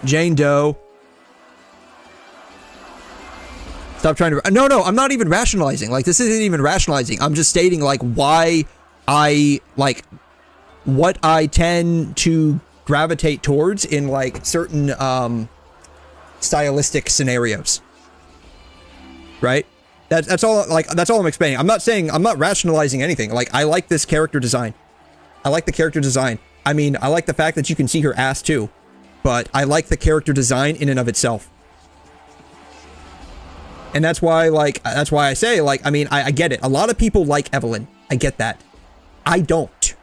Jane Doe. Stop trying to... No, I'm not even rationalizing. Like, this isn't even rationalizing. I'm just stating, like, why I, like, what I tend to gravitate towards in, like, certain, stylistic scenarios. Right? That's all, like, that's all I'm explaining. I'm not rationalizing anything. Like, I like this character design. I like the character design. I mean, I like the fact that you can see her ass, too. But I like the character design in and of itself. And that's why, like, that's why I say, like, I mean, I get it. A lot of people like Evelyn. I get that. I don't.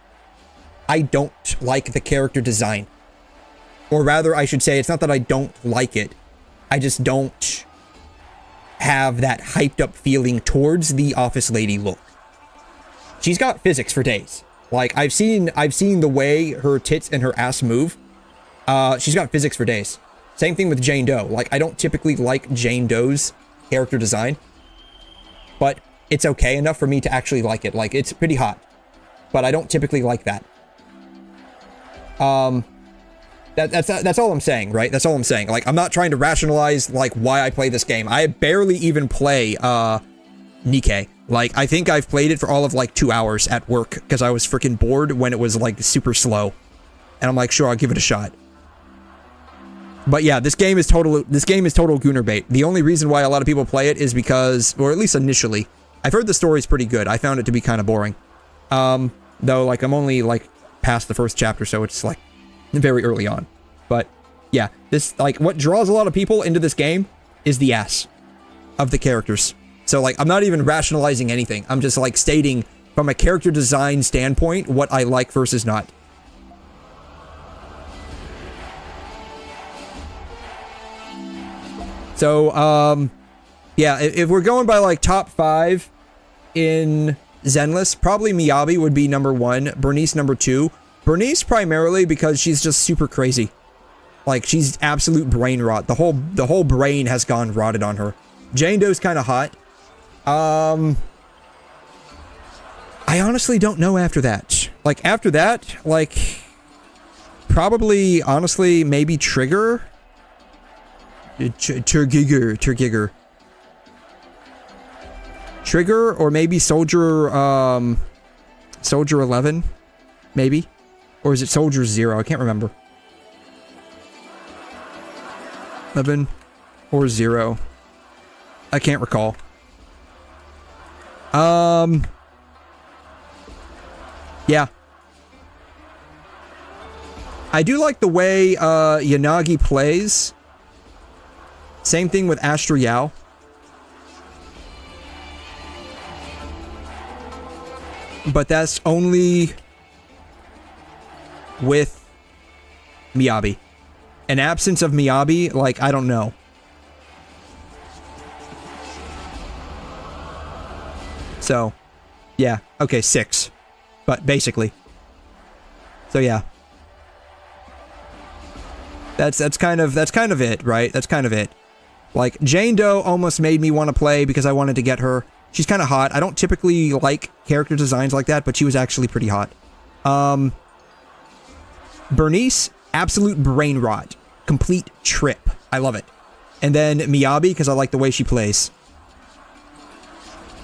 I don't like the character design. Or rather, I should say, it's not that I don't like it. I just don't have that hyped up feeling towards the office lady look. She's got physics for days. Like, I've seen the way her tits and her ass move. She's got physics for days. Same thing with Jane Doe. Like, I don't typically like Jane Doe's character design, but it's okay enough for me to actually like it. Like, it's pretty hot, but I don't typically like that. That's all I'm saying, right? That's all I'm saying. Like, I'm not trying to rationalize, like, why I play this game. I barely even play, 𝘵𝘰. Like, I think I've played it for all of, like, 2 hours at work, because I was freaking bored when it was, like, super slow. And I'm like, sure, I'll give it a shot. But yeah, this game is total gooner bait. The only reason why a lot of people play it is because, or at least initially, I've heard the story's pretty good. I found it to be kind of boring. Though, like, I'm only, like, past the first chapter, so it's, like, very early on. But yeah, this, like, what draws a lot of people into this game is the ass of the characters. So, like, I'm not even rationalizing anything. I'm just, like, stating from a character design standpoint what I like versus not. So, yeah, if we're going by, like, top 5 in Zenless, probably Miyabi would be number 1, Bernice number 2. Bernice primarily because she's just super crazy. Like, she's absolute brain rot. The whole brain has gone rotted on her. Jane Doe's kind of hot. I honestly don't know after that. Like, after that, like, probably, honestly, maybe Trigger? 𝘬𝘩𝘬𝘕. Trigger, or maybe Soldier 11, maybe? Or is it Soldier 0? I can't remember. 11 or 0. I can't recall. Yeah. I do like the way Yanagi plays. Same thing with Astra Yao. But that's only with Miyabi. An absence of Miyabi, like, I don't know. So, yeah. Okay, 6. But basically. So yeah. That's kind of it, right? That's kind of it. Like, Jane Doe almost made me want to play because I wanted to get her. She's kind of hot. I don't typically like character designs like that, but she was actually pretty hot. Bernice, absolute brain rot. Complete trip. I love it. And then Miyabi, because I like the way she plays.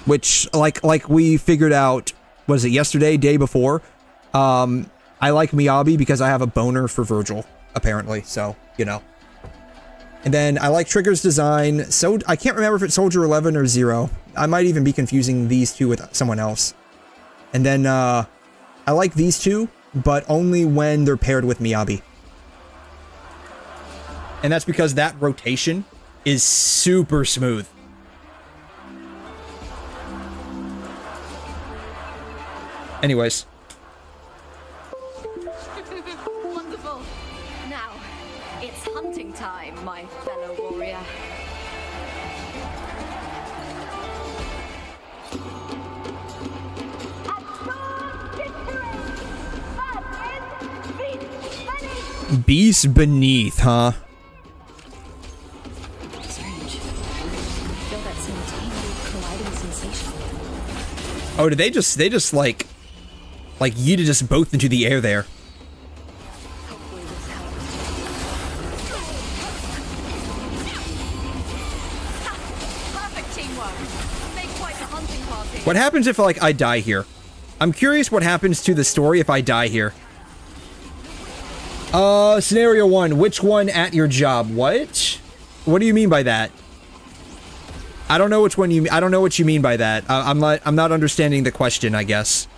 Which, like we figured out, was it yesterday, day before? I like Miyabi because I have a boner for Virgil, apparently. So, you know. And then I like Trigger's design. So I can't remember if it's Soldier 11 or 0. I might even be confusing these two with someone else. And then I like these two, but only when they're paired with Miyabi. And that's because that rotation is super smooth. Anyways. Wonderful. Now, it's hunting time, my fellow warrior. Beast beneath, huh? Strange. Feel that simultaneous colliding sensation. Oh, did they just like yeeted us both into the air there? Perfect teamwork. Make quite a hunting party. What happens if, like, I die here? I'm curious what happens to the story if I die here. Scenario 1, which one at your job? What? What do you mean by that? I don't know which one you, I don't know what you mean by that. I'm not understanding the question, I guess.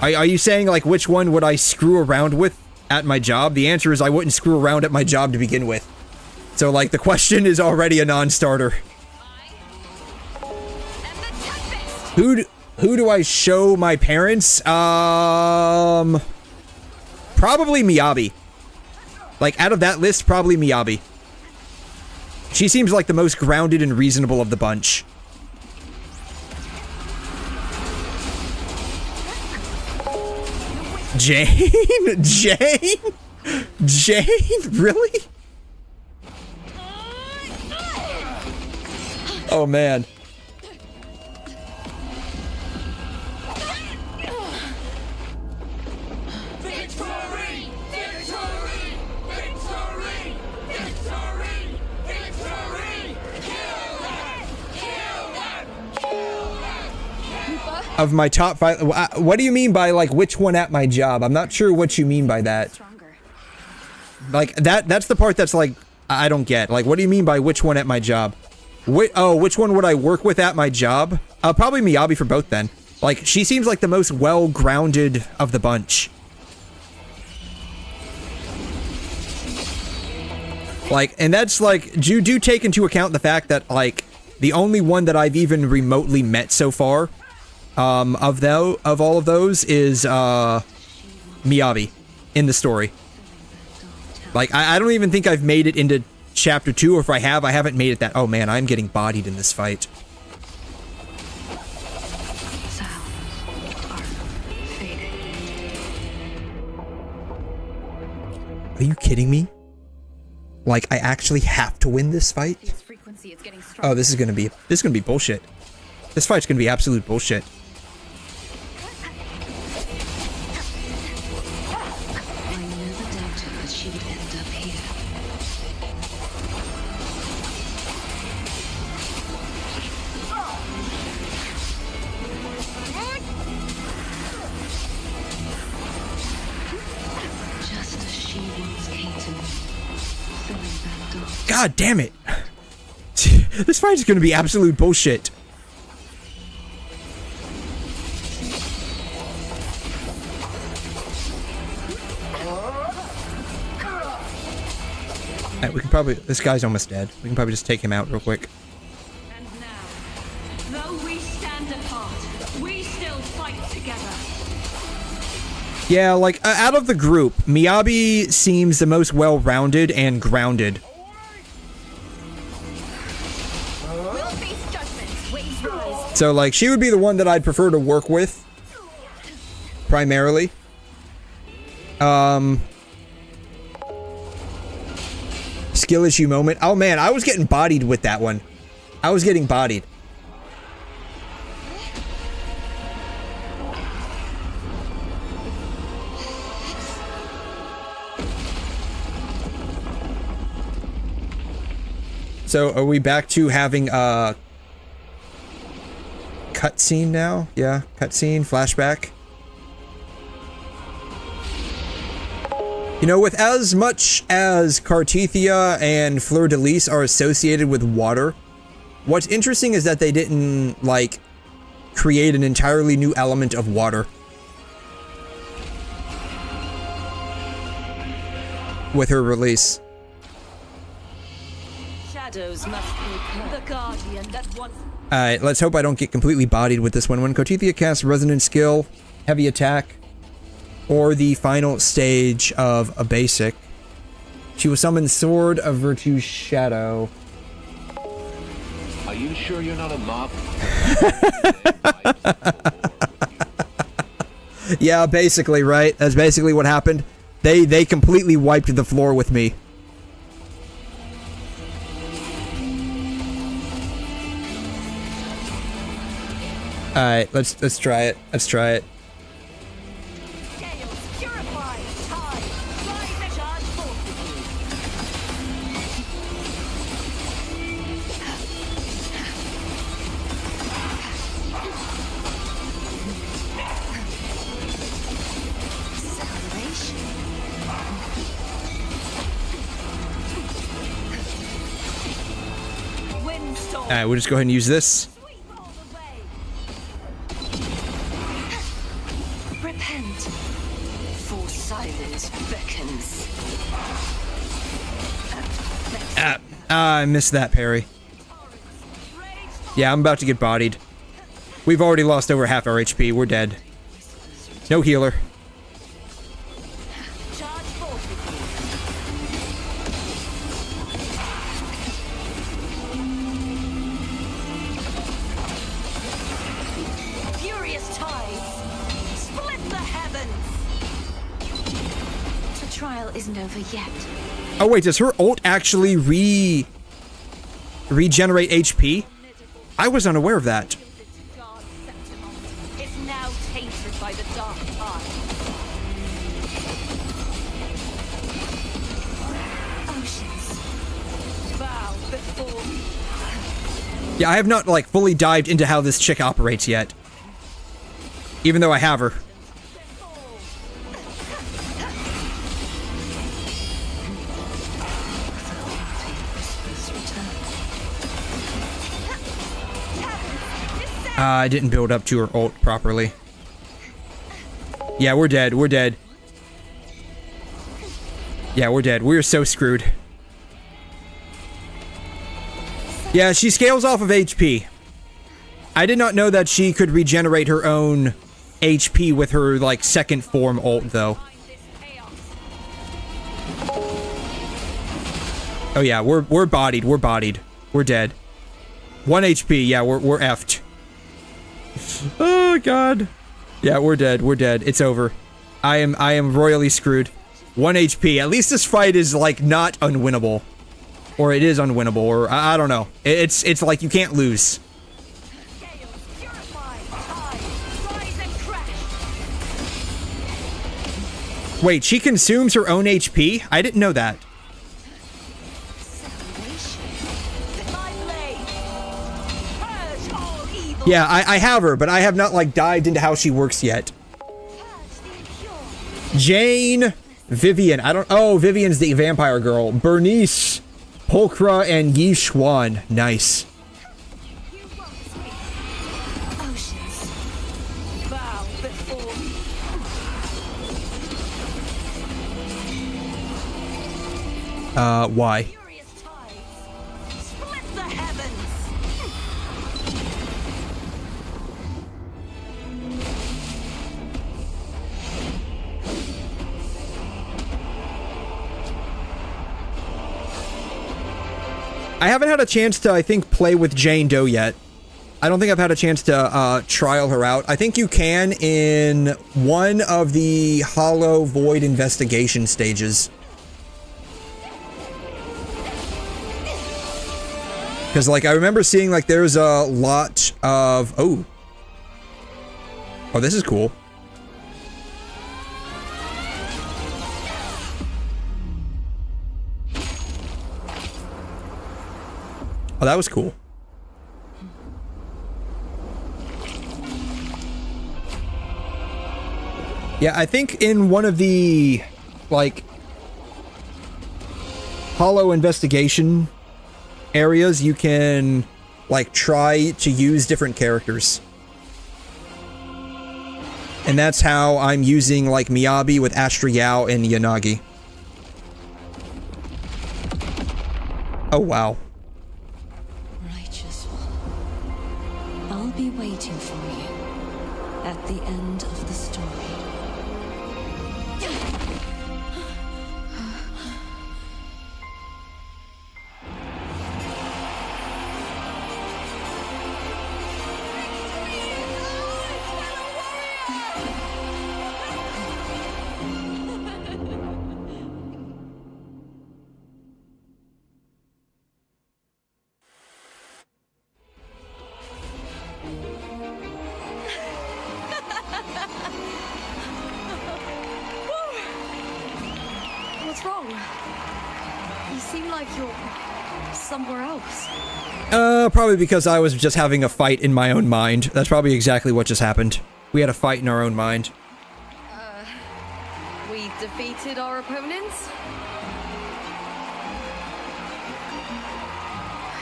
Are you saying, like, which one would I screw around with at my job? The answer is I wouldn't screw around at my job to begin with. So, like, the question is already a non-starter. Who do I show my parents? Probably Miyabi. Like, out of that list, probably Miyabi. She seems like the most grounded and reasonable of the bunch. Jane? Jane? Jane? Really? Oh, man. Of my top 5, what do you mean by, like, which one at my job? I'm not sure what you mean by that. Like, that's the part that's, like, I don't get. Like, what do you mean by which one at my job? Which one would I work with at my job? Probably Miyabi for both then. Like, she seems like the most well-grounded of the bunch. Like, and that's like, do take into account the fact that, like, the only one that I've even remotely met so far, of all of those is, Miyabi in the story. Like, I don't even think I've made it into chapter 2, or if I haven't made it that. Oh man, I'm getting bodied in this fight. Are you kidding me? Like, I actually have to win this fight? Oh, this is gonna be bullshit. This fight's gonna be absolute bullshit. God damn it! This fight is gonna be absolute bullshit. Alright, we can probably. This guy's almost dead. We can probably just take him out real quick. And now, though we stand apart, we still fight together. Yeah, like, out of the group, Miyabi seems the most well-rounded and grounded. So, like, she would be the one that I'd prefer to work with. Primarily. Skill issue moment. Oh man, I was getting bodied with that one. I was getting bodied. So, are we back to having a cutscene now? Yeah, cutscene, flashback. You know, with as much as Cartesia and 𝘬𝘬𝘦 are associated with water, what's interesting is that they didn't, like, create an entirely new element of water. With her release. Shadows must be the guardian that once. Alright, let's hope I don't get completely bodied with this one. When Cartesia casts Resonant Skill, Heavy Attack, or the final stage of a basic, she will summon Sword of Virtue's Shadow. Are you sure you're not a mob? Yeah, basically, right? That's basically what happened. They completely wiped the floor with me. Alright, let's try it. Let's try it. Alright, we'll just go ahead and use this. Repent, for silence beckons. I missed that parry. Yeah, I'm about to get bodied. We've already lost over half our HP. We're dead. No healer. Isn't over yet. Oh wait, does her ult actually regenerate HP? I was unaware of that. It's now tainted by the dark tide. Oceans bow before me. Yeah, I have not, like, fully dived into how this chick operates yet. Even though I have her. I didn't build up to her ult properly. Yeah, we're dead. We're dead. Yeah, we're dead. We're so screwed. Yeah, she scales off of HP. I did not know that she could regenerate her own HP with her, like, second form ult, though. Oh yeah, we're bodied, we're bodied. We're dead. 1 HP, yeah, we're effed. Oh god. Yeah, we're dead, it's over. I am royally screwed. 1 HP, at least this fight is, like, not unwinnable. Or it is unwinnable, or I don't know. It's like you can't lose. Wait, she consumes her own HP? I didn't know that. Yeah, I have her, but I have not, like, dived into how she works yet. Jane, Vivian, oh, Vivian's the vampire girl. Bernice, 𝘠𝘮 and 𝘕𝘛. Nice. Why? I haven't had a chance to, I think, play with Jane Doe yet. I don't think I've had a chance to trial her out. I think you can in one of the Hollow Void investigation stages. Because, like, I remember seeing, like, there's a lot of... Oh, this is cool. Oh, that was cool. Yeah, I think in one of the, like, Hollow investigation areas, you can, like, try to use different characters. And that's how I'm using, like, Miyabi with 𝘧𝘬𝘬𝘦 and Yanagi. Oh, wow. Righteous one, I'll be waiting for you at the end of the story. What's wrong? You seem like you're somewhere else. Probably because I was just having a fight in my own mind. That's probably exactly what just happened. We had a fight in our own mind. We defeated our opponents?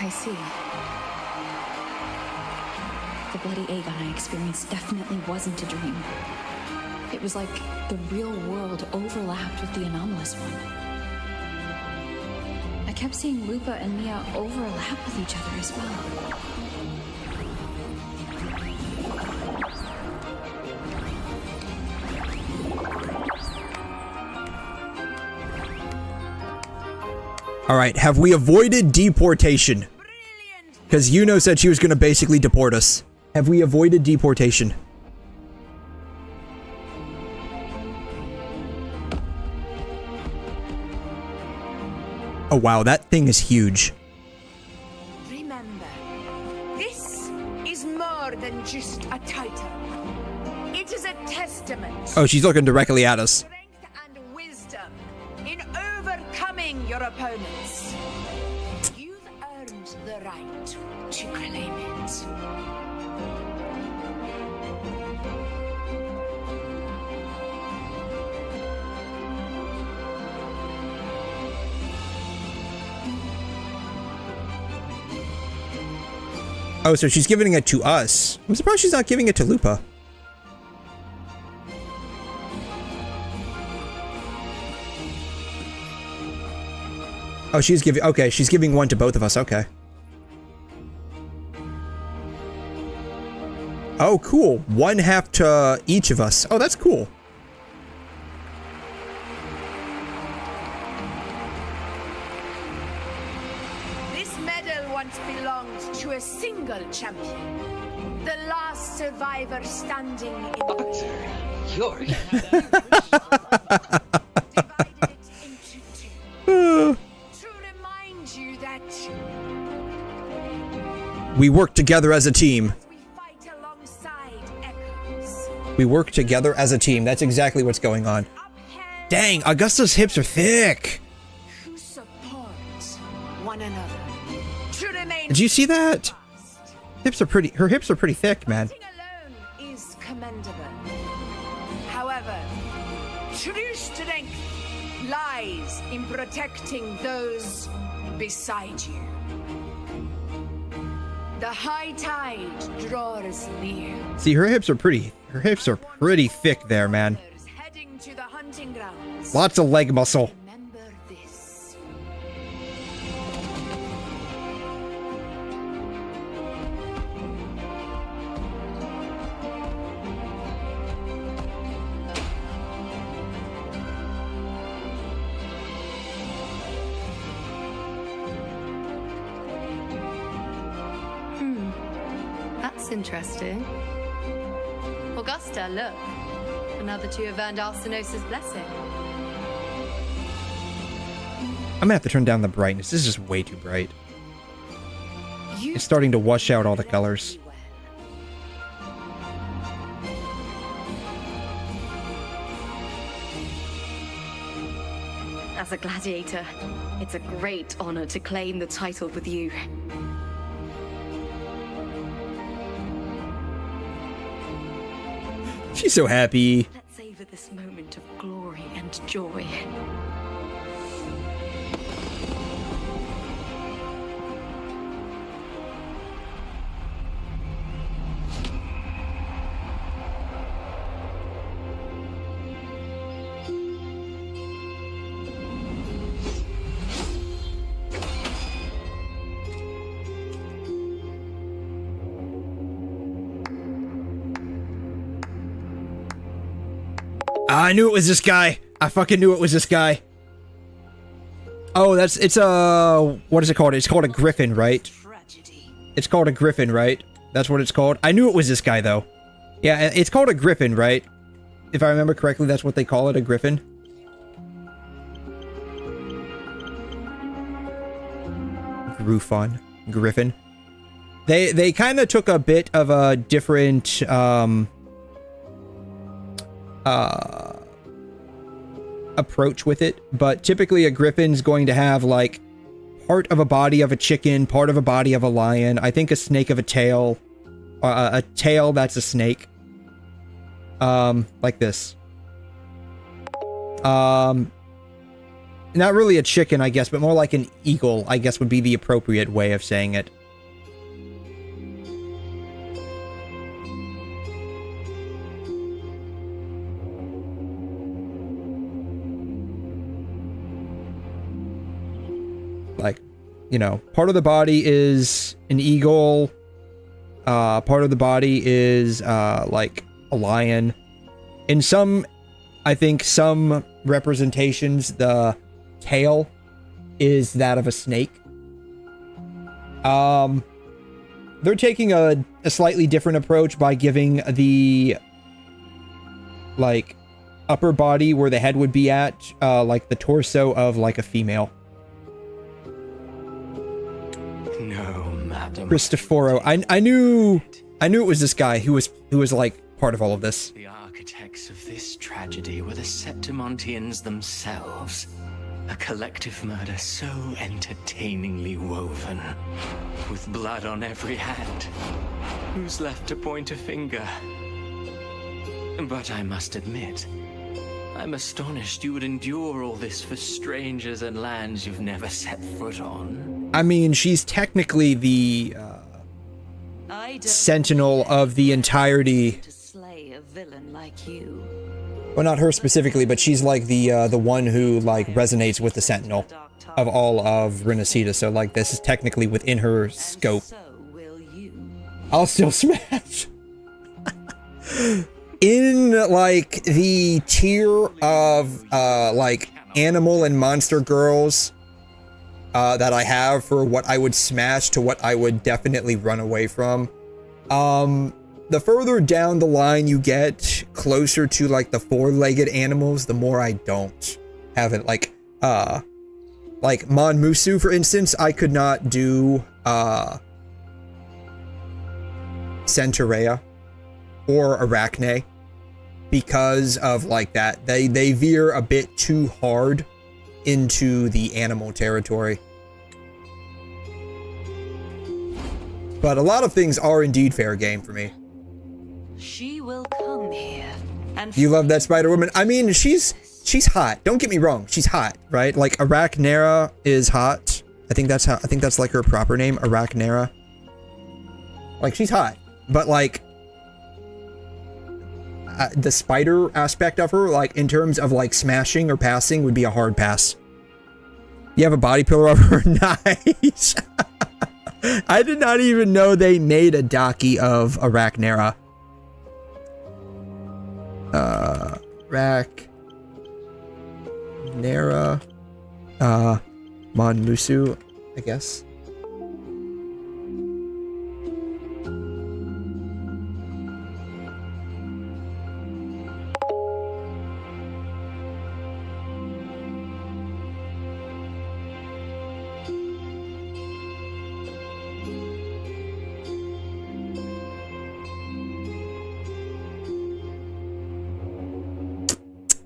I see. The bloody egg I experienced definitely wasn't a dream. It was like the real world overlapped with the anomalous one. I kept seeing Lupa and Mia overlap with each other as well. Alright, have we avoided deportation? Because Yuno said she was going to basically deport us. Have we avoided deportation? Oh wow, that thing is huge. Remember, this is more than just a title. It is a testament. Oh, she's looking directly at us. And wisdom in overcoming your opponents. You've earned the right to claim it. Oh, so she's giving it to us. I'm surprised she's not giving it to Lupa. Oh, she's giving... Okay, she's giving one to both of us. Okay. Oh, cool. 1/2 to each of us. Oh, that's cool. This medal once belonged to a single champion. The last survivor standing in the You're... We work together as a team. We work together as a team. That's exactly what's going on. Dang, Augusta's hips are thick. one another. To remain Did you see that? Hips are pretty. Her hips are pretty thick, man. is commendable. However, true strength lies in protecting those beside you. The high tide draws near. See, her hips are pretty. Her hips are pretty thick there, man. Heading to the hunting grounds. Lots of leg muscle. Remember this. That's interesting. Augusta, look. Another two have earned Arsenosa's blessing. I'm gonna have to turn down the brightness. This is just way too bright. It's starting to wash out all the colors. As a gladiator, it's a great honor to claim the title with you. She's so happy. Let's savor this moment of glory and joy. I knew it was this guy. I fucking knew it was this guy. Oh, it's a, what is it called? It's called a griffin, right? It's called a griffin, right? That's what it's called. I knew it was this guy, though. Yeah, it's called a griffin, right? If I remember correctly, that's what they call it, a griffin. Griffin. They kind of took a bit of a different, approach with it, but typically a griffin's going to have like part of a body of a chicken, part of a body of a lion, I think a snake of a tail, a tail that's a snake, like this. Not really a chicken, I guess, but more like an eagle, I guess would be the appropriate way of saying it. Like, you know, part of the body is an eagle, part of the body is, like, a lion. In some, I think, some representations, the tail is that of a snake. They're taking a slightly different approach by giving the, like, upper body where the head would be at, like, the torso of, like, a female. No, madam. Cristoforo. I knew it was this guy who was like part of all of this. The architects of this tragedy were the Septimontians themselves. A collective murder so entertainingly woven. With blood on every hand. Who's left to point a finger? But I must admit, I'm astonished you would endure all this for strangers and lands you've never set foot on. I mean, she's technically the sentinel of the entirety. To slay a villain like you. Well, not her specifically, but she's like the one who like resonates with the sentinel of all of Renacida. So like this is technically within her scope. I'll still smash. In, like, the tier of, like, animal and monster girls that I have for what I would smash to what I would definitely run away from, the further down the line you get, closer to, like, the four-legged animals, the more I don't have it. Like Mon Musu, for instance, I could not do, Centaurea or Arachne because of, like, that. They veer a bit too hard into the animal territory. But a lot of things are indeed fair game for me. She will come here and You love that Spider Woman? I mean, she's hot. Don't get me wrong, she's hot, right? Like Arachnera is hot. I think that's like her proper name, Arachnera. Like, she's hot, but like the spider aspect of her, like in terms of like smashing or passing, would be a hard pass. You have a body pillar of her? Nice. I did not even know they made a Daki of Arachnera. Arachnera. Mon Musu, I guess.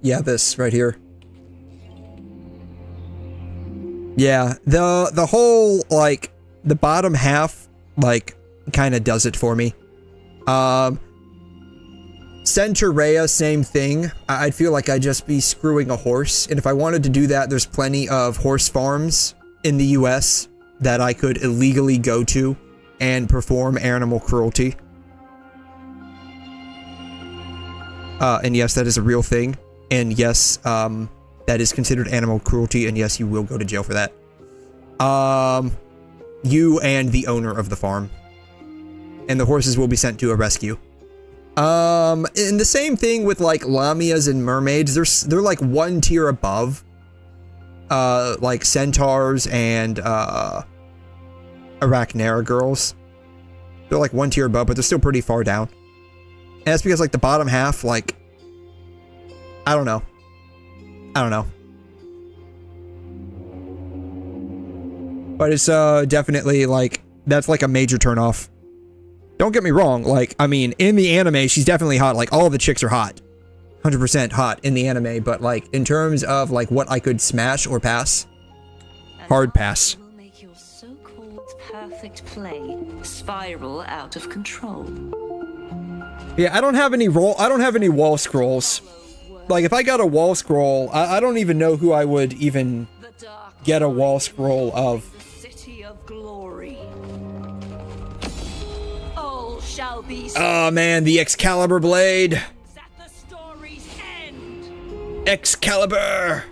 Yeah, this right here. Yeah, the whole, like, the bottom half, like, kind of does it for me. Centaurea, same thing. I'd feel like I'd just be screwing a horse, and if I wanted to do that, there's plenty of horse farms in the US that I could illegally go to and perform animal cruelty. And yes, that is a real thing. And yes, that is considered animal cruelty, and yes, you will go to jail for that. You and the owner of the farm. And the horses will be sent to a rescue. And the same thing with, like, lamias and mermaids. They're like one tier above, like centaurs and, Arachnera girls. They're like one tier above, but they're still pretty far down. And that's because, like, the bottom half, like, I don't know. But it's definitely, like, that's like a major turnoff. Don't get me wrong, like, I mean, in the anime, she's definitely hot. Like, all of the chicks are hot. 100% hot in the anime, but, like, in terms of, like, what I could smash or pass, hard pass. will make your so-called perfect play spiral out of control. Yeah, I don't have any wall scrolls. Like, if I got a wall scroll, I don't even know who I would even get a wall scroll of. City of glory. All shall be. Oh man, the Excalibur blade. At the story's end. Excalibur.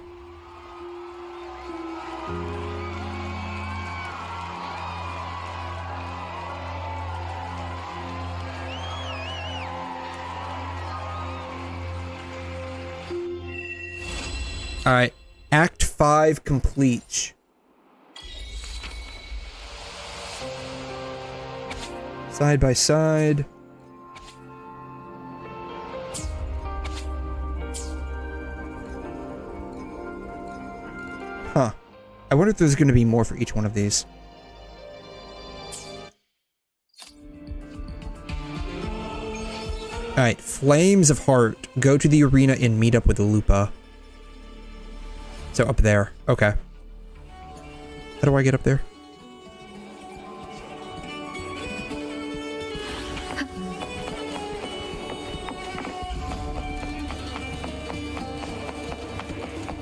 All right, Act 5 complete. Side by side. Huh. I wonder if there's going to be more for each one of these. All right, Flames of Heart. Go to the arena and meet up with Lupa. So up there. Okay. How do I get up there?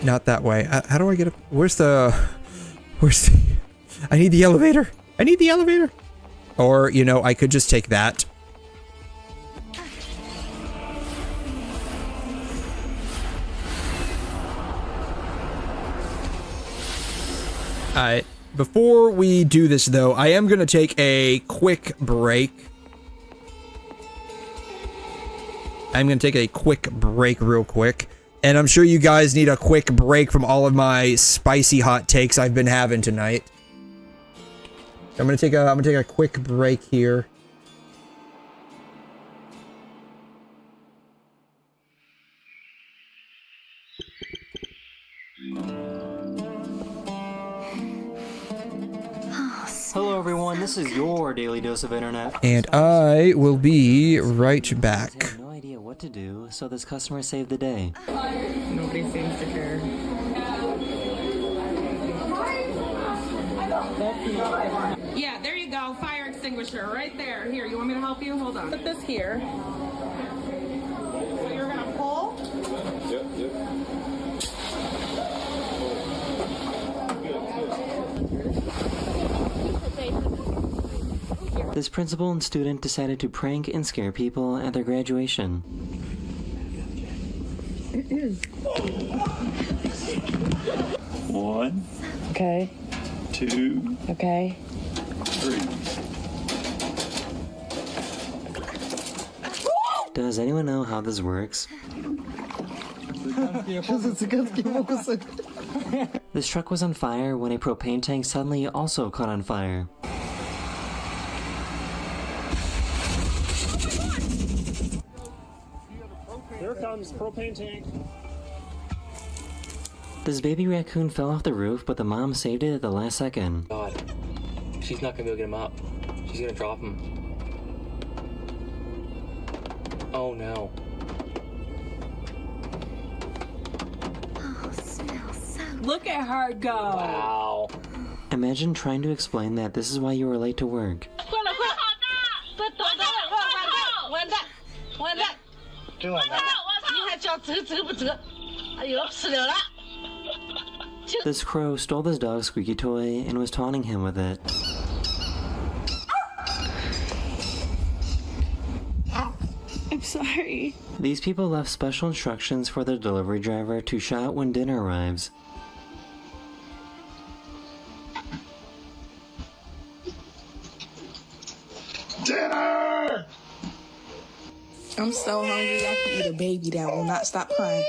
Not that way. How do I get up? Where's the... I need the elevator. I need the elevator. Or, you know, I could just take that. Alright, before we do this though, I am going to take a quick break. I'm going to take a quick break real quick. And I'm sure you guys need a quick break from all of my spicy hot takes I've been having tonight. I'm gonna take a quick break here. Hello everyone, this is your daily dose of internet. And I will be right back. I have no idea what to do, so this customer saved the day. Nobody seems to care. Yeah, there you go. Fire extinguisher right there. Here, you want me to help you? Hold on. Put this here. So you're gonna pull? Yep. This principal and student decided to prank and scare people at their graduation. One. Okay. 2. Okay. 3. Does anyone know how this works? This truck was on fire when a propane tank suddenly also caught on fire. Here comes propane tank. This baby raccoon fell off the roof, but the mom saved it at the last second. God, she's not gonna be able to get him up. She's gonna drop him. Oh no. Oh, smells so. Look at her go. Wow. Imagine trying to explain that this is why you were late to work. This crow stole this dog's squeaky toy and was taunting him with it. I'm sorry. These people left special instructions for their delivery driver to shout when dinner arrives. Dinner! I'm so hungry I can eat a baby that will not stop crying.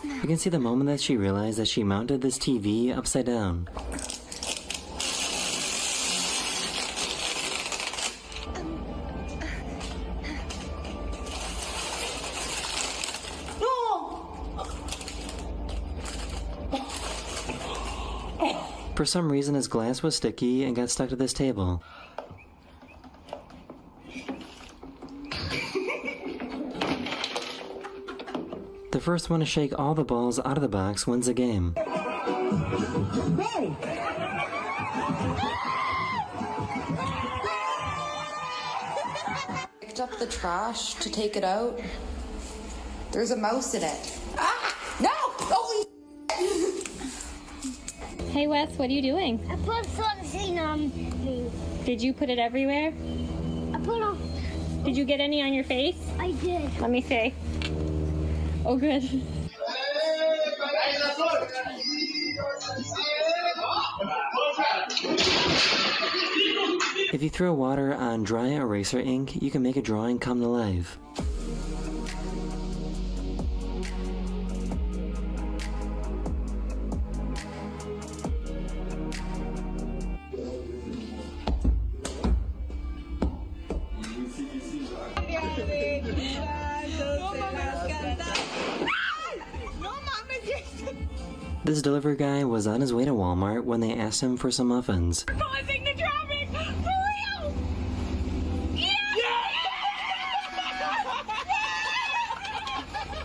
You can see the moment that she realized that she mounted this TV upside down. For some reason, his glass was sticky and got stuck to this table. The first one to shake all the balls out of the box wins the game. Picked up the trash to take it out. There's a mouse in it. Ah! No! Holy Hey Wes, what are you doing? I put something on me. Did you put it everywhere? I put on. Did you get any on your face? I did. Let me see. Oh, good. If you throw water on dry eraser ink, you can make a drawing come to life. This delivery guy was on his way to Walmart when they asked him for some muffins. Causing the traffic! For real!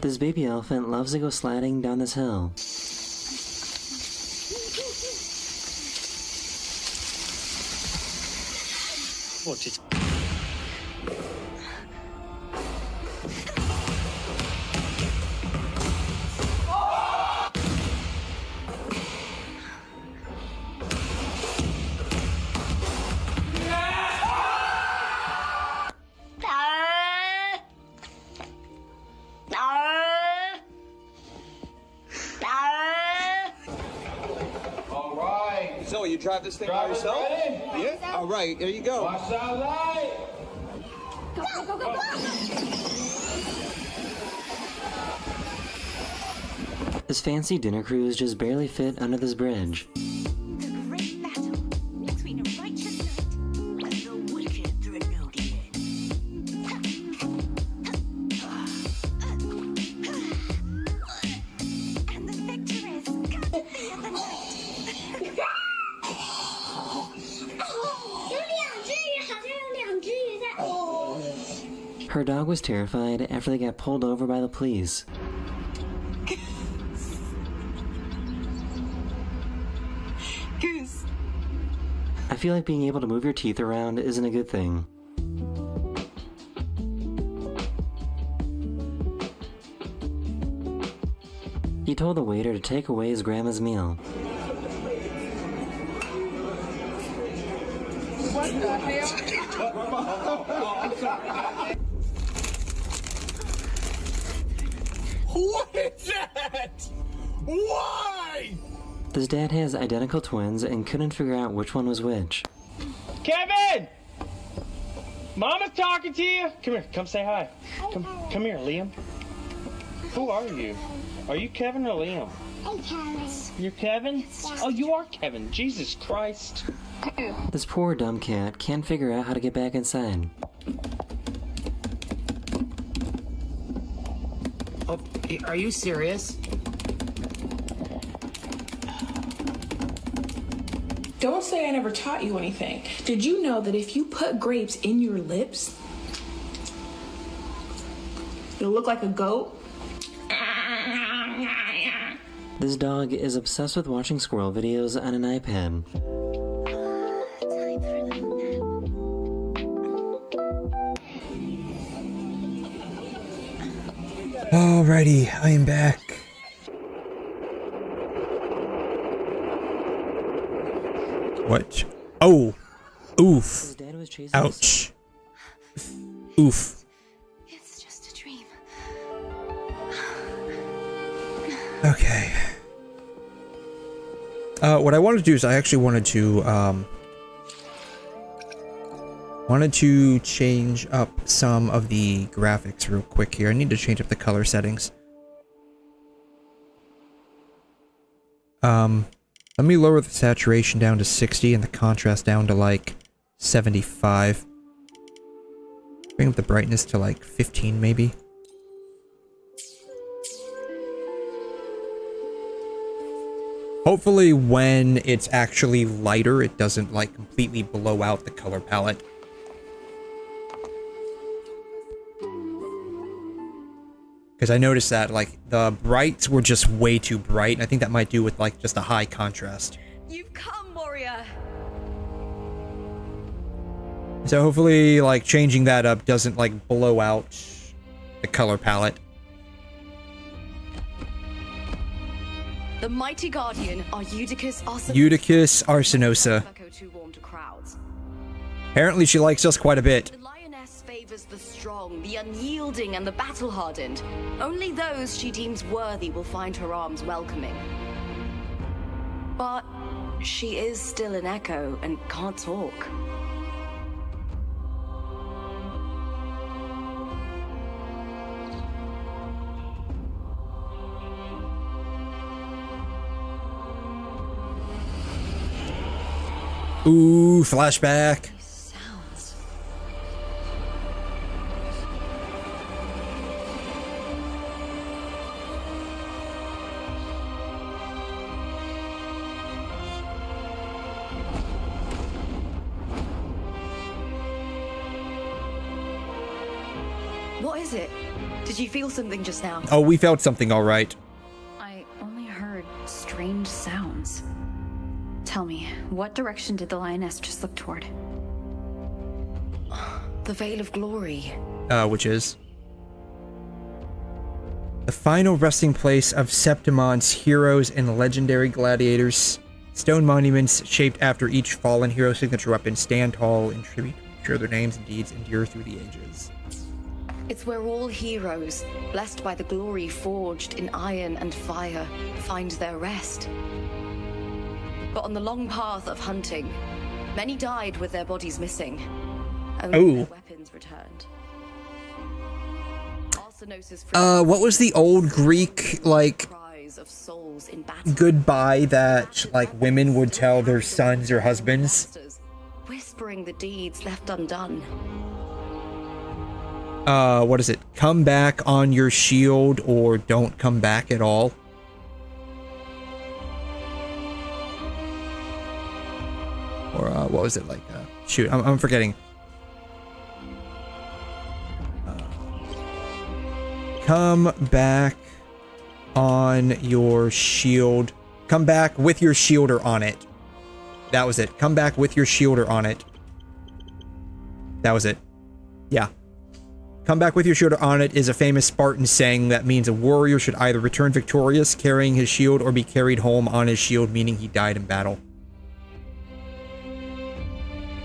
This baby elephant loves to go sliding down this hill. What is... So you drive this thing by yourself? Yeah. All right, there you go. Watch that light! Go, go, go, go! His fancy dinner cruise just barely fit under this bridge. Her dog was terrified after they got pulled over by the police. Goose. I feel like being able to move your teeth around isn't a good thing. He told the waiter to take away his grandma's meal. What the hell? What is that? Why? His dad has identical twins and couldn't figure out which one was which. Kevin! Mama's talking to you. Come here. Come say hi. Come here, Liam. Who are you? Are you Kevin or Liam? I'm Kevin. You're Kevin? Oh, you are Kevin. Jesus Christ. This poor dumb cat can't figure out how to get back inside. Oh, are you serious? Don't say I never taught you anything. Did you know that if you put grapes in your lips, you'll look like a goat? This dog is obsessed with watching squirrel videos on an iPad. Alrighty, I am back. What? Oh! Oof. Ouch. Oof. It's just a dream. Okay. What I wanted to do is I actually wanted to change up some of the graphics real quick here. I need to change up the color settings. Let me lower the saturation down to 60 and the contrast down to like 75. Bring up the brightness to like 15 maybe. Hopefully when it's actually lighter, it doesn't like completely blow out the color palette. Because I noticed that, like, the brights were just way too bright, and I think that might do with, like, just a high contrast. You've come, warrior! So hopefully, like, changing that up doesn't, like, blow out the color palette. The mighty guardian, 𝘬𝘩𝘮 𝘬𝘩𝘮. Apparently she likes us quite a bit. Favors the strong, the unyielding, and the battle-hardened. Only those she deems worthy will find her arms welcoming. But she is still an echo and can't talk. Ooh, flashback. What is it? Did you feel something just now? Oh, we felt something all right. I only heard strange sounds. Tell me, what direction did the lioness just look toward? The Veil of Glory. Which is? The final resting place of Septimont's heroes and legendary gladiators. Stone monuments shaped after each fallen hero signature weapon stand tall in tribute to ensure their names and deeds endure through the ages. It's where all heroes, blessed by the glory forged in iron and fire, find their rest. But on the long path of hunting, many died with their bodies missing. Only their weapons returned. What was the old Greek, like, goodbye that, like, women would tell their sons or husbands? Whispering the deeds left undone. What is it? Come back on your shield or don't come back at all? Or, what was it like? Shoot, I'm forgetting. Come back on your shield. Come back with your shielder on it. That was it. Come back with your shielder on it. That was it. Yeah. Come back with your shielder on it is a famous Spartan saying that means a warrior should either return victorious carrying his shield or be carried home on his shield, meaning he died in battle.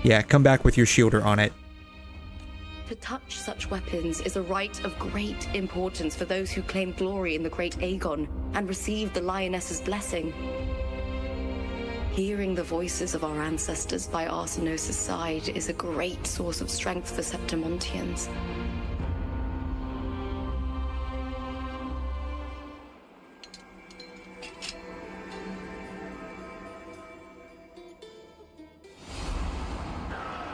Yeah, come back with your shielder on it. To touch such weapons is a rite of great importance for those who claim glory in the great Aegon and receive the lioness's blessing. Hearing the voices of our ancestors by Arsenos' side is a great source of strength for Septimontians.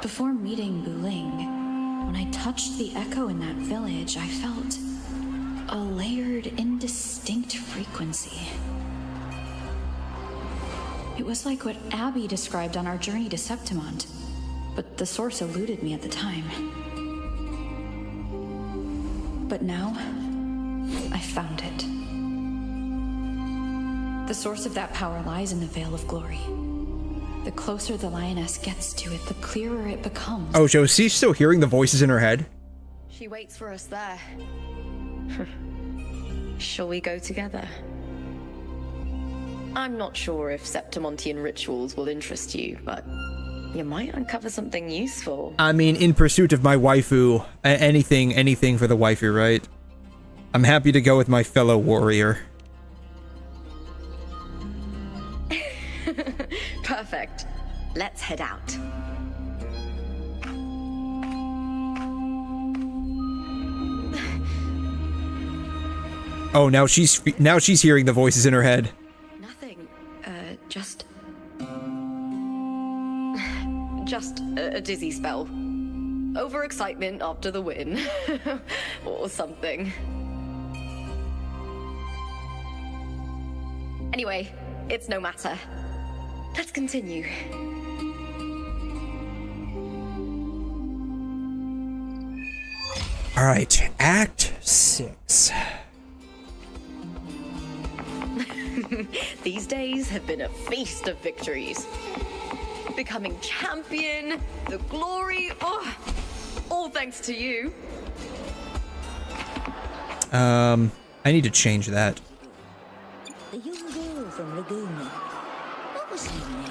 Before meeting Wuling, when I touched the echo in that village, I felt a layered, indistinct frequency. It was like what Abby described on our journey to Septimont, but the source eluded me at the time. But now, I found it. The source of that power lies in the Veil of Glory. The closer the lioness gets to it, the clearer it becomes. Oh, so is she still hearing the voices in her head? She waits for us there. Shall we go together? I'm not sure if Septimontian rituals will interest you, but you might uncover something useful. I mean, in pursuit of my waifu, anything for the waifu, right? I'm happy to go with my fellow warrior. Perfect. Let's head out. Oh, now she's hearing the voices in her head. Nothing. Just a dizzy spell. Overexcitement after the win. Or something. Anyway, it's no matter. Let's continue. All right, Act 6. These days have been a feast of victories. Becoming champion, the glory, all thanks to you. I need to change that. The young girl from Laguna. What was her name?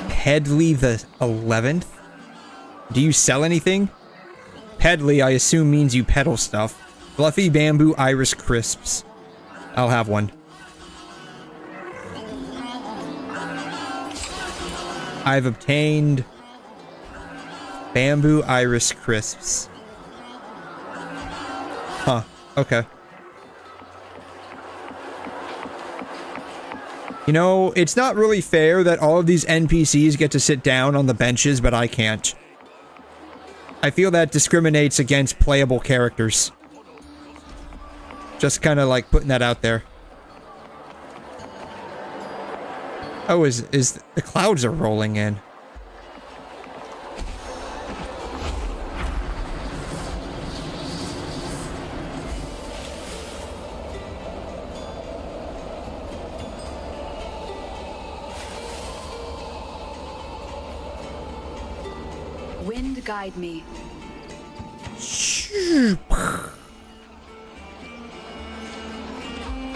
𝘭𝘮 the 11th? Do you sell anything? 𝘭𝘮, I assume, means you peddle stuff. Fluffy bamboo iris crisps. I'll have one. I've obtained bamboo iris crisps. Huh. Okay. You know, it's not really fair that all of these NPCs get to sit down on the benches, but I can't. I feel that discriminates against playable characters. Just kind of like putting that out there. Oh, is the clouds are rolling in. Wind guide me.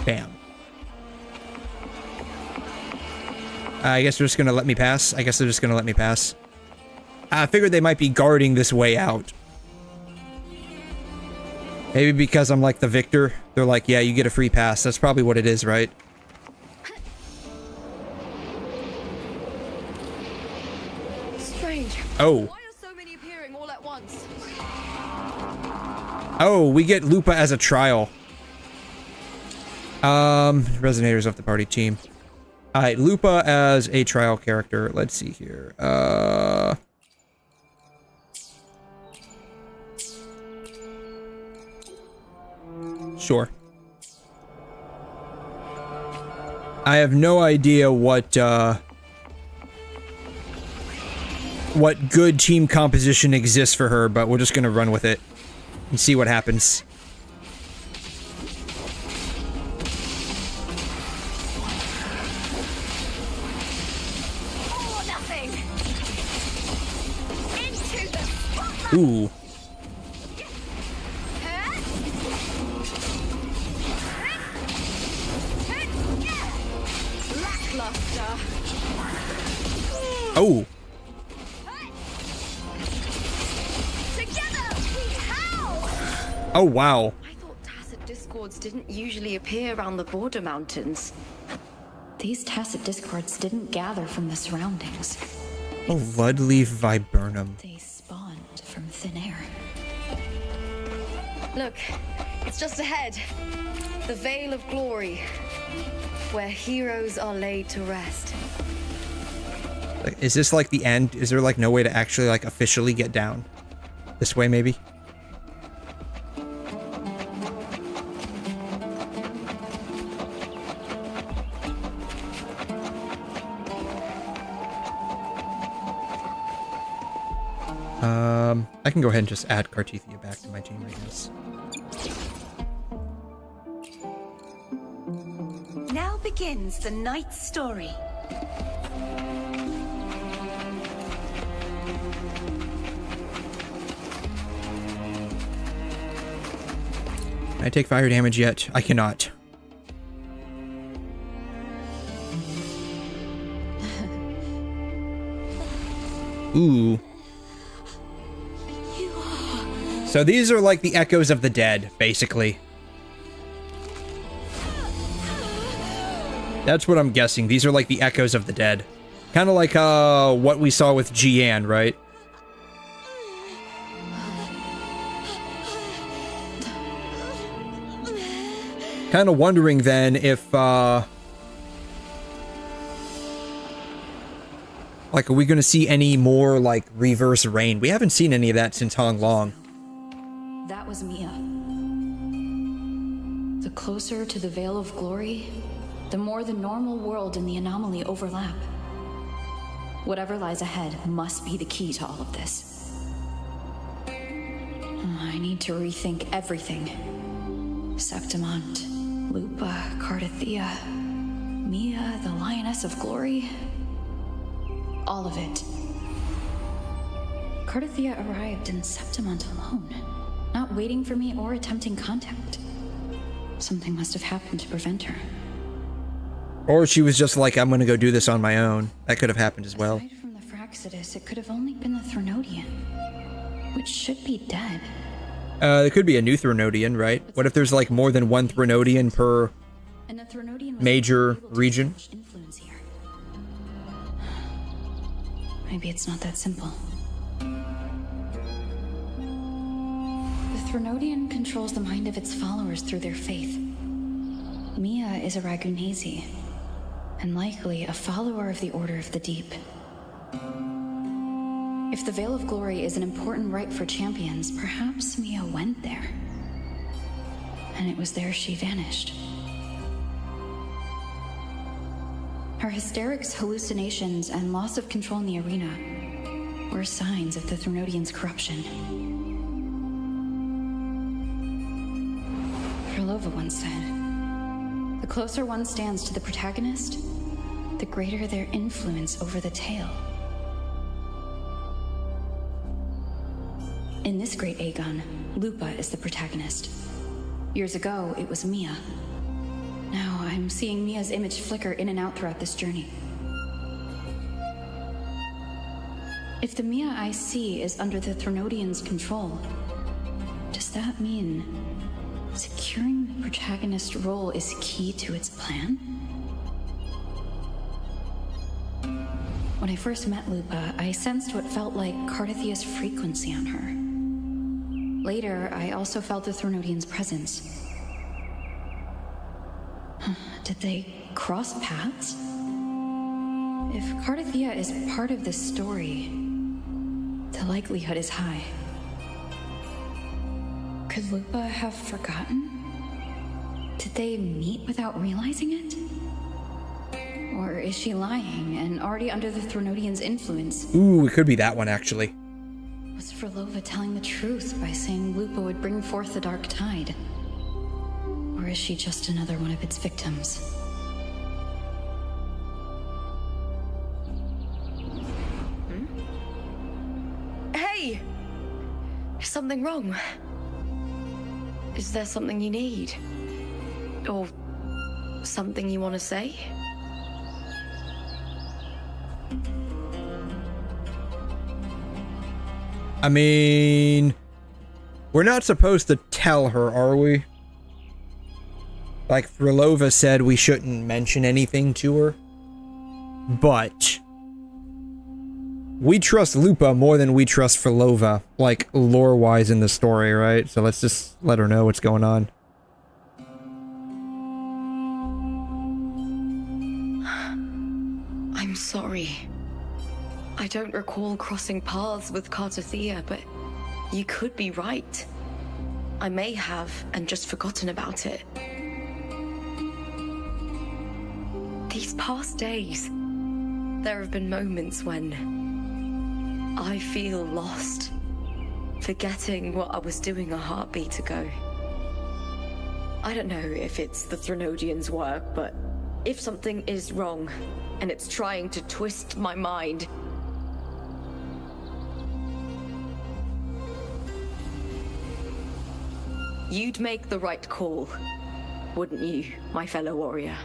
Bam. I guess they're just gonna let me pass. I figured they might be guarding this way out. Maybe because I'm like the victor. They're like, yeah, you get a free pass. That's probably what it is, right? Strange. Oh. Why are so many appearing all at once? Oh, we get Lupa as a trial. Resonators of the party team. Alright, Lupa as a trial character. Let's see here. Sure. I have no idea what good team composition exists for her, but we're just gonna run with it and see what happens. Oh, nothing. Into the spotlight. Ooh. Lackluster. Oh. Together we howl. Oh, wow. I thought tacit discords didn't usually appear around the border mountains. These tacit discords didn't gather from the surroundings. Oh, Ludleaf Viburnum. They spawned from thin air. Look, it's just ahead. The Veil of Glory, where heroes are laid to rest. Like, is this like the end? Is there like no way to actually like officially get down? This way, maybe? I can go ahead and just add Cartethia back to my team, I guess. Now begins the night's story. Can I take fire damage yet? I cannot. Ooh. So these are like the echoes of the dead, basically. That's what I'm guessing. These are like the echoes of the dead. Kind of like what we saw with Jian, right? Kind of wondering then if like, are we going to see any more like reverse rain? We haven't seen any of that since Hong Long. That was Mia. The closer to the Veil of Glory, the more the normal world and the anomaly overlap. Whatever lies ahead must be the key to all of this. I need to rethink everything. Septimont, Lupa, Cartethia, Mia, the Lioness of Glory. All of it. Cartethia arrived in Septimont alone, not waiting for me or attempting contact. Something must have happened to prevent her. Or she was just like, I'm gonna go do this on my own. That could have happened as well. Aside from the Fraxidus, it could have only been the Threnodian, which should be dead. There could be a new Threnodian, right? What if there's like more than one Threnodian per And the Threnodian was major region? influence here. Maybe it's not that simple. The Threnodian controls the mind of its followers through their faith. Mia is a 𝘬𝘮𝘬𝘕, and likely a follower of the Order of the Deep. If the Veil of Glory is an important rite for champions, perhaps Mia went there. And it was there she vanished. Her hysterics, hallucinations, and loss of control in the arena were signs of the Threnodian's corruption. Krylova once said, "The closer one stands to the protagonist, the greater their influence over the tale." In this great Aegon, Lupa is the protagonist. Years ago, it was Mia. Now I'm seeing Mia's image flicker in and out throughout this journey. If the Mia I see is under the Threnodian's control, does that mean securing the protagonist role is key to its plan? When I first met Lupa, I sensed what felt like 𝘠ardathea's frequency on her. Later, I also felt the Threnodian's presence. Did they cross paths? If 𝘠ardathea is part of this story, the likelihood is high. Could Lupa have forgotten? Did they meet without realizing it? Or is she lying and already under the Threnodian's influence? Ooh, it could be that one, actually. Was Frolova telling the truth by saying Lupa would bring forth the dark tide? Or is she just another one of its victims? Hey! Is something wrong? Is there something you need? Or something you want to say? I mean, we're not supposed to tell her, are we? Like Frolova said, we shouldn't mention anything to her. But we trust Lupa more than we trust Frolova, like lore-wise in the story, right? So let's just let her know what's going on. I'm sorry. I don't recall crossing paths with 𝘠ardathea, but you could be right. I may have and just forgotten about it. These past days, there have been moments when I feel lost, forgetting what I was doing a heartbeat ago. I don't know if it's the Threnodian's work, but if something is wrong and it's trying to twist my mind, you'd make the right call, wouldn't you, my fellow warrior?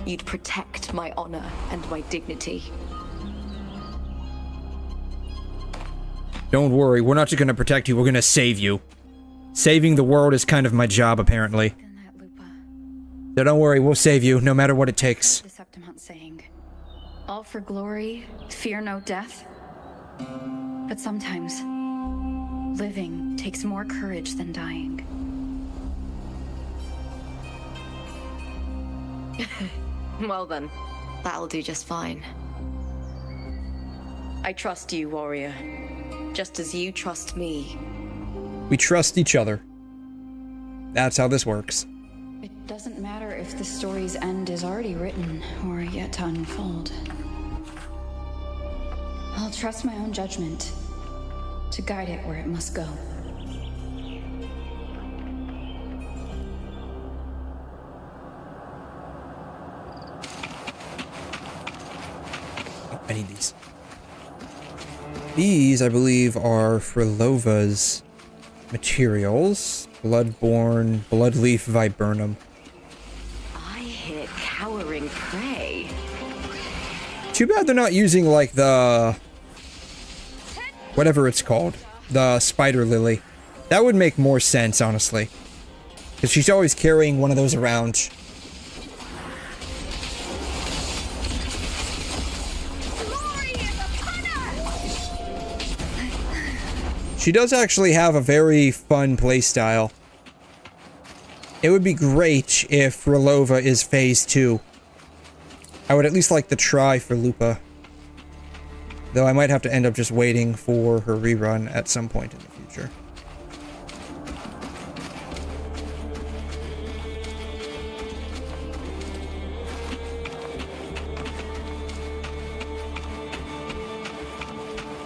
You'd protect my honor and my dignity. Don't worry, we're not just gonna protect you, we're gonna save you. Saving the world is kind of my job, apparently. So don't worry, we'll save you, no matter what it takes. The Septimont saying, all for glory, fear no death. But sometimes, living takes more courage than dying. Well then, that'll do just fine. I trust you, warrior. Just as you trust me. We trust each other. That's how this works. It doesn't matter if the story's end is already written or yet to unfold. I'll trust my own judgment to guide it where it must go. I need these. These, I believe, are Frolova's materials. Bloodborne, Bloodleaf Viburnum. I hear cowering prey. Too bad they're not using, like, the... whatever it's called. The spider lily. That would make more sense, honestly. Because she's always carrying one of those around. She does actually have a very fun playstyle. It would be great if Frolova is phase 2. I would at least like to try for Lupa. Though I might have to end up just waiting for her rerun at some point in the future.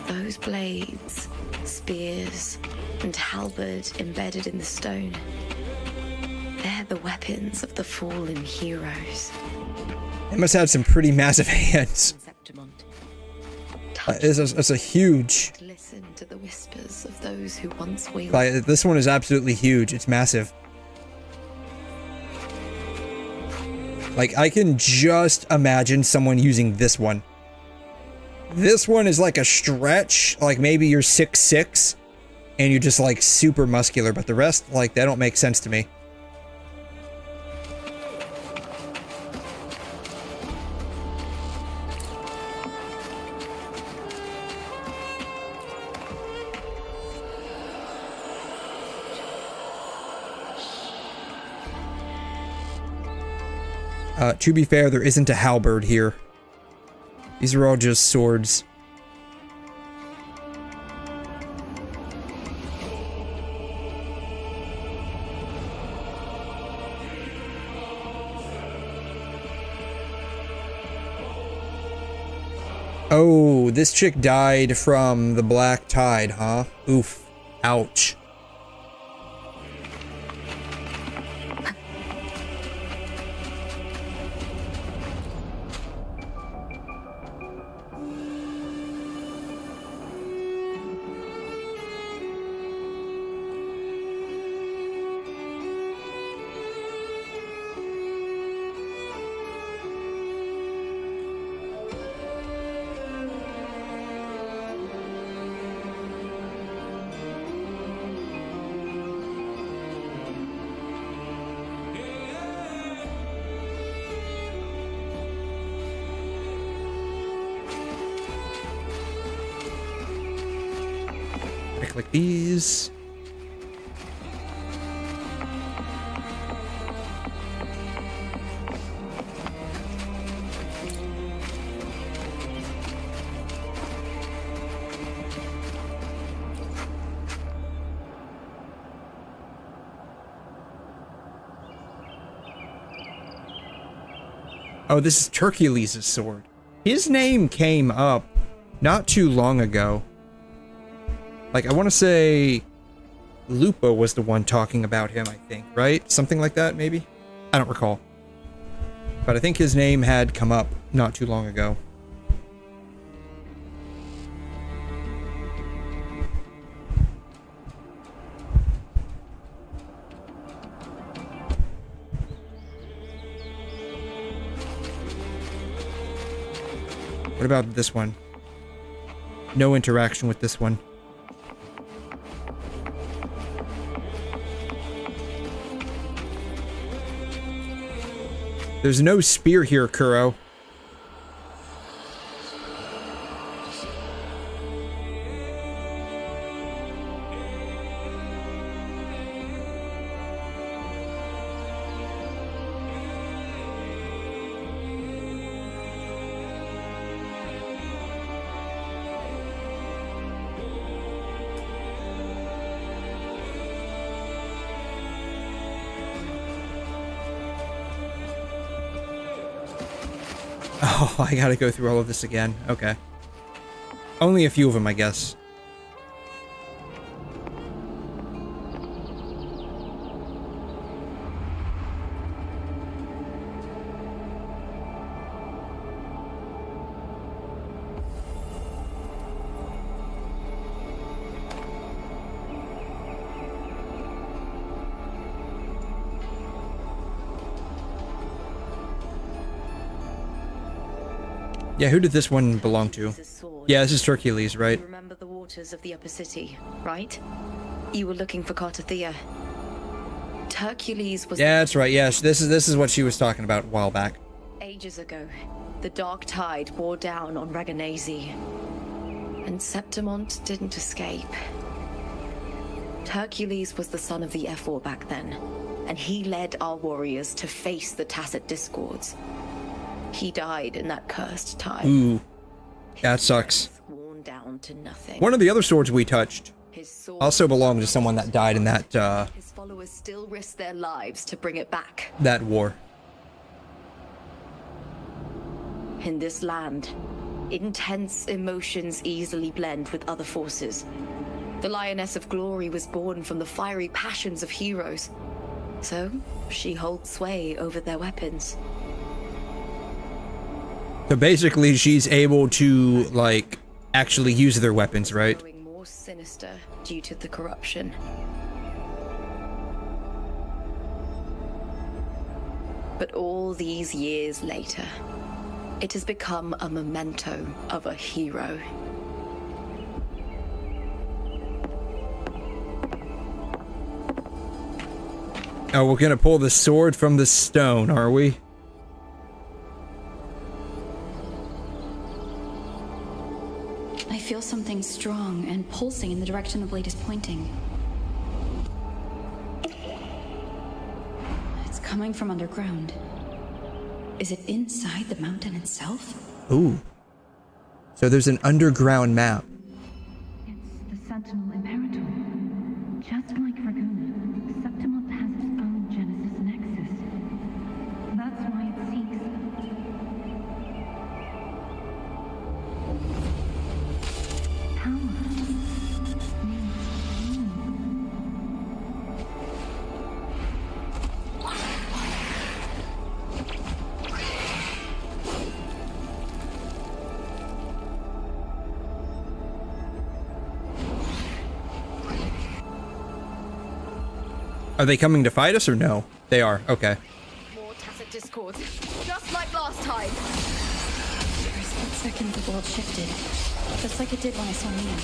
Those blades, spears, and halberd embedded in the stone. They're the weapons of the fallen heroes. They must have some pretty massive hands. It's a huge... Listen to the whispers of those who once wielded. This one is absolutely huge. It's massive. Like, I can just imagine someone using this one. This one is like a stretch, like maybe you're 6'6", and you're just like super muscular, but the rest, like, they don't make sense to me. To be fair, there isn't a halberd here. These are all just swords. Oh, this chick died from the Black Tide, huh? Oof. Ouch. Click these. Oh, this is 𝘬𝘰𝘮's sword. His name came up not too long ago. Like, I want to say 𝘬𝘯 was the one talking about him, I think, right? Something like that, maybe? I don't recall. But I think his name had come up not too long ago. What about this one? No interaction with this one. There's no spear here, 𝘬𝘮. Oh, I gotta go through all of this again. Okay. Only a few of them, I guess. Yeah, who did this one belong to? Yeah, this is 𝘬𝘰𝘮's, right? You remember the waters of the upper city, right? You were looking for 𝘬𝘰𝘮. 𝘬𝘰𝘮 was... Yeah, that's right. Yes, this is what she was talking about a while back. Ages ago, the dark tide bore down on 𝘰𝘮𝘳, and 𝘕ptimont didn't escape. 𝘬𝘰𝘮 was the son of the 𝘓 back then, and he led our warriors to face the Tacet Discords. He died in that cursed time. Ooh, that sucks. Worn down to nothing. One of the other swords we touched also belonged to someone that died in that his followers still risk their lives to bring it back. That war. In this land, intense emotions easily blend with other forces. The Lioness of Glory was born from the fiery passions of heroes, so she holds sway over their weapons. So basically, she's able to, like, actually use their weapons, right? Growing more sinister due to the corruption. But all these years later, it has become a memento of a hero. Oh, we're gonna pull the sword from the stone, are we? I feel something strong and pulsing in the direction the blade is pointing. It's coming from underground. Is it inside the mountain itself? Ooh. So there's an underground map. The Sentinel Imperator. Just like Dragoon, Septimont has its own Genesis Nexus. That's why it seeks power. Are they coming to fight us or no? They are. Okay. More tacit discord, just like last time. For a split second, the world shifted, just like it did when I saw Meow.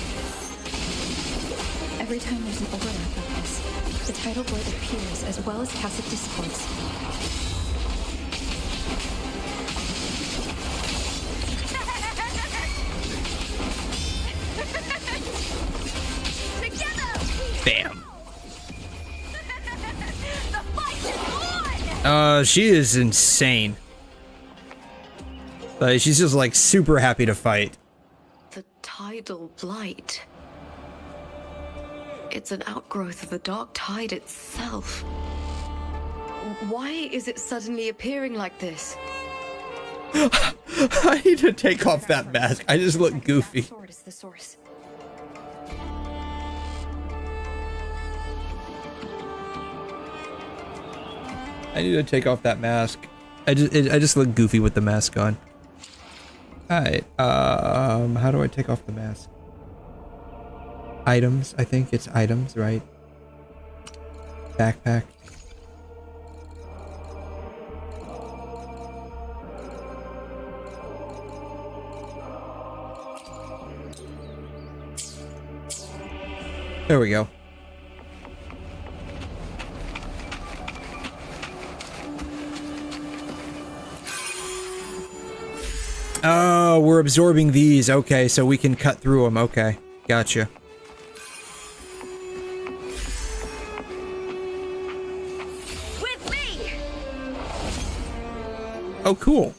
Every time there's an overlap like this, the tidal void appears as well as tacit discords. Bam. She is insane. Like, she's just like super happy to fight. The tidal blight. It's an outgrowth of the dark tide itself. Why is it suddenly appearing like this? I need to take off that mask. I just look goofy. Sword is the source. I need to take off that mask. I just look goofy with the mask on. Alright, how do I take off the mask? Items, I think it's items, right? Backpack. There we go. Oh, we're absorbing these. Okay, so we can cut through them. Okay, gotcha. With me. Oh, cool.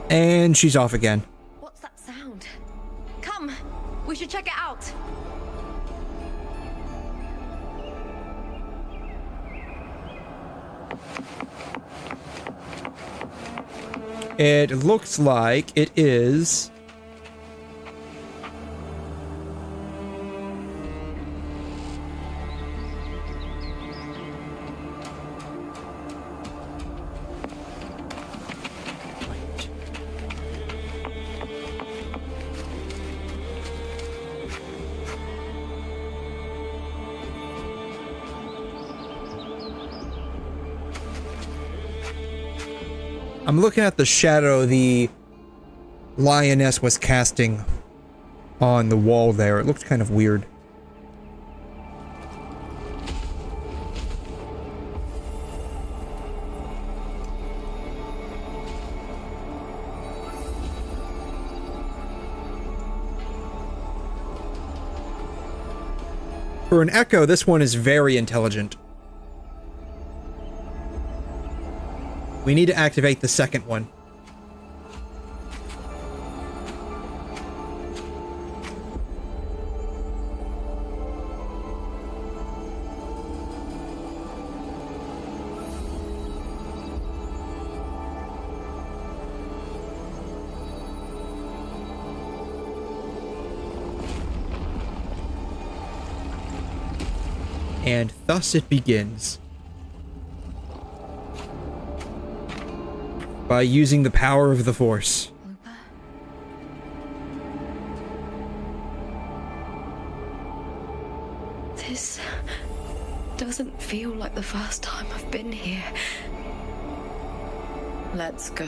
And she's off again. What's that sound? Come, we should check it out. It looks like it is... I'm looking at the shadow the lioness was casting on the wall there. It looks kind of weird. For an echo, this one is very intelligent. We need to activate the second one. And thus it begins. By using the power of the Force. This doesn't feel like the first time I've been here. Let's go.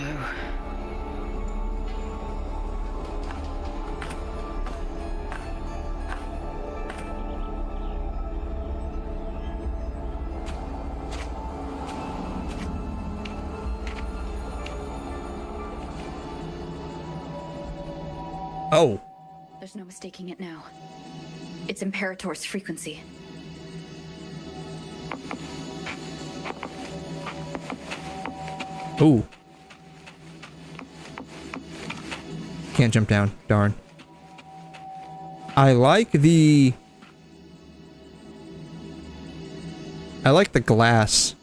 Oh. There's no mistaking it now. It's Imperator's frequency. Ooh. Can't jump down. Darn. I like the glass.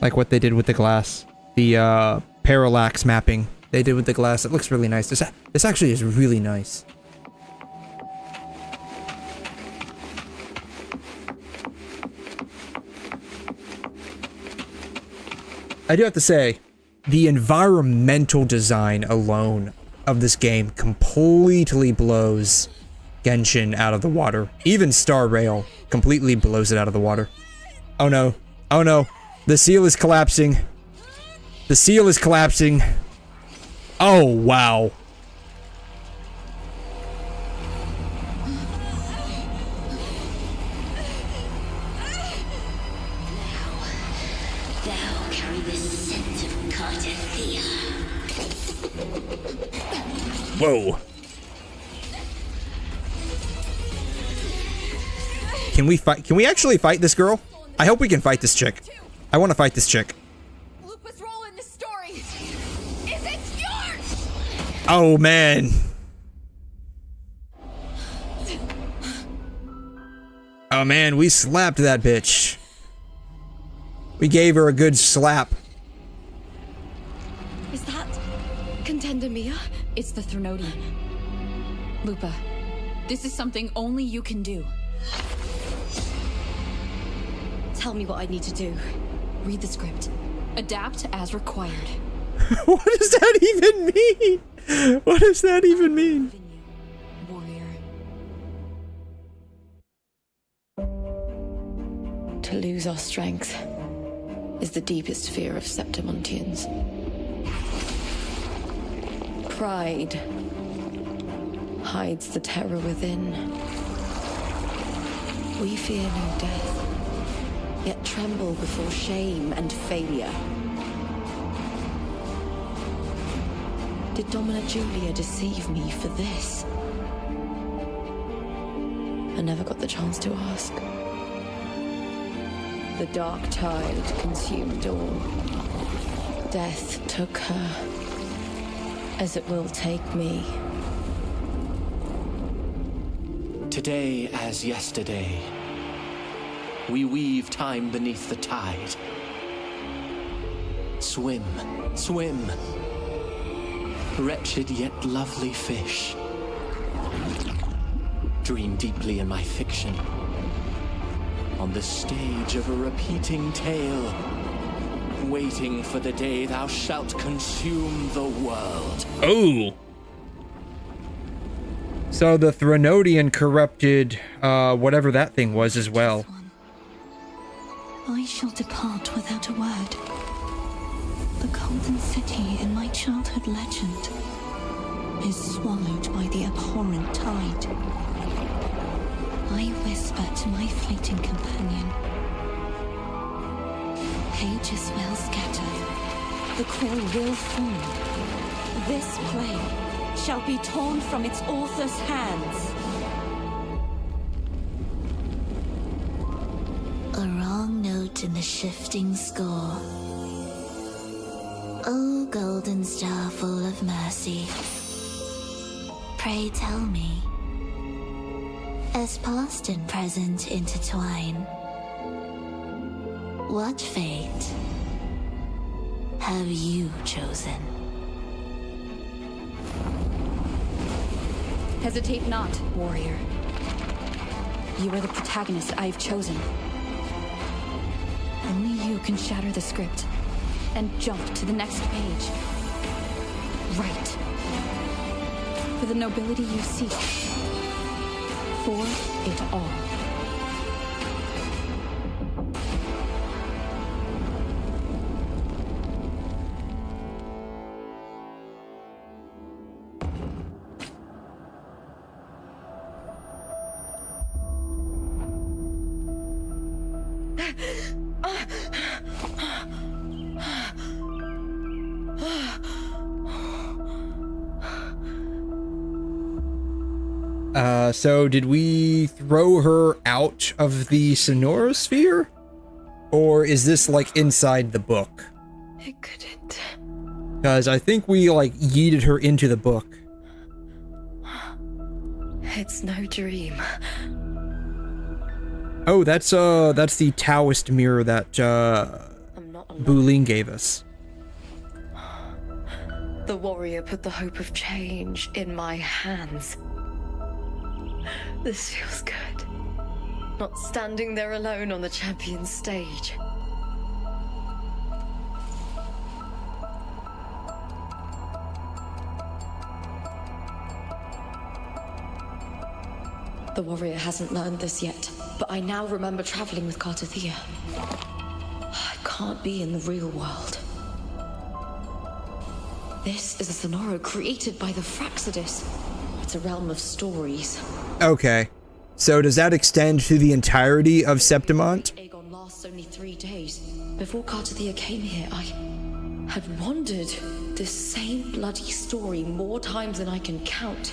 Like what they did with the glass. The parallax mapping they did with the glass. It looks really nice. This actually is really nice. I do have to say, the environmental design alone of this game completely blows Genshin out of the water. Even Star Rail completely blows it out of the water. Oh no. Oh no. The seal is collapsing. The seal is collapsing. Oh, wow. Whoa. Can we fight? Can we actually fight this girl? I hope we can fight this chick. I want to fight this chick. Lupa's role in this story is it's yours. Oh man. Oh man, we slapped that bitch. We gave her a good slap. Is that 𝘮𝘮? It's the 𝘧𝘮. Lupa, this is something only you can do. Tell me what I need to do. Read the script. Adapt as required. What does that even mean? What does that even mean? Warrior. To lose our strength is the deepest fear of Septimontians. Pride hides the terror within. We fear no death, yet tremble before shame and failure. Did 𝘠𝘠𝘕 deceive me for this? I never got the chance to ask. The dark tide consumed all. Death took her, as it will take me. Today as yesterday, we weave time beneath the tide. Swim, swim, wretched yet lovely fish. Dream deeply in my fiction, on the stage of a repeating tale, waiting for the day thou shalt consume the world. Oh. So the 𝘧𝘮 corrupted whatever that thing was as well. I shall depart without a word. The golden city in my childhood legend is swallowed by the abhorrent tide. I whisper to my fleeting companion. Pages will scatter. The quill will fall. This play shall be torn from its author's hands. A wrong note in the shifting score. O golden star full of mercy, pray tell me, as past and present intertwine, what fate have you chosen? Hesitate not, warrior. You are the protagonist I've chosen. Only you can shatter the script and jump to the next page. Right. For the nobility you seek. For it all. So did we throw her out of the 𝘧𝘬𝘕? Or is this, like, inside the book? It couldn't. Because I think we, like, yeeted her into the book. It's no dream. Oh, that's the Taoist mirror that, WuLing gave us. The warrior put the hope of change in my hands. This feels good. Not standing there alone on the champion's stage. The warrior hasn't learned this yet, but I now remember traveling with 𝘠𝘮. I can't be in the real world. This is a 𝘧𝘬𝘠 created by the 𝘪𝘮. It's a realm of stories. Okay. So does that extend to the entirety of Septimont? 𝘬𝘮 lasts only 3 days. Before 𝘠𝘮 came here, I had wandered this same bloody story more times than I can count.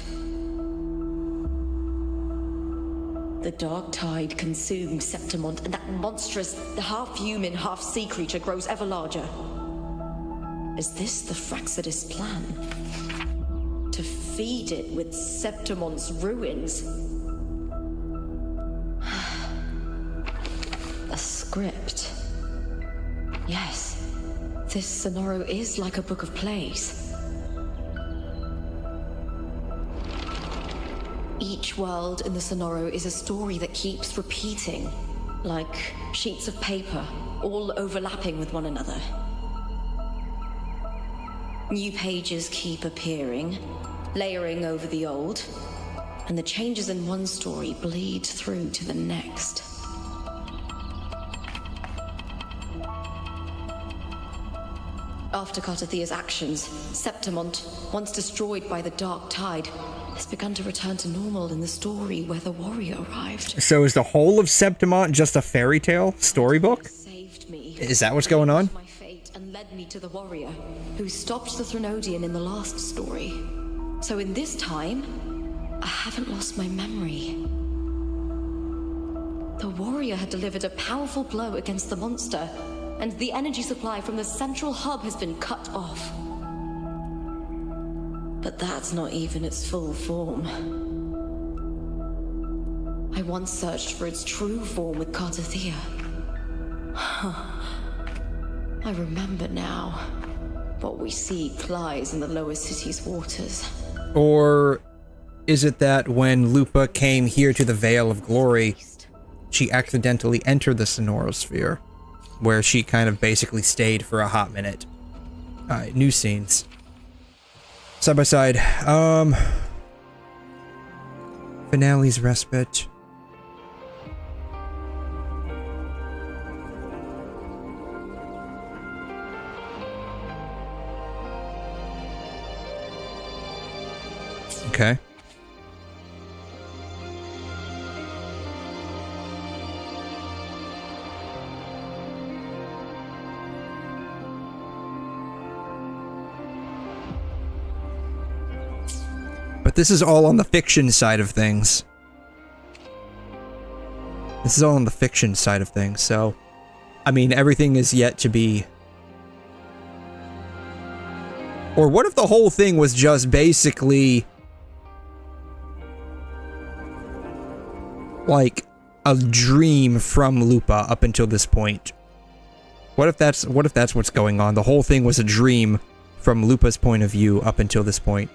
The dark tide consumed Septimont, and that monstrous, half-human, half-sea creature grows ever larger. Is this the 𝘪𝘮 plan? To feed it with Septimont's ruins? A script. Yes, this 𝘧𝘬𝘠 is like a book of plays. Each world in the 𝘧𝘬𝘠 is a story that keeps repeating, like sheets of paper, all overlapping with one another. New pages keep appearing, layering over the old, and the changes in one story bleed through to the next. After 𝘠𝘮's actions, Septimont, once destroyed by the dark tide, has begun to return to normal in the story where the warrior arrived. So is the whole of Septimont just a fairy tale storybook? Saved me. Is that what's going on? My fate and led me to the warrior, who stopped the 𝘧𝘬𝘠 in the last story. So in this time, I haven't lost my memory. The warrior had delivered a powerful blow against the monster, and the energy supply from the central hub has been cut off. But that's not even its full form. I once searched for its true form with 𝘠𝘮. I remember now. What we see lies in the lower city's waters. Or is it that when Lupa came here to the Veil of Glory, she accidentally entered the 𝘧𝘬𝘠, where she kind of basically stayed for a hot minute? Alright, new scenes. Side by side. Finale's respite. Okay. But this is all on the fiction side of things. This is all on the fiction side of things, so... I mean, everything is yet to be... Or what if the whole thing was just basically... like, a dream from Lupa up until this point? What if that's what's going on? The whole thing was a dream from Lupa's point of view up until this point.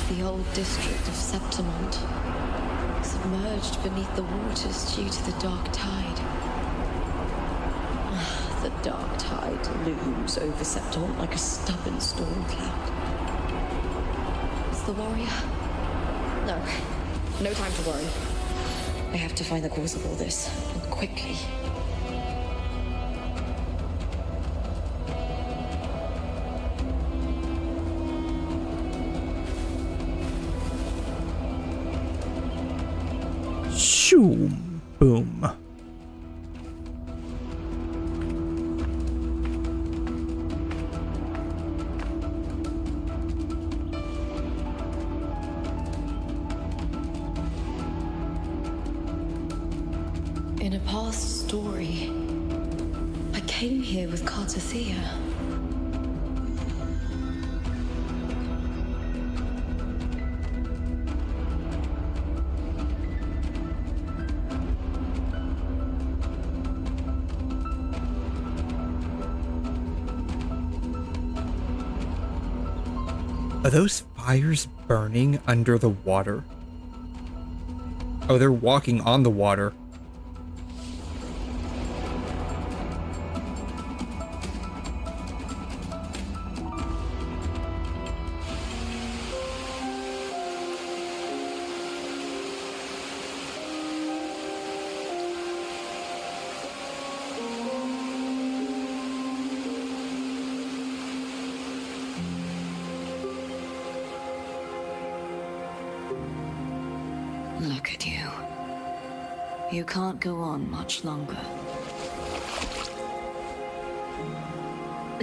The old district of Septimont, submerged beneath the waters due to the dark tide. The dark tide looms over Septimont like a stubborn storm cloud. Is the warrior? No time to worry. I have to find the cause of all this, and quickly. Shoo, boom. In a past story, I came here with 𝘠𝘮. Are those fires burning under the water? Oh, they're walking on the water. Look at you. You can't go on much longer.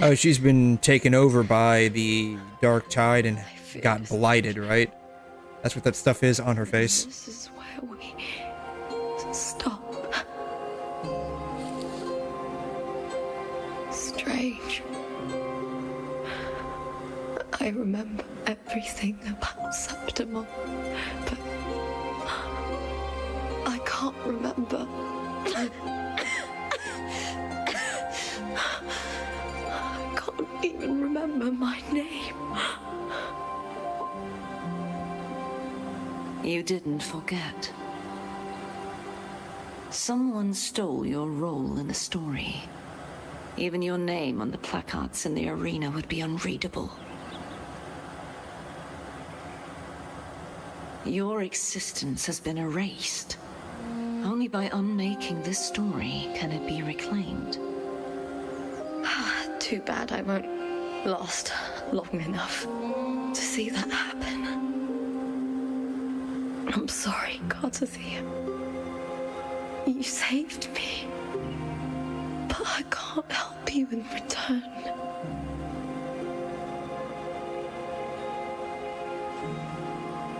Oh, she's been taken over by the dark tide and got blighted, right? That's what that stuff is on her face. This is where we stop. Strange. I remember everything about Septimont, but I can't remember. I can't even remember my name. You didn't forget. Someone stole your role in the story. Even your name on the placards in the arena would be unreadable. Your existence has been erased. Only by unmaking this story can it be reclaimed. Too bad I won't last long enough to see that happen. I'm sorry, 𝘠𝘮. You saved me, but I can't help you in return.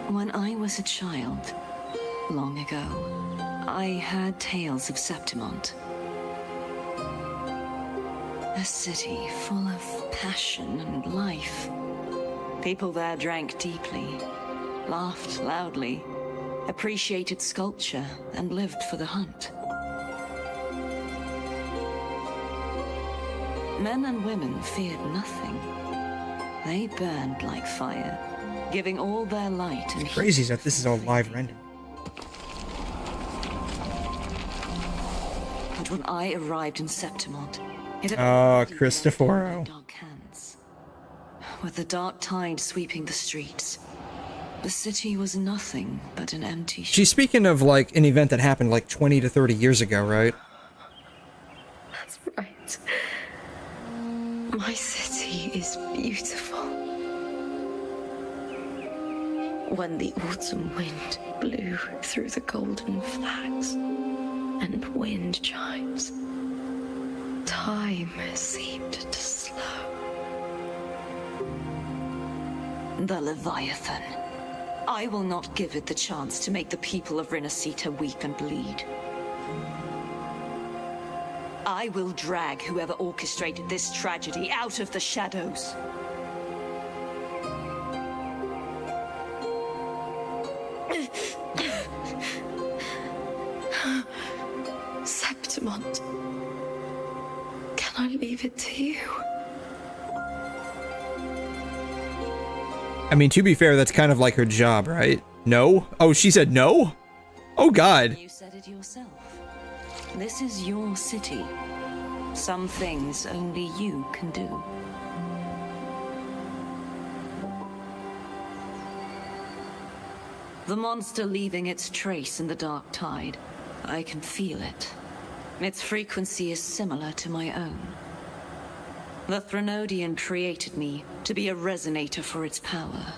When I was a child, long ago, I heard tales of Septimont. A city full of passion and life. People there drank deeply, laughed loudly, appreciated sculpture, and lived for the hunt. Men and women feared nothing. They burned like fire, giving all their light and heat. Crazy that this is all live rendered. But when I arrived in Septimont, it had Cristoforo. dark hands. With the dark tide sweeping the streets, the city was nothing but an empty She's speaking of like an event that happened like 20 to 30 years ago, right? That's right. My city is beautiful. When the autumn wind blew through the golden flags and wind chimes, time seemed to slow. The Leviathan. I will not give it the chance to make the people of 𝘰𝘂𝘃 weep and bleed. I will drag whoever orchestrated this tragedy out of the shadows. Septimont, can I leave it to you? I mean, to be fair, that's kind of like her job, right? No? Oh, she said no? Oh, God. You said it yourself. This is your city. Some things only you can do. The monster leaving its trace in the dark tide. I can feel it. Its frequency is similar to my own. The 𝘧𝘧𝘺 created me to be a resonator for its power.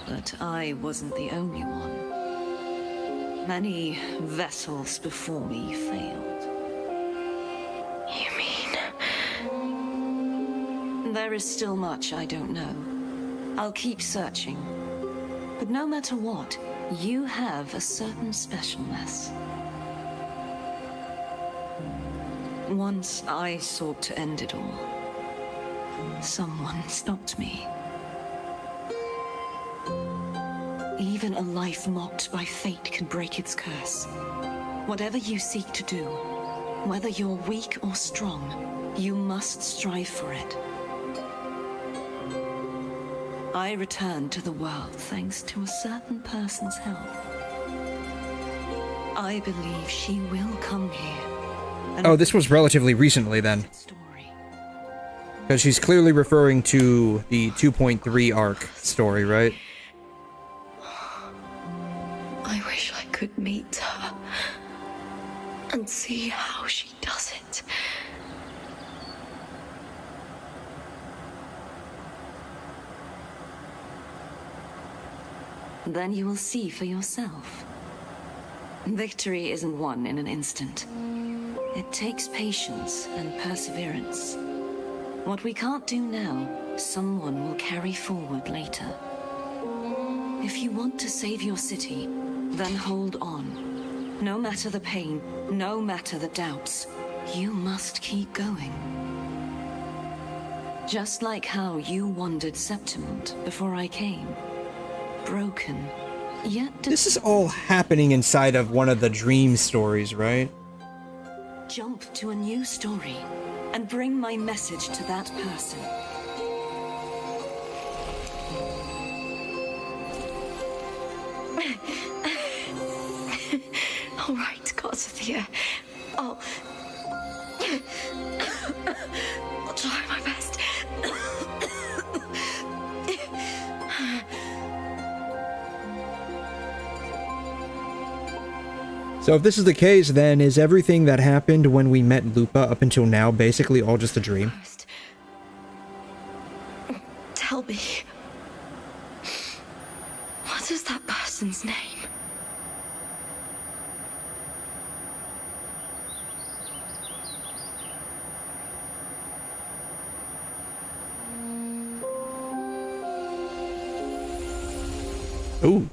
But I wasn't the only one. Many vessels before me failed. You mean? There is still much I don't know. I'll keep searching. But no matter what, you have a certain specialness. Once I sought to end it all. Someone stopped me. Even a life mocked by fate can break its curse. Whatever you seek to do, whether you're weak or strong, you must strive for it. I returned to the world thanks to a certain person's help. I believe she will come here. Oh, this was relatively recently then. Because she's clearly referring to the 2.3 arc story, right? I wish I could meet her and see how she does it. Then you will see for yourself. Victory isn't won in an instant. It takes patience and perseverance. What we can't do now, someone will carry forward later. If you want to save your city, then hold on. No matter the pain, no matter the doubts, you must keep going. Just like how you wandered Septimont before I came. Broken, yet... This is all happening inside of one of the dream stories, right? Jump to a new story and bring my message to that person. All right, 𝘧𝘬𝘳. I'll try my best. So if this is the case, then is everything that happened when we met Lupa up until now basically all just a dream? Tell me, what is that person's name? Ooh.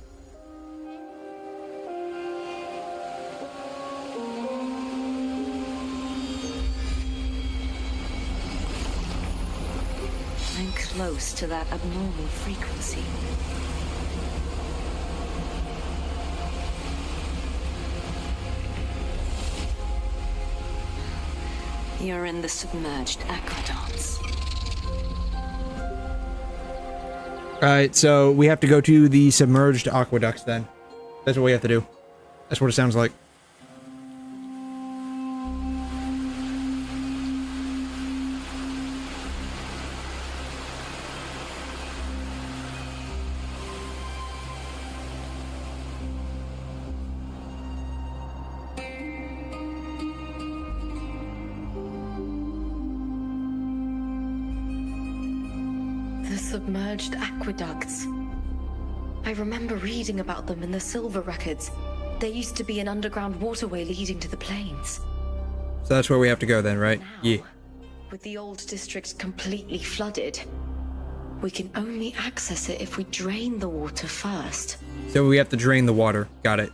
I'm close to that abnormal frequency. You're in the submerged aqueducts. Alright, so we have to go to the submerged aqueducts then. That's what we have to do. That's what it sounds like. Submerged aqueducts. I remember reading about them in the silver records. There used to be an underground waterway leading to the plains. So that's where we have to go then, right? Now, Yeah. with the old district completely flooded, we can only access it if we drain the water first. So we have to drain the water. Got it.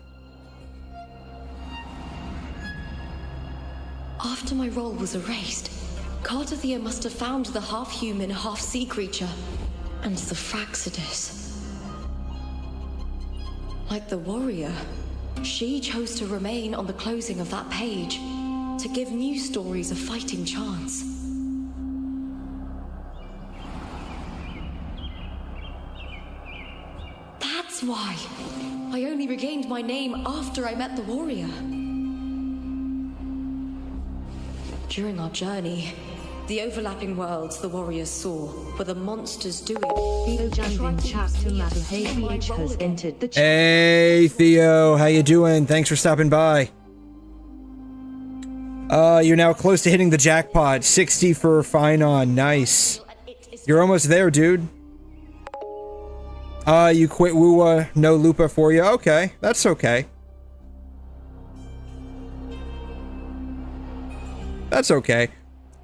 After my role was erased, 𝘧𝘬𝘳 must have found the half-human, half-sea creature and the 𝘧𝘬𝘳𝘕. Like the warrior, she chose to remain on the closing of that page to give new stories a fighting chance. That's why I only regained my name after I met the warrior. During our journey, the overlapping worlds the warriors saw were the monsters doing. has entered the Hey, Theo. How you doing? Thanks for stopping by. You're now close to hitting the jackpot. 60 for Finon. Nice. You're almost there, dude. You quit WuWa, no Lupa for you. Okay, that's okay. That's okay.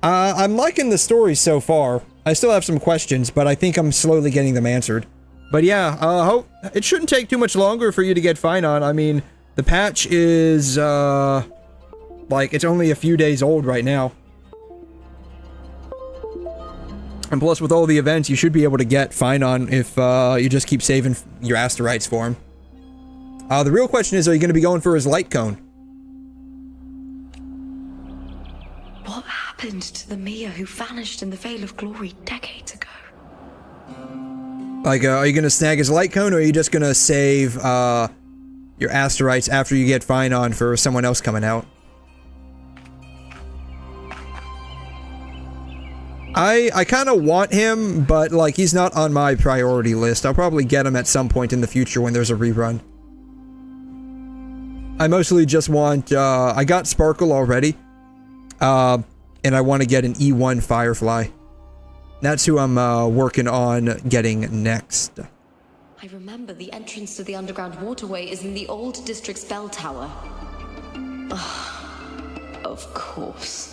I'm liking the story so far. I still have some questions, but I think I'm slowly getting them answered. But yeah, hope it shouldn't take too much longer for you to get Finon. I mean, the patch is, Like, it's only a few days old right now. And plus, with all the events, you should be able to get Phynon if you just keep saving your asteroids for him. The real question is, are you going to be going for his light cone? What happened to the Mia who vanished in the Veil of Glory decades ago? Like, are you going to snag his light cone, or are you just going to save your asteroids after you get Phynon for someone else coming out? I kind of want him, but, like, he's not on my priority list. I'll probably get him at some point in the future when there's a rerun. I mostly just want, I got Sparkle already. And I want to get an E1 Firefly. That's who I'm, working on getting next. I remember the entrance to the underground waterway is in the old district's bell tower. Of course.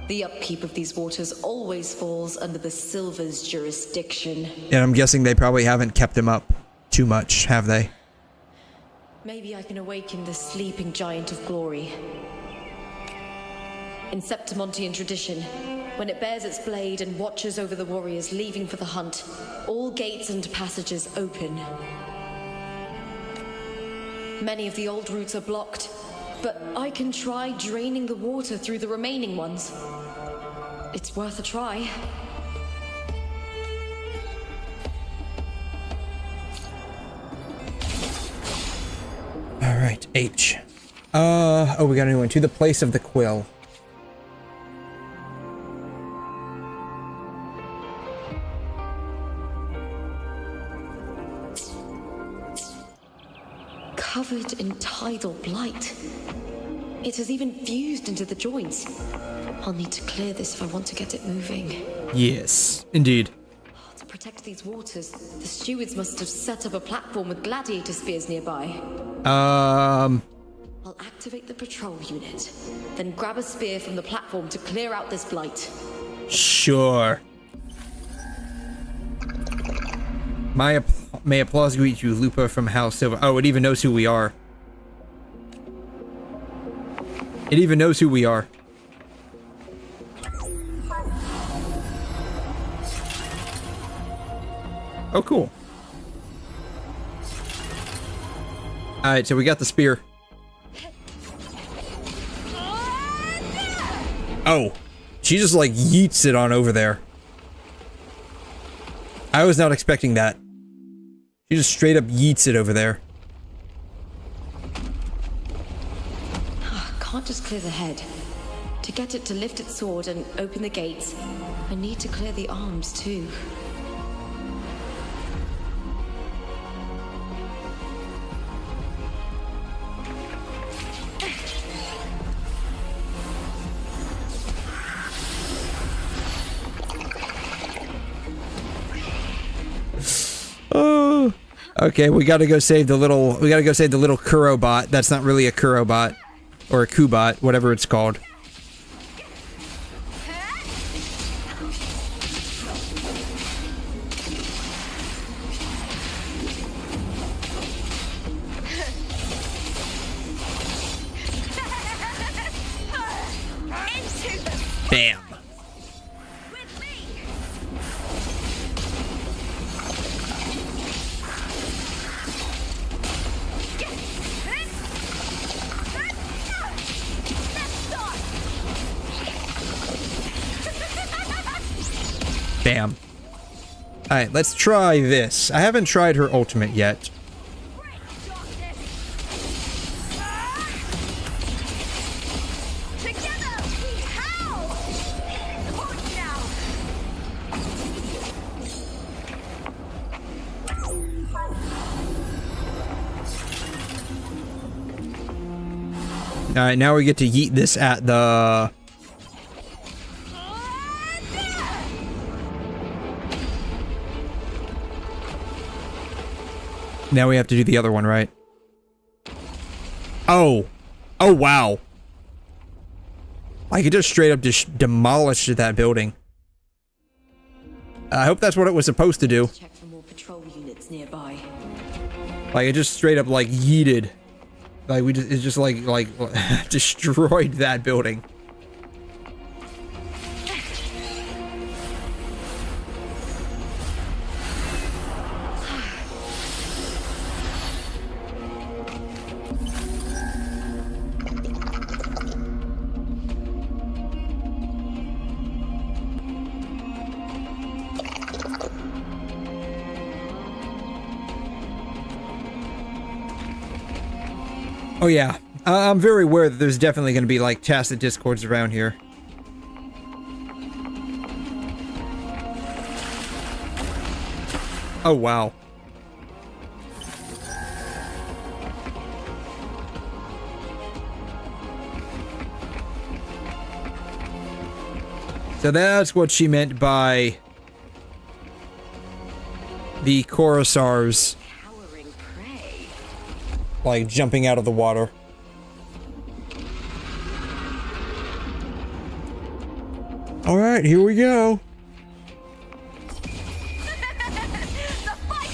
The upkeep of these waters always falls under the Silver's jurisdiction. And I'm guessing they probably haven't kept him up too much, have they? Maybe I can awaken the sleeping giant of glory. In Septimontian tradition, when it bears its blade and watches over the warriors leaving for the hunt, all gates and passages open. Many of the old routes are blocked, but I can try draining the water through the remaining ones. It's worth a try. Alright, H. Oh, we got a new one. To the place of the quill. Covered in tidal blight. It has even fused into the joints. I'll need to clear this if I want to get it moving. Yes, indeed. To protect these waters, the stewards must have set up a platform with gladiator spears nearby. I'll activate the patrol unit, then grab a spear from the platform to clear out this blight. Sure. May applause greet you, Lupa from House Silver. Oh, it even knows who we are. It even knows who we are. Oh, cool. Alright, so we got the spear. Oh. She just, like, yeets it on over there. I was not expecting that. She just straight up yeets it over there. Can't just clear the head. To get it to lift its sword and open the gates, I need to clear the arms too. Oh, okay. We gotta go save the little. We gotta go save the little 𝘐'𝘮 That's not really a 𝘐'𝘮 or a 𝘐'𝘮, whatever it's called. Bam. Bam. Alright, let's try this. I haven't tried her ultimate yet. Alright, now we get to yeet this at the... Now we have to do the other one, right? Oh. Oh, wow. I could just straight up just demolish that building. I hope that's what it was supposed to do. Check for more patrol units nearby. Like, it just straight up, like, yeeted Like, it's just like destroyed that building. Oh yeah, I'm very aware that there's definitely going to be like tacit discords around here. Oh wow. So that's what she meant by the 𝘐'𝘮 like jumping out of the water. All right, here we go.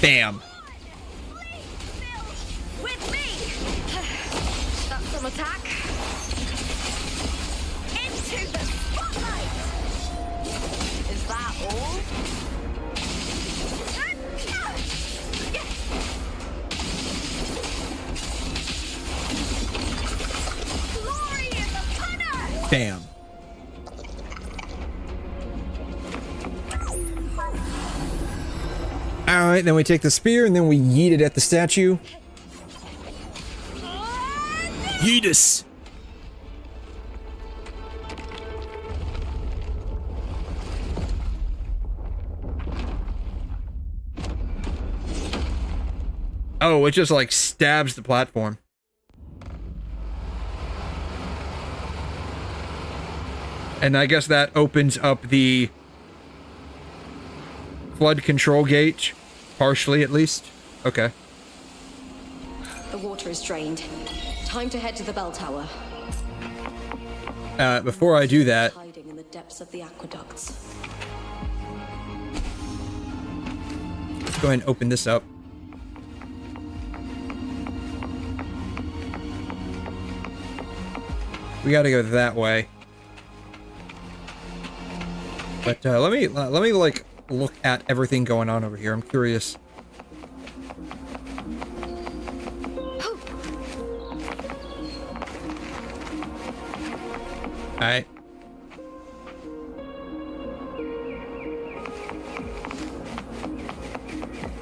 Bam. With me. That's some attack. Into the spotlight. Is that all? Glory in the punter. Bam. Alright, then we take the spear and then we yeet it at the statue. Yeetus! Oh, it just like stabs the platform. And I guess that opens up the flood control gate, partially at least. Okay. The water is drained. Time to head to the bell tower. Before I do that, Hiding in the depths of the aqueducts. let's go ahead and open this up. We gotta go that way. But let me like look at everything going on over here. I'm curious. Alright.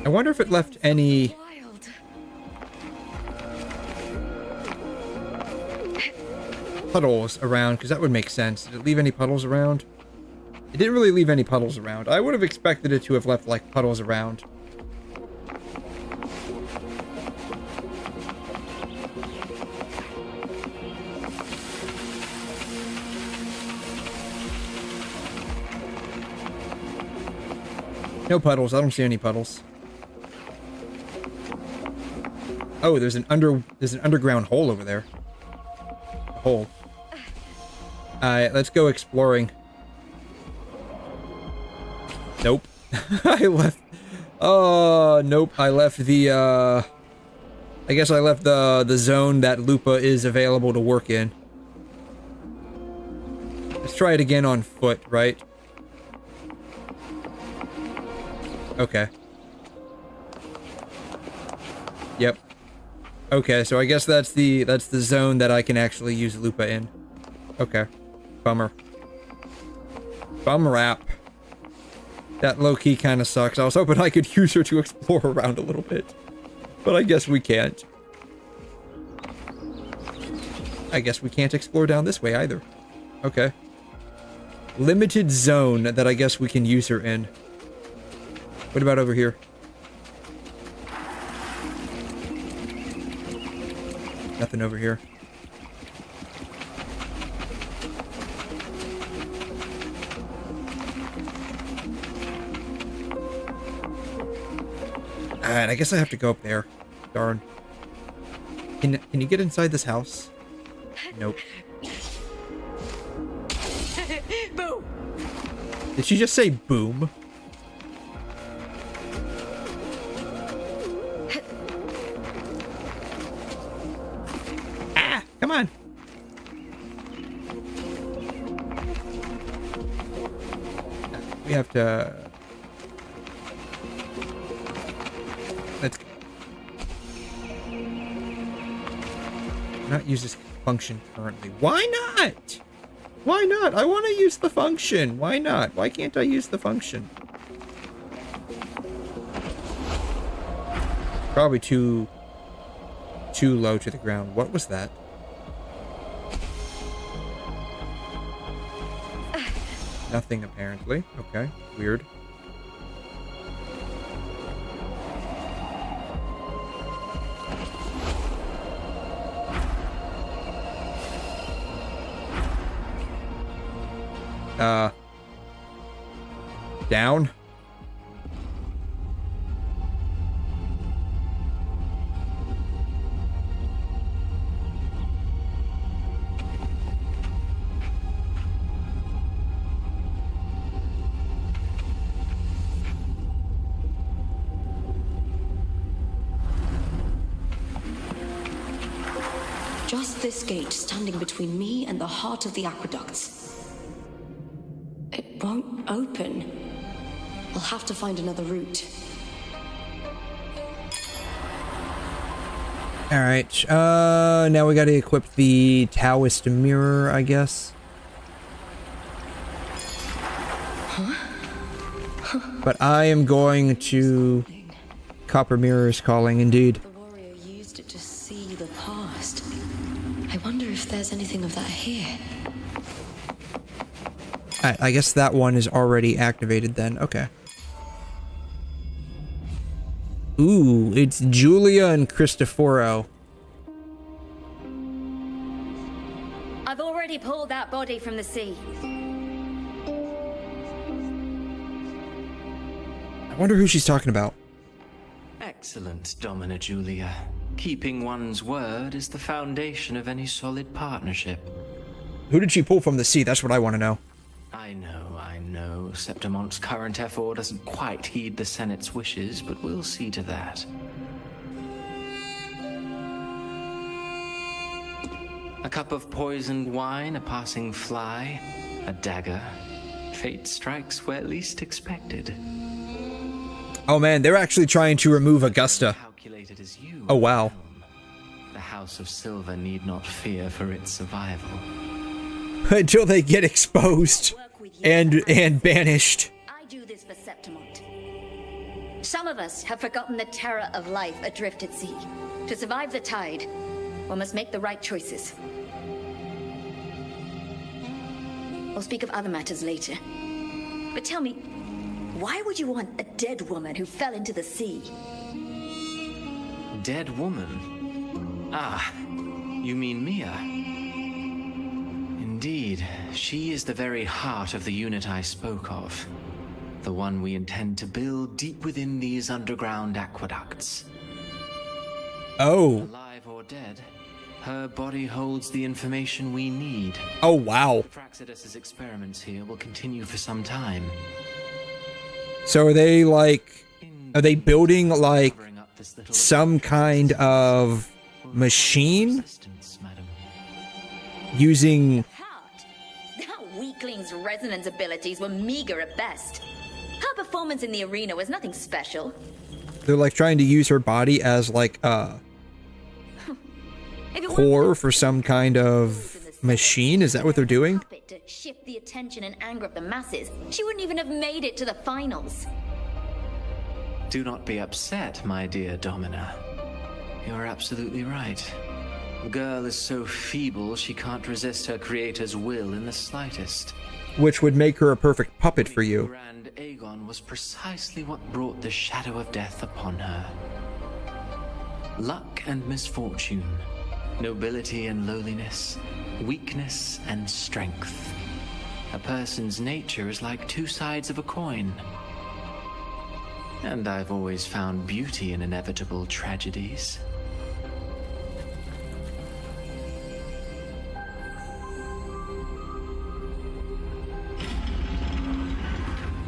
I wonder if it left any puddles around, because that would make sense. Did it leave any puddles around? It didn't really leave any puddles around. I would have expected it to have left, like, puddles around. No puddles. I don't see any puddles. Oh, there's an underground hole over there. A hole. Alright, let's go exploring. Nope. I left... Oh, nope. I left the, I guess I left the zone that Lupa is available to work in. Let's try it again on foot, right? Okay. Yep. Okay, so I guess that's the zone that I can actually use Lupa in. Okay. Bummer. Bum rap. That low-key kind of sucks. I was hoping I could use her to explore around a little bit. But I guess we can't. I guess we can't explore down this way either. Okay. Limited zone that I guess we can use her in. What about over here? Nothing over here. Alright, I guess I have to go up there. Darn. Can you get inside this house? Nope. Boom! Did she just say boom? We have to... Let's not use this function currently. Why not? Why not? I want to use the function. Why not? Why can't I use the function? Probably too low to the ground. What was that? Nothing apparently. Okay, weird. Down. Just this gate standing between me and the heart of the aqueducts. It won't open. I'll have to find another route. Alright, now we gotta equip the Taoist mirror, I guess. But I am going to... Copper mirror is calling, indeed. The warrior used it to see the past. I wonder if there's anything of that here. I guess that one is already activated then. Okay. Ooh, it's Julia and Cristoforo. I've already pulled that body from the sea. I wonder who she's talking about. Excellent, Domina Julia. Keeping one's word is the foundation of any solid partnership. Who did she pull from the sea? That's what I want to know. I know. Septimont's current 𝘏 doesn't quite heed the Senate's wishes, but we'll see to that. A cup of poisoned wine, a passing fly, a dagger. Fate strikes where least expected. Oh man, they're actually trying to remove Augusta. Oh wow. The House of Silver need not fear for its survival. Until they get exposed and banished. I do this for Septimont. Some of us have forgotten the terror of life adrift at sea. To survive the tide, one must make the right choices. We'll speak of other matters later. But tell me, why would you want a dead woman who fell into the sea? Dead woman? Ah, you mean Mia? Indeed, she is the very heart of the unit I spoke of. The one we intend to build deep within these underground aqueducts. Oh. Alive or dead, her body holds the information we need. Oh wow. Praxidus's experiments here will continue for some time. So are they like... Are they building like some kind of machine? Using... That weakling's resonance abilities were meager at best. Her performance in the arena was nothing special. They're like trying to use her body as like a core for some kind of machine? Is that what they're doing? To shift the attention and anger of the masses, she wouldn't even have made it to the finals. Do not be upset, my dear Domina. You're absolutely right. The girl is so feeble she can't resist her creator's will in the slightest. Which would make her a perfect puppet for you. Grand Aegon was precisely what brought the shadow of death upon her. Luck and misfortune, nobility and lowliness, weakness and strength. A person's nature is like two sides of a coin. And I've always found beauty in inevitable tragedies.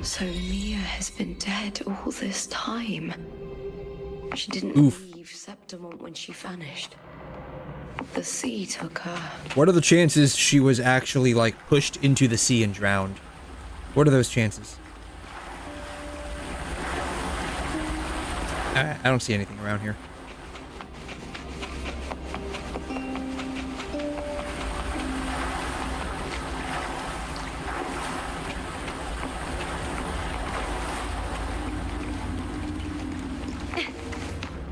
So Mia has been dead all this time. She didn't leave Septimont when she vanished. The sea took her. What are the chances she was actually like pushed into the sea and drowned? What are those chances? I don't see anything around here.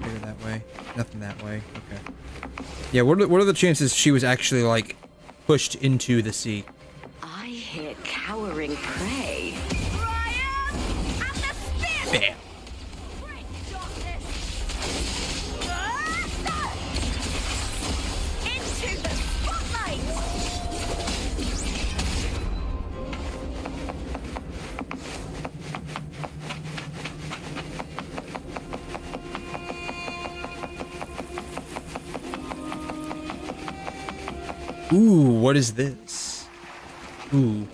Maybe that way. Nothing that way. Okay. Yeah, what are the chances she was actually, like, pushed into the sea? I hear cowering prey. Bam. Into the spotlight! Ooh, what is this? Ooh.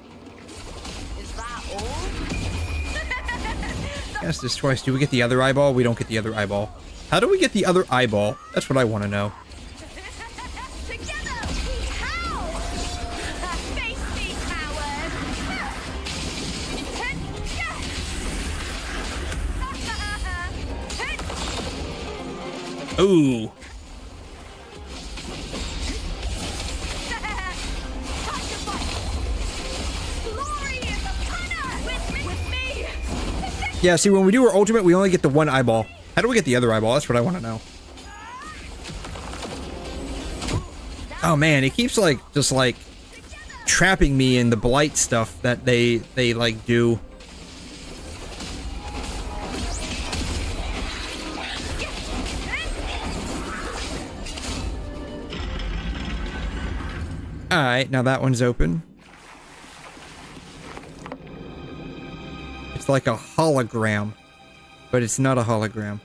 Is that all? Ask this twice. Do we get the other eyeball? We don't get the other eyeball. How do we get the other eyeball? That's what I want to know. Together we howl! Face me, coward! Ooh. Yeah, see, when we do our ultimate, we only get the one eyeball. How do we get the other eyeball? That's what I want to know. Oh man, it keeps like just like trapping me in the blight stuff that they like do. All right, now that one's open. It's like a hologram, but it's not a hologram.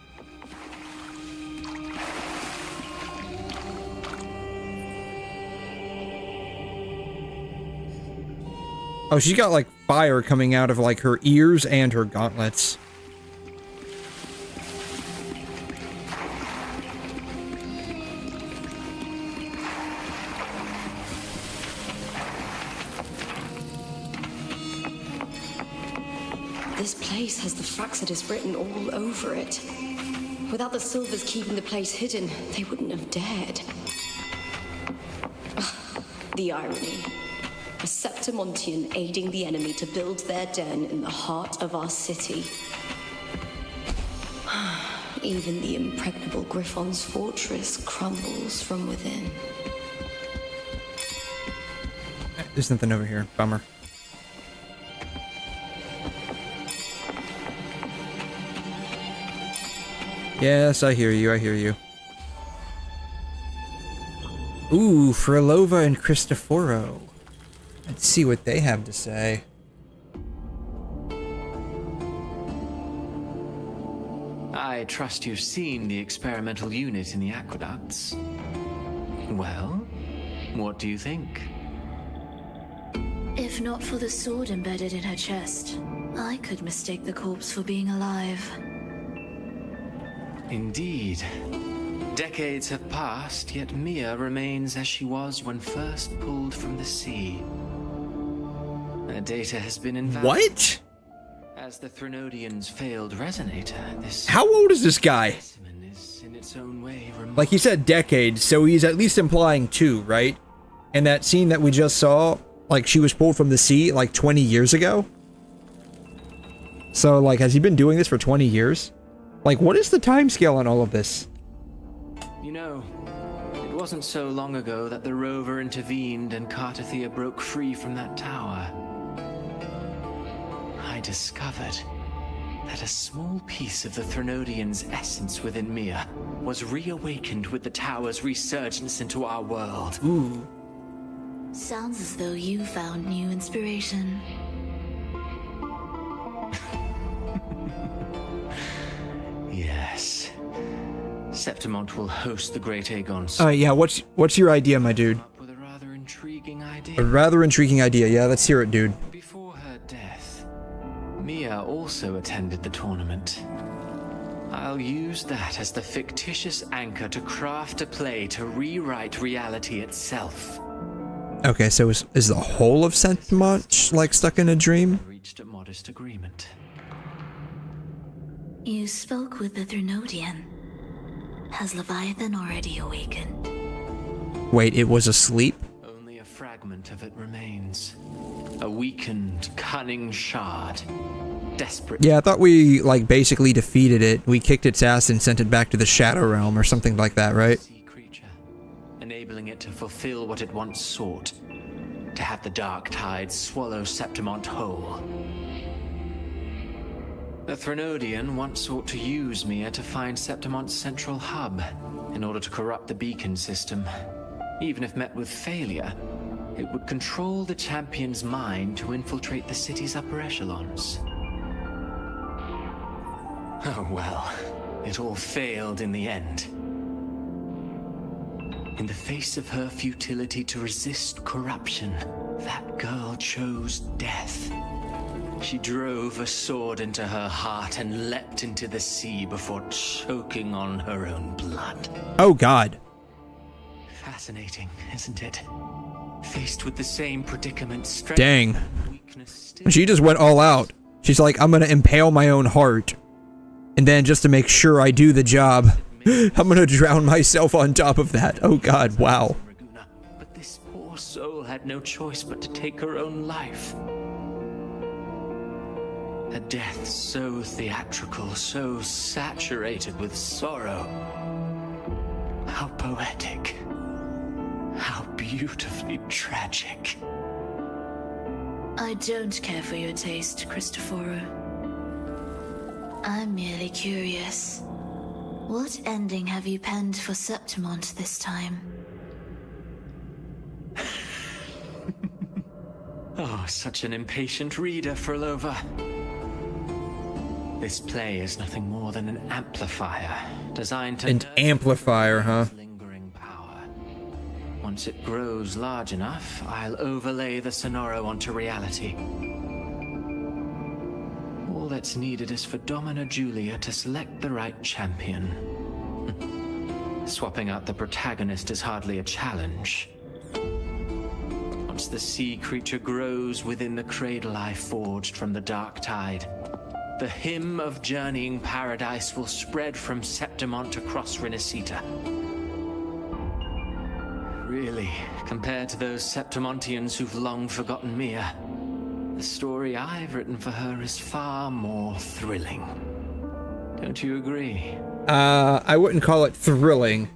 Oh, she's got like fire coming out of like her ears and her gauntlets. This place has the Fractsidus written all over it. Without the Silvers keeping the place hidden, they wouldn't have dared. The irony. A Septimontian aiding the enemy to build their den in the heart of our city. Even the impregnable Griffon's fortress crumbles from within. There's nothing over here. Bummer. Yes, I hear you, I hear you. Ooh, Frolova and Cristoforo. Let's see what they have to say. I trust you've seen the experimental unit in the aqueducts. Well, what do you think? If not for the sword embedded in her chest, I could mistake the corpse for being alive. Indeed. Decades have passed, yet Mia remains as she was when first pulled from the sea. Her data has been invalid. What? As the Threnodians' failed resonator, this... How old is this guy? Is in its own way Like he said decades, so he's at least implying 2, right? And that scene that we just saw, like she was pulled from the sea like 20 years ago? So like, has he been doing this for 20 years? Like, what is the time scale on all of this? You know, it wasn't so long ago that the rover intervened and 𝘵𝘮 broke free from that tower. I discovered that a small piece of the Threnodians' essence within Mia was reawakened with the tower's resurgence into our world. Ooh. Sounds as though you found new inspiration. Yes. Septimont will host the Great Aegon's. Yeah, what's your idea, my dude? With a rather intriguing idea. A rather intriguing idea. Yeah, let's hear it, dude. Before her death, Mia also attended the tournament. I'll use that as the fictitious anchor to craft a play to rewrite reality itself. Okay, so is the whole of Septimont like stuck in a dream? Reached a modest agreement. You spoke with the 𝘧𝘧𝘕. Has Leviathan already awakened? Wait, it was asleep? Only a fragment of it remains. A weakened, cunning shard. Desperate. Yeah, I thought we, like, basically defeated it. We kicked its ass and sent it back to the Shadow Realm or something like that, right? Sea creature, enabling it to fulfill what it once sought. To have the dark tide swallow Septimont whole. The Threnodian once sought to use me to find Septimont's central hub in order to corrupt the beacon system. Even if met with failure, it would control the champion's mind to infiltrate the city's upper echelons. Oh well, it all failed in the end. In the face of her futility to resist corruption, that girl chose death. She drove a sword into her heart and leapt into the sea before choking on her own blood. Oh god. Fascinating, isn't it? Faced with the same predicament, strength, Dang. weakness still. She just went all out. She's like, I'm gonna impale my own heart. And then just to make sure I do the job, I'm gonna drown myself on top of that. Oh god, wow. But this poor soul had no choice but to take her own life. A death so theatrical, so saturated with sorrow. How poetic. How beautifully tragic. I don't care for your taste, Cristoforo. I'm merely curious. What ending have you penned for Septimont this time? Oh, such an impatient reader, Frolova. This play is nothing more than an amplifier designed to... An amplifier, huh? Lingering power. Once it grows large enough, I'll overlay the Sonoro onto reality. All that's needed is for Domina Julia to select the right champion. Swapping out the protagonist is hardly a challenge. Once the sea creature grows within the cradle I forged from the dark tide, the hymn of journeying paradise will spread from Septimont across Rinascita. Really, compared to those Septimontians who've long forgotten Mia, the story I've written for her is far more thrilling. Don't you agree? I wouldn't call it thrilling.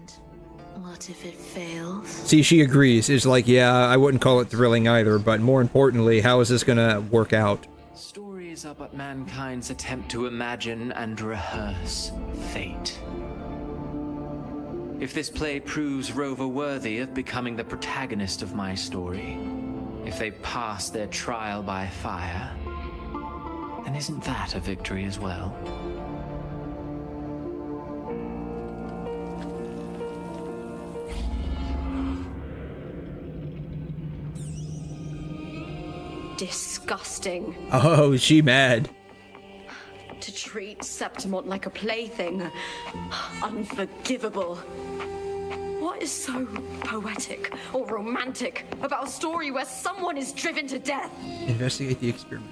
What if it fails? See, she agrees. It's like, yeah, I wouldn't call it thrilling either, but more importantly, how is this gonna work out? Stories are but mankind's attempt to imagine and rehearse fate. If this play proves Rover worthy of becoming the protagonist of my story, if they pass their trial by fire, then isn't that a victory as well? Disgusting. Oh, is she mad? To treat Septimont like a plaything. Unforgivable. What is so poetic or romantic about a story where someone is driven to death? Investigate the experiment.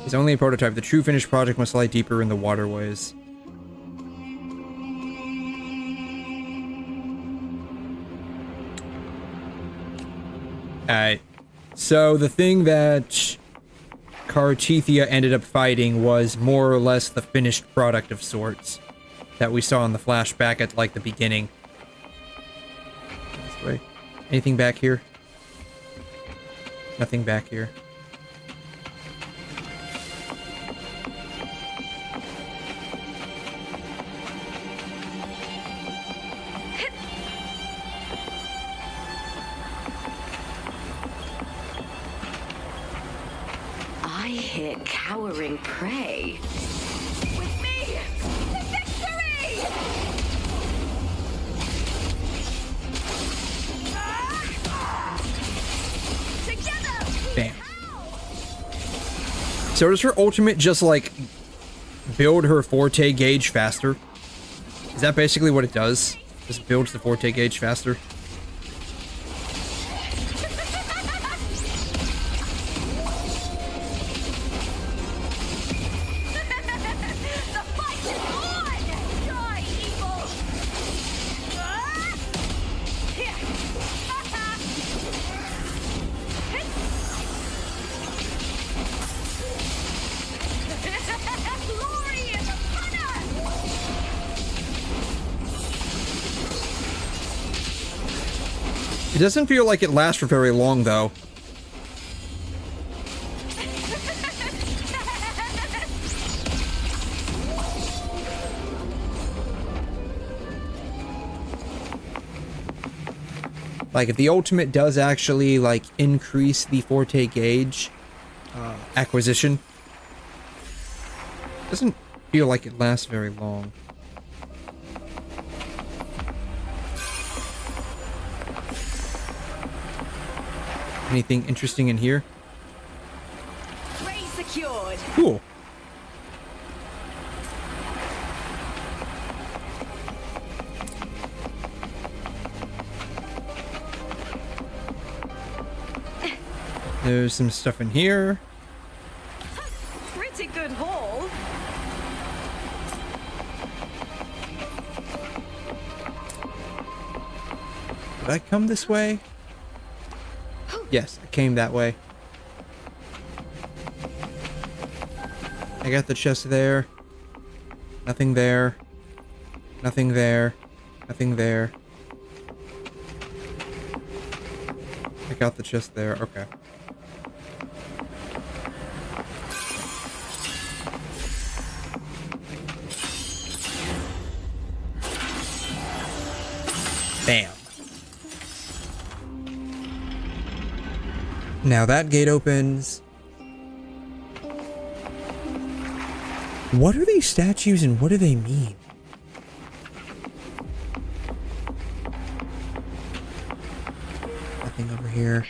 It's only a prototype. The true finished project must lie deeper in the waterways. Alright. So the thing that 𝘐'𝘮 ended up fighting was more or less the finished product of sorts that we saw in the flashback at, like, the beginning. This way. Anything back here? Nothing back here. I hear cowering prey. With me! To victory! Together! Bam. So does her ultimate just, like, build her forte gauge faster? Is that basically what it does? Just builds the forte gauge faster? doesn't feel like it lasts for very long, though. Like, if the ultimate does actually, like, increase the forte gauge acquisition, doesn't feel like it lasts very long. Anything interesting in here? Ray secured. Cool. There's some stuff in here. Pretty good haul. Did I come this way? Yes, I came that way. I got the chest there. Nothing there. Nothing there. Nothing there. I got the chest there. Okay. Bam. Now that gate opens. What are these statues and what do they mean? Nothing over here.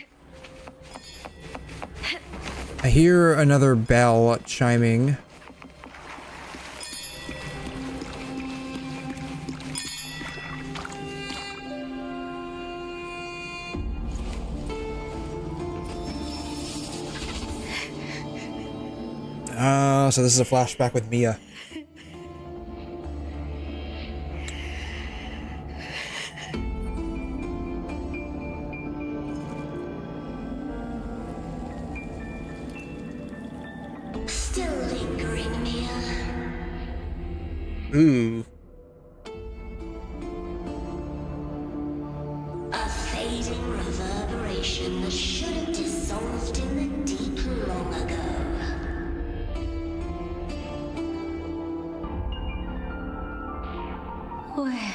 I hear another bell chiming. So this is a flashback with Mia. Still lingering, Mia. Ooh. A fading reverberation that should have dissolved in the deep long ago. Where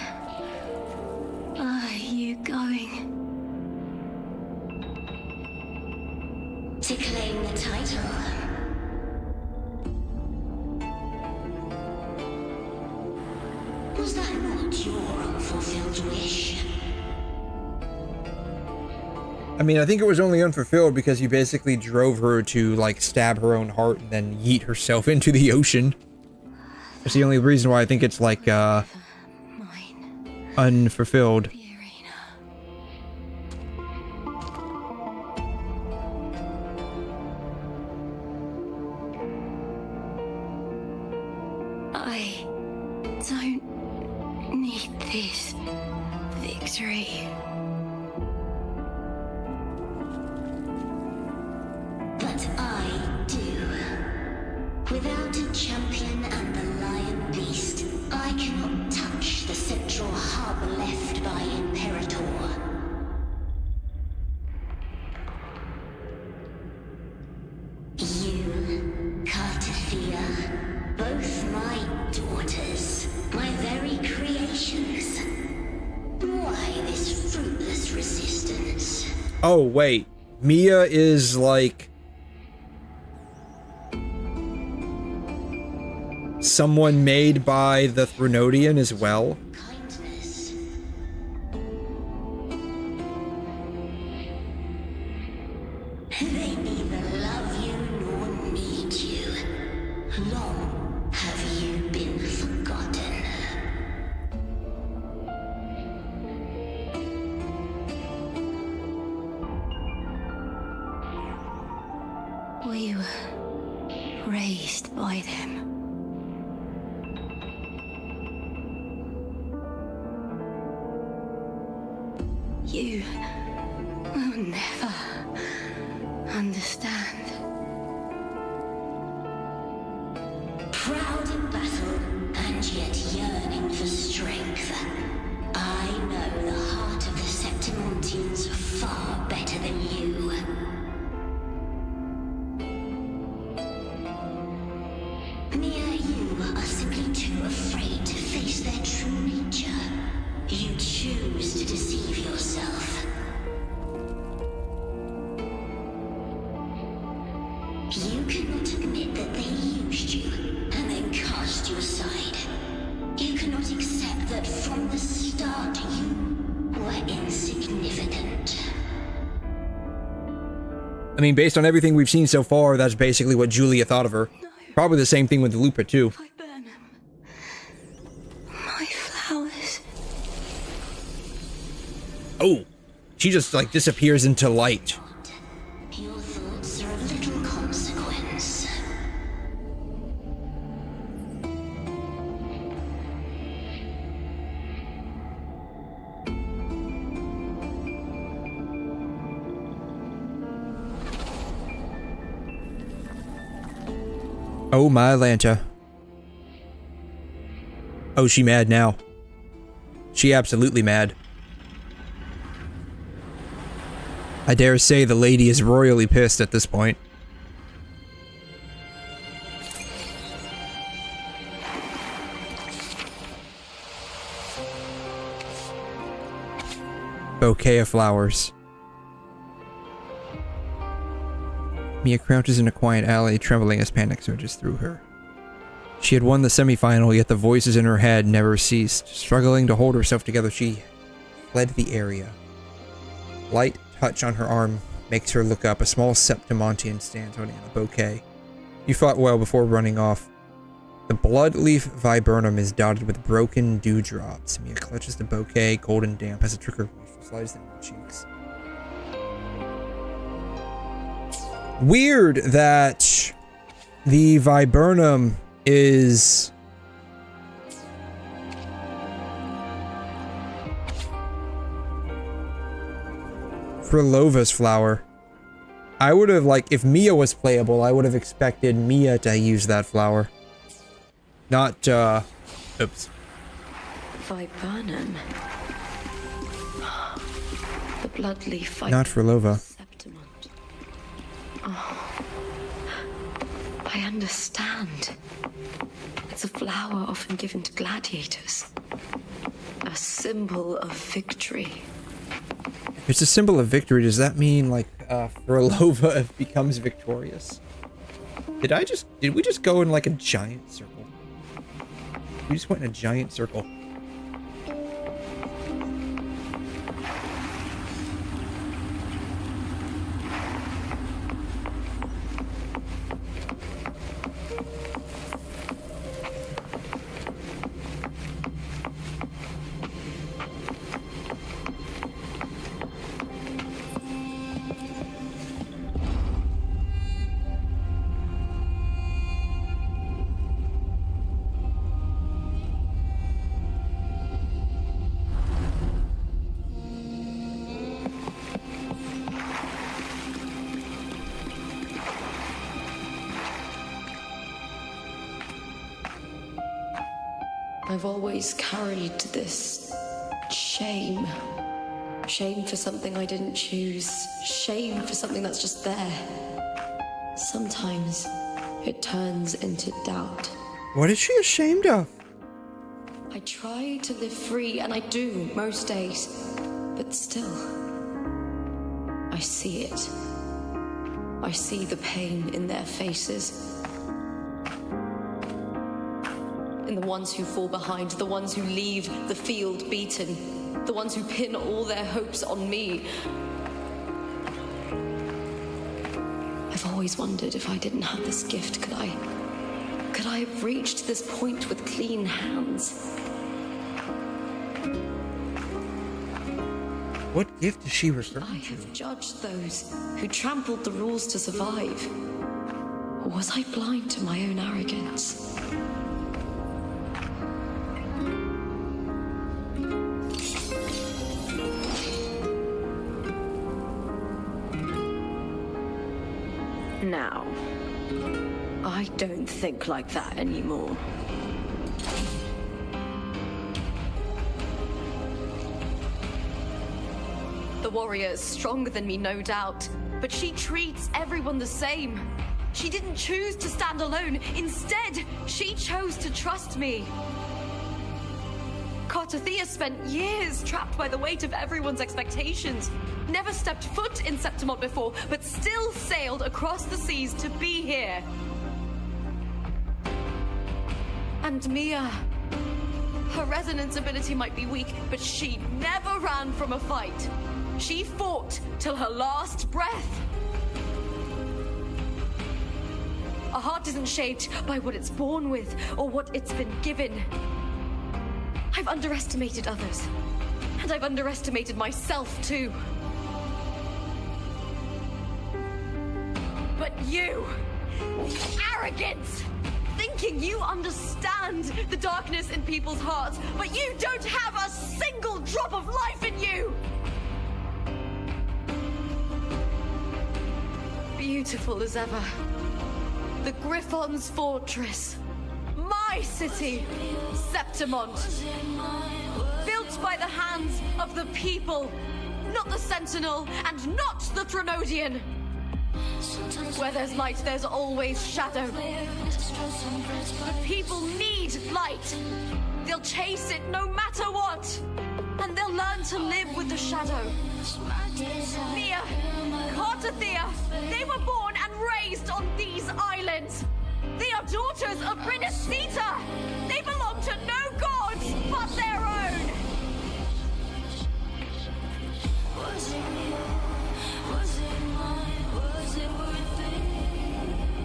are you going? To claim the title. Was that not your unfulfilled wish? I mean, I think it was only unfulfilled because you basically drove her to, like, stab her own heart and then yeet herself into the ocean. That's the only reason why I think it's, like, unfulfilled. I don't need this victory. But I do. Without a champion and the lion beast, I cannot touch the central hub left by Imperator. You, Cartathea, both my daughters, my very creations. Why this fruitless resistance? Oh, wait. Mia is, like, someone made by the ثرونodian as well? Kindness. They neither love you nor need you. Long have you been forgotten. We were raised by them. You will never understand. Proud in battle, and yet yearning for strength. I know the heart of the Septimontians far better than you. Mia, you are simply too afraid to face their true nature. You choose to deceive yourself. You cannot admit that they used you and then cast you aside. You cannot accept that from the start you were insignificant. I mean, based on everything we've seen so far, that's basically what Julia thought of her. Probably the same thing with Lupa, too. My flowers. Oh, she just, like, disappears into light. Your thoughts are of little consequence. Oh my Lanta. Oh, she mad now. She absolutely mad. I dare say the lady is royally pissed at this point. Bouquet of flowers. Mia crouches in a quiet alley, trembling as panic surges through her. She had won the semi-final, yet the voices in her head never ceased. Struggling to hold herself together, she fled the area. Light touch on her arm makes her look up. A small Septimontian stands holding a bouquet. You fought well before running off. The bloodleaf viburnum is dotted with broken dewdrops. Mia clutches the bouquet, cold and damp, as a trickle slides down her cheeks. Weird that the viburnum is Frolova's flower. I would have, like, if Mia was playable, I would have expected Mia to use that flower. Not, oops. Viburnum. The bloodleaf. Not Frolova. Septimont. Oh. I understand. It's a flower often given to gladiators. A symbol of victory. If it's a symbol of victory, does that mean, like, Frolova becomes victorious? Did we just go in, like, a giant circle? We just went in a giant circle. I've always carried this shame. Shame for something I didn't choose. Shame for something that's just there. Sometimes it turns into doubt. What is she ashamed of? I try to live free, and I do most days. But still, I see it. I see the pain in their faces. In the ones who fall behind, the ones who leave the field beaten, the ones who pin all their hopes on me. I've always wondered if I didn't have this gift, could I have reached this point with clean hands? What gift is she referring to? I have judged those who trampled the rules to survive. Or was I blind to my own arrogance? Now, I don't think like that anymore. The warrior is stronger than me, no doubt, but she treats everyone the same. She didn't choose to stand alone. Instead, she chose to trust me. 𝘧𝘬𝘧 spent years trapped by the weight of everyone's expectations. Never stepped foot in Septimont before, but still sailed across the seas to be here. And Mia, her resonance ability might be weak, but she never ran from a fight. She fought till her last breath. A heart isn't shaped by what it's born with or what it's been given. I've underestimated others, and I've underestimated myself too. But you, arrogance, thinking you understand the darkness in people's hearts, but you don't have a single drop of life in you! Beautiful as ever. The Griffons' fortress. My city, Septimont. Built by the hands of the people, not the Sentinel and not the 𝘺𝘠𝘕𝑚. Where there's light, there's always shadow. But people need light. They'll chase it no matter what. And they'll learn to live with the shadow. Mia, 𝘧𝘬𝘧, they were born and raised on these islands. They are daughters of 𝘺𝘰𝘶𝘳. They belong to no gods but their own.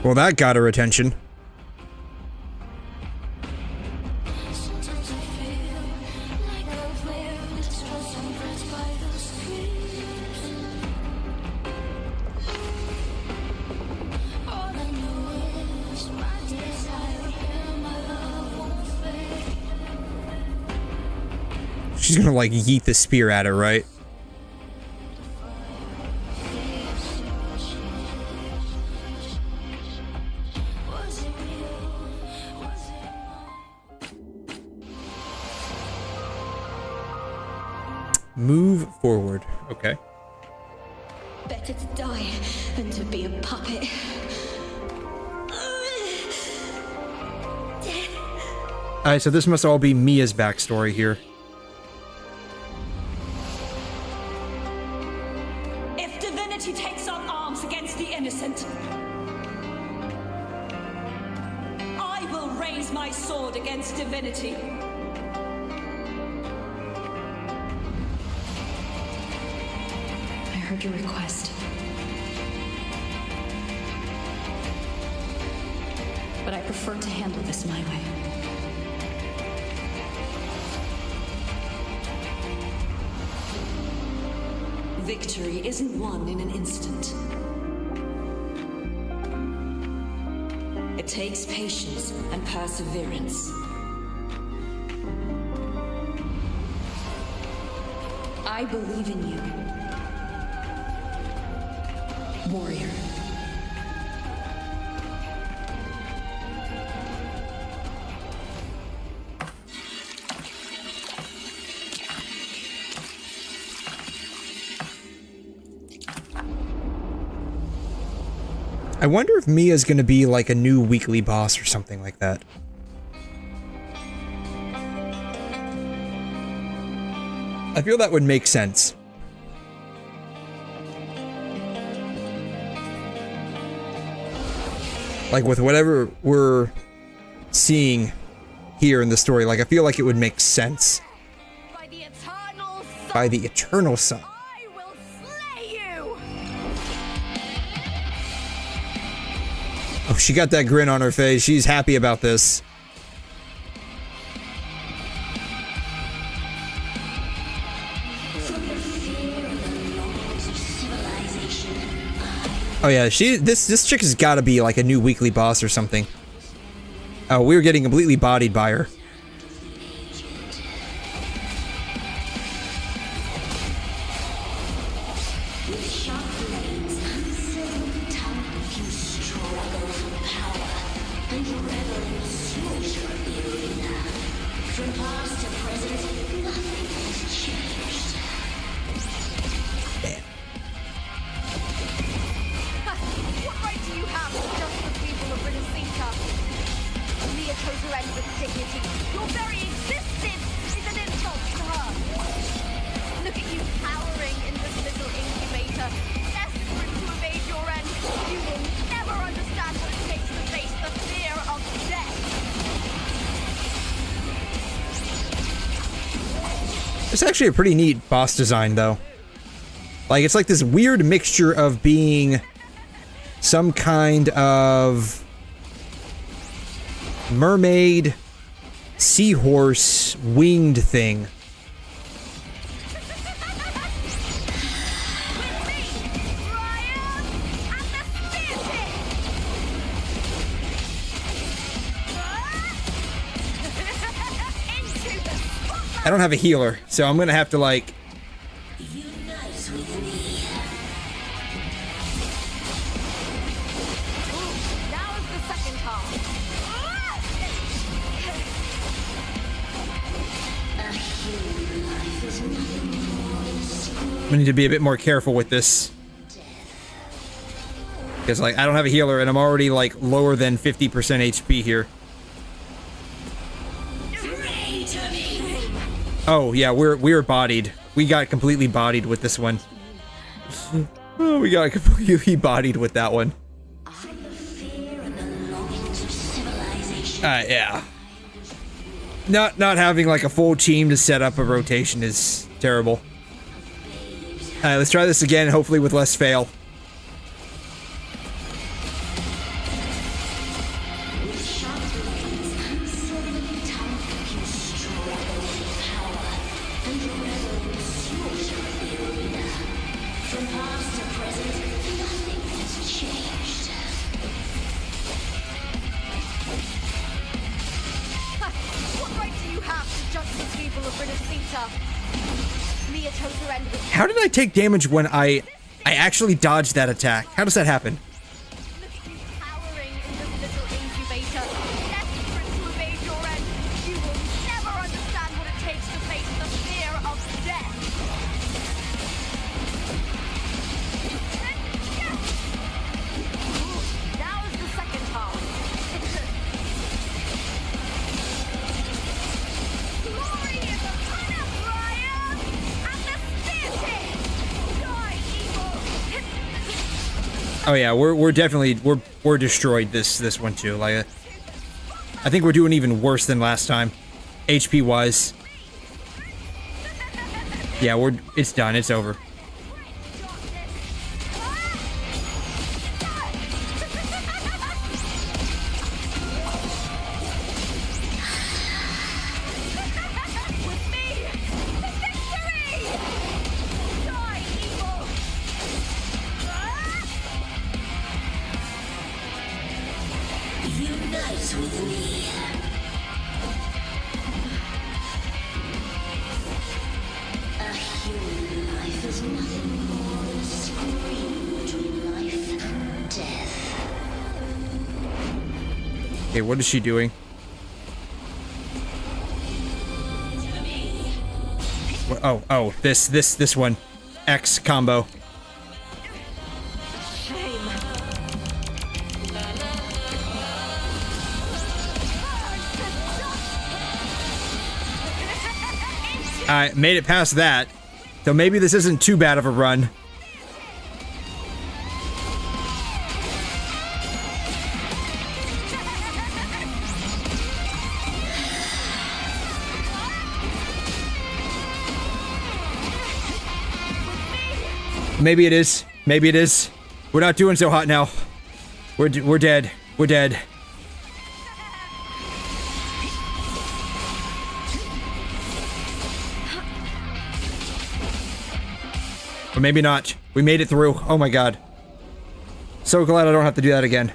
Well, that got her attention. She's gonna like yeet the spear at her, right? Move forward. Okay. Better to die than to be a puppet. Alright, so this must all be Mia's backstory here. If divinity takes up arms against the innocent, I will raise my sword against divinity. I heard your request. But I prefer to handle this my way. Victory isn't won in an instant. It takes patience and perseverance. I believe in you, warrior. I wonder if Mia's gonna be like a new weekly boss or something like that. I feel that would make sense. Like with whatever we're seeing here in the story, like I feel like it would make sense. By the eternal sun. Oh, she got that grin on her face. She's happy about this. Oh yeah, this chick has got to be like a new weekly boss or something. Oh, we were getting completely bodied by her. It's actually a pretty neat boss design, though. Like, it's like this weird mixture of being some kind of mermaid, seahorse, winged thing. I don't have a healer, so I'm gonna have to, like... I need to be a bit more careful with this. Because, like, I don't have a healer, and I'm already, like, lower than 50% HP here. Oh, yeah, we're bodied. We got completely bodied with this one. Oh, we got completely bodied with that one. Yeah. Not having, like, a full team to set up a rotation is terrible. Alright, let's try this again, hopefully with less fail. How did I take damage when I actually dodged that attack? How does that happen? Oh yeah, we're definitely we're destroyed this one too. Like, I think we're doing even worse than last time, HP wise. Yeah, it's done. It's over. Okay, what is she doing? Oh, this one. X combo. I made it past that, so maybe this isn't too bad of a run. Maybe it is. Maybe it is. We're not doing so hot now. We're dead. We're dead. Or maybe not. We made it through. Oh my god. So glad I don't have to do that again.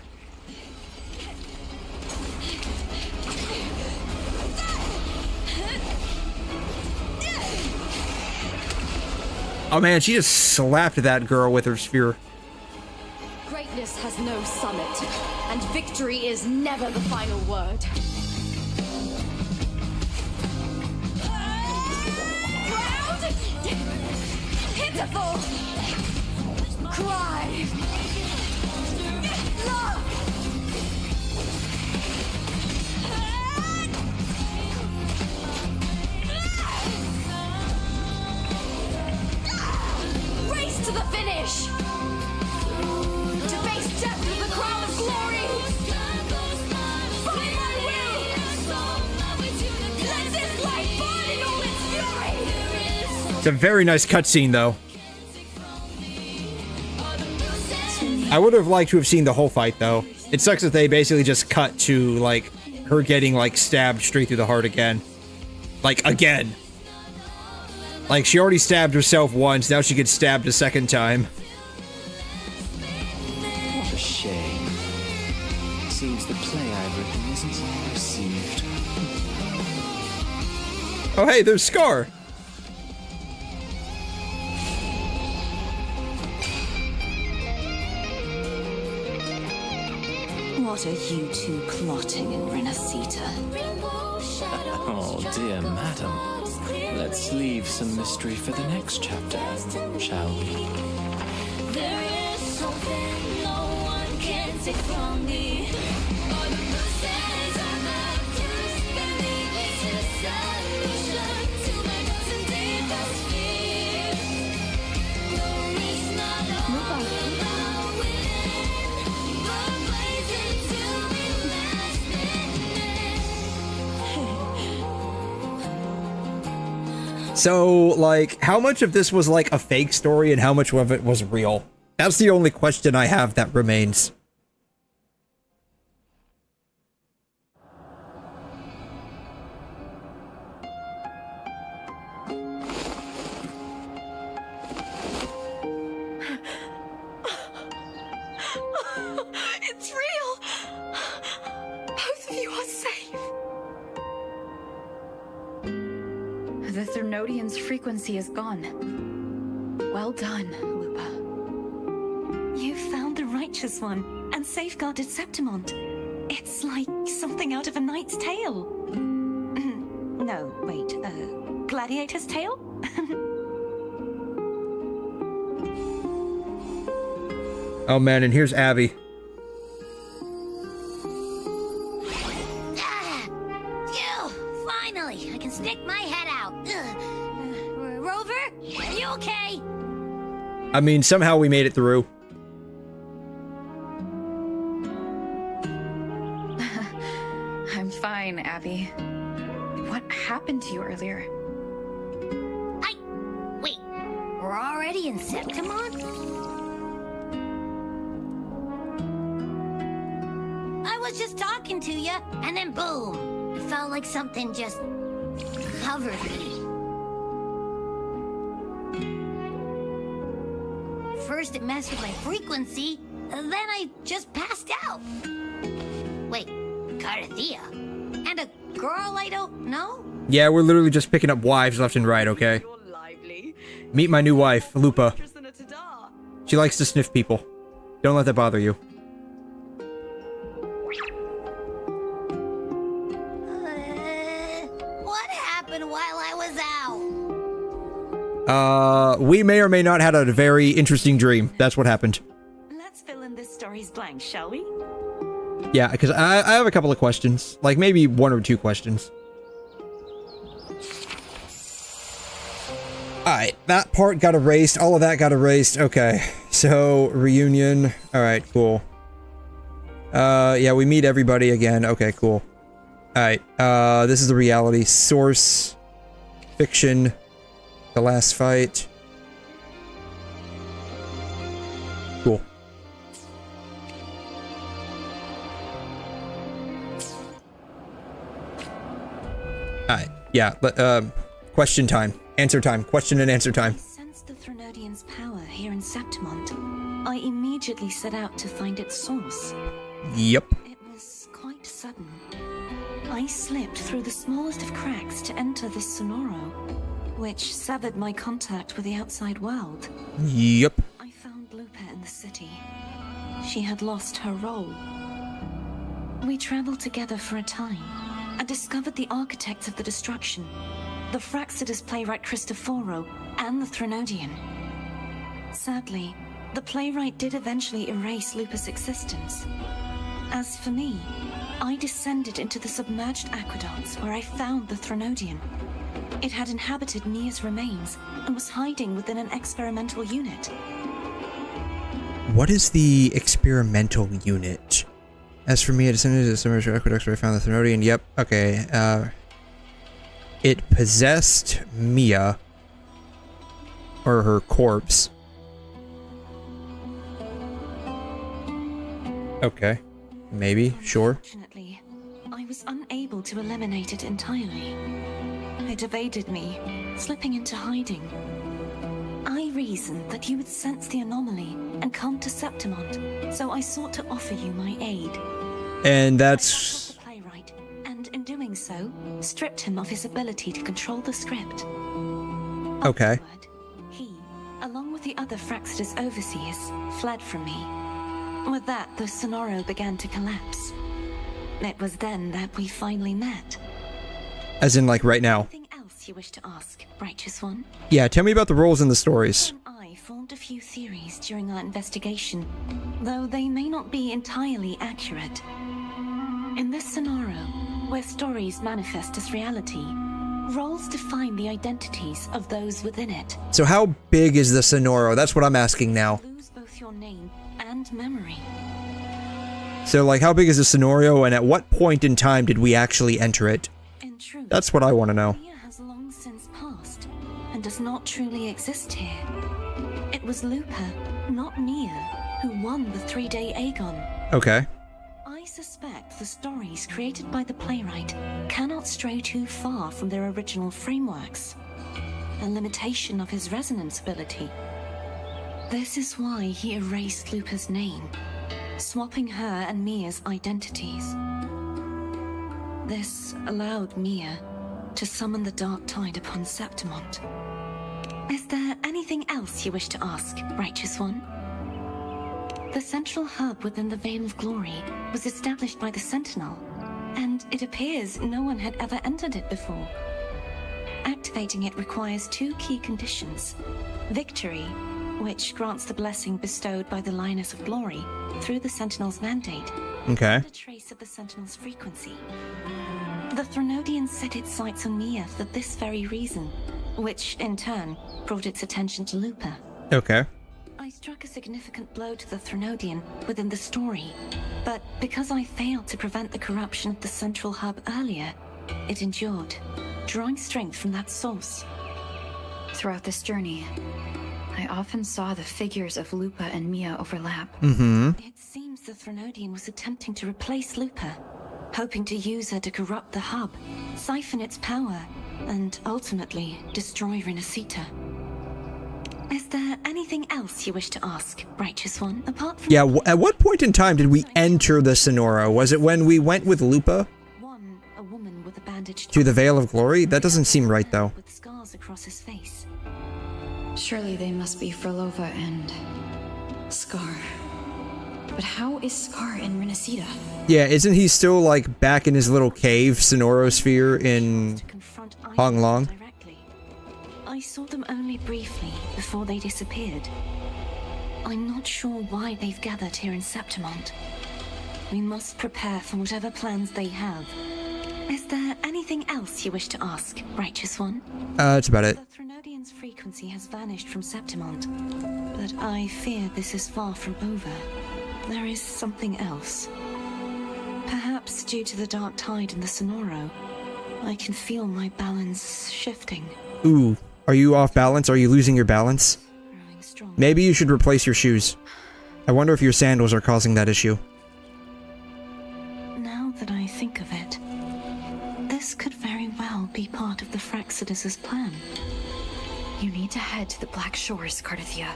Oh man, she just slapped that girl with her sphere. Greatness has no summit, and victory is never the final word. Proud, pitiful, cry, love. Race to the finish! To face death with the crown of glory! Follow my will! Let this light burn in all its fury! It's a very nice cutscene, though. I would have liked to have seen the whole fight, though. It sucks that they basically just cut to, like, her getting, like, stabbed straight through the heart again. Like, again. Like, she already stabbed herself once, now she gets stabbed a second time. What a shame. Seems the play I've written isn't well received. Oh, hey, there's Scar. What are you two plotting in Renacita? Oh, dear madam. Let's leave some mystery for the next chapter, shall we? There is something no one can take from me. All the bruises I left just beneath this is solution to my dozen deepest fears. No, it's not all about winning, but blazing to be last minute. So, like, how much of this was, like, a fake story and how much of it was real? That's the only question I have that remains. It's real! Both of you are safe. The 𝘧𝘧𝘕𝘠dian's frequency is gone. Well done, Lupa. You found the righteous one and safeguarded Septimont. It's like something out of a knight's tale. No, wait, gladiator's tale? Oh man, and here's Abby. Phew! Finally, I can stick my head out. Rover, are you okay? I mean, somehow we made it through. I'm fine, Abby. What happened to you earlier? Wait, we're already in Septimont? I was just talking to you, and then boom! It felt like something just covered me. First it messed with my frequency, and then I just passed out. Wait, Carthea? And a girl I don't know? Yeah, we're literally just picking up wives left and right, okay? Meet my new wife, Lupa. She likes to sniff people. Don't let that bother you. What happened while I was out? We may or may not had a very interesting dream. That's what happened. Let's fill in this story's blank, shall we? Yeah, because I have a couple of questions. Like, maybe one or two questions. Alright, that part got erased. All of that got erased. Okay, so, reunion. Alright, cool. Yeah, we meet everybody again. Okay, cool. Alright, this is the reality. Source. Fiction. The last fight. Cool. Alright, yeah, question time. Answer time. Question and answer time. I sensed the 𝘧𝘧𝘕𝘠dian's power here in Septimont. I immediately set out to find its source. Yep. It was quite sudden. I slipped through the smallest of cracks to enter this sonoro, which severed my contact with the outside world. Yep. I found Lupa in the city. She had lost her role. We traveled together for a time and discovered the architects of the destruction, the Fraxidus playwright Cristoforo, and the 𝘧𝘧𝘕𝘠dian. Sadly, the playwright did eventually erase Lupa's existence. As for me, I descended into the submerged aqueducts where I found the 𝘧𝘧𝘕𝘠dian. It had inhabited 𝘕𝑗's remains and was hiding within an experimental unit. What is the experimental unit? As for me, I descended to the submerged aqueducts where I found the 𝘧𝘧𝘕𝑠. Yep, okay, it possessed Mia. Or her corpse. Okay. Maybe. Sure. Unfortunately, I was unable to eliminate it entirely. It evaded me, slipping into hiding. I reasoned that you would sense the anomaly and come to Septimont, so I sought to offer you my aid. And that's... The playwright, and in doing so, stripped him of his ability to control the script. Okay. He, along with the other Fraxidus overseers, fled from me. With that, the Sonoro began to collapse. It was then that we finally met. As in, like, right now. Anything else you wish to ask, Righteous One? Yeah, tell me about the roles in the stories. I formed a few theories during our investigation, though they may not be entirely accurate. In this Sonoro, where stories manifest as reality, roles define the identities of those within it. So how big is the Sonoro? That's what I'm asking now. Lose both your name and memory. So, like, how big is the Sonoro, and at what point in time did we actually enter it? In truth, that's what I want to know. Mia has long since passed, and does not truly exist here. It was Lupa, not Mia, who won the 3-day Aegon. Okay. I suspect the stories created by the playwright cannot stray too far from their original frameworks, a limitation of his resonance ability. This is why he erased Lupa's name, swapping her and Mia's identities. This allowed Mia to summon the dark tide upon Septimont. Is there anything else you wish to ask, Righteous One? The central hub within the Vein of Glory was established by the Sentinel, and it appears no one had ever entered it before. Activating it requires 2 key conditions: victory, which grants the blessing bestowed by the Lioness of Glory through the Sentinel's mandate, okay, and a trace of the Sentinel's frequency. The Threnodian set its sights on Mia for this very reason, which, in turn, brought its attention to Lupa. Okay. I struck a significant blow to the Threnodian within the story, but because I failed to prevent the corruption of the central hub earlier, it endured, drawing strength from that source. Throughout this journey, I often saw the figures of Lupa and Mia overlap. It seems the Threnodian was attempting to replace Lupa, hoping to use her to corrupt the hub, siphon its power, and ultimately destroy Renacita. Is there anything else you wish to ask, Righteous One, apart from... Yeah, at what point in time did we enter the Sonoro? Was it when we went with Lupa? One, a woman with a bandaged... To the Veil of Glory? That doesn't seem right, though. ...with scars across his face. Surely they must be Frolova and... Scar. But how is Scar in Renacita? Yeah, isn't he still, like, back in his little cave, Sonoro Sphere in Honglong? I saw them only briefly before they disappeared. I'm not sure why they've gathered here in Septimont. We must prepare for whatever plans they have. Is there anything else you wish to ask, Righteous One? That's about it. The Threnodian's frequency has vanished from Septimont, but I fear this is far from over. There is something else. Perhaps due to the dark tide in the Sonoro, I can feel my balance shifting. Ooh. Are you off balance? Are you losing your balance? Maybe you should replace your shoes. I wonder if your sandals are causing that issue. Now that I think of it, this could very well be part of the Fraxidus' plan. You need to head to the Black Shores, Cardathia.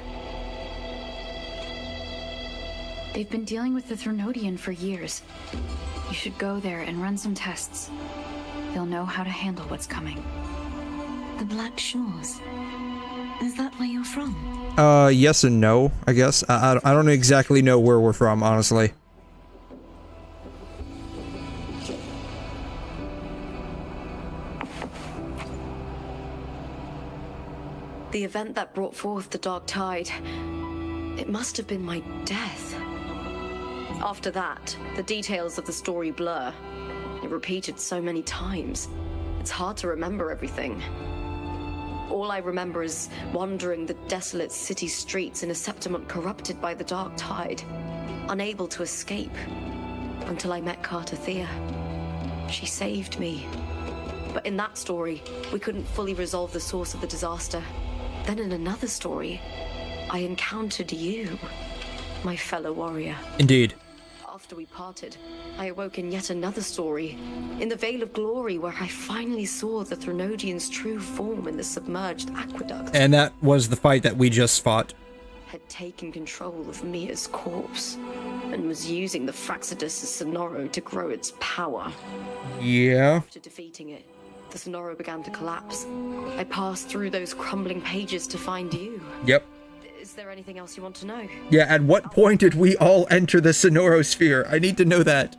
They've been dealing with the Threnodian for years. You should go there and run some tests. They'll know how to handle what's coming. The Black Shores? Is that where you're from? Yes and no, I guess. I don't exactly know where we're from, honestly. The event that brought forth the dark tide, it must have been my death. After that, the details of the story blur. It repeated so many times. It's hard to remember everything. All I remember is wandering the desolate city streets in a Septimont corrupted by the dark tide, unable to escape, until I met Cardathia. She saved me. But in that story, we couldn't fully resolve the source of the disaster. Then in another story, I encountered you, my fellow warrior. Indeed. After we parted, I awoke in yet another story, in the Vale of Glory, where I finally saw the 𝘧𝘧𝘕𝘠's true form in the submerged aqueduct. And that was the fight that we just fought. Had taken control of Mia's corpse, and was using the Fraxidus' Sonoro to grow its power. Yeah. After defeating it, the Sonoro began to collapse. I passed through those crumbling pages to find you. Yep. Is there anything else you want to know? Yeah, at what point did we all enter the Sonorosphere? I need to know that.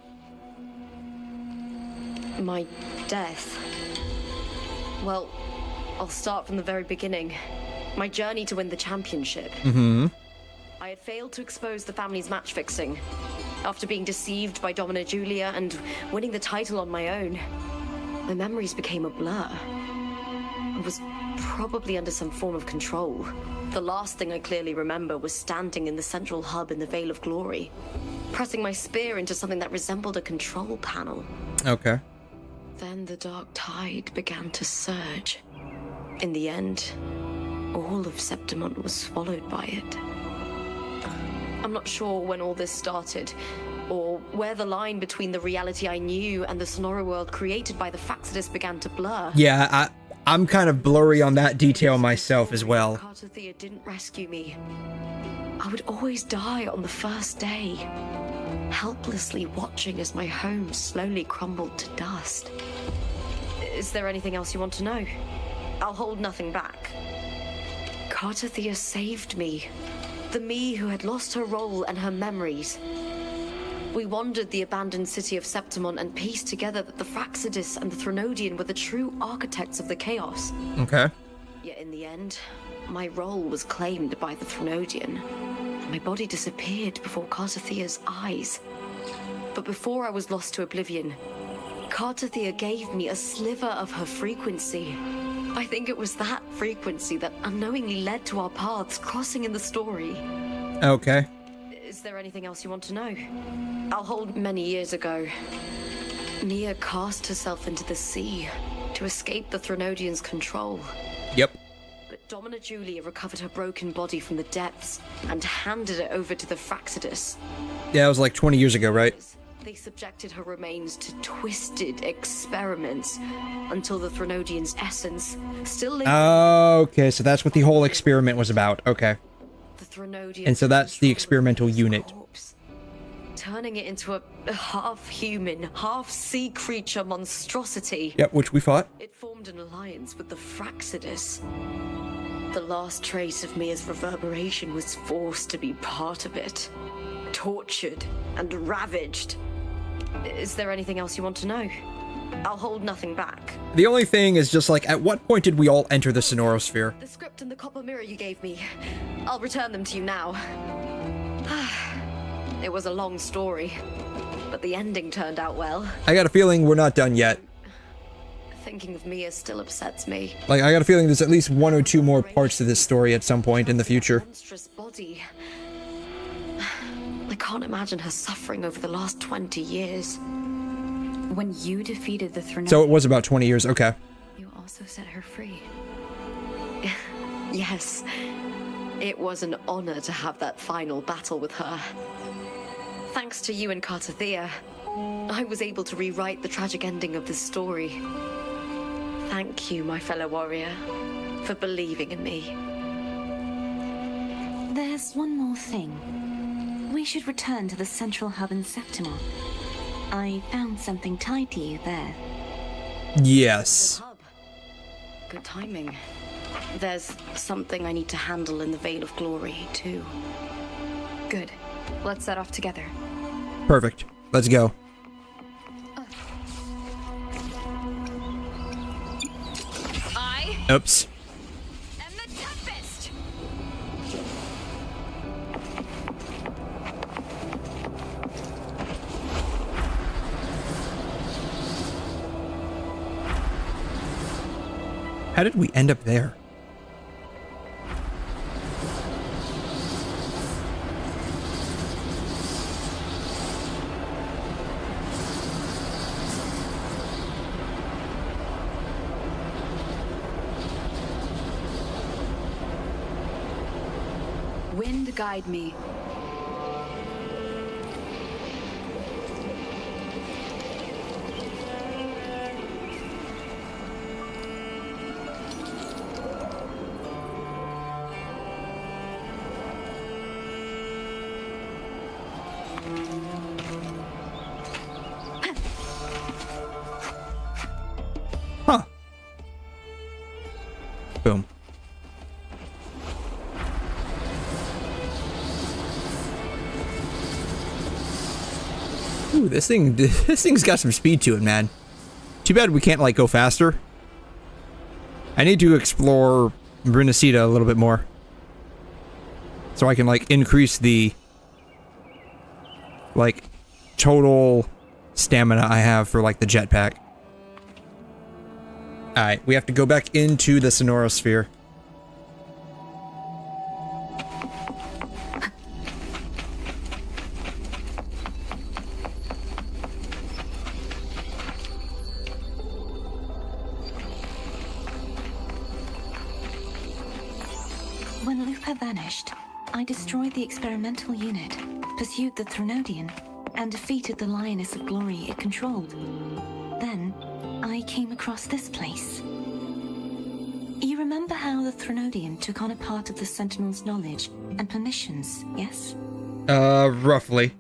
My death. Well, I'll start from the very beginning. My journey to win the championship. Mm-hmm. I had failed to expose the family's match fixing. After being deceived by 𝘠𝘠𝘠𝘠 and winning the title on my own, my memories became a blur. I was probably under some form of control. The last thing I clearly remember was standing in the central hub in the Vale of Glory, pressing my spear into something that resembled a control panel. Okay. Then the dark tide began to surge. In the end, all of Septimont was swallowed by it. I'm not sure when all this started, or where the line between the reality I knew and the Sonoro world created by the Fraxidus began to blur. Yeah, I'm kind of blurry on that detail myself as well. 𝘠𝘠𝘠𝘠 didn't rescue me. I would always die on the first day, helplessly watching as my home slowly crumbled to dust. Is there anything else you want to know? I'll hold nothing back. 𝘠𝘠𝘠 saved me, the me who had lost her role and her memories. We wandered the abandoned city of Septimont and pieced together that the Fraxidus and the 𝘧𝘠𝘠𝘠 were the true architects of the chaos. Okay. Yet in the end, my role was claimed by the 𝘧𝘠𝘠𝘠. My body disappeared before 𝘠𝘠𝘠𝘠's eyes. But before I was lost to oblivion, 𝘠𝘠𝘠𝘠 gave me a sliver of her frequency. I think it was that frequency that unknowingly led to our paths crossing in the story. Okay. Is there anything else you want to know? I'll hold many years ago. Mia cast herself into the sea to escape the 𝘧𝘠𝘠𝘠's control. Yep. But 𝘠𝘠𝘠𝘠 recovered her broken body from the depths and handed it over to the Fraxidus. Yeah, it was like 20 years ago, right? They subjected her remains to twisted experiments until the 𝘧𝘠𝘠𝘠's essence still lingered. Okay, so that's what the whole experiment was about. Okay. And so that's the experimental unit. Turning it into a half-human, half-sea creature monstrosity. Yep, which we fought. It formed an alliance with the Fraxidus. The last trace of Mia's reverberation was forced to be part of it. Tortured and ravaged. Is there anything else you want to know? I'll hold nothing back. The only thing is just like, at what point did we all enter the Sonorosphere? The script and the copper mirror you gave me. I'll return them to you now. It was a long story, but the ending turned out well. I got a feeling we're not done yet. Thinking of Mia still upsets me. Like, I got a feeling there's at least 1 or 2 more parts to this story at some point in the future. Monstrous body. I can't imagine her suffering over the last 20 years. When you defeated the 𝘧𝘠𝘠𝘠, So it was about 20 years, okay. you also set her free. Yes. It was an honor to have that final battle with her. Thanks to you and 𝘠𝘠𝘠𝘠, I was able to rewrite the tragic ending of this story. Thank you, my fellow warrior, for believing in me. There's one more thing. We should return to the central hub in Septimont. I found something tied to you there. Yes. Good timing. There's something I need to handle in the Vale of Glory, too. Good. Let's set off together. Perfect. Let's go. Oops. How did we end up there? and guide me. Huh. Boom. Ooh, this thing's got some speed to it, man. Too bad we can't, like, go faster. I need to explore 𝘵𝘂𝘕 a little bit more. So I can, like, increase the, like, total stamina I have for, like, the jetpack. Alright, we have to go back into the Sonora Sphere. When Lupa vanished, I destroyed the experimental unit, pursued the 𝘧𝘠𝘕, and defeated the Lioness of Glory it controlled. Then, I came across this place. You remember how the 𝘧𝘠𝘕 took on a part of the Sentinel's knowledge and permissions, yes? Roughly.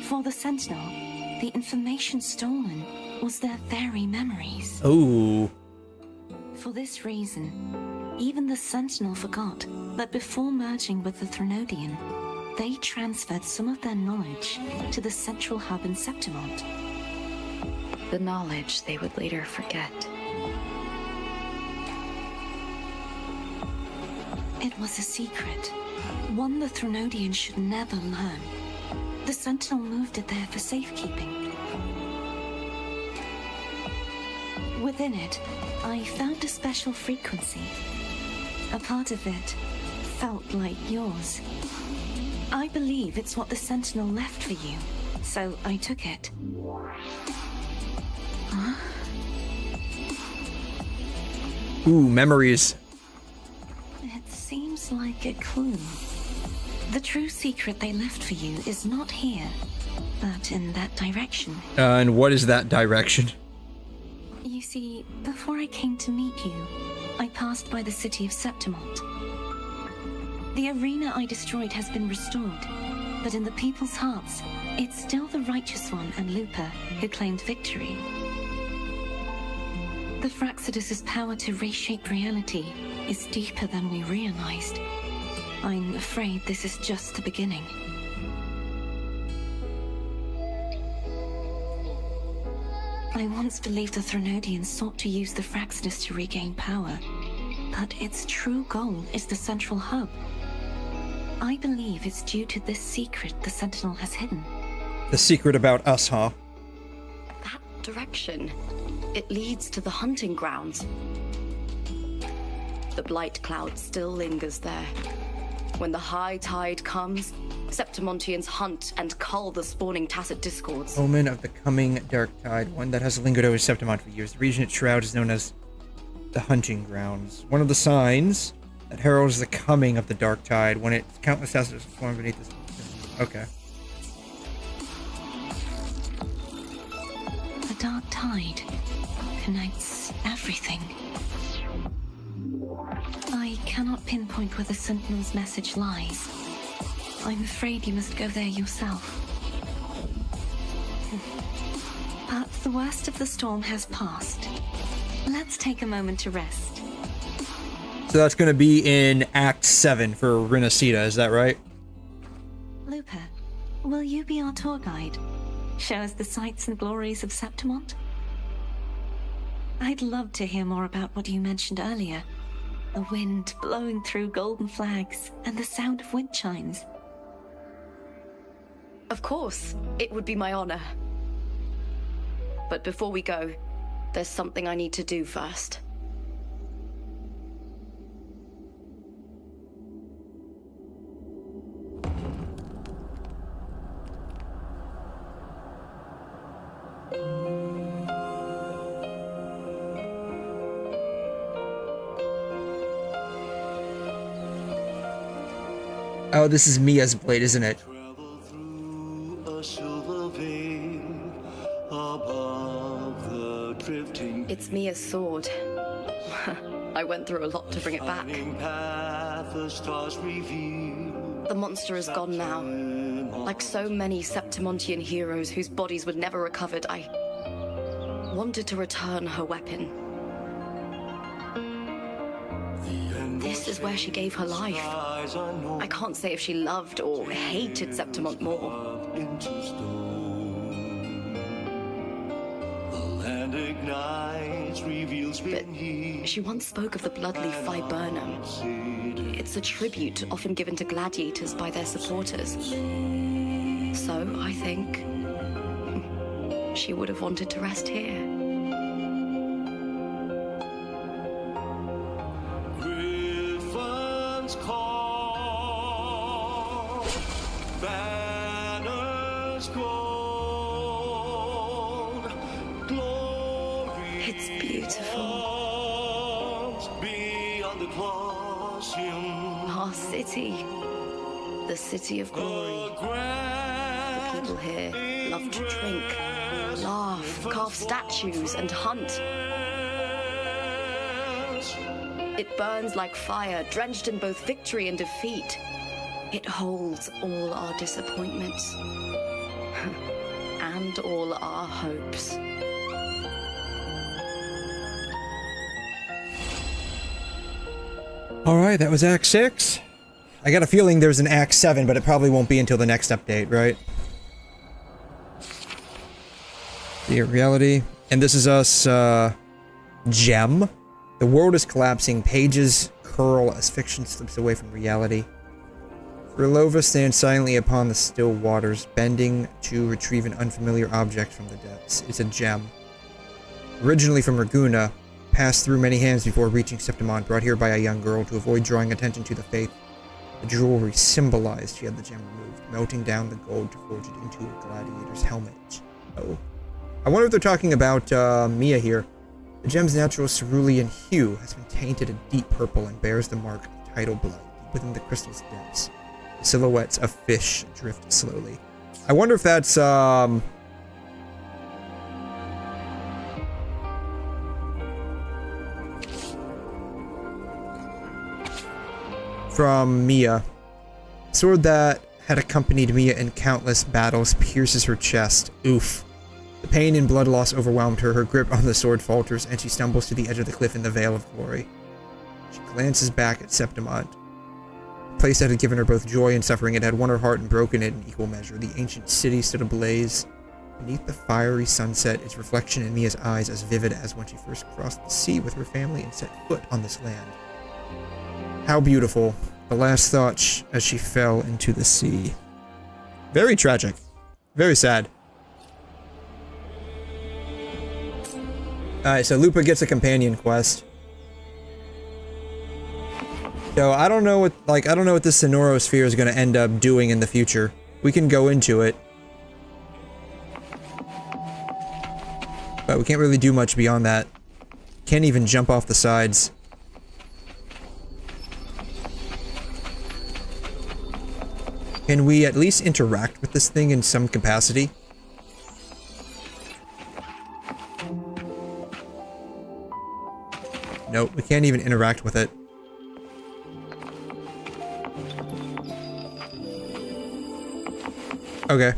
For the Sentinel, the information stolen was their very memories. Ooh. For this reason, even the Sentinel forgot that before merging with the 𝘧𝘠𝘕, they transferred some of their knowledge to the central hub in Septimont. The knowledge they would later forget. It was a secret, one the 𝘧𝘠𝘕 should never learn. The Sentinel moved it there for safekeeping. Within it, I found a special frequency. A part of it felt like yours. I believe it's what the Sentinel left for you, so I took it. Huh? Ooh, memories. It seems like a clue. The true secret they left for you is not here, but in that direction. And what is that direction? You see, before I came to meet you, I passed by the city of Septimont. The arena I destroyed has been restored, but in the people's hearts, it's still the Righteous One and Lupa who claimed victory. The Fraxidus' power to reshape reality is deeper than we realized. I'm afraid this is just the beginning. I once believed the 𝘧𝘠𝘕 sought to use the Fraxidus to regain power, but its true goal is the central hub. I believe it's due to this secret the Sentinel has hidden. The secret about us, huh? That direction. It leads to the hunting grounds. The blight cloud still lingers there. When the high tide comes, Septimontians hunt and cull the spawning tacit discords. Omen of the coming dark tide, one that has lingered over Septimont for years. The region it shrouds is known as the hunting grounds. One of the signs that heralds the coming of the dark tide when its countless tacit form beneath this. Okay. The dark tide connects everything. I cannot pinpoint where the Sentinel's message lies. I'm afraid you must go there yourself. But the worst of the storm has passed. Let's take a moment to rest. So that's going to be in Act 7 for 𝘵𝘂𝘕, is that right? Lupa, will you be our tour guide? Show us the sights and glories of Septimont? I'd love to hear more about what you mentioned earlier. The wind blowing through golden flags and the sound of wind chimes. Of course, it would be my honor. But before we go, there's something I need to do first. Oh, this is Mia's blade, isn't it? It's Mia's sword. I went through a lot to bring it back. The monster is gone now. Like so many Septimontian heroes whose bodies were never recovered, I wanted to return her weapon. This is where she gave her life. I can't say if she loved or hated Septimont more. But she once spoke of the bloodleaf viburnum. It's a tribute often given to gladiators by their supporters. So I think she would have wanted to rest here. It's beautiful. Our city. The city of glory. The people here love to drink, laugh, carve statues, and hunt. It burns like fire, drenched in both victory and defeat. It holds all our disappointments and all our hopes. Alright, that was Act 6. I got a feeling there's an Act 7, but it probably won't be until the next update, right? The reality. And this is us, 𝘠. The world is collapsing. Pages curl as fiction slips away from reality. 𝘧𝘬𝘬𝘦𝘥 stands silently upon the still waters, bending to retrieve an unfamiliar object from the depths. It's a 𝘠. Originally from Raguna, passed through many hands before reaching Septimont, brought here by a young girl to avoid drawing attention to the faith. The jewelry symbolized she had the 𝘠 removed, melting down the gold to forge it into a gladiator's helmet. Oh. I wonder if they're talking about Mia here. The gem's natural cerulean hue has been tainted a deep purple and bears the mark of tidal blood within the crystal's depths. The silhouettes of fish drift slowly. I wonder if that's from Mia. Sword that had accompanied Mia in countless battles pierces her chest. Oof. The pain and blood loss overwhelmed her. Her grip on the sword falters, and she stumbles to the edge of the cliff in the Veil of Glory. She glances back at Septimont. The place that had given her both joy and suffering, it had won her heart and broken it in equal measure. The ancient city stood ablaze. Beneath the fiery sunset, its reflection in Mia's eyes as vivid as when she first crossed the sea with her family and set foot on this land. How beautiful. The last thought as she fell into the sea. Very tragic. Very sad. Alright, so Lupa gets a companion quest. So I don't know what this Sonorosphere is gonna end up doing in the future. We can go into it. But we can't really do much beyond that. Can't even jump off the sides. Can we at least interact with this thing in some capacity? Nope, we can't even interact with it. Okay.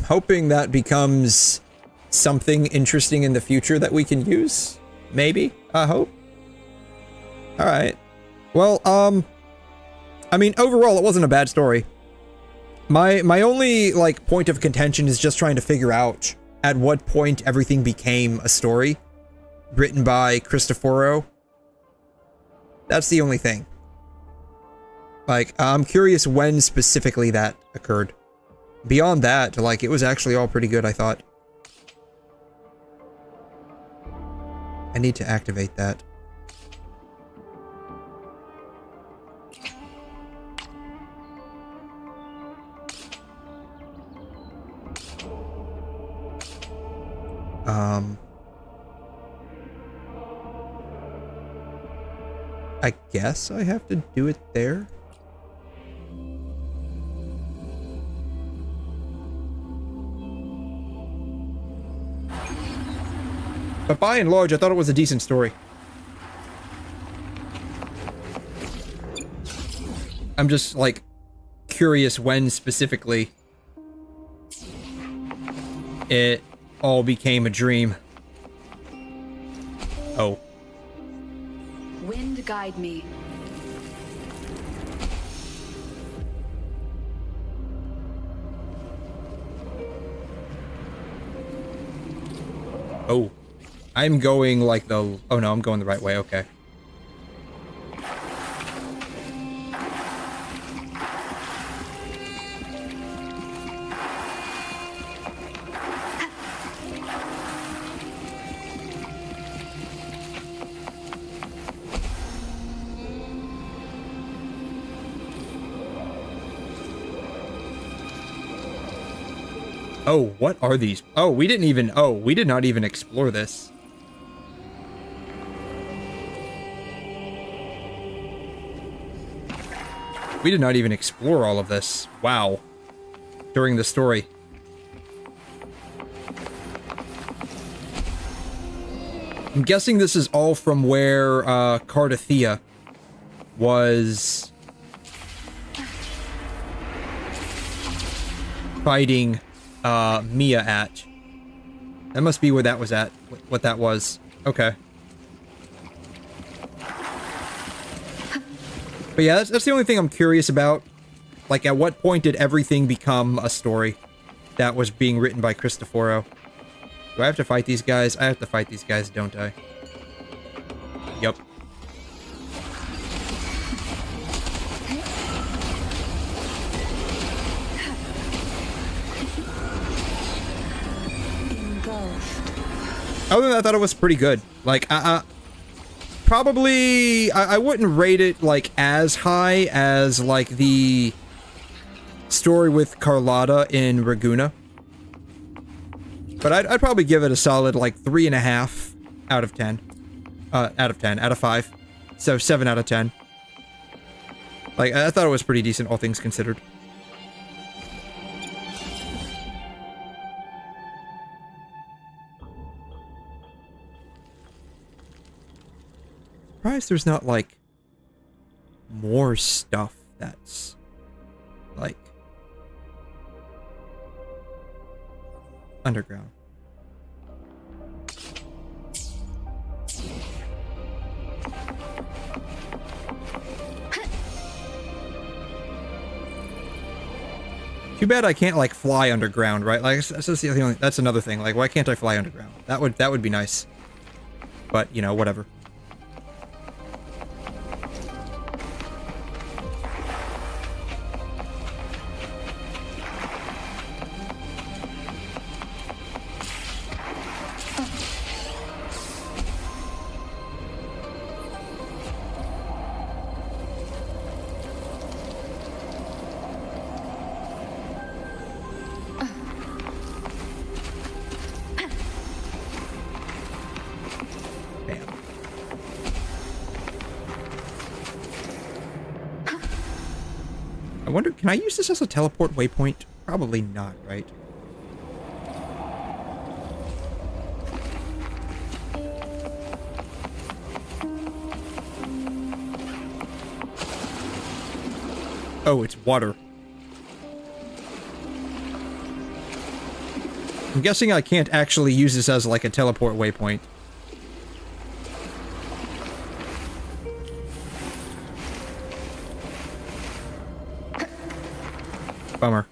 Hoping that becomes something interesting in the future that we can use. Maybe, I hope. Alright. Well, I mean, overall, it wasn't a bad story. My only, like, point of contention is just trying to figure out at what point everything became a story written by Cristoforo. That's the only thing. Like, I'm curious when specifically that occurred. Beyond that, like, it was actually all pretty good, I thought. I need to activate that. I guess I have to do it there. But by and large, I thought it was a decent story. I'm just, like, curious when specifically it all became a dream. Oh. Wind guide me. Oh. I'm going like the... Oh no, I'm going the right way, okay. Oh, what are these? Oh, we didn't even... Oh, we did not even explore this. We did not even explore all of this. Wow. During the story. I'm guessing this is all from where 𝘵𝘮 was fighting Mia at. That must be where that was at. What that was. Okay. But yeah, that's the only thing I'm curious about. Like, at what point did everything become a story that was being written by Cristoforo? Do I have to fight these guys? I have to fight these guys, don't I? Yup. Other than that, I thought it was pretty good. Like, probably, I wouldn't rate it, like, as high as, like, the story with Carlotta in Raguña. But I'd probably give it a solid, like, 3.5 out of 10. Out of 5. So 7 out of 10. Like, I thought it was pretty decent, all things considered. Surprised there's not, like, more stuff that's, like, underground. Too bad I can't, like, fly underground, right? Like, that's another thing. Like, why can't I fly underground? That would be nice. But, you know, whatever. I wonder, can I use this as a teleport waypoint? Probably not, right? Oh, it's water. I'm guessing I can't actually use this as, like, a teleport waypoint. Bummer.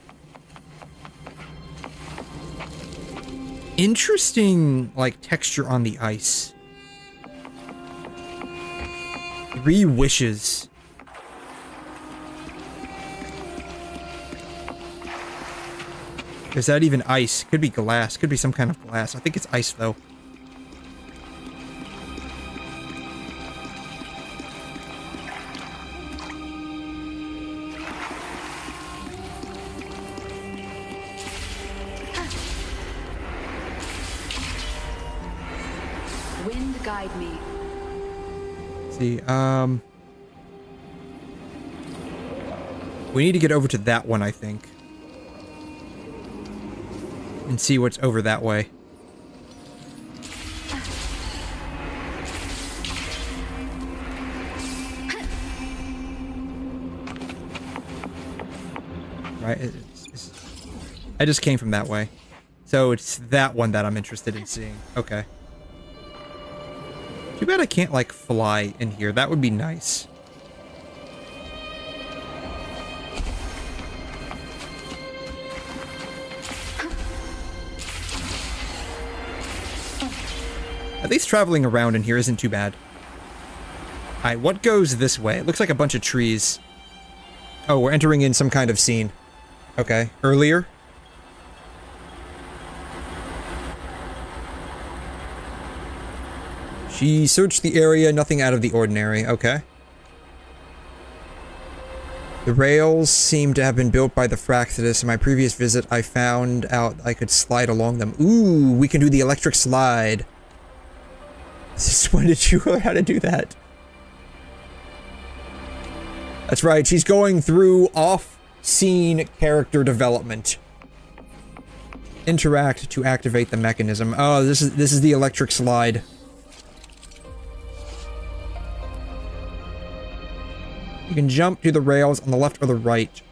Interesting, like, texture on the ice. 3 wishes. Is that even ice? Could be glass. Could be some kind of glass. I think it's ice, though. guide me. Let's see, we need to get over to that one, I think. And see what's over that way. Right, I just came from that way. So it's that one that I'm interested in seeing. Okay. Too bad I can't, like, fly in here. That would be nice. At least traveling around in here isn't too bad. Alright, what goes this way? It looks like a bunch of trees. Oh, we're entering in some kind of scene. Okay, earlier. She searched the area, nothing out of the ordinary. Okay. The rails seem to have been built by the Fractidus. In my previous visit, I found out I could slide along them. Ooh, we can do the electric slide. When did you learn how to do that? That's right, she's going through off-scene character development. Interact to activate the mechanism. Oh, this is the electric slide. You can jump to the rails on the left or the right.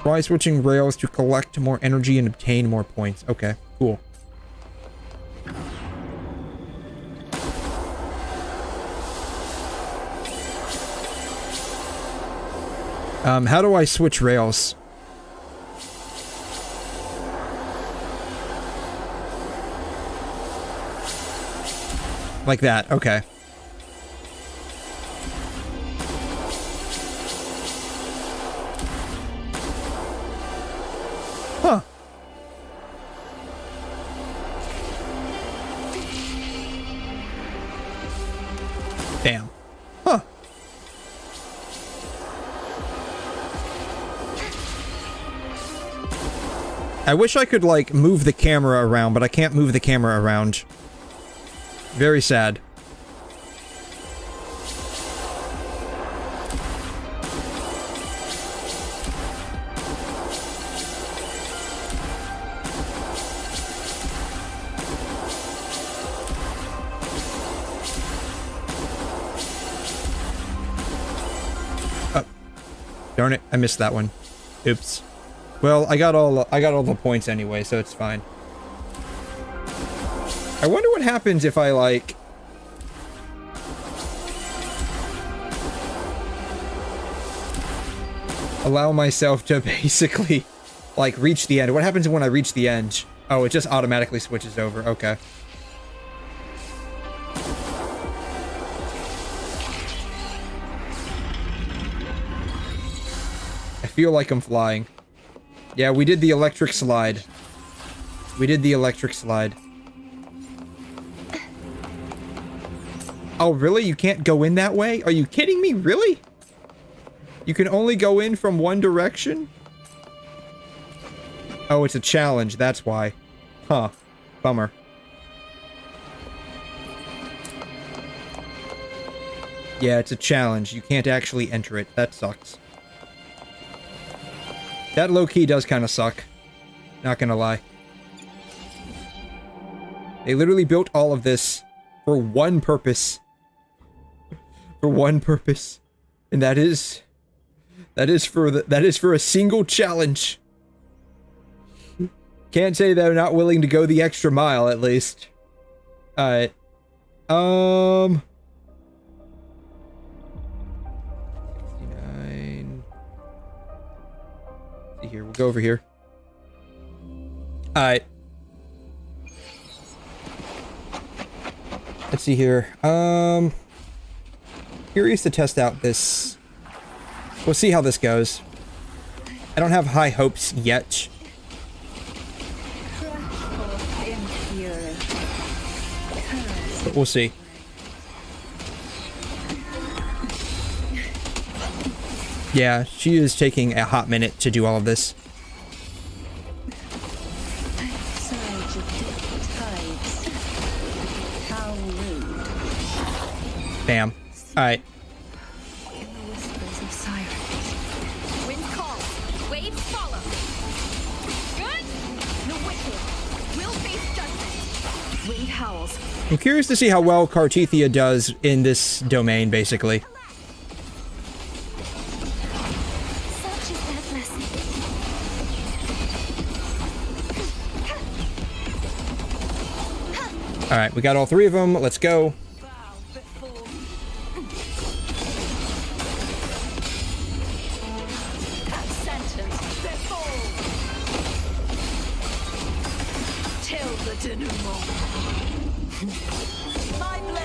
Try switching rails to collect more energy and obtain more points. Okay, cool. How do I switch rails? Like that, okay. Huh. Damn. Huh. I wish I could, like, move the camera around, but I can't move the camera around. Very sad. Oh. Darn it, I missed that one. Oops. Well, I got all the points anyway, so it's fine. I wonder what happens if I, like... allow myself to basically, like, reach the end. What happens when I reach the end? Oh, it just automatically switches over. Okay. I feel like I'm flying. Yeah, we did the electric slide. We did the electric slide. Oh, really? You can't go in that way? Are you kidding me? Really? You can only go in from one direction? Oh, it's a challenge. That's why. Huh. Bummer. Yeah, it's a challenge. You can't actually enter it. That sucks. That low-key does kind of suck. Not gonna lie. They literally built all of this for one purpose. For one purpose. And that is for a single challenge. Can't say they're not willing to go the extra mile, at least. Alright. Here, we'll go over here. Alright. Let's see here. Curious to test out this. We'll see how this goes. I don't have high hopes yet. But we'll see. Yeah, she is taking a hot minute to do all of this. Bam. Alright. In the whispers of sirens. Wind calls, waves follow. Good? The wicked will face judgment. Wind howls. I'm curious to see how well 𝘵𝘮 does in this domain, basically. Such is their blessing. Alright, we got all three of them. Let's go.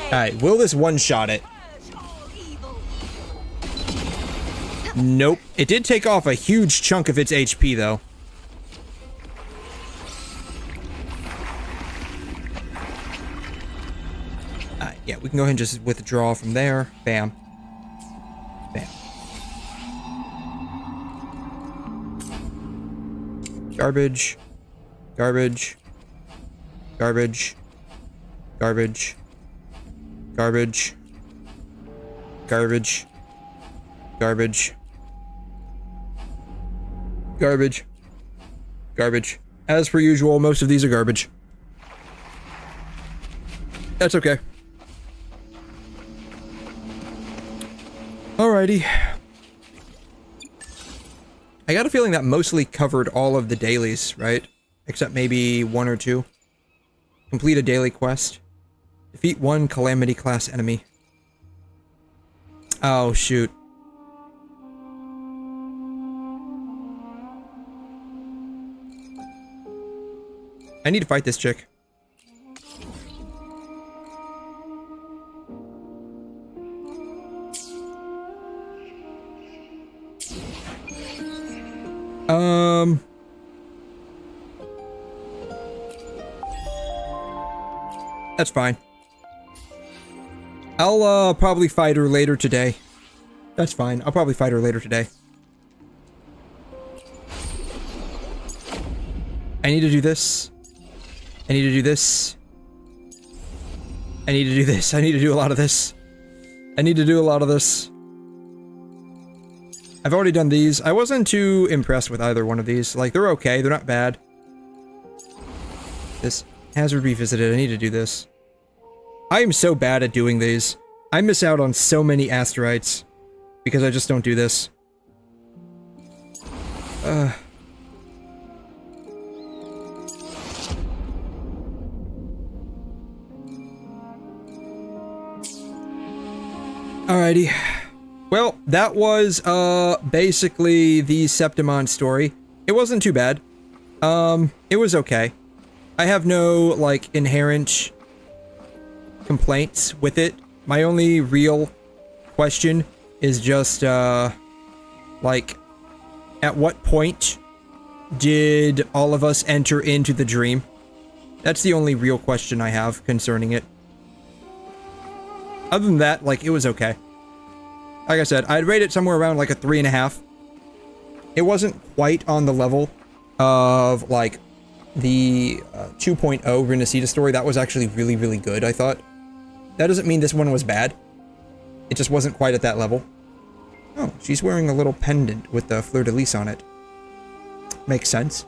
Alright, will this one-shot it? Nope. It did take off a huge chunk of its HP, though. Yeah, we can go ahead and just withdraw from there. Bam. Bam. Garbage. Garbage. Garbage. Garbage. Garbage. Garbage. Garbage. Garbage. Garbage. As per usual, most of these are garbage. That's okay. Alrighty. I got a feeling that mostly covered all of the dailies, right? Except maybe one or two. Complete a daily quest. Defeat one Calamity class enemy. Oh, shoot. I need to fight this chick. That's fine. I'll probably fight her later today. That's fine. I'll probably fight her later today. I need to do this. I need to do this. I need to do this. I need to do a lot of this. I need to do a lot of this. I've already done these. I wasn't too impressed with either one of these. Like, they're okay. They're not bad. This hazard revisited. I need to do this. I am so bad at doing these. I miss out on so many asteroids because I just don't do this. Alrighty. Well, that was, basically the Septimont story. It wasn't too bad. It was okay. I have no, like, inherent complaints with it. My only real question is just, like, at what point did all of us enter into the dream? That's the only real question I have concerning it. Other than that, like, it was okay. Like I said, I'd rate it somewhere around like a 3.5. It wasn't quite on the level of like the 2.0 𝘰𝘗 story. That was actually really, really good, I thought. That doesn't mean this one was bad. It just wasn't quite at that level. Oh, she's wearing a little pendant with the 𝘬𝘠𝘬𝘠 on it. Makes sense.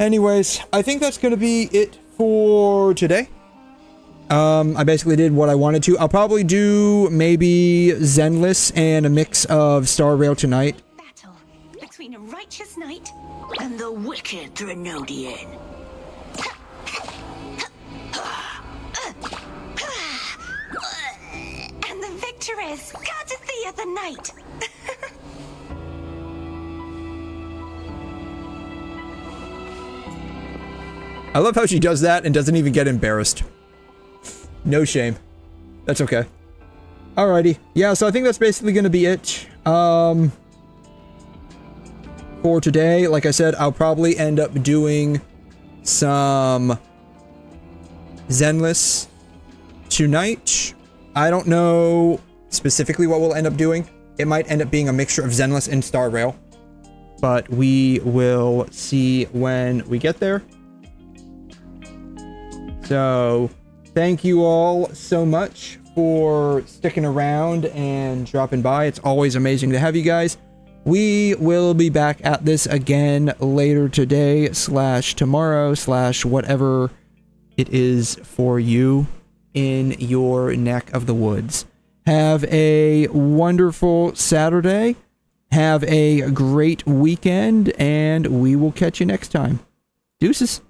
Anyways, I think that's gonna be it for today. I basically did what I wanted to. I'll probably do maybe Zenless and a mix of Star Rail tonight. Battle between a righteous knight and the wicked 𝘧𝘬𝘦𝘐. And the victor is 𝘐'𝘮 the Knight. I love how she does that and doesn't even get embarrassed. No shame. That's okay. Alrighty. Yeah, so I think that's basically gonna be it. For today, like I said, I'll probably end up doing some Zenless tonight. I don't know specifically what we'll end up doing. It might end up being a mixture of Zenless and Star Rail. But we will see when we get there. So, thank you all so much for sticking around and dropping by. It's always amazing to have you guys. We will be back at this again later today / tomorrow / whatever it is for you in your neck of the woods. Have a wonderful Saturday. Have a great weekend, and we will catch you next time. Deuces.